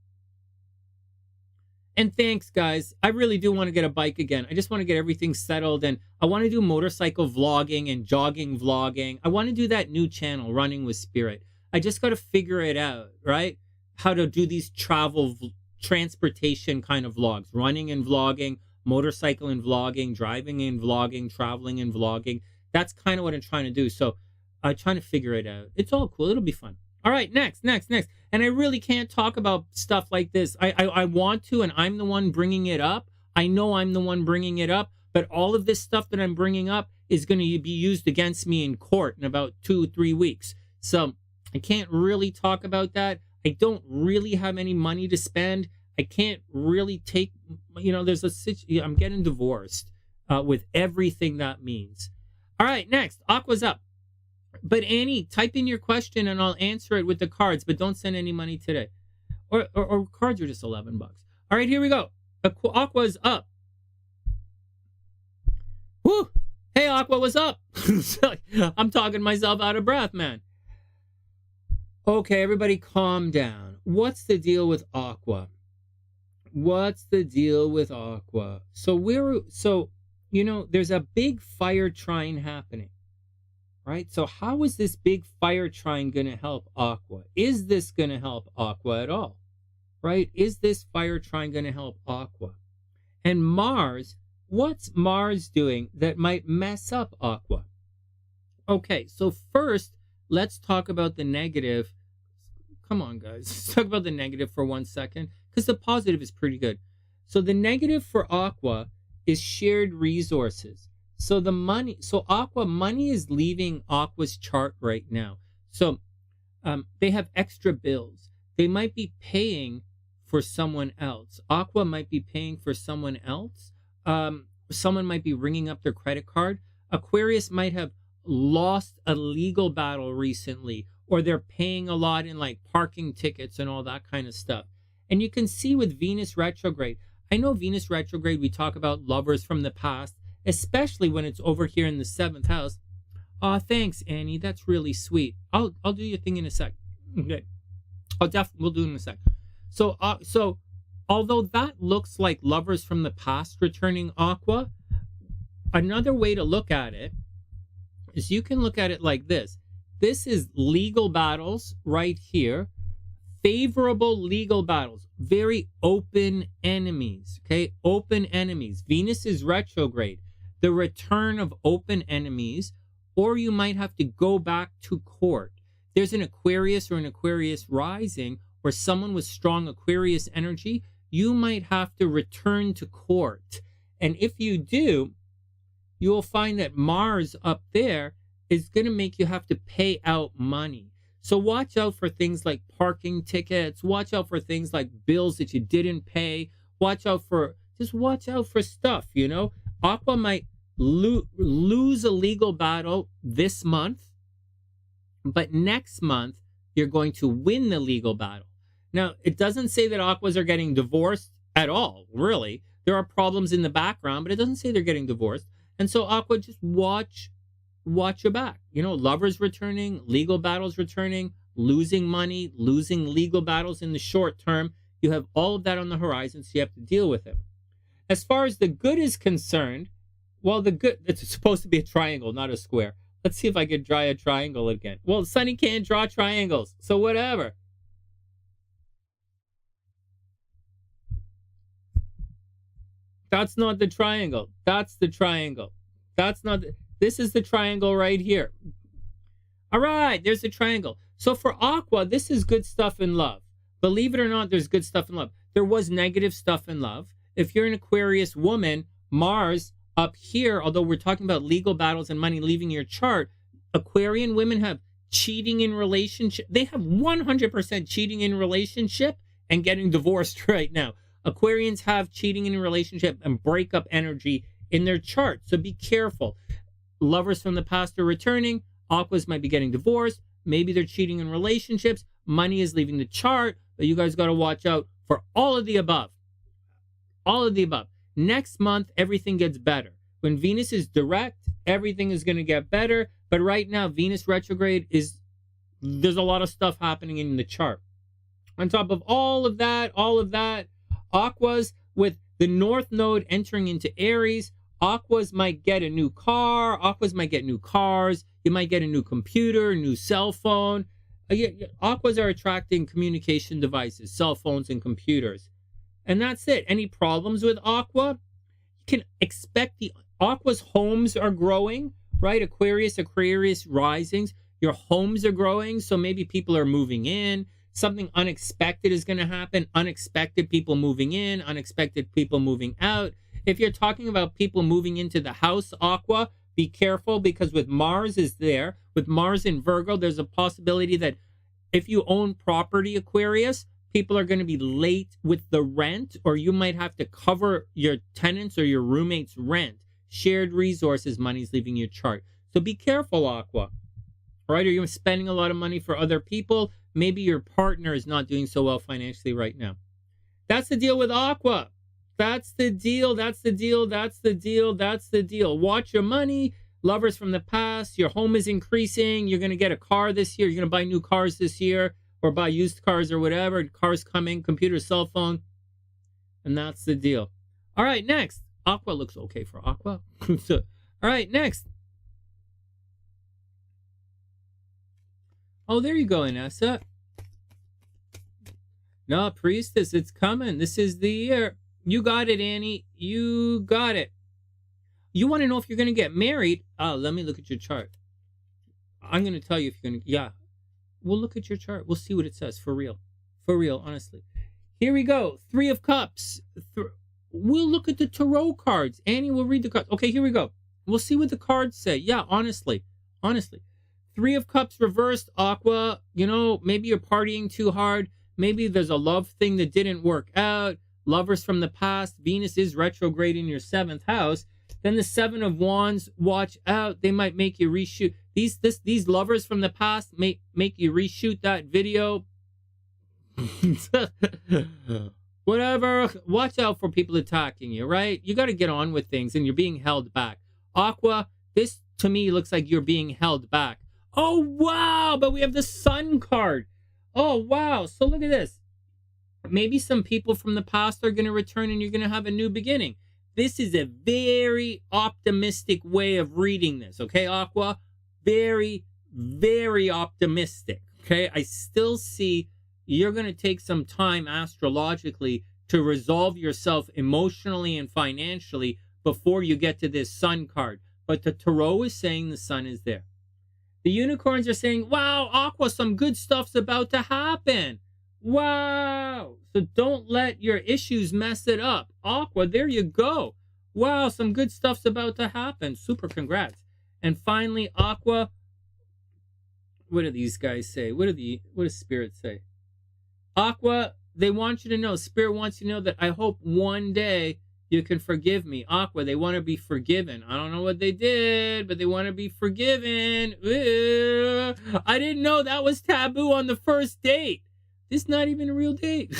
A: And thanks, guys. I really do want to get a bike again. I just want to get everything settled, and I want to do motorcycle vlogging and jogging vlogging. I want to do that new channel, Running with Spirit. I just got to figure it out, right? How to do these transportation kind of vlogs, running and vlogging, motorcycle and vlogging, driving and vlogging, traveling and vlogging. That's kind of what I'm trying to do. So I'm trying to figure it out. It's all cool. It'll be fun. All right, next. And I really can't talk about stuff like this. I want to, and I'm the one bringing it up. I know I'm the one bringing it up, but all of this stuff that I'm bringing up is going to be used against me in court in about 2-3 weeks. So I can't really talk about that. I don't really have any money to spend. I can't really take, I'm getting divorced with everything that means. All right, next. Aqua's up. But Annie, type in your question and I'll answer it with the cards, but don't send any money today. Or cards are just $11. All right, here we go. Aqua's up. Woo! Hey, Aqua, what's up? I'm talking myself out of breath, man. Okay, everybody calm down. What's the deal with Aqua? So there's a big fire trine happening, right? So how is this big fire trine going to help Aqua? Is this going to help Aqua at all, right? Is this fire trine going to help Aqua? And Mars, what's Mars doing that might mess up Aqua? Okay, so first, let's talk about the negative. Come on, guys. Let's talk about the negative for 1 second, because the positive is pretty good. So the negative for Aqua is shared resources. So Aqua money is leaving Aqua's chart right now. So they have extra bills. They might be paying for someone else. Aqua might be paying for someone else. Someone might be ringing up their credit card. Aquarius might have lost a legal battle recently, or they're paying a lot in like parking tickets and all that kind of stuff. And you can see with Venus retrograde, I know Venus retrograde, we talk about lovers from the past, especially when it's over here in the 7th house. Aw, thanks, Annie. That's really sweet. I'll do your thing in a sec. Okay. We'll do it in a sec. So although that looks like lovers from the past returning, Aqua, another way to look at it is you can look at it like this. This is legal battles right here. Favorable legal battles. Very open enemies. Okay? Open enemies. Venus is retrograde. The return of open enemies, or you might have to go back to court. There's an Aquarius or an Aquarius rising, or someone with strong Aquarius energy, you might have to return to court. And if you do, you will find that Mars up there is going to make you have to pay out money. So watch out for things like parking tickets. Watch out for things like bills that you didn't pay. Watch out for stuff, you know. Aqua might lose a legal battle this month, but next month you're going to win the legal battle. Now, it doesn't say that Aquas are getting divorced at all, really. There are problems in the background, but it doesn't say they're getting divorced. And so Aqua, just watch your back. You know, lovers returning, legal battles returning, losing money, losing legal battles in the short term. You have all of that on the horizon, so you have to deal with it. As far as the good is concerned, well, the good, it's supposed to be a triangle, not a square. Let's see if I can draw a triangle again. Well, Sonny can't draw triangles, so whatever. That's not the triangle. That's the triangle. That's not this is the triangle right here. All right, there's the triangle. So for Aqua, this is good stuff in love. Believe it or not, there's good stuff in love. There was negative stuff in love. If you're an Aquarius woman, Mars up here, although we're talking about legal battles and money leaving your chart, Aquarian women have cheating in relationship. They have 100% cheating in relationship and getting divorced right now. Aquarians have cheating in a relationship and breakup energy in their chart. So be careful. Lovers from the past are returning. Aquas might be getting divorced. Maybe they're cheating in relationships. Money is leaving the chart. But you guys got to watch out for all of the above. All of the above. Next month, everything gets better. When Venus is direct, everything is going to get better. But right now, Venus retrograde there's a lot of stuff happening in the chart. On top of all of that, Aquas with the North Node entering into Aries, Aquas might get a new car. Aquas might get new cars. You might get a new computer, a new cell phone. Aquas are attracting communication devices, cell phones and computers. And that's it. Any problems with Aqua? You can expect the Aqua's homes are growing, right? Aquarius risings. Your homes are growing, so maybe people are moving in. Something unexpected is going to happen. Unexpected people moving in, unexpected people moving out. If you're talking about people moving into the house, Aqua, be careful, because with Mars is there, with Mars in Virgo, there's a possibility that if you own property, Aquarius, people are going to be late with the rent, or you might have to cover your tenants or your roommates' rent. Shared resources, money's leaving your chart. So be careful, Aqua. Right? Or you're spending a lot of money for other people. Maybe your partner is not doing so well financially right now. That's the deal with Aqua. That's the deal. That's the deal. That's the deal. That's the deal. Watch your money. Lovers from the past. Your home is increasing. You're going to get a car this year. You're going to buy new cars this year, or buy used cars or whatever. Cars coming, computer, cell phone. And that's the deal. All right, next. Aqua looks okay for Aqua. All right, next. Oh, there you go, Inessa. No, Priestess, it's coming. This is the year. You got it, Annie. You got it. You want to know if you're going to get married? Oh, let me look at your chart. I'm going to tell you if you're going to. Yeah. We'll look at your chart. We'll see what it says. For real. For real, honestly. Here we go. 3 of Cups. We'll look at the tarot cards. Annie will read the cards. Okay, here we go. We'll see what the cards say. Yeah, honestly. Honestly. 3 of Cups reversed, Aqua. You know, maybe you're partying too hard. Maybe there's a love thing that didn't work out. Lovers from the past. Venus is retrograde in your 7th house. Then the Seven of Wands, watch out. They might make you reshoot. These lovers from the past make you reshoot that video. Whatever. Watch out for people attacking you, right? You got to get on with things, and you're being held back. Aqua, this to me looks like you're being held back. Oh, wow. But we have the Sun card. Oh, wow. So look at this. Maybe some people from the past are going to return and you're going to have a new beginning. This is a very optimistic way of reading this, okay, Aqua? Very, very optimistic, okay? I still see you're going to take some time astrologically to resolve yourself emotionally and financially before you get to this Sun card. But the Tarot is saying the Sun is there. The unicorns are saying, wow, Aqua, some good stuff's about to happen. Wow. So don't let your issues mess it up. Aqua, there you go. Wow, some good stuff's about to happen. Super congrats. And finally, Aqua, what do these guys say? What does Spirit say? Aqua, they want you to know, Spirit wants you to know that I hope one day you can forgive me. Aqua, they want to be forgiven. I don't know what they did, but they want to be forgiven. I didn't know that was taboo on the first date. This is not even a real date.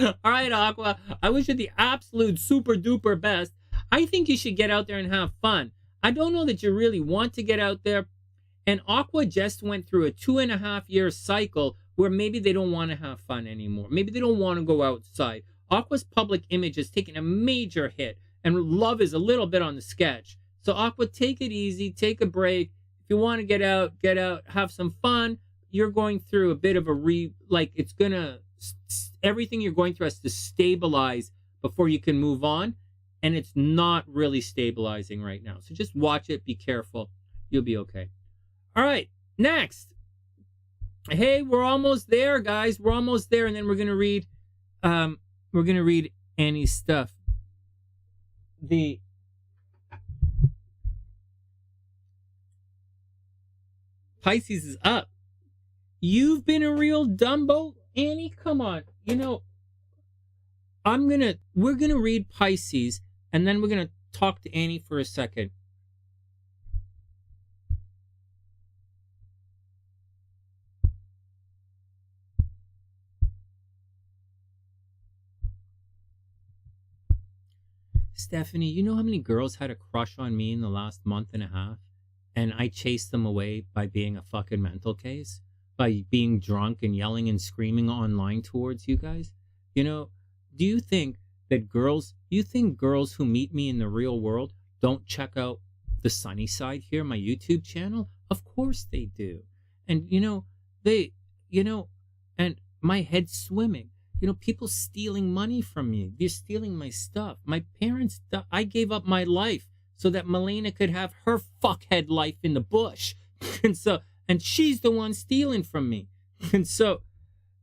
A: All right, Aqua, I wish you the absolute super duper best. I think you should get out there and have fun. I don't know that you really want to get out there. And Aqua just went through a 2.5-year cycle where maybe they don't want to have fun anymore. Maybe they don't want to go outside. Aqua's public image has taken a major hit, and love is a little bit on the sketch. So Aqua, take it easy, take a break. If you want to get out, have some fun. You're going through a bit of a everything you're going through has to stabilize before you can move on. And it's not really stabilizing right now. So just watch it, be careful. You'll be okay. All right, next. Hey, we're almost there, guys. We're almost there. And then we're going to read Annie's stuff. The Pisces is up. You've been a real Dumbo, Annie? Come on. You know, we're gonna read Pisces, and then we're gonna talk to Annie for a second. Stephanie, you know how many girls had a crush on me in the last month and a half? And I chased them away by being a fucking mental case? By being drunk and yelling and screaming online towards you guys? You know, do you think girls who meet me in the real world don't check out TheSunnySide here, my YouTube channel? Of course they do. And and my head's swimming. You know, people stealing money from me. They're stealing my stuff. My parents, I gave up my life so that Melena could have her fuckhead life in the bush. And she's the one stealing from me. And so,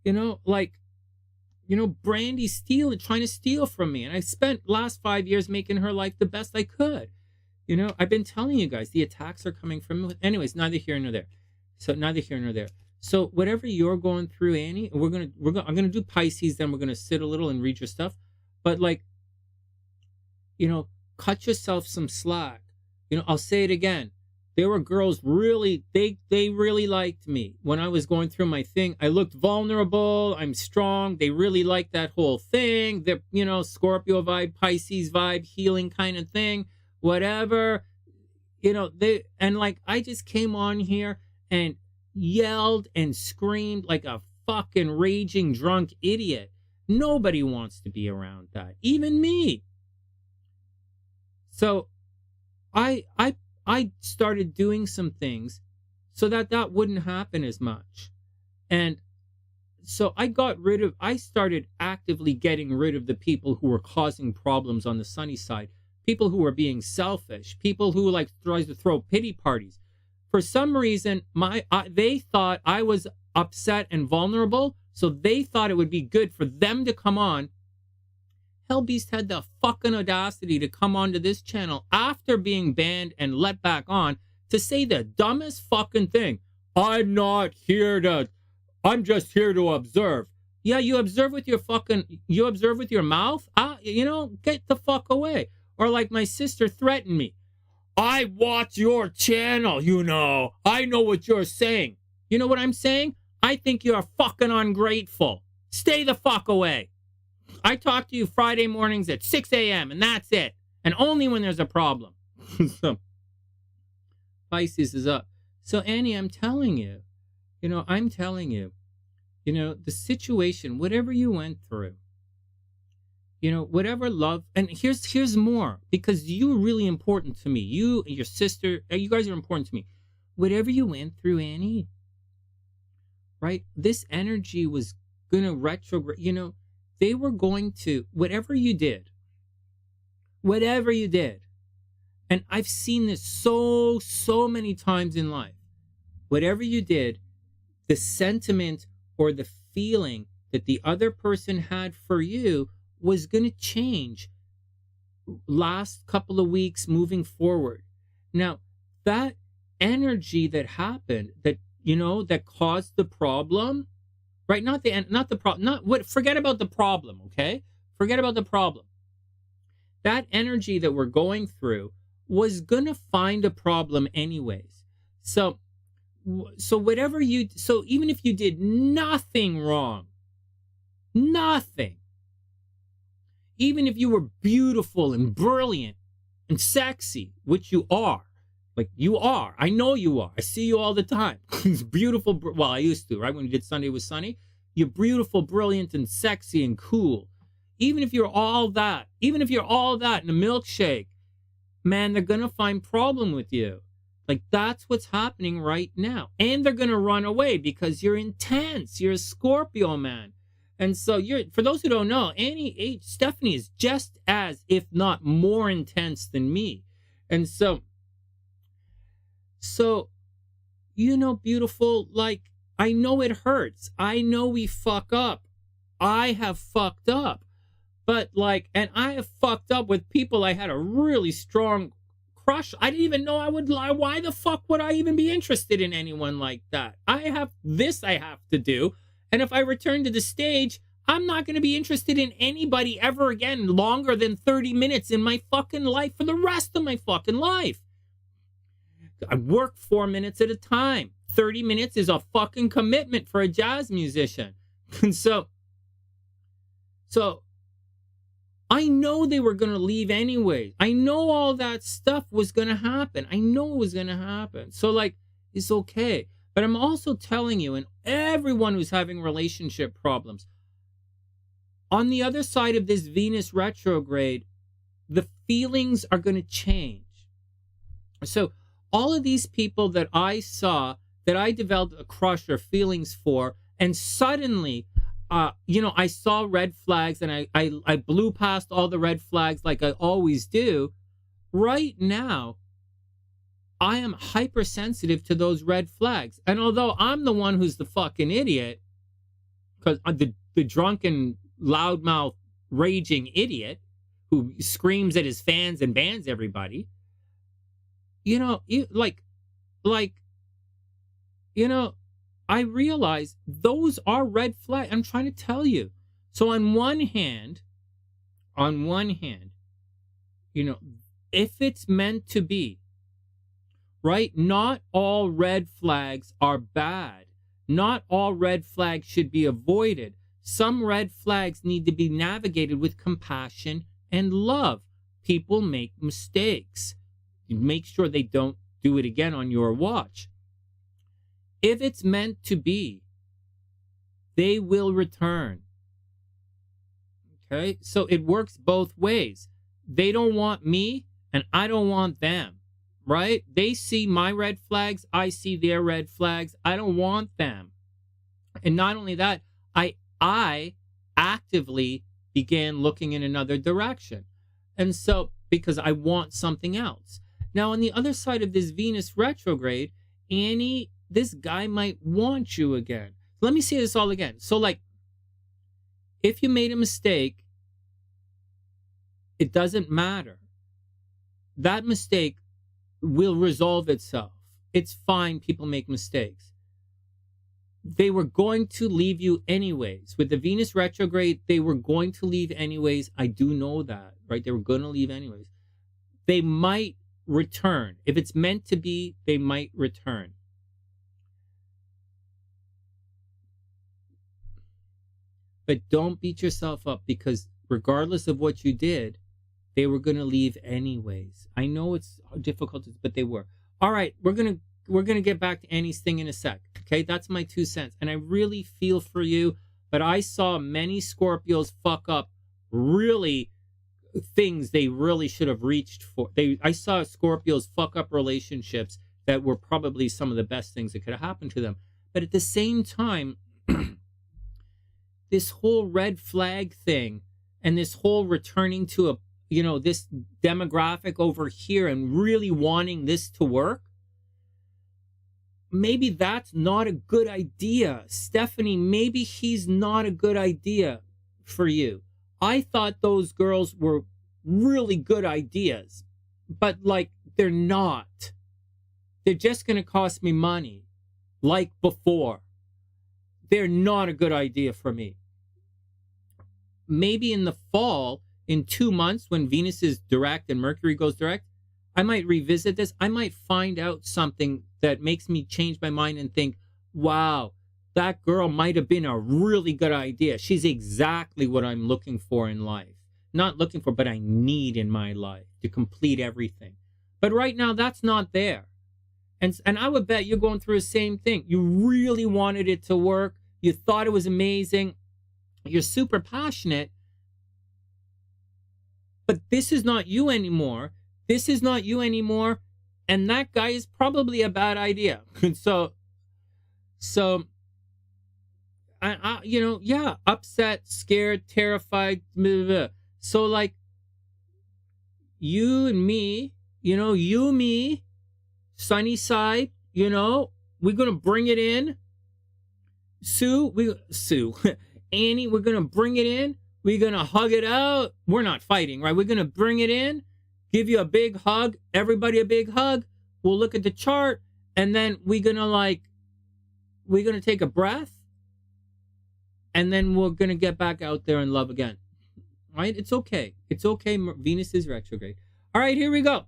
A: Brandy's trying to steal from me. And I spent last 5 years making her life the best I could. You know, I've been telling you guys, the attacks are coming from me. Anyways, neither here nor there. So whatever you're going through, Annie, I'm gonna do Pisces, then we're gonna sit a little and read your stuff. But cut yourself some slack. I'll say it again. There were girls they really liked me when I was going through my thing. I looked vulnerable. I'm strong. They really liked that whole thing. The Scorpio vibe, Pisces vibe, healing kind of thing, whatever. I just came on here and yelled and screamed like a fucking raging drunk idiot. Nobody wants to be around that, even me. So I started doing some things so that wouldn't happen as much. And so I started actively getting rid of the people who were causing problems on the sunny side, people who were being selfish, people who tries to throw pity parties. For some reason, they thought I was upset and vulnerable, so they thought it would be good for them to come on. Hellbeast had the fucking audacity to come onto this channel after being banned and let back on to say the dumbest fucking thing. I'm just here to observe. Yeah, you observe with your mouth? Get the fuck away. Or like my sister threatened me. I watch your channel, you know. I know what you're saying. You know what I'm saying? I think you're fucking ungrateful. Stay the fuck away. I talk to you Friday mornings at 6 a.m. and that's it. And only when there's a problem. So, Pisces is up. So Annie, I'm telling you, the situation, whatever you went through, whatever love, and here's more, because you're really important to me. You and your sister, you guys are important to me. Whatever you went through, Annie, right? This energy was gonna retrograde. They were going to, whatever you did, and I've seen this so many times in life. Whatever you did, the sentiment or the feeling that the other person had for you was going to change last couple of weeks moving forward. Now, that energy that happened, that caused the problem, right? Forget about the problem, okay? Forget about the problem. That energy that we're going through was going to find a problem anyways. So even if you did nothing wrong, nothing, even if you were beautiful and brilliant and sexy, which you are, I know you are. I see you all the time. Beautiful. Well, I used to, right? When you did Sunday with Sonny, you're beautiful, brilliant, and sexy and cool. Even if you're all that in a milkshake, man, they're going to find problem with you. Like, that's what's happening right now. And they're going to run away because you're intense. You're a Scorpio, man. And so for those who don't know, Stephanie is just as, if not more intense than me. And so, beautiful, like, I know it hurts. I know we fuck up. I have fucked up. But and I have fucked up with people I had a really strong crush. I didn't even know I would lie. Why the fuck would I even be interested in anyone like that? I have to do. And if I return to the stage, I'm not going to be interested in anybody ever again longer than 30 minutes in my fucking life for the rest of my fucking life. I work 4 minutes at a time. 30 minutes is a fucking commitment for a jazz musician. And so I know they were going to leave anyway. I know all that stuff was going to happen. I know it was going to happen. So, it's okay. But I'm also telling you, and everyone who's having relationship problems, on the other side of this Venus retrograde, the feelings are going to change. So all of these people that I saw, that I developed a crush or feelings for, and suddenly I saw red flags and I blew past all the red flags like I always do. Right now, I am hypersensitive to those red flags. And although I'm the one who's the fucking idiot, because the drunken, loudmouth, raging idiot who screams at his fans and bans everybody, I realize those are red flags. I'm trying to tell you. So on one hand, if it's meant to be, right? Not all red flags are bad. Not all red flags should be avoided. Some red flags need to be navigated with compassion and love. People make mistakes. You make sure they don't do it again on your watch. If it's meant to be, they will return. Okay? So it works both ways. They don't want me, and I don't want them. Right? They see my red flags. I see their red flags. I don't want them. And not only that, I actively began looking in another direction. And so, because I want something else. Now, on the other side of this Venus retrograde, Annie, this guy might want you again. Let me say this all again. So, if you made a mistake, it doesn't matter. That mistake will resolve itself. It's fine. People make mistakes. They were going to leave you anyways. With the Venus retrograde, they were going to leave anyways. I do know that, right? They were going to leave anyways. they might return. If it's meant to be, they might return. But don't beat yourself up, because regardless of what you did, they were going to leave anyways. I know it's difficult, but they were. All right, we're gonna get back to Annie's thing in a sec. Okay, that's my 2 cents, and I really feel for you. But I saw many Scorpios fuck up really things they really should have reached for. I saw Scorpios fuck up relationships that were probably some of the best things that could have happened to them. But at the same time, this whole red flag thing and this whole returning to a, this demographic over here and really wanting this to work, maybe that's not a good idea. Stephanie, maybe he's not a good idea for you. I thought those girls were really good ideas, but like, they're not. They're just going to cost me money like before. They're not a good idea for me. Maybe in the fall, in 2 months, when Venus is direct and Mercury goes direct, I might revisit this. I might find out something that makes me change my mind and think, wow, that girl might have been a really good idea. She's exactly what I'm looking for in life. Not looking for, but I need in my life to complete everything. But right now, that's not there. And I would bet you're going through the same thing. You really wanted it to work. You thought it was amazing. You're super passionate. But this is not you anymore. This is not you anymore. And that guy is probably a bad idea. So I upset, scared, terrified. Blah, blah, blah. So like, you and me, me, SunnySide, we're going to bring it in. Sue, Annie, we're going to bring it in. We're going to hug it out. We're not fighting, right? We're going to bring it in, give you a big hug, everybody a big hug. We'll look at the chart, and then we're going to take a breath, and then we're going to get back out there and love again. Right? It's okay. It's okay. Venus is retrograde. All right, here we go.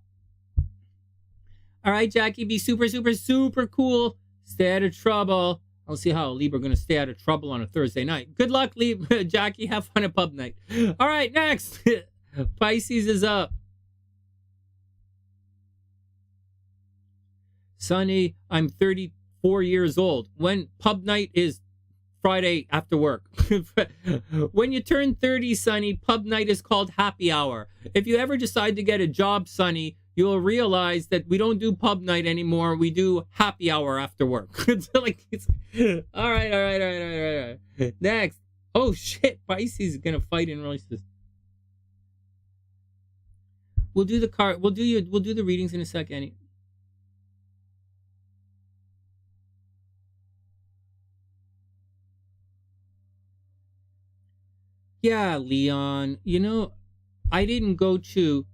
A: All right, Jackie, be super, super, super cool. Stay out of trouble. I'll see how Libra going to stay out of trouble on a Thursday night. Good luck, Libra. Jackie, have fun at pub night. All right, next. Pisces is up. Sonny, I'm 34 years old. When pub night is Friday after work. When you turn 30, Sonny, pub night is called happy hour. If you ever decide to get a job, Sonny, you'll realize that we don't do pub night anymore. We do happy hour after work. All right. Next. Oh shit, Pisces is gonna fight in relationships. We'll do the readings in a sec, Annie. Yeah, Leon. I didn't go to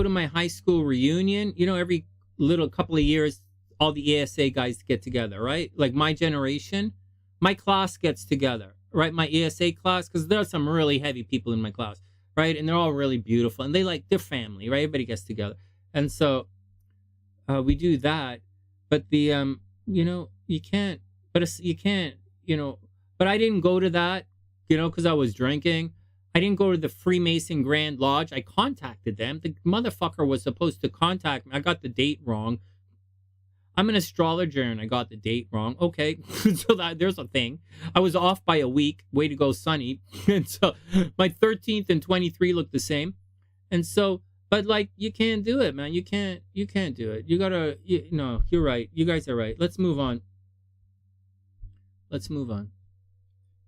A: my high school reunion. Every little couple of years, all the ESA guys get together, right? Like my generation, my class gets together, right? My ESA class, because there are some really heavy people in my class, right? And they're all really beautiful, and they're family, right? Everybody gets together, and so we do that. But the you can't, but I didn't go to that, because I was drinking. I didn't go to the Freemason Grand Lodge. I contacted them. The motherfucker was supposed to contact me. I got the date wrong. I'm an astrologer and I got the date wrong. Okay, so there's a thing. I was off by a week. Way to go, Sonny. And so my 13th and 23 look the same. And so, but you can't do it, man. You can't do it. You gotta, no, you're right. You guys are right. Let's move on.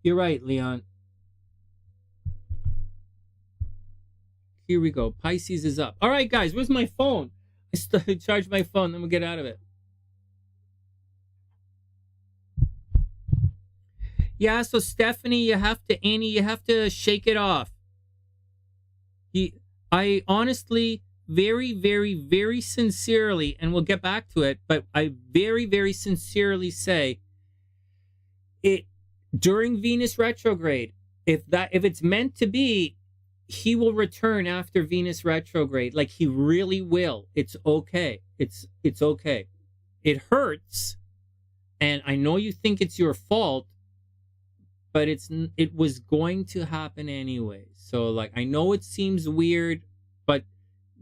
A: You're right, Leon. Here we go. Pisces is up. All right, guys, where's my phone? I charge my phone, then we'll get out of it. Yeah, so Stephanie, Annie, you have to shake it off. I honestly, very, very, very sincerely, and we'll get back to it, but I very, very sincerely say it during Venus retrograde, if it's meant to be, he will return after Venus retrograde. Like, he really will. It's okay. It's okay. It hurts, and I know you think it's your fault, but it was going to happen anyway. So, like, I know it seems weird, but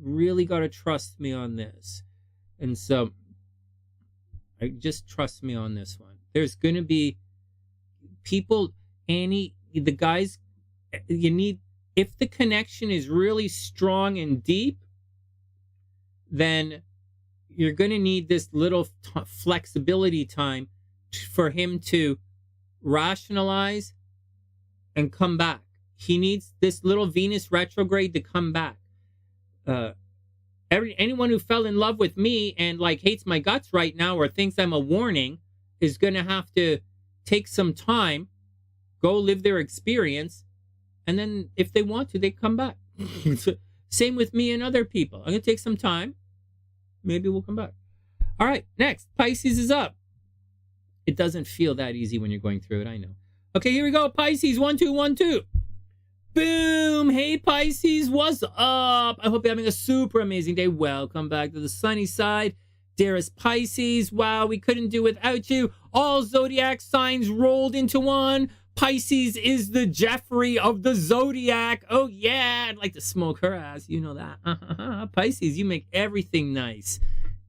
A: really got to trust me on this. And so, just trust me on this one. There's going to be people, the guys, you need, if the connection is really strong and deep, then you're going to need this little flexibility time for him to rationalize and come back. He needs this little Venus retrograde to come back. Anyone who fell in love with me and like hates my guts right now or thinks I'm a warning is going to have to take some time, go live their experience, and then if they want to, they come back. Same with me and other people. I'm going to take some time. Maybe we'll come back. All right, next. Pisces is up. It doesn't feel that easy when you're going through it, I know. Okay, here we go. Pisces, 1, 2, 1, 2. Boom. Hey, Pisces, what's up? I hope you're having a super amazing day. Welcome back to the sunny side. Dearest Pisces, wow, we couldn't do without you. All zodiac signs rolled into one. Pisces is the Jeffrey of the zodiac. Oh, yeah, I'd like to smoke her ass. You know that. Pisces, you make everything nice.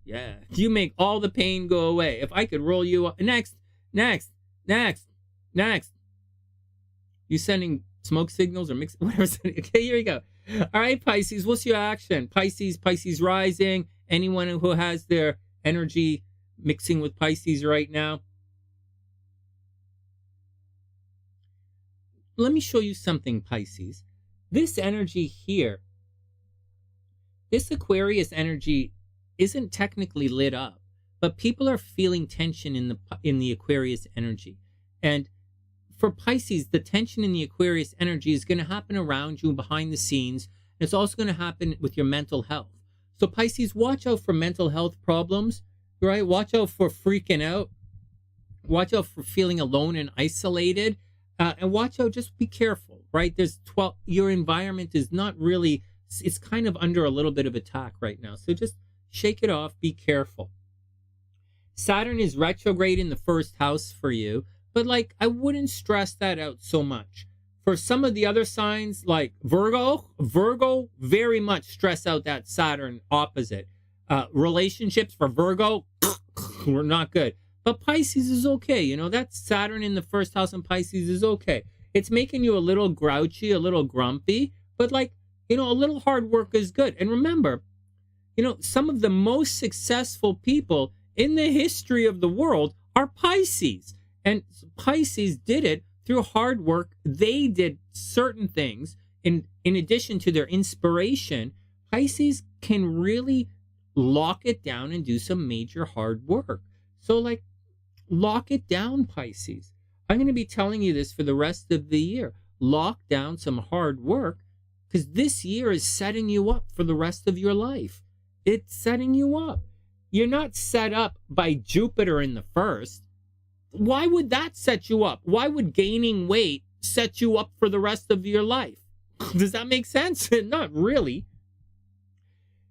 A: Yeah, you make all the pain go away. If I could roll you up. Next. You sending smoke signals or mix, whatever. Okay, here we go. All right, Pisces, what's your action? Pisces rising. Anyone who has their energy mixing with Pisces right now. Let me show you something, Pisces. This energy here, this Aquarius energy isn't technically lit up, but people are feeling tension in the Aquarius energy. And for Pisces, the tension in the Aquarius energy is going to happen around you behind the scenes. And it's also going to happen with your mental health. So Pisces, watch out for mental health problems, right? Watch out for freaking out. Watch out for feeling alone and isolated. And watch out, just be careful, right? Your environment is not really, it's kind of under a little bit of attack right now. So just shake it off, be careful. Saturn is retrograde in the first house for you, but like, I wouldn't stress that out so much. For some of the other signs, like Virgo very much stress out that Saturn opposite. Relationships for Virgo, were not good. But Pisces is okay. You know, that Saturn in the first house in Pisces is okay. It's making you a little grouchy, a little grumpy, but like, you know, a little hard work is good. And remember, you know, some of the most successful people in the history of the world are Pisces. And Pisces did it through hard work. They did certain things in addition to their inspiration. Pisces can really lock it down and do some major hard work. So like, lock it down, Pisces. I'm going to be telling you this for the rest of the year. Lock down some hard work, because this year is setting you up for the rest of your life. It's setting you up. You're not set up by Jupiter in the first. Why would that set you up? Why would gaining weight set you up for the rest of your life? Does that make sense? Not really.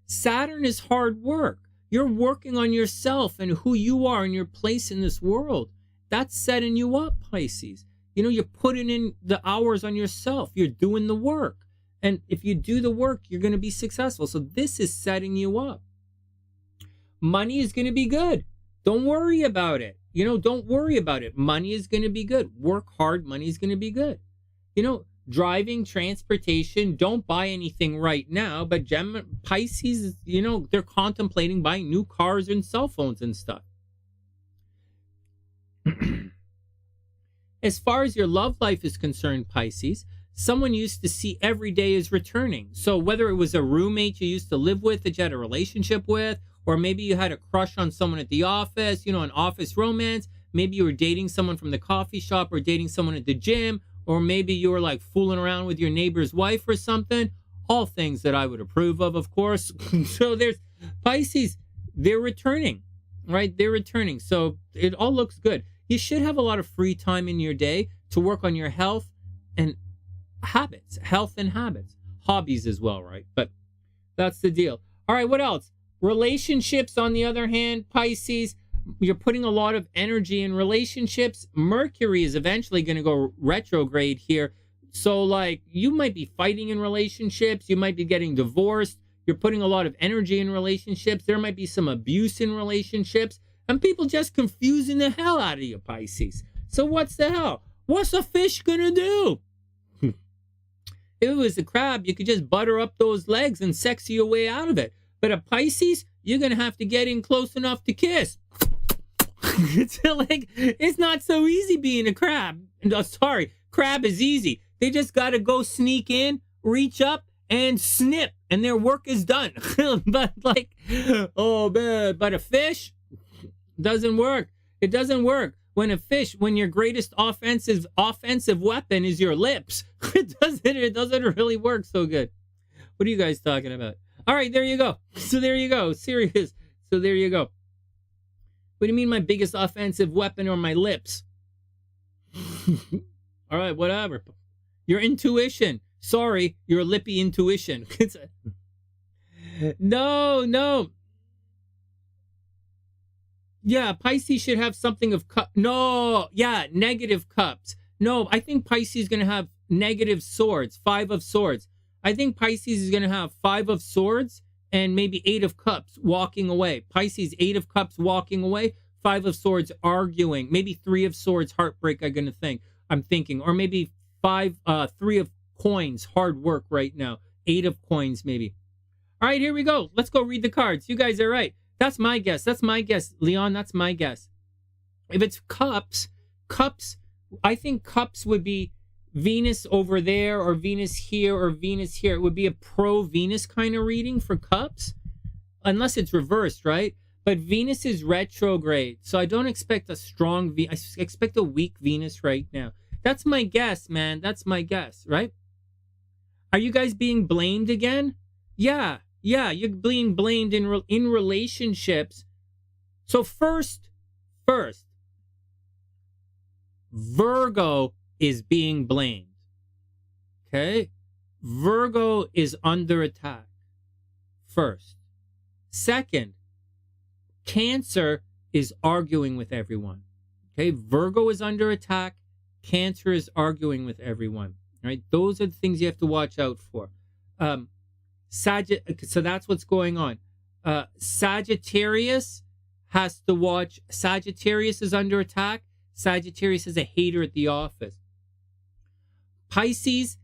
A: Saturn is hard work. You're working on yourself and who you are and your place in this world. That's setting you up, Pisces. You know, you're putting in the hours on yourself. You're doing the work. And if you do the work, you're going to be successful. So this is setting you up. Money is going to be good. Don't worry about it. You know, don't worry about it. Money is going to be good. Work hard. Money is going to be good. You know, driving, transportation, don't buy anything right now. But Pisces, you know, they're contemplating buying new cars and cell phones and stuff. As far as your love life is concerned, Pisces, someone used to see every day as returning. So whether it was a roommate you used to live with that you had a relationship with, or maybe you had a crush on someone at the office, you know, an office romance. Maybe you were dating someone from the coffee shop or dating someone at the gym, or maybe you were like fooling around with your neighbor's wife or something. All things that I would approve of course. So there's Pisces, they're returning, right? They're returning. So it all looks good. You should have a lot of free time in your day to work on your health and habits, hobbies as well, right? But that's the deal. All right, what else? Relationships, on the other hand, Pisces, you're putting a lot of energy in relationships. Mercury is eventually going to go retrograde here. So, like, you might be fighting in relationships. You might be getting divorced. You're putting a lot of energy in relationships. There might be some abuse in relationships. And people just confusing the hell out of you, Pisces. So what's the hell? What's a fish going to do? If it was a crab, you could just butter up those legs and sexy your way out of it. But a Pisces, you're going to have to get in close enough to kiss. It's not so easy being a crab. Sorry, crab is easy. They just got to go sneak in, reach up, and snip, and their work is done. But oh man, but a fish doesn't work. It doesn't work. When your greatest offensive weapon is your lips, it doesn't really work so good. What are you guys talking about? All right, there you go. So there you go. Serious. So there you go. What do you mean my biggest offensive weapon are my lips? All right, whatever. Your intuition. Sorry, your lippy intuition. No. Yeah, Pisces should have something of cup. No, yeah, negative cups. No, I think Pisces is going to have negative swords, 5 of swords. I think Pisces is going to have 5 of swords and maybe 8 of cups walking away. Pisces, 8 of cups walking away, 5 of swords arguing. Maybe 3 of swords, heartbreak, I'm thinking. Or maybe 3 of coins, hard work right now. 8 of coins, maybe. All right, here we go. Let's go read the cards. You guys are right. That's my guess. Leon, that's my guess. If it's cups, I think cups would be Venus over there or Venus here or Venus here. It would be a pro-Venus kind of reading for cups, unless it's reversed, right? But Venus is retrograde, so I don't expect a strong I expect a weak Venus right now. That's my guess, man. That's my guess, right? Are you guys being blamed again? Yeah, you're being blamed in relationships. So first, Virgo is being blamed. Okay? Virgo is under attack. First. Second, Cancer is arguing with everyone. Okay? Virgo is under attack. Cancer is arguing with everyone. Right? Those are the things you have to watch out for. So that's what's going on. Sagittarius has to watch. Sagittarius is under attack. Sagittarius is a hater at the office. Pisces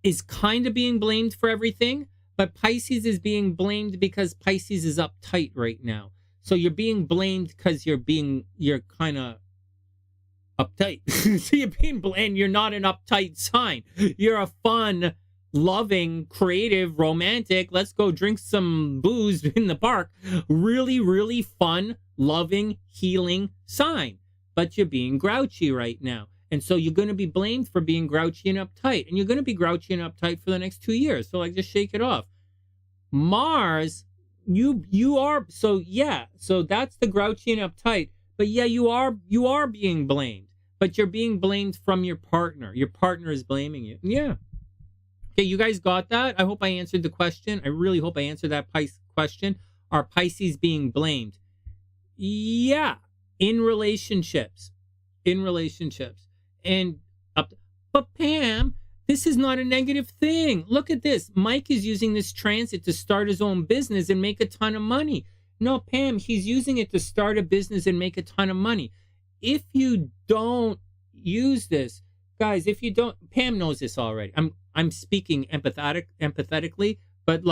A: is kind of being blamed for everything, but Pisces is being blamed because Pisces is uptight right now. So you're being blamed because you're kind of uptight. So you're being blamed. You're not an uptight sign. You're a fun, loving, creative, romantic, let's go drink some booze in the park, really, really fun, loving, healing sign. But you're being grouchy right now. And so you're going to be blamed for being grouchy and uptight. And you're going to be grouchy and uptight for the next 2 years. So just shake it off. Mars, you are, so that's the grouchy and uptight. But yeah, you are being blamed. But you're being blamed from your partner. Your partner is blaming you. Yeah. Okay, you guys got that? I hope I answered the question. I really hope I answered that question. Are Pisces being blamed? Yeah, in relationships. And but Pam, this is not a negative thing. Look at this. Mike is using this transit to start his own business and make a ton of money. No, Pam, he's using it to start a business and make a ton of money. If you don't use this, guys, Pam knows this already. I'm speaking empathetically, but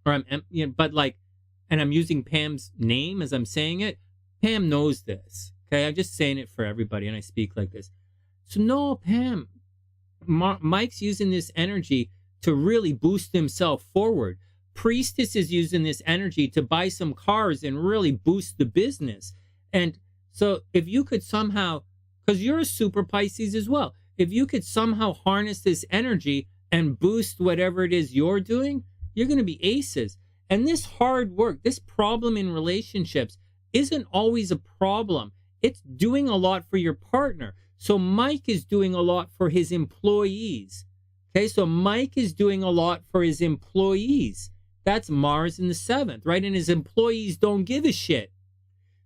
A: and I'm using Pam's name as I'm saying it. Pam knows this. Okay, I'm just saying it for everybody, and I speak like this. So no, Pam, Mike's using this energy to really boost himself forward. Priestess is using this energy to buy some cars and really boost the business. And so if you could somehow, because you're a super Pisces as well, if you could somehow harness this energy and boost whatever it is you're doing, you're going to be aces. And this hard work, this problem in relationships isn't always a problem. It's doing a lot for your partner. So Mike is doing a lot for his employees. Okay, so Mike is doing a lot for his employees. That's Mars in the 7th, right? And his employees don't give a shit.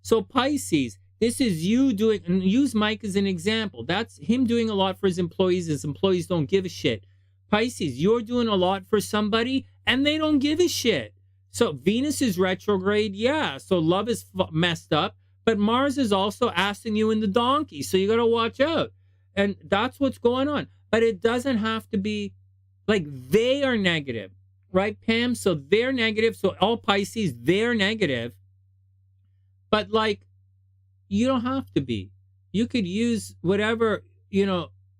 A: So Pisces, this is you doing, and use Mike as an example. That's him doing a lot for his employees. His employees don't give a shit. Pisces, you're doing a lot for somebody and they don't give a shit. So Venus is retrograde, yeah. So love is messed up, but Mars is also asking you in the donkey. So you got to watch out. And that's what's going on. But it doesn't have to be like they are negative, right, Pam? So they're negative. So all Pisces, they're negative. But like, you don't have to be. You could use whatever,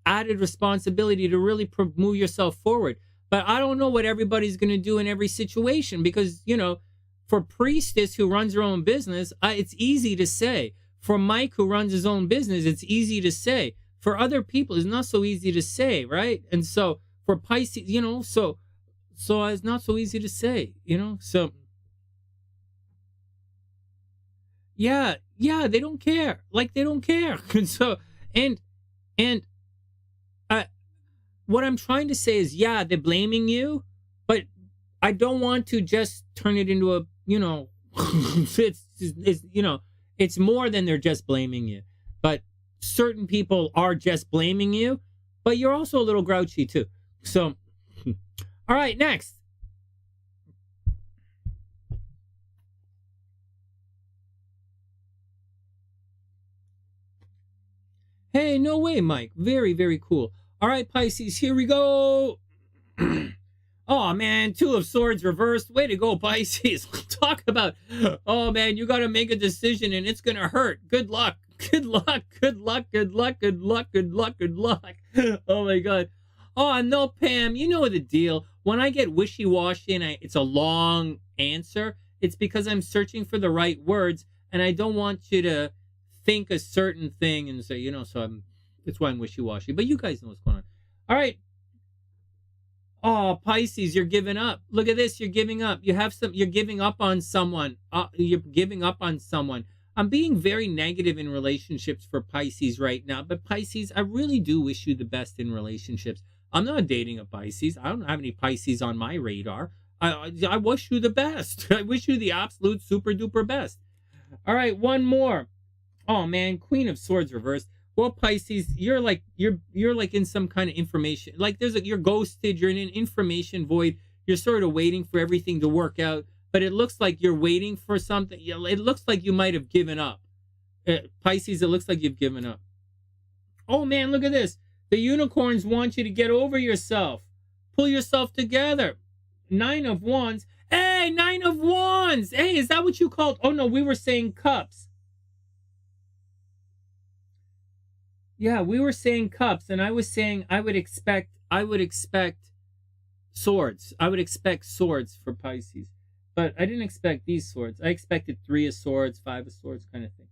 A: added responsibility to really move yourself forward. But I don't know what everybody's going to do in every situation because, for Priestess who runs her own business, it's easy to say. For Mike who runs his own business, it's easy to say. For other people, it's not so easy to say, right? And so for Pisces, so it's not so easy to say, so yeah, they don't care. Like they don't care. And so and what I'm trying to say is, yeah, they're blaming you, but I don't want to just turn it into a, it's more than they're just blaming you. But certain people are just blaming you, but you're also a little grouchy too. So, all right, next. Hey, no way, Mike. Very, very cool. All right, Pisces, here we go. Oh, man, Two of Swords reversed. Way to go, Pisces. Talk about, oh, man, you got to make a decision and it's going to hurt. Good luck. Good luck. Good luck. Good luck. Good luck. Good luck. Good luck. Oh, my God. Oh, no, Pam, you know the deal. When I get wishy-washy and it's a long answer, it's because I'm searching for the right words and I don't want you to think a certain thing and say, that's why I'm wishy-washy. But you guys know what's going on. All right. Oh, Pisces, you're giving up. Look at this. You're giving up. You're giving up on someone. You're giving up on someone. I'm being very negative in relationships for Pisces right now. But Pisces, I really do wish you the best in relationships. I'm not dating a Pisces. I don't have any Pisces on my radar. I wish you the best. I wish you the absolute super duper best. All right, one more. Oh man, Queen of Swords reversed. Well, Pisces, you're like in some kind of information. Like you're ghosted. You're in an information void. You're sort of waiting for everything to work out. But it looks like you're waiting for something. It looks like you might have given up. Pisces, it looks like you've given up. Oh man, look at this. The unicorns want you to get over yourself. Pull yourself together. 9 of Wands. Hey, 9 of Wands. Hey, is that what you called? Oh no, we were saying cups. Yeah, we were saying cups, and I was saying I would expect swords. I would expect swords for Pisces. But I didn't expect these swords. I expected 3 of swords, 5 of swords kind of thing.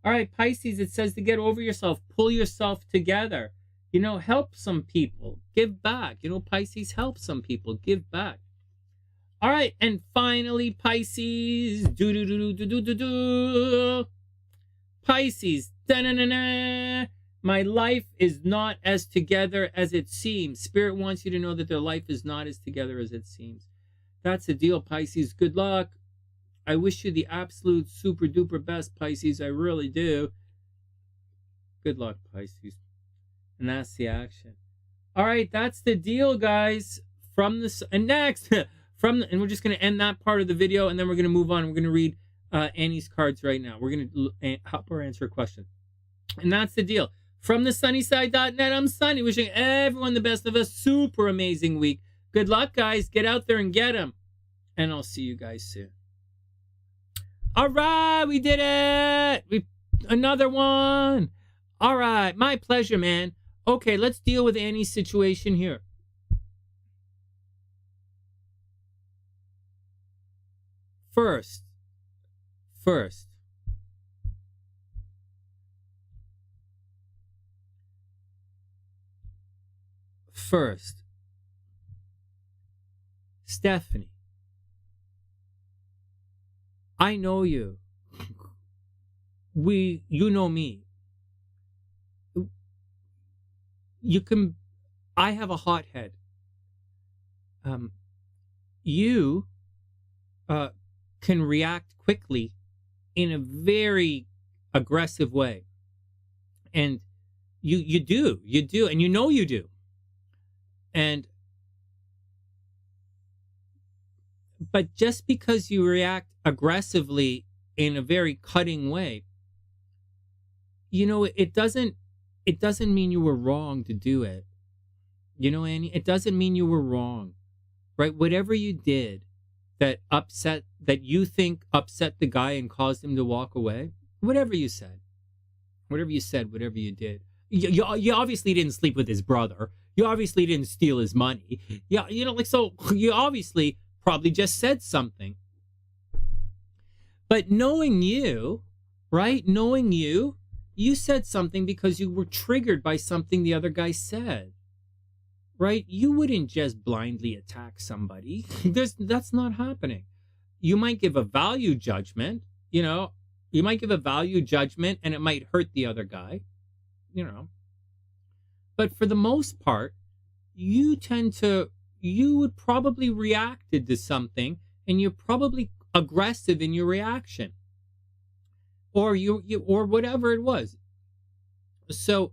A: All right, Pisces, it says to get over yourself, pull yourself together. Help some people, give back. Pisces, help some people, give back. All right, and finally, Pisces, Pisces, da-na-na-na. My life is not as together as it seems. Spirit wants you to know that their life is not as together as it seems. That's the deal, Pisces. Good luck. I wish you the absolute super duper best, Pisces. I really do. Good luck, Pisces. And that's the action. All right, that's the deal, guys. And next, and we're just going to end that part of the video, and then we're going to move on. We're going to read Annie's cards right now. We're going to help her answer a question. And that's the deal. From TheSunnySide.net, I'm Sonny, wishing everyone the best of a super amazing week. Good luck, guys. Get out there and get them. And I'll see you guys soon. All right, we did it. Another one. All right, my pleasure, man. Okay, let's deal with Annie's situation here. First. Stephanie, I know you. You know me. I have a hot head. you can react quickly in a very aggressive way, and you do, and you know you do, and but just because you react aggressively in a very cutting way, it doesn't mean you were wrong to do it. Annie, it doesn't mean you were wrong, right? Whatever you did that you think upset the guy and caused him to walk away, whatever you said, whatever you did, you obviously didn't sleep with his brother. You obviously didn't steal his money. Yeah, so you obviously probably just said something. But knowing you, right? Knowing you said something because you were triggered by something the other guy said, right? You wouldn't just blindly attack somebody. That's not happening. You might give a value judgment, and it might hurt the other guy, But for the most part, you would probably reacted to something, and you're probably aggressive in your reaction, or or whatever it was. So,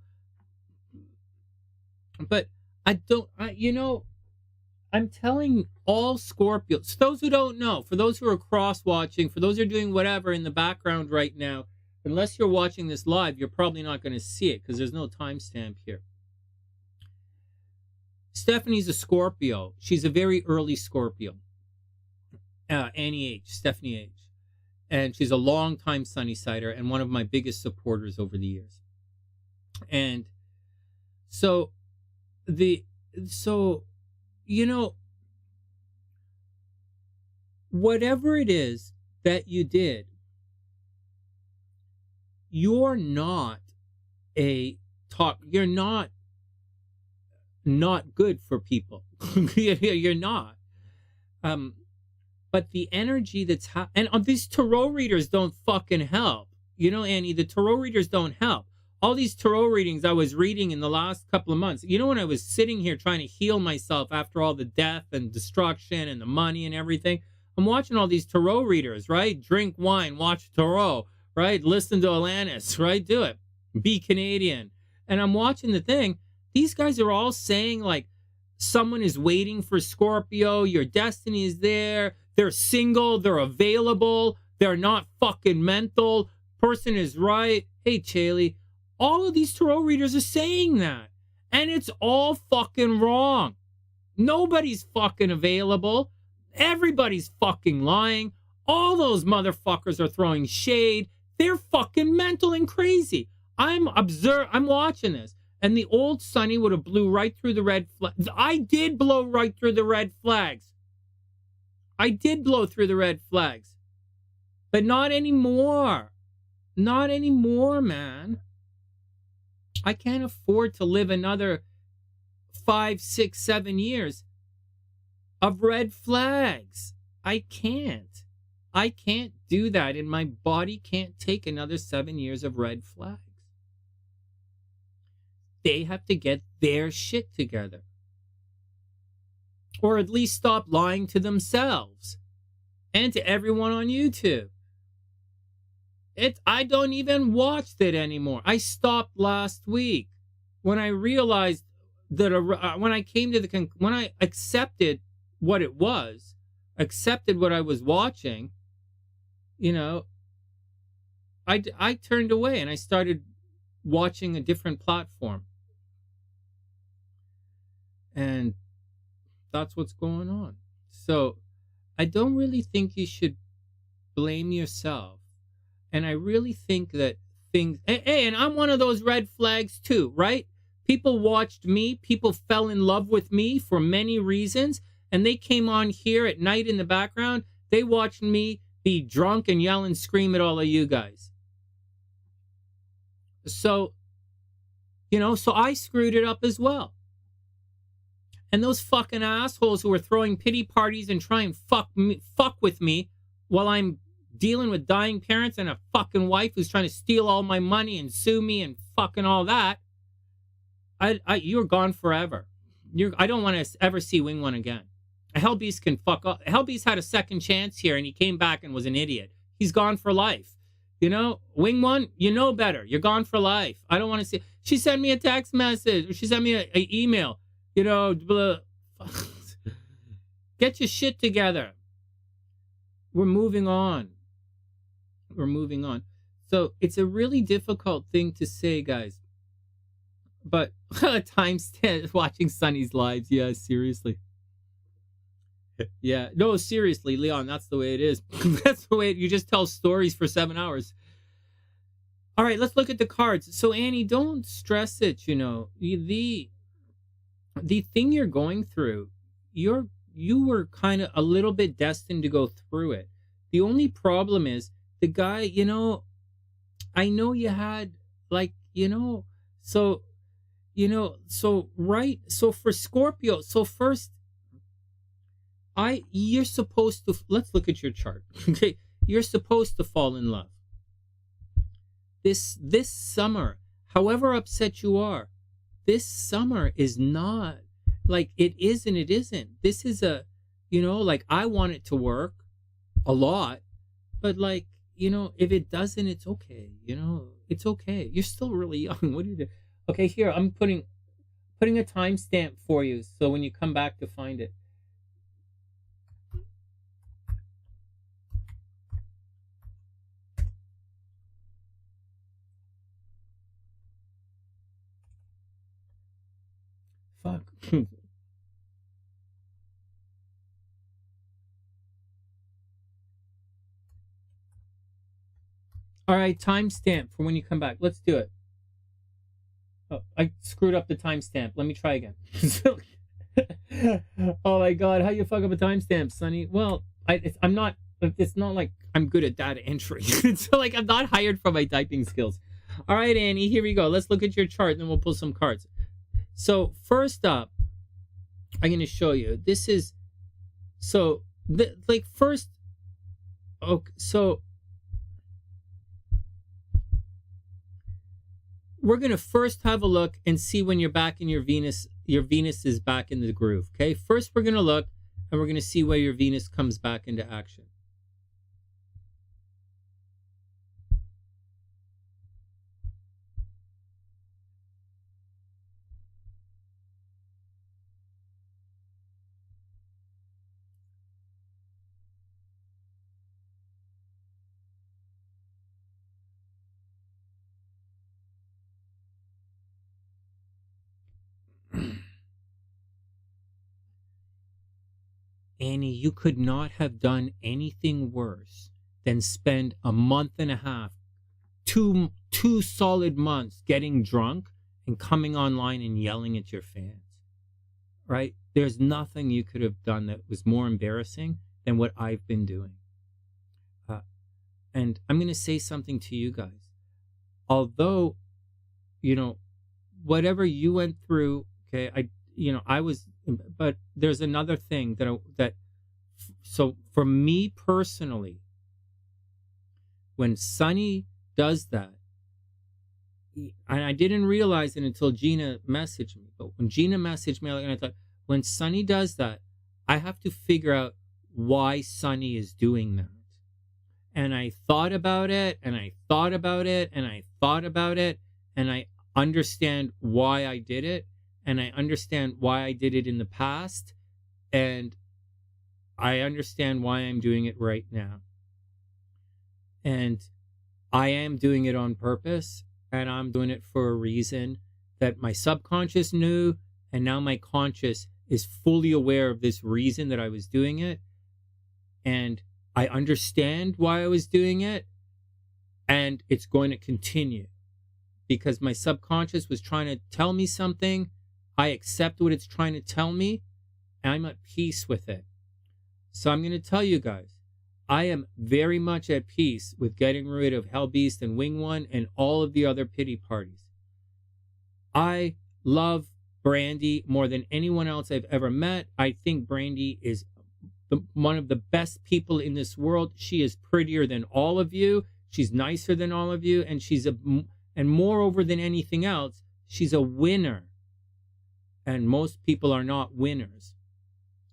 A: but I'm telling all Scorpios, those who don't know, for those who are cross-watching, for those who are doing whatever in the background right now, unless you're watching this live, you're probably not going to see it because there's no timestamp here. Stephanie's a Scorpio. She's a very early Scorpio. Annie H, Stephanie H. And she's a long-time Sunny-Sider and one of my biggest supporters over the years. And so, whatever it is that you did, you're not good for people. You're not. But the energy that's and these tarot readers don't fucking help. Annie, the tarot readers don't help. All these tarot readings I was reading in the last couple of months, when I was sitting here trying to heal myself after all the death and destruction and the money and everything, I'm watching all these tarot readers, right? Drink wine, watch tarot, right? Listen to Alanis, right? Do it. Be Canadian. And I'm watching the thing. These guys are all saying, like, someone is waiting for Scorpio, your destiny is there, they're single, they're available, they're not fucking mental, person is right. Hey, Chaley, all of these tarot readers are saying that. And it's all fucking wrong. Nobody's fucking available. Everybody's fucking lying. All those motherfuckers are throwing shade. They're fucking mental and crazy. I'm watching this. And the old Sonny would have blew right through the red flags. I did blow right through the red flags. I did blow through the red flags. But not anymore. Not anymore, man. I can't afford to live another 5, 6, 7 years of red flags. I can't. I can't do that, and my body can't take another 7 years of red flags. They have to get their shit together. Or at least stop lying to themselves and to everyone on YouTube. I don't even watch it anymore. I stopped last week when I realized that when I accepted what it was, accepted what I was watching, I turned away and I started watching a different platform. And that's what's going on. So I don't really think you should blame yourself. And I really think that things... Hey, and I'm one of those red flags too, right? People watched me. People fell in love with me for many reasons. And they came on here at night in the background. They watched me be drunk and yell and scream at all of you guys. So, so I screwed it up as well. And those fucking assholes who are throwing pity parties and trying to fuck with me while I'm dealing with dying parents and a fucking wife who's trying to steal all my money and sue me and fucking all that, you're gone forever. I don't want to ever see Wing One again. Hellbeast can fuck up. Hellbeast had a second chance here, and he came back and was an idiot. He's gone for life. You know, Wing One, you know better. You're gone for life. I don't want to see. She sent me a text message. Or she sent me an email. You know, blah. Get your shit together. We're moving on. We're moving on. So it's a really difficult thing to say, guys. But timestamp watching Sonny's lives. Yeah, seriously. Yeah, no, seriously, Leon, that's the way it is. That's the way you just tell stories for 7 hours. All right, let's look at the cards. So Annie, don't stress it. You know, the thing you're going through, you were kind of a little bit destined to go through it. The only problem is the guy. You know, I know you had like so right. So for Scorpio, so first. You're supposed to, let's look at your chart. Okay. You're supposed to fall in love. This summer, however upset you are, this summer is not like it is and it isn't. This is like I want it to work a lot, but like, if it doesn't, it's okay. It's okay. You're still really young. What do you do? Okay, here, I'm putting a timestamp for you. So when you come back to find it. Fuck. All right, timestamp for when you come back. Let's do it. Oh, I screwed up the timestamp. Let me try again. Oh my God, how you fuck up a timestamp, Sonny? Well, I'm not. It's not like I'm good at data entry. It's like I'm not hired for my typing skills. All right, Annie, here we go. Let's look at your chart, and then we'll pull some cards. So first up, I'm going to show you. This is first. Okay, so we're going to first have a look and see when you're back in your Venus is back in the groove. Okay, first we're going to look and we're going to see where your Venus comes back into action. Annie, you could not have done anything worse than spend a month and a half, two solid months getting drunk and coming online and yelling at your fans. Right? There's nothing you could have done that was more embarrassing than what I've been doing. And I'm going to say something to you guys. Although, whatever you went through, okay, but there's another thing so for me personally, when Sonny does that, and I didn't realize it until Gina messaged me, but when Gina messaged me, and I thought, when Sonny does that, I have to figure out why Sonny is doing that. And I thought about it, and I thought about it, and I thought about it, and I understand why I did it, and I understand why I did it in the past, and I understand why I'm doing it right now. And I am doing it on purpose, and I'm doing it for a reason that my subconscious knew, and now my conscious is fully aware of this reason that I was doing it. And I understand why I was doing it, and it's going to continue because my subconscious was trying to tell me something. I accept what it's trying to tell me, and I'm at peace with it. So I'm going to tell you guys, I am very much at peace with getting rid of Hellbeast and Wing One and all of the other pity parties. I love Brandy more than anyone else I've ever met. I think Brandy is one of the best people in this world. She is prettier than all of you. She's nicer than all of you. And and moreover than anything else, she's a winner. And most people are not winners.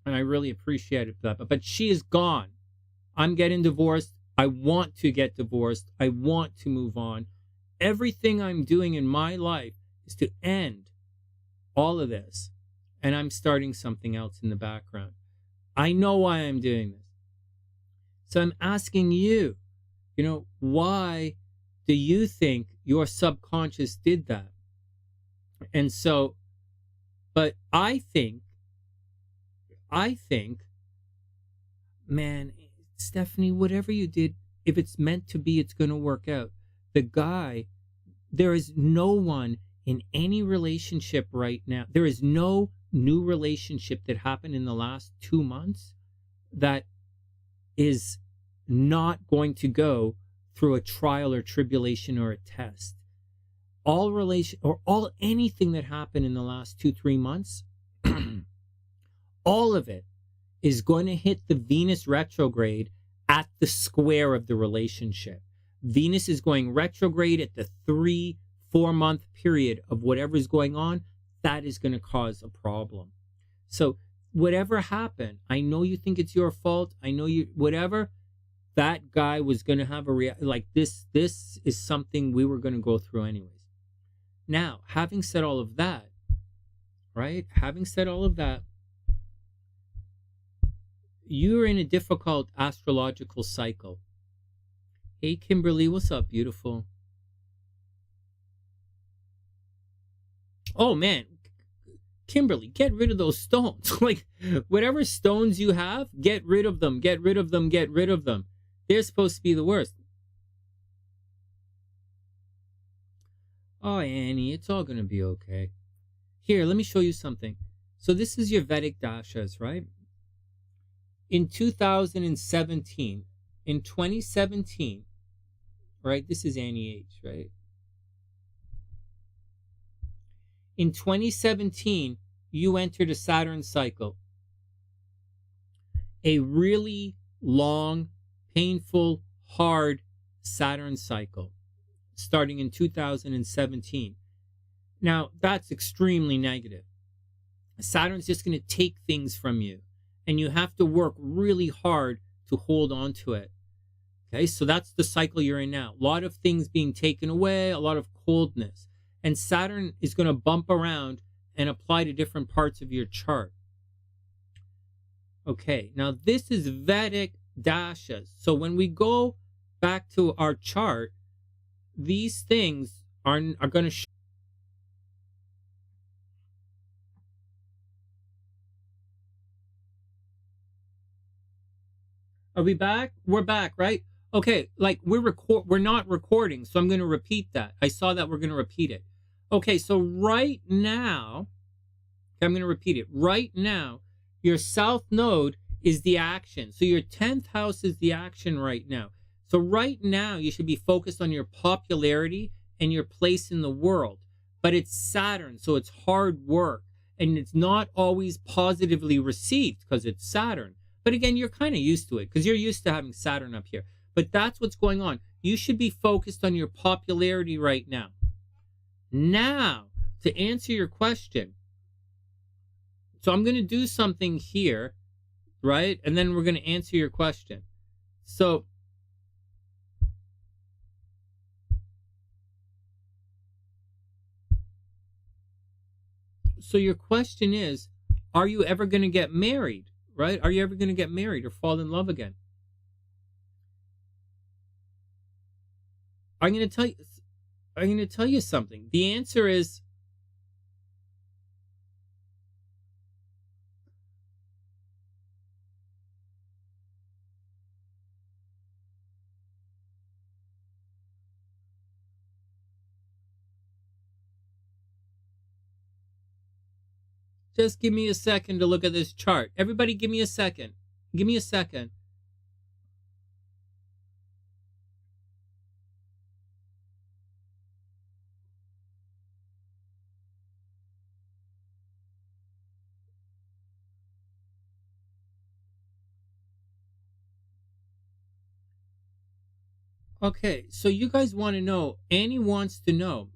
A: and I really appreciate it for that. But she is gone. I'm getting divorced. I want to get divorced. I want to move on. Everything I'm doing in my life is to end all of this, and I'm starting something else in the background. I know why I'm doing this. So I'm asking you, why do you think your subconscious did that? And so, but I think, man, Stephanie, whatever you did, if it's meant to be, it's going to work out. The guy, there is no one in any relationship right now. There is no new relationship that happened in the last 2 months that is not going to go through a trial or tribulation or a test. Anything that happened in the last 2-3 months, all of it is going to hit the Venus retrograde at the square of the relationship. Venus is going retrograde at the 3-4 month period of whatever is going on. That is going to cause a problem. So whatever happened, I know you think it's your fault. I know whatever, that guy was going to have like this is something we were going to go through anyways. Now, having said all of that, right? Having said all of that, you're in a difficult astrological cycle. Hey, Kimberly, what's up, beautiful? Oh, man. Kimberly, get rid of those stones. Like, whatever stones you have, get rid of them, get rid of them, get rid of them. They're supposed to be the worst. Oh, Annie, it's all going to be okay. Here, let me show you something. So this is your Vedic dashas, right? In 2017, in 2017, right? This is Annie H, right? In 2017, you entered a Saturn cycle. A really long, painful, hard Saturn cycle starting in 2017. Now, that's extremely negative. Saturn's just going to take things from you, and you have to work really hard to hold on to it. Okay, so that's the cycle you're in now. A lot of things being taken away, a lot of coldness. And Saturn is going to bump around and apply to different parts of your chart. Okay, now this is Vedic dashas. So when we go back to our chart, these things are going to show. Are we back? We're back, right? Okay, like we're not recording, so I'm going to repeat that. I saw that we're going to repeat it. Okay, so right now, I'm going to repeat it. Right now, your south node is the action. So your 10th house is the action right now. So right now, you should be focused on your popularity and your place in the world. But it's Saturn, so it's hard work. And it's not always positively received because it's Saturn. But again, you're kind of used to it because you're used to having Saturn up here. But that's what's going on. You should be focused on your popularity right now. Now, to answer your question, so I'm going to do something here, right? And then we're going to answer your question. So your question is, are you ever going to get married, right? Are you ever going to get married or fall in love again? I'm going to tell you something. The answer is just give me a second to look at this chart. Everybody give me a second. Give me a second. Okay, so you guys want to know, Annie wants to know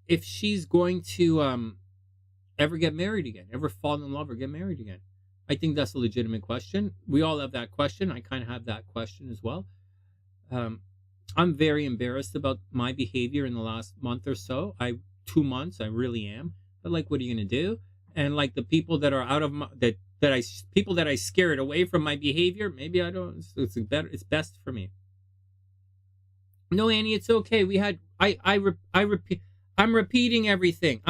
A: if she's going to ever get married again? Ever fall in love or get married again? I think that's a legitimate question. We all have that question. I kind of have that question as well. I'm very embarrassed about my behavior in the last month or so. 2 months, I really am. But like, what are you gonna do? And like the people that are out of my, people that I scared away from my behavior, maybe I don't. It's better. It's best for me. No, Annie, it's okay. I repeat. I'm repeating everything.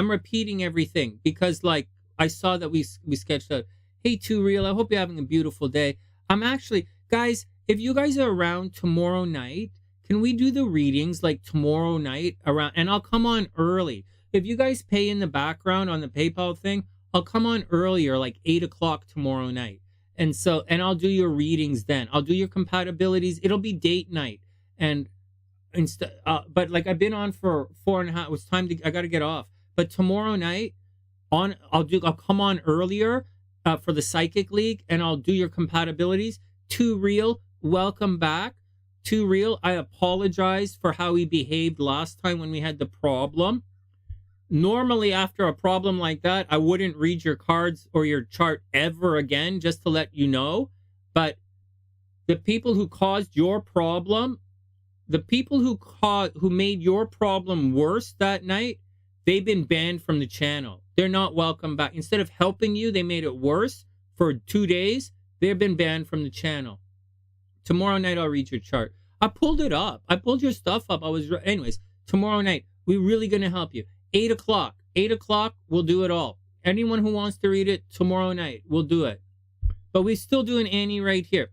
A: Because like I saw that we sketched out. Hey, Too Real. I hope you're having a beautiful day. I'm actually, guys. If you guys are around tomorrow night, can we do the readings like tomorrow night around? And I'll come on early. If you guys pay in the background on the PayPal thing, I'll come on earlier, like 8 o'clock tomorrow night. And I'll do your readings then. I'll do your compatibilities. It'll be date night. And but like I've been on for 4.5. It was time to. I got to get off. But tomorrow night, I'll come on earlier for the Psychic League, and I'll do your compatibilities. Too Real, welcome back. Too Real, I apologize for how he behaved last time when we had the problem. Normally, after a problem like that, I wouldn't read your cards or your chart ever again, just to let you know. But the people who caused your problem, the people who made your problem worse that night, they've been banned from the channel. They're not welcome back. Instead of helping you, they made it worse for 2 days. They've been banned from the channel. Tomorrow night, I'll read your chart. I pulled it up. I pulled your stuff up. Anyways, tomorrow night, we're really going to help you. 8 o'clock. 8 o'clock, we'll do it all. Anyone who wants to read it tomorrow night, we'll do it. But we're still doing Annie right here.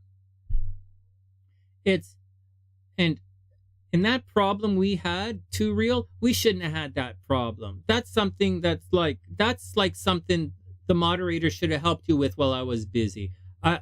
A: And that problem we had, Too Real, we shouldn't have had that problem. That's something that's like something the moderator should have helped you with while I was busy.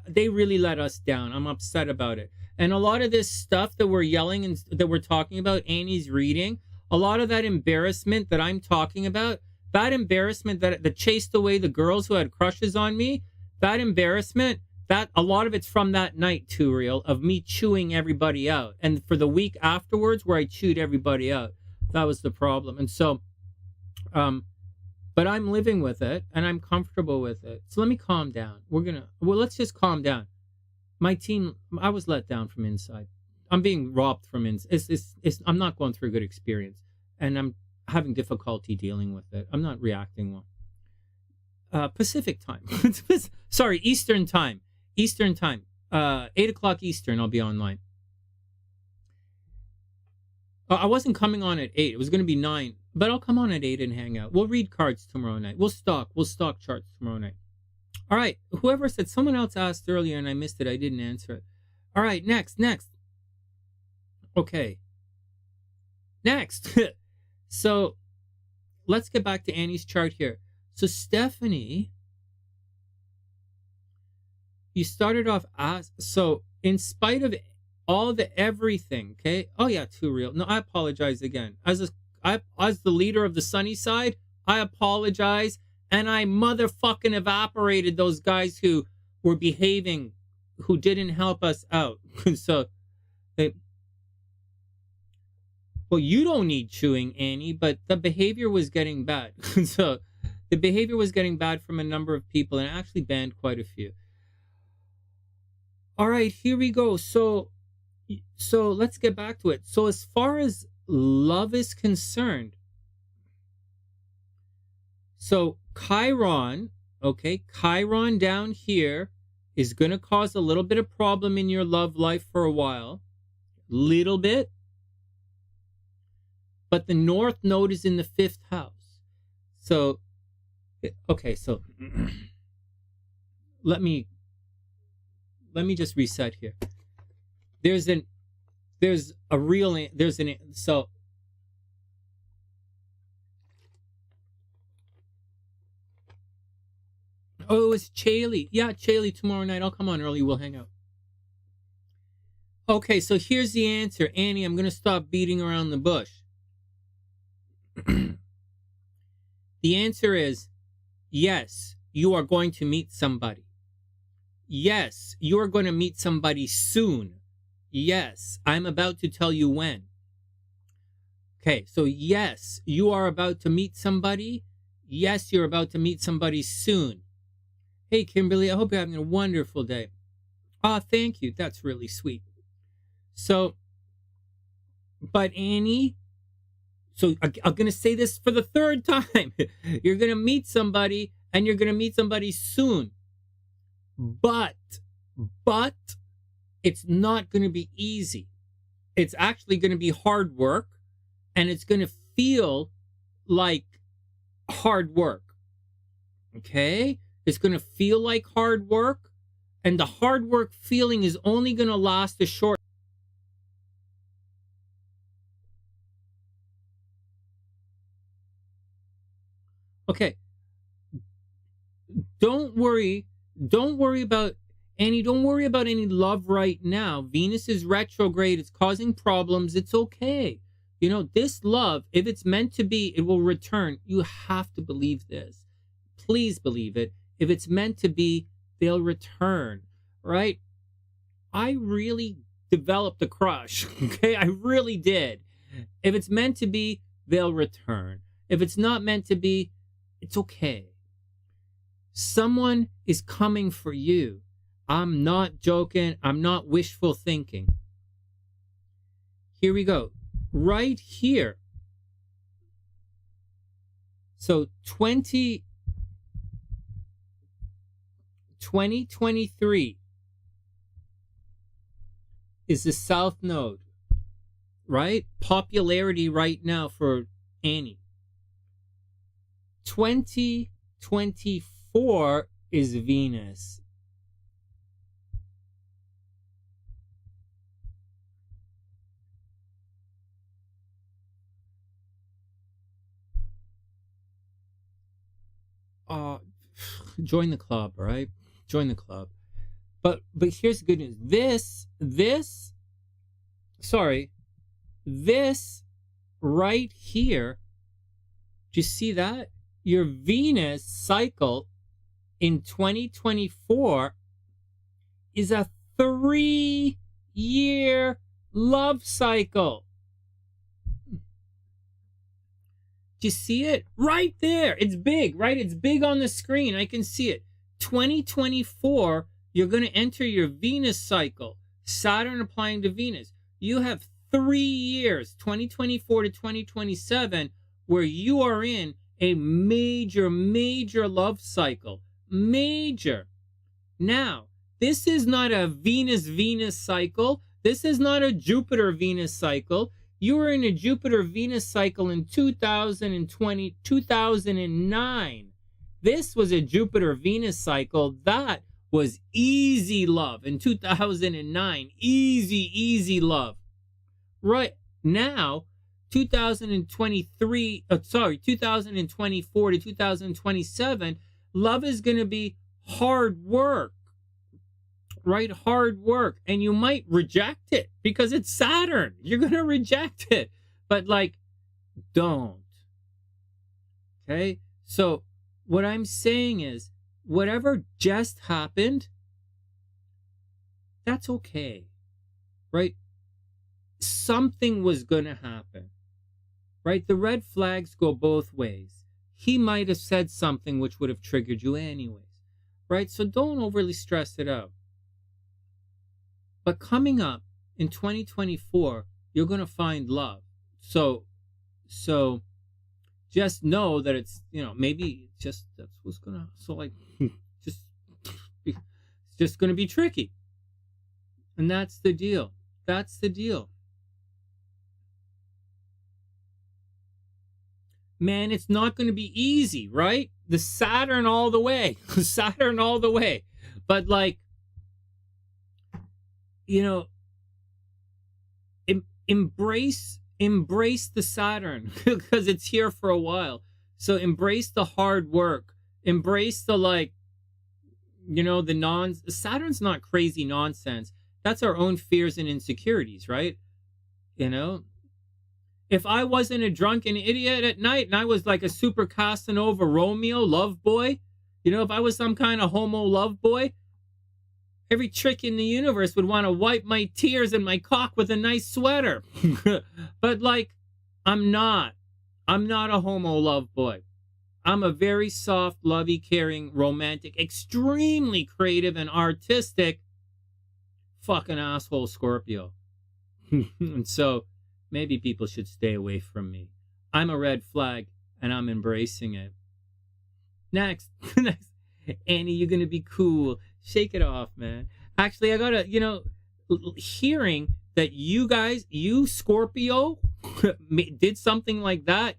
A: They really let us down. I'm upset about it. And a lot of this stuff that we're yelling and that we're talking about, Annie's reading, a lot of that embarrassment that I'm talking about, that embarrassment that chased away the girls who had crushes on me, that embarrassment, that a lot of it's from that night, Too Real, of me chewing everybody out. And for the week afterwards where I chewed everybody out, that was the problem. And so, but I'm living with it and I'm comfortable with it. So let me calm down. Let's just calm down. My team, I was let down from inside. I'm being robbed from inside. I'm not going through a good experience and I'm having difficulty dealing with it. I'm not reacting well. Pacific time. Sorry, Eastern time. 8 o'clock Eastern, I'll be online. I wasn't coming on at 8. It was going to be 9. But I'll come on at 8 and hang out. We'll read cards tomorrow night. We'll stock charts tomorrow night. All right. Whoever said, someone else asked earlier and I missed it. I didn't answer it. All right. Next. Okay. Next. So let's get back to Annie's chart here. So Stephanie, you started off so in spite of all the everything, okay? Oh yeah, Too Real. No, I apologize again. As the leader of TheSunnySide, I apologize, and I motherfucking evaporated those guys who were behaving, who didn't help us out. So, well, you don't need chewing, Annie, but the behavior was getting bad. So, the behavior was getting bad from a number of people, and I actually banned quite a few. All right, here we go. So let's get back to it. So as far as love is concerned, so Chiron down here is going to cause a little bit of problem in your love life for a while. Little bit. But the North Node is in the 5th house. So, okay, so let me just reset here. So oh, it's Chaley. Yeah, Chaley, tomorrow night. I'll come on early. We'll hang out. Okay, so here's the answer. Annie, I'm going to stop beating around the bush. The answer is yes, you are going to meet somebody. Yes, you are going to meet somebody soon. Yes, I'm about to tell you when. Okay, so yes, you are about to meet somebody. Yes, you're about to meet somebody soon. Hey, Kimberly, I hope you're having a wonderful day. Oh, thank you. That's really sweet. So, but Annie, so I'm going to say this for the third time. You're going to meet somebody, and you're going to meet somebody soon. But it's not going to be easy. It's actually going to be hard work, and it's going to feel like hard work. Okay? It's going to feel like hard work, and the hard work feeling is only going to last a short. Okay. Don't worry about any love right now. Venus is retrograde. It's causing problems. It's okay. You know, this love, if it's meant to be, it will return. You have to believe this. Please believe it. If it's meant to be, they'll return, right? I really developed a crush, okay? I really did. If it's meant to be, they'll return. If it's not meant to be, it's okay. Someone is coming for you. I'm not joking. I'm not wishful thinking. Here we go. Right here. So 2023 is the South Node, right? Popularity right now for Annie. 2024 is Venus. Join the club, right? Join the club. But here's the good news. This right here, do you see that? Your Venus cycle in 2024 is a 3-year love cycle. Do you see it? Right there. It's big, right? It's big on the screen. I can see it. 2024, you're going to enter your Venus cycle. Saturn applying to Venus. You have 3 years, 2024 to 2027, where you are in a major love cycle. Major. Now, this is not a Venus cycle. This is not a Jupiter-Venus cycle. You were in a Jupiter-Venus cycle in 2009. This was a Jupiter-Venus cycle. That was easy love in 2009. Easy love. Right now, 2024 to 2027, love is going to be hard work. Right? Hard work. And you might reject it because it's Saturn. You're going to reject it. But don't. Okay? So what I'm saying is, whatever just happened, that's okay. Right? Something was going to happen. Right? The red flags go both ways. He might have said something which would have triggered you anyways. Right? So don't overly stress it out. But coming up in 2024, you're going to find love. So just know that it's, maybe just that's what's going to, it's just going to be tricky. And that's the deal. That's the deal. Man, it's not going to be easy, right? The Saturn all the way. Saturn all the way. But embrace the Saturn because it's here for a while. So embrace the hard work. Embrace the Saturn's not crazy nonsense. That's our own fears and insecurities, right? If I wasn't a drunken idiot at night and I was like a super Casanova Romeo love boy, if I was some kind of homo love boy, every trick in the universe would want to wipe my tears and my cock with a nice sweater. But I'm not a homo love boy. I'm a very soft, lovey, caring, romantic, extremely creative and artistic fucking asshole Scorpio. And so maybe people should stay away from me. I'm a red flag and I'm embracing it. Next. Annie, you're going to be cool. Shake it off, man. Actually, I got to, hearing that you guys, you Scorpio, did something like that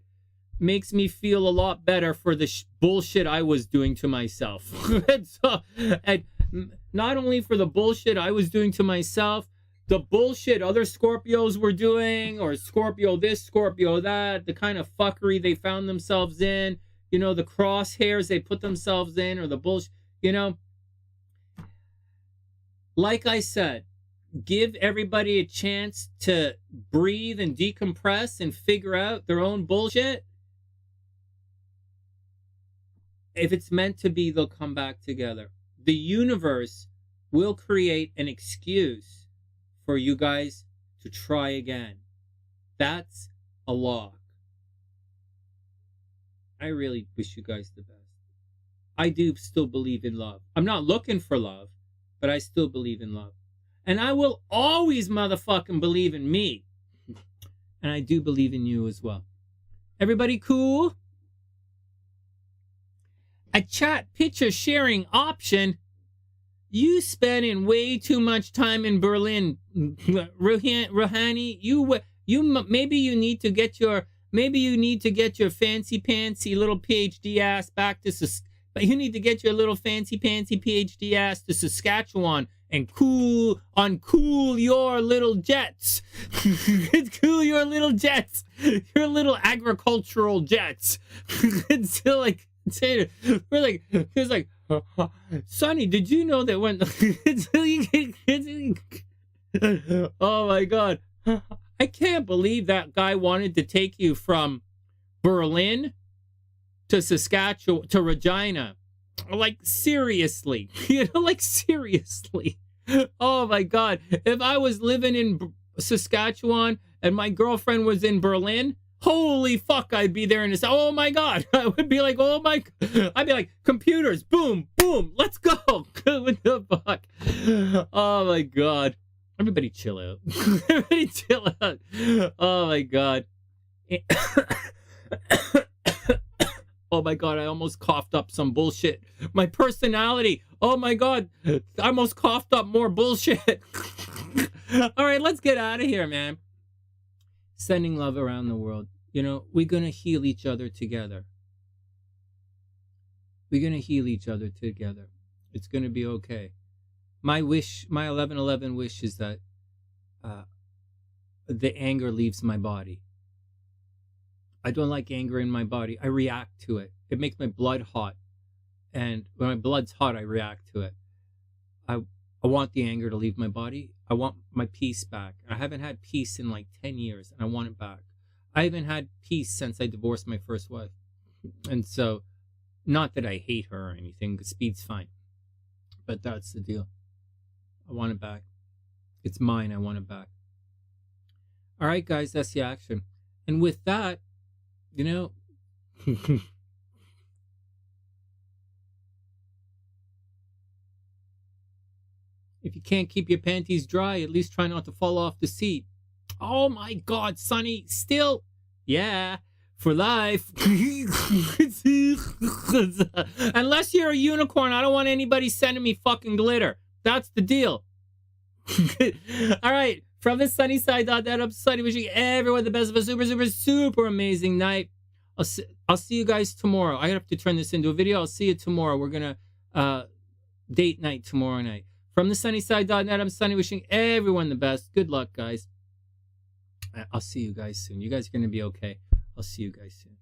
A: makes me feel a lot better for the bullshit I was doing to myself. and not only for the bullshit I was doing to myself, the bullshit other Scorpios were doing, or Scorpio this, Scorpio that, the kind of fuckery they found themselves in, the crosshairs they put themselves in, or the bullshit, Like I said, give everybody a chance to breathe and decompress and figure out their own bullshit. If it's meant to be, they'll come back together. The universe will create an excuse for you guys to try again. That's a lock. I really wish you guys the best. I do still believe in love. I'm not looking for love, but I still believe in love. And I will always motherfucking believe in me. And I do believe in you as well. Everybody cool? A chat picture sharing option. You spending way too much time in Berlin, Rouhani. You maybe you need to get your fancy pantsy little PhD ass back to but you need to get your little fancy pantsy PhD ass to Saskatchewan and cool your little jets. Cool your little jets, your little agricultural jets. Until like. It's like, Sonny, did you know that when oh my god, I can't believe that guy wanted to take you from Berlin to Saskatchewan to Regina. Like seriously, seriously. Oh my god, if I was living in Saskatchewan and my girlfriend was in Berlin, holy fuck, I'd be there and it's, oh my god. I would be like, I'd be like, computers, boom, boom, let's go. What the fuck? Oh my god. Everybody chill out. Everybody chill out. Oh my god. Oh my god, I almost coughed up some bullshit. My personality. Oh my god. I almost coughed up more bullshit. All right, let's get out of here, man. Sending love around the world. We're going to heal each other together. We're going to heal each other together. It's going to be okay. My 1111 wish is that the anger leaves my body. I don't like anger in my body. I react to it. It makes my blood hot. And when my blood's hot, I react to it. I want the anger to leave my body. I want my peace back. I haven't had peace in like 10 years, and I want it back. I haven't had peace since I divorced my first wife. And so, not that I hate her or anything, because speed's fine. But that's the deal. I want it back. It's mine. I want it back. All right, guys, that's the action. And with that, if you can't keep your panties dry, at least try not to fall off the seat. Oh my god, Sonny, still? Yeah, for life. Unless you're a unicorn, I don't want anybody sending me fucking glitter. That's the deal. All right, from the sunny side, that up Sonny, wishing everyone the best of a super, super, super amazing night. I'll see you guys tomorrow. I have to turn this into a video. I'll see you tomorrow. We're going to date night tomorrow night. From the TheSunnySide.net, I'm Sonny, wishing everyone the best. Good luck, guys. I'll see you guys soon. You guys are going to be okay. I'll see you guys soon.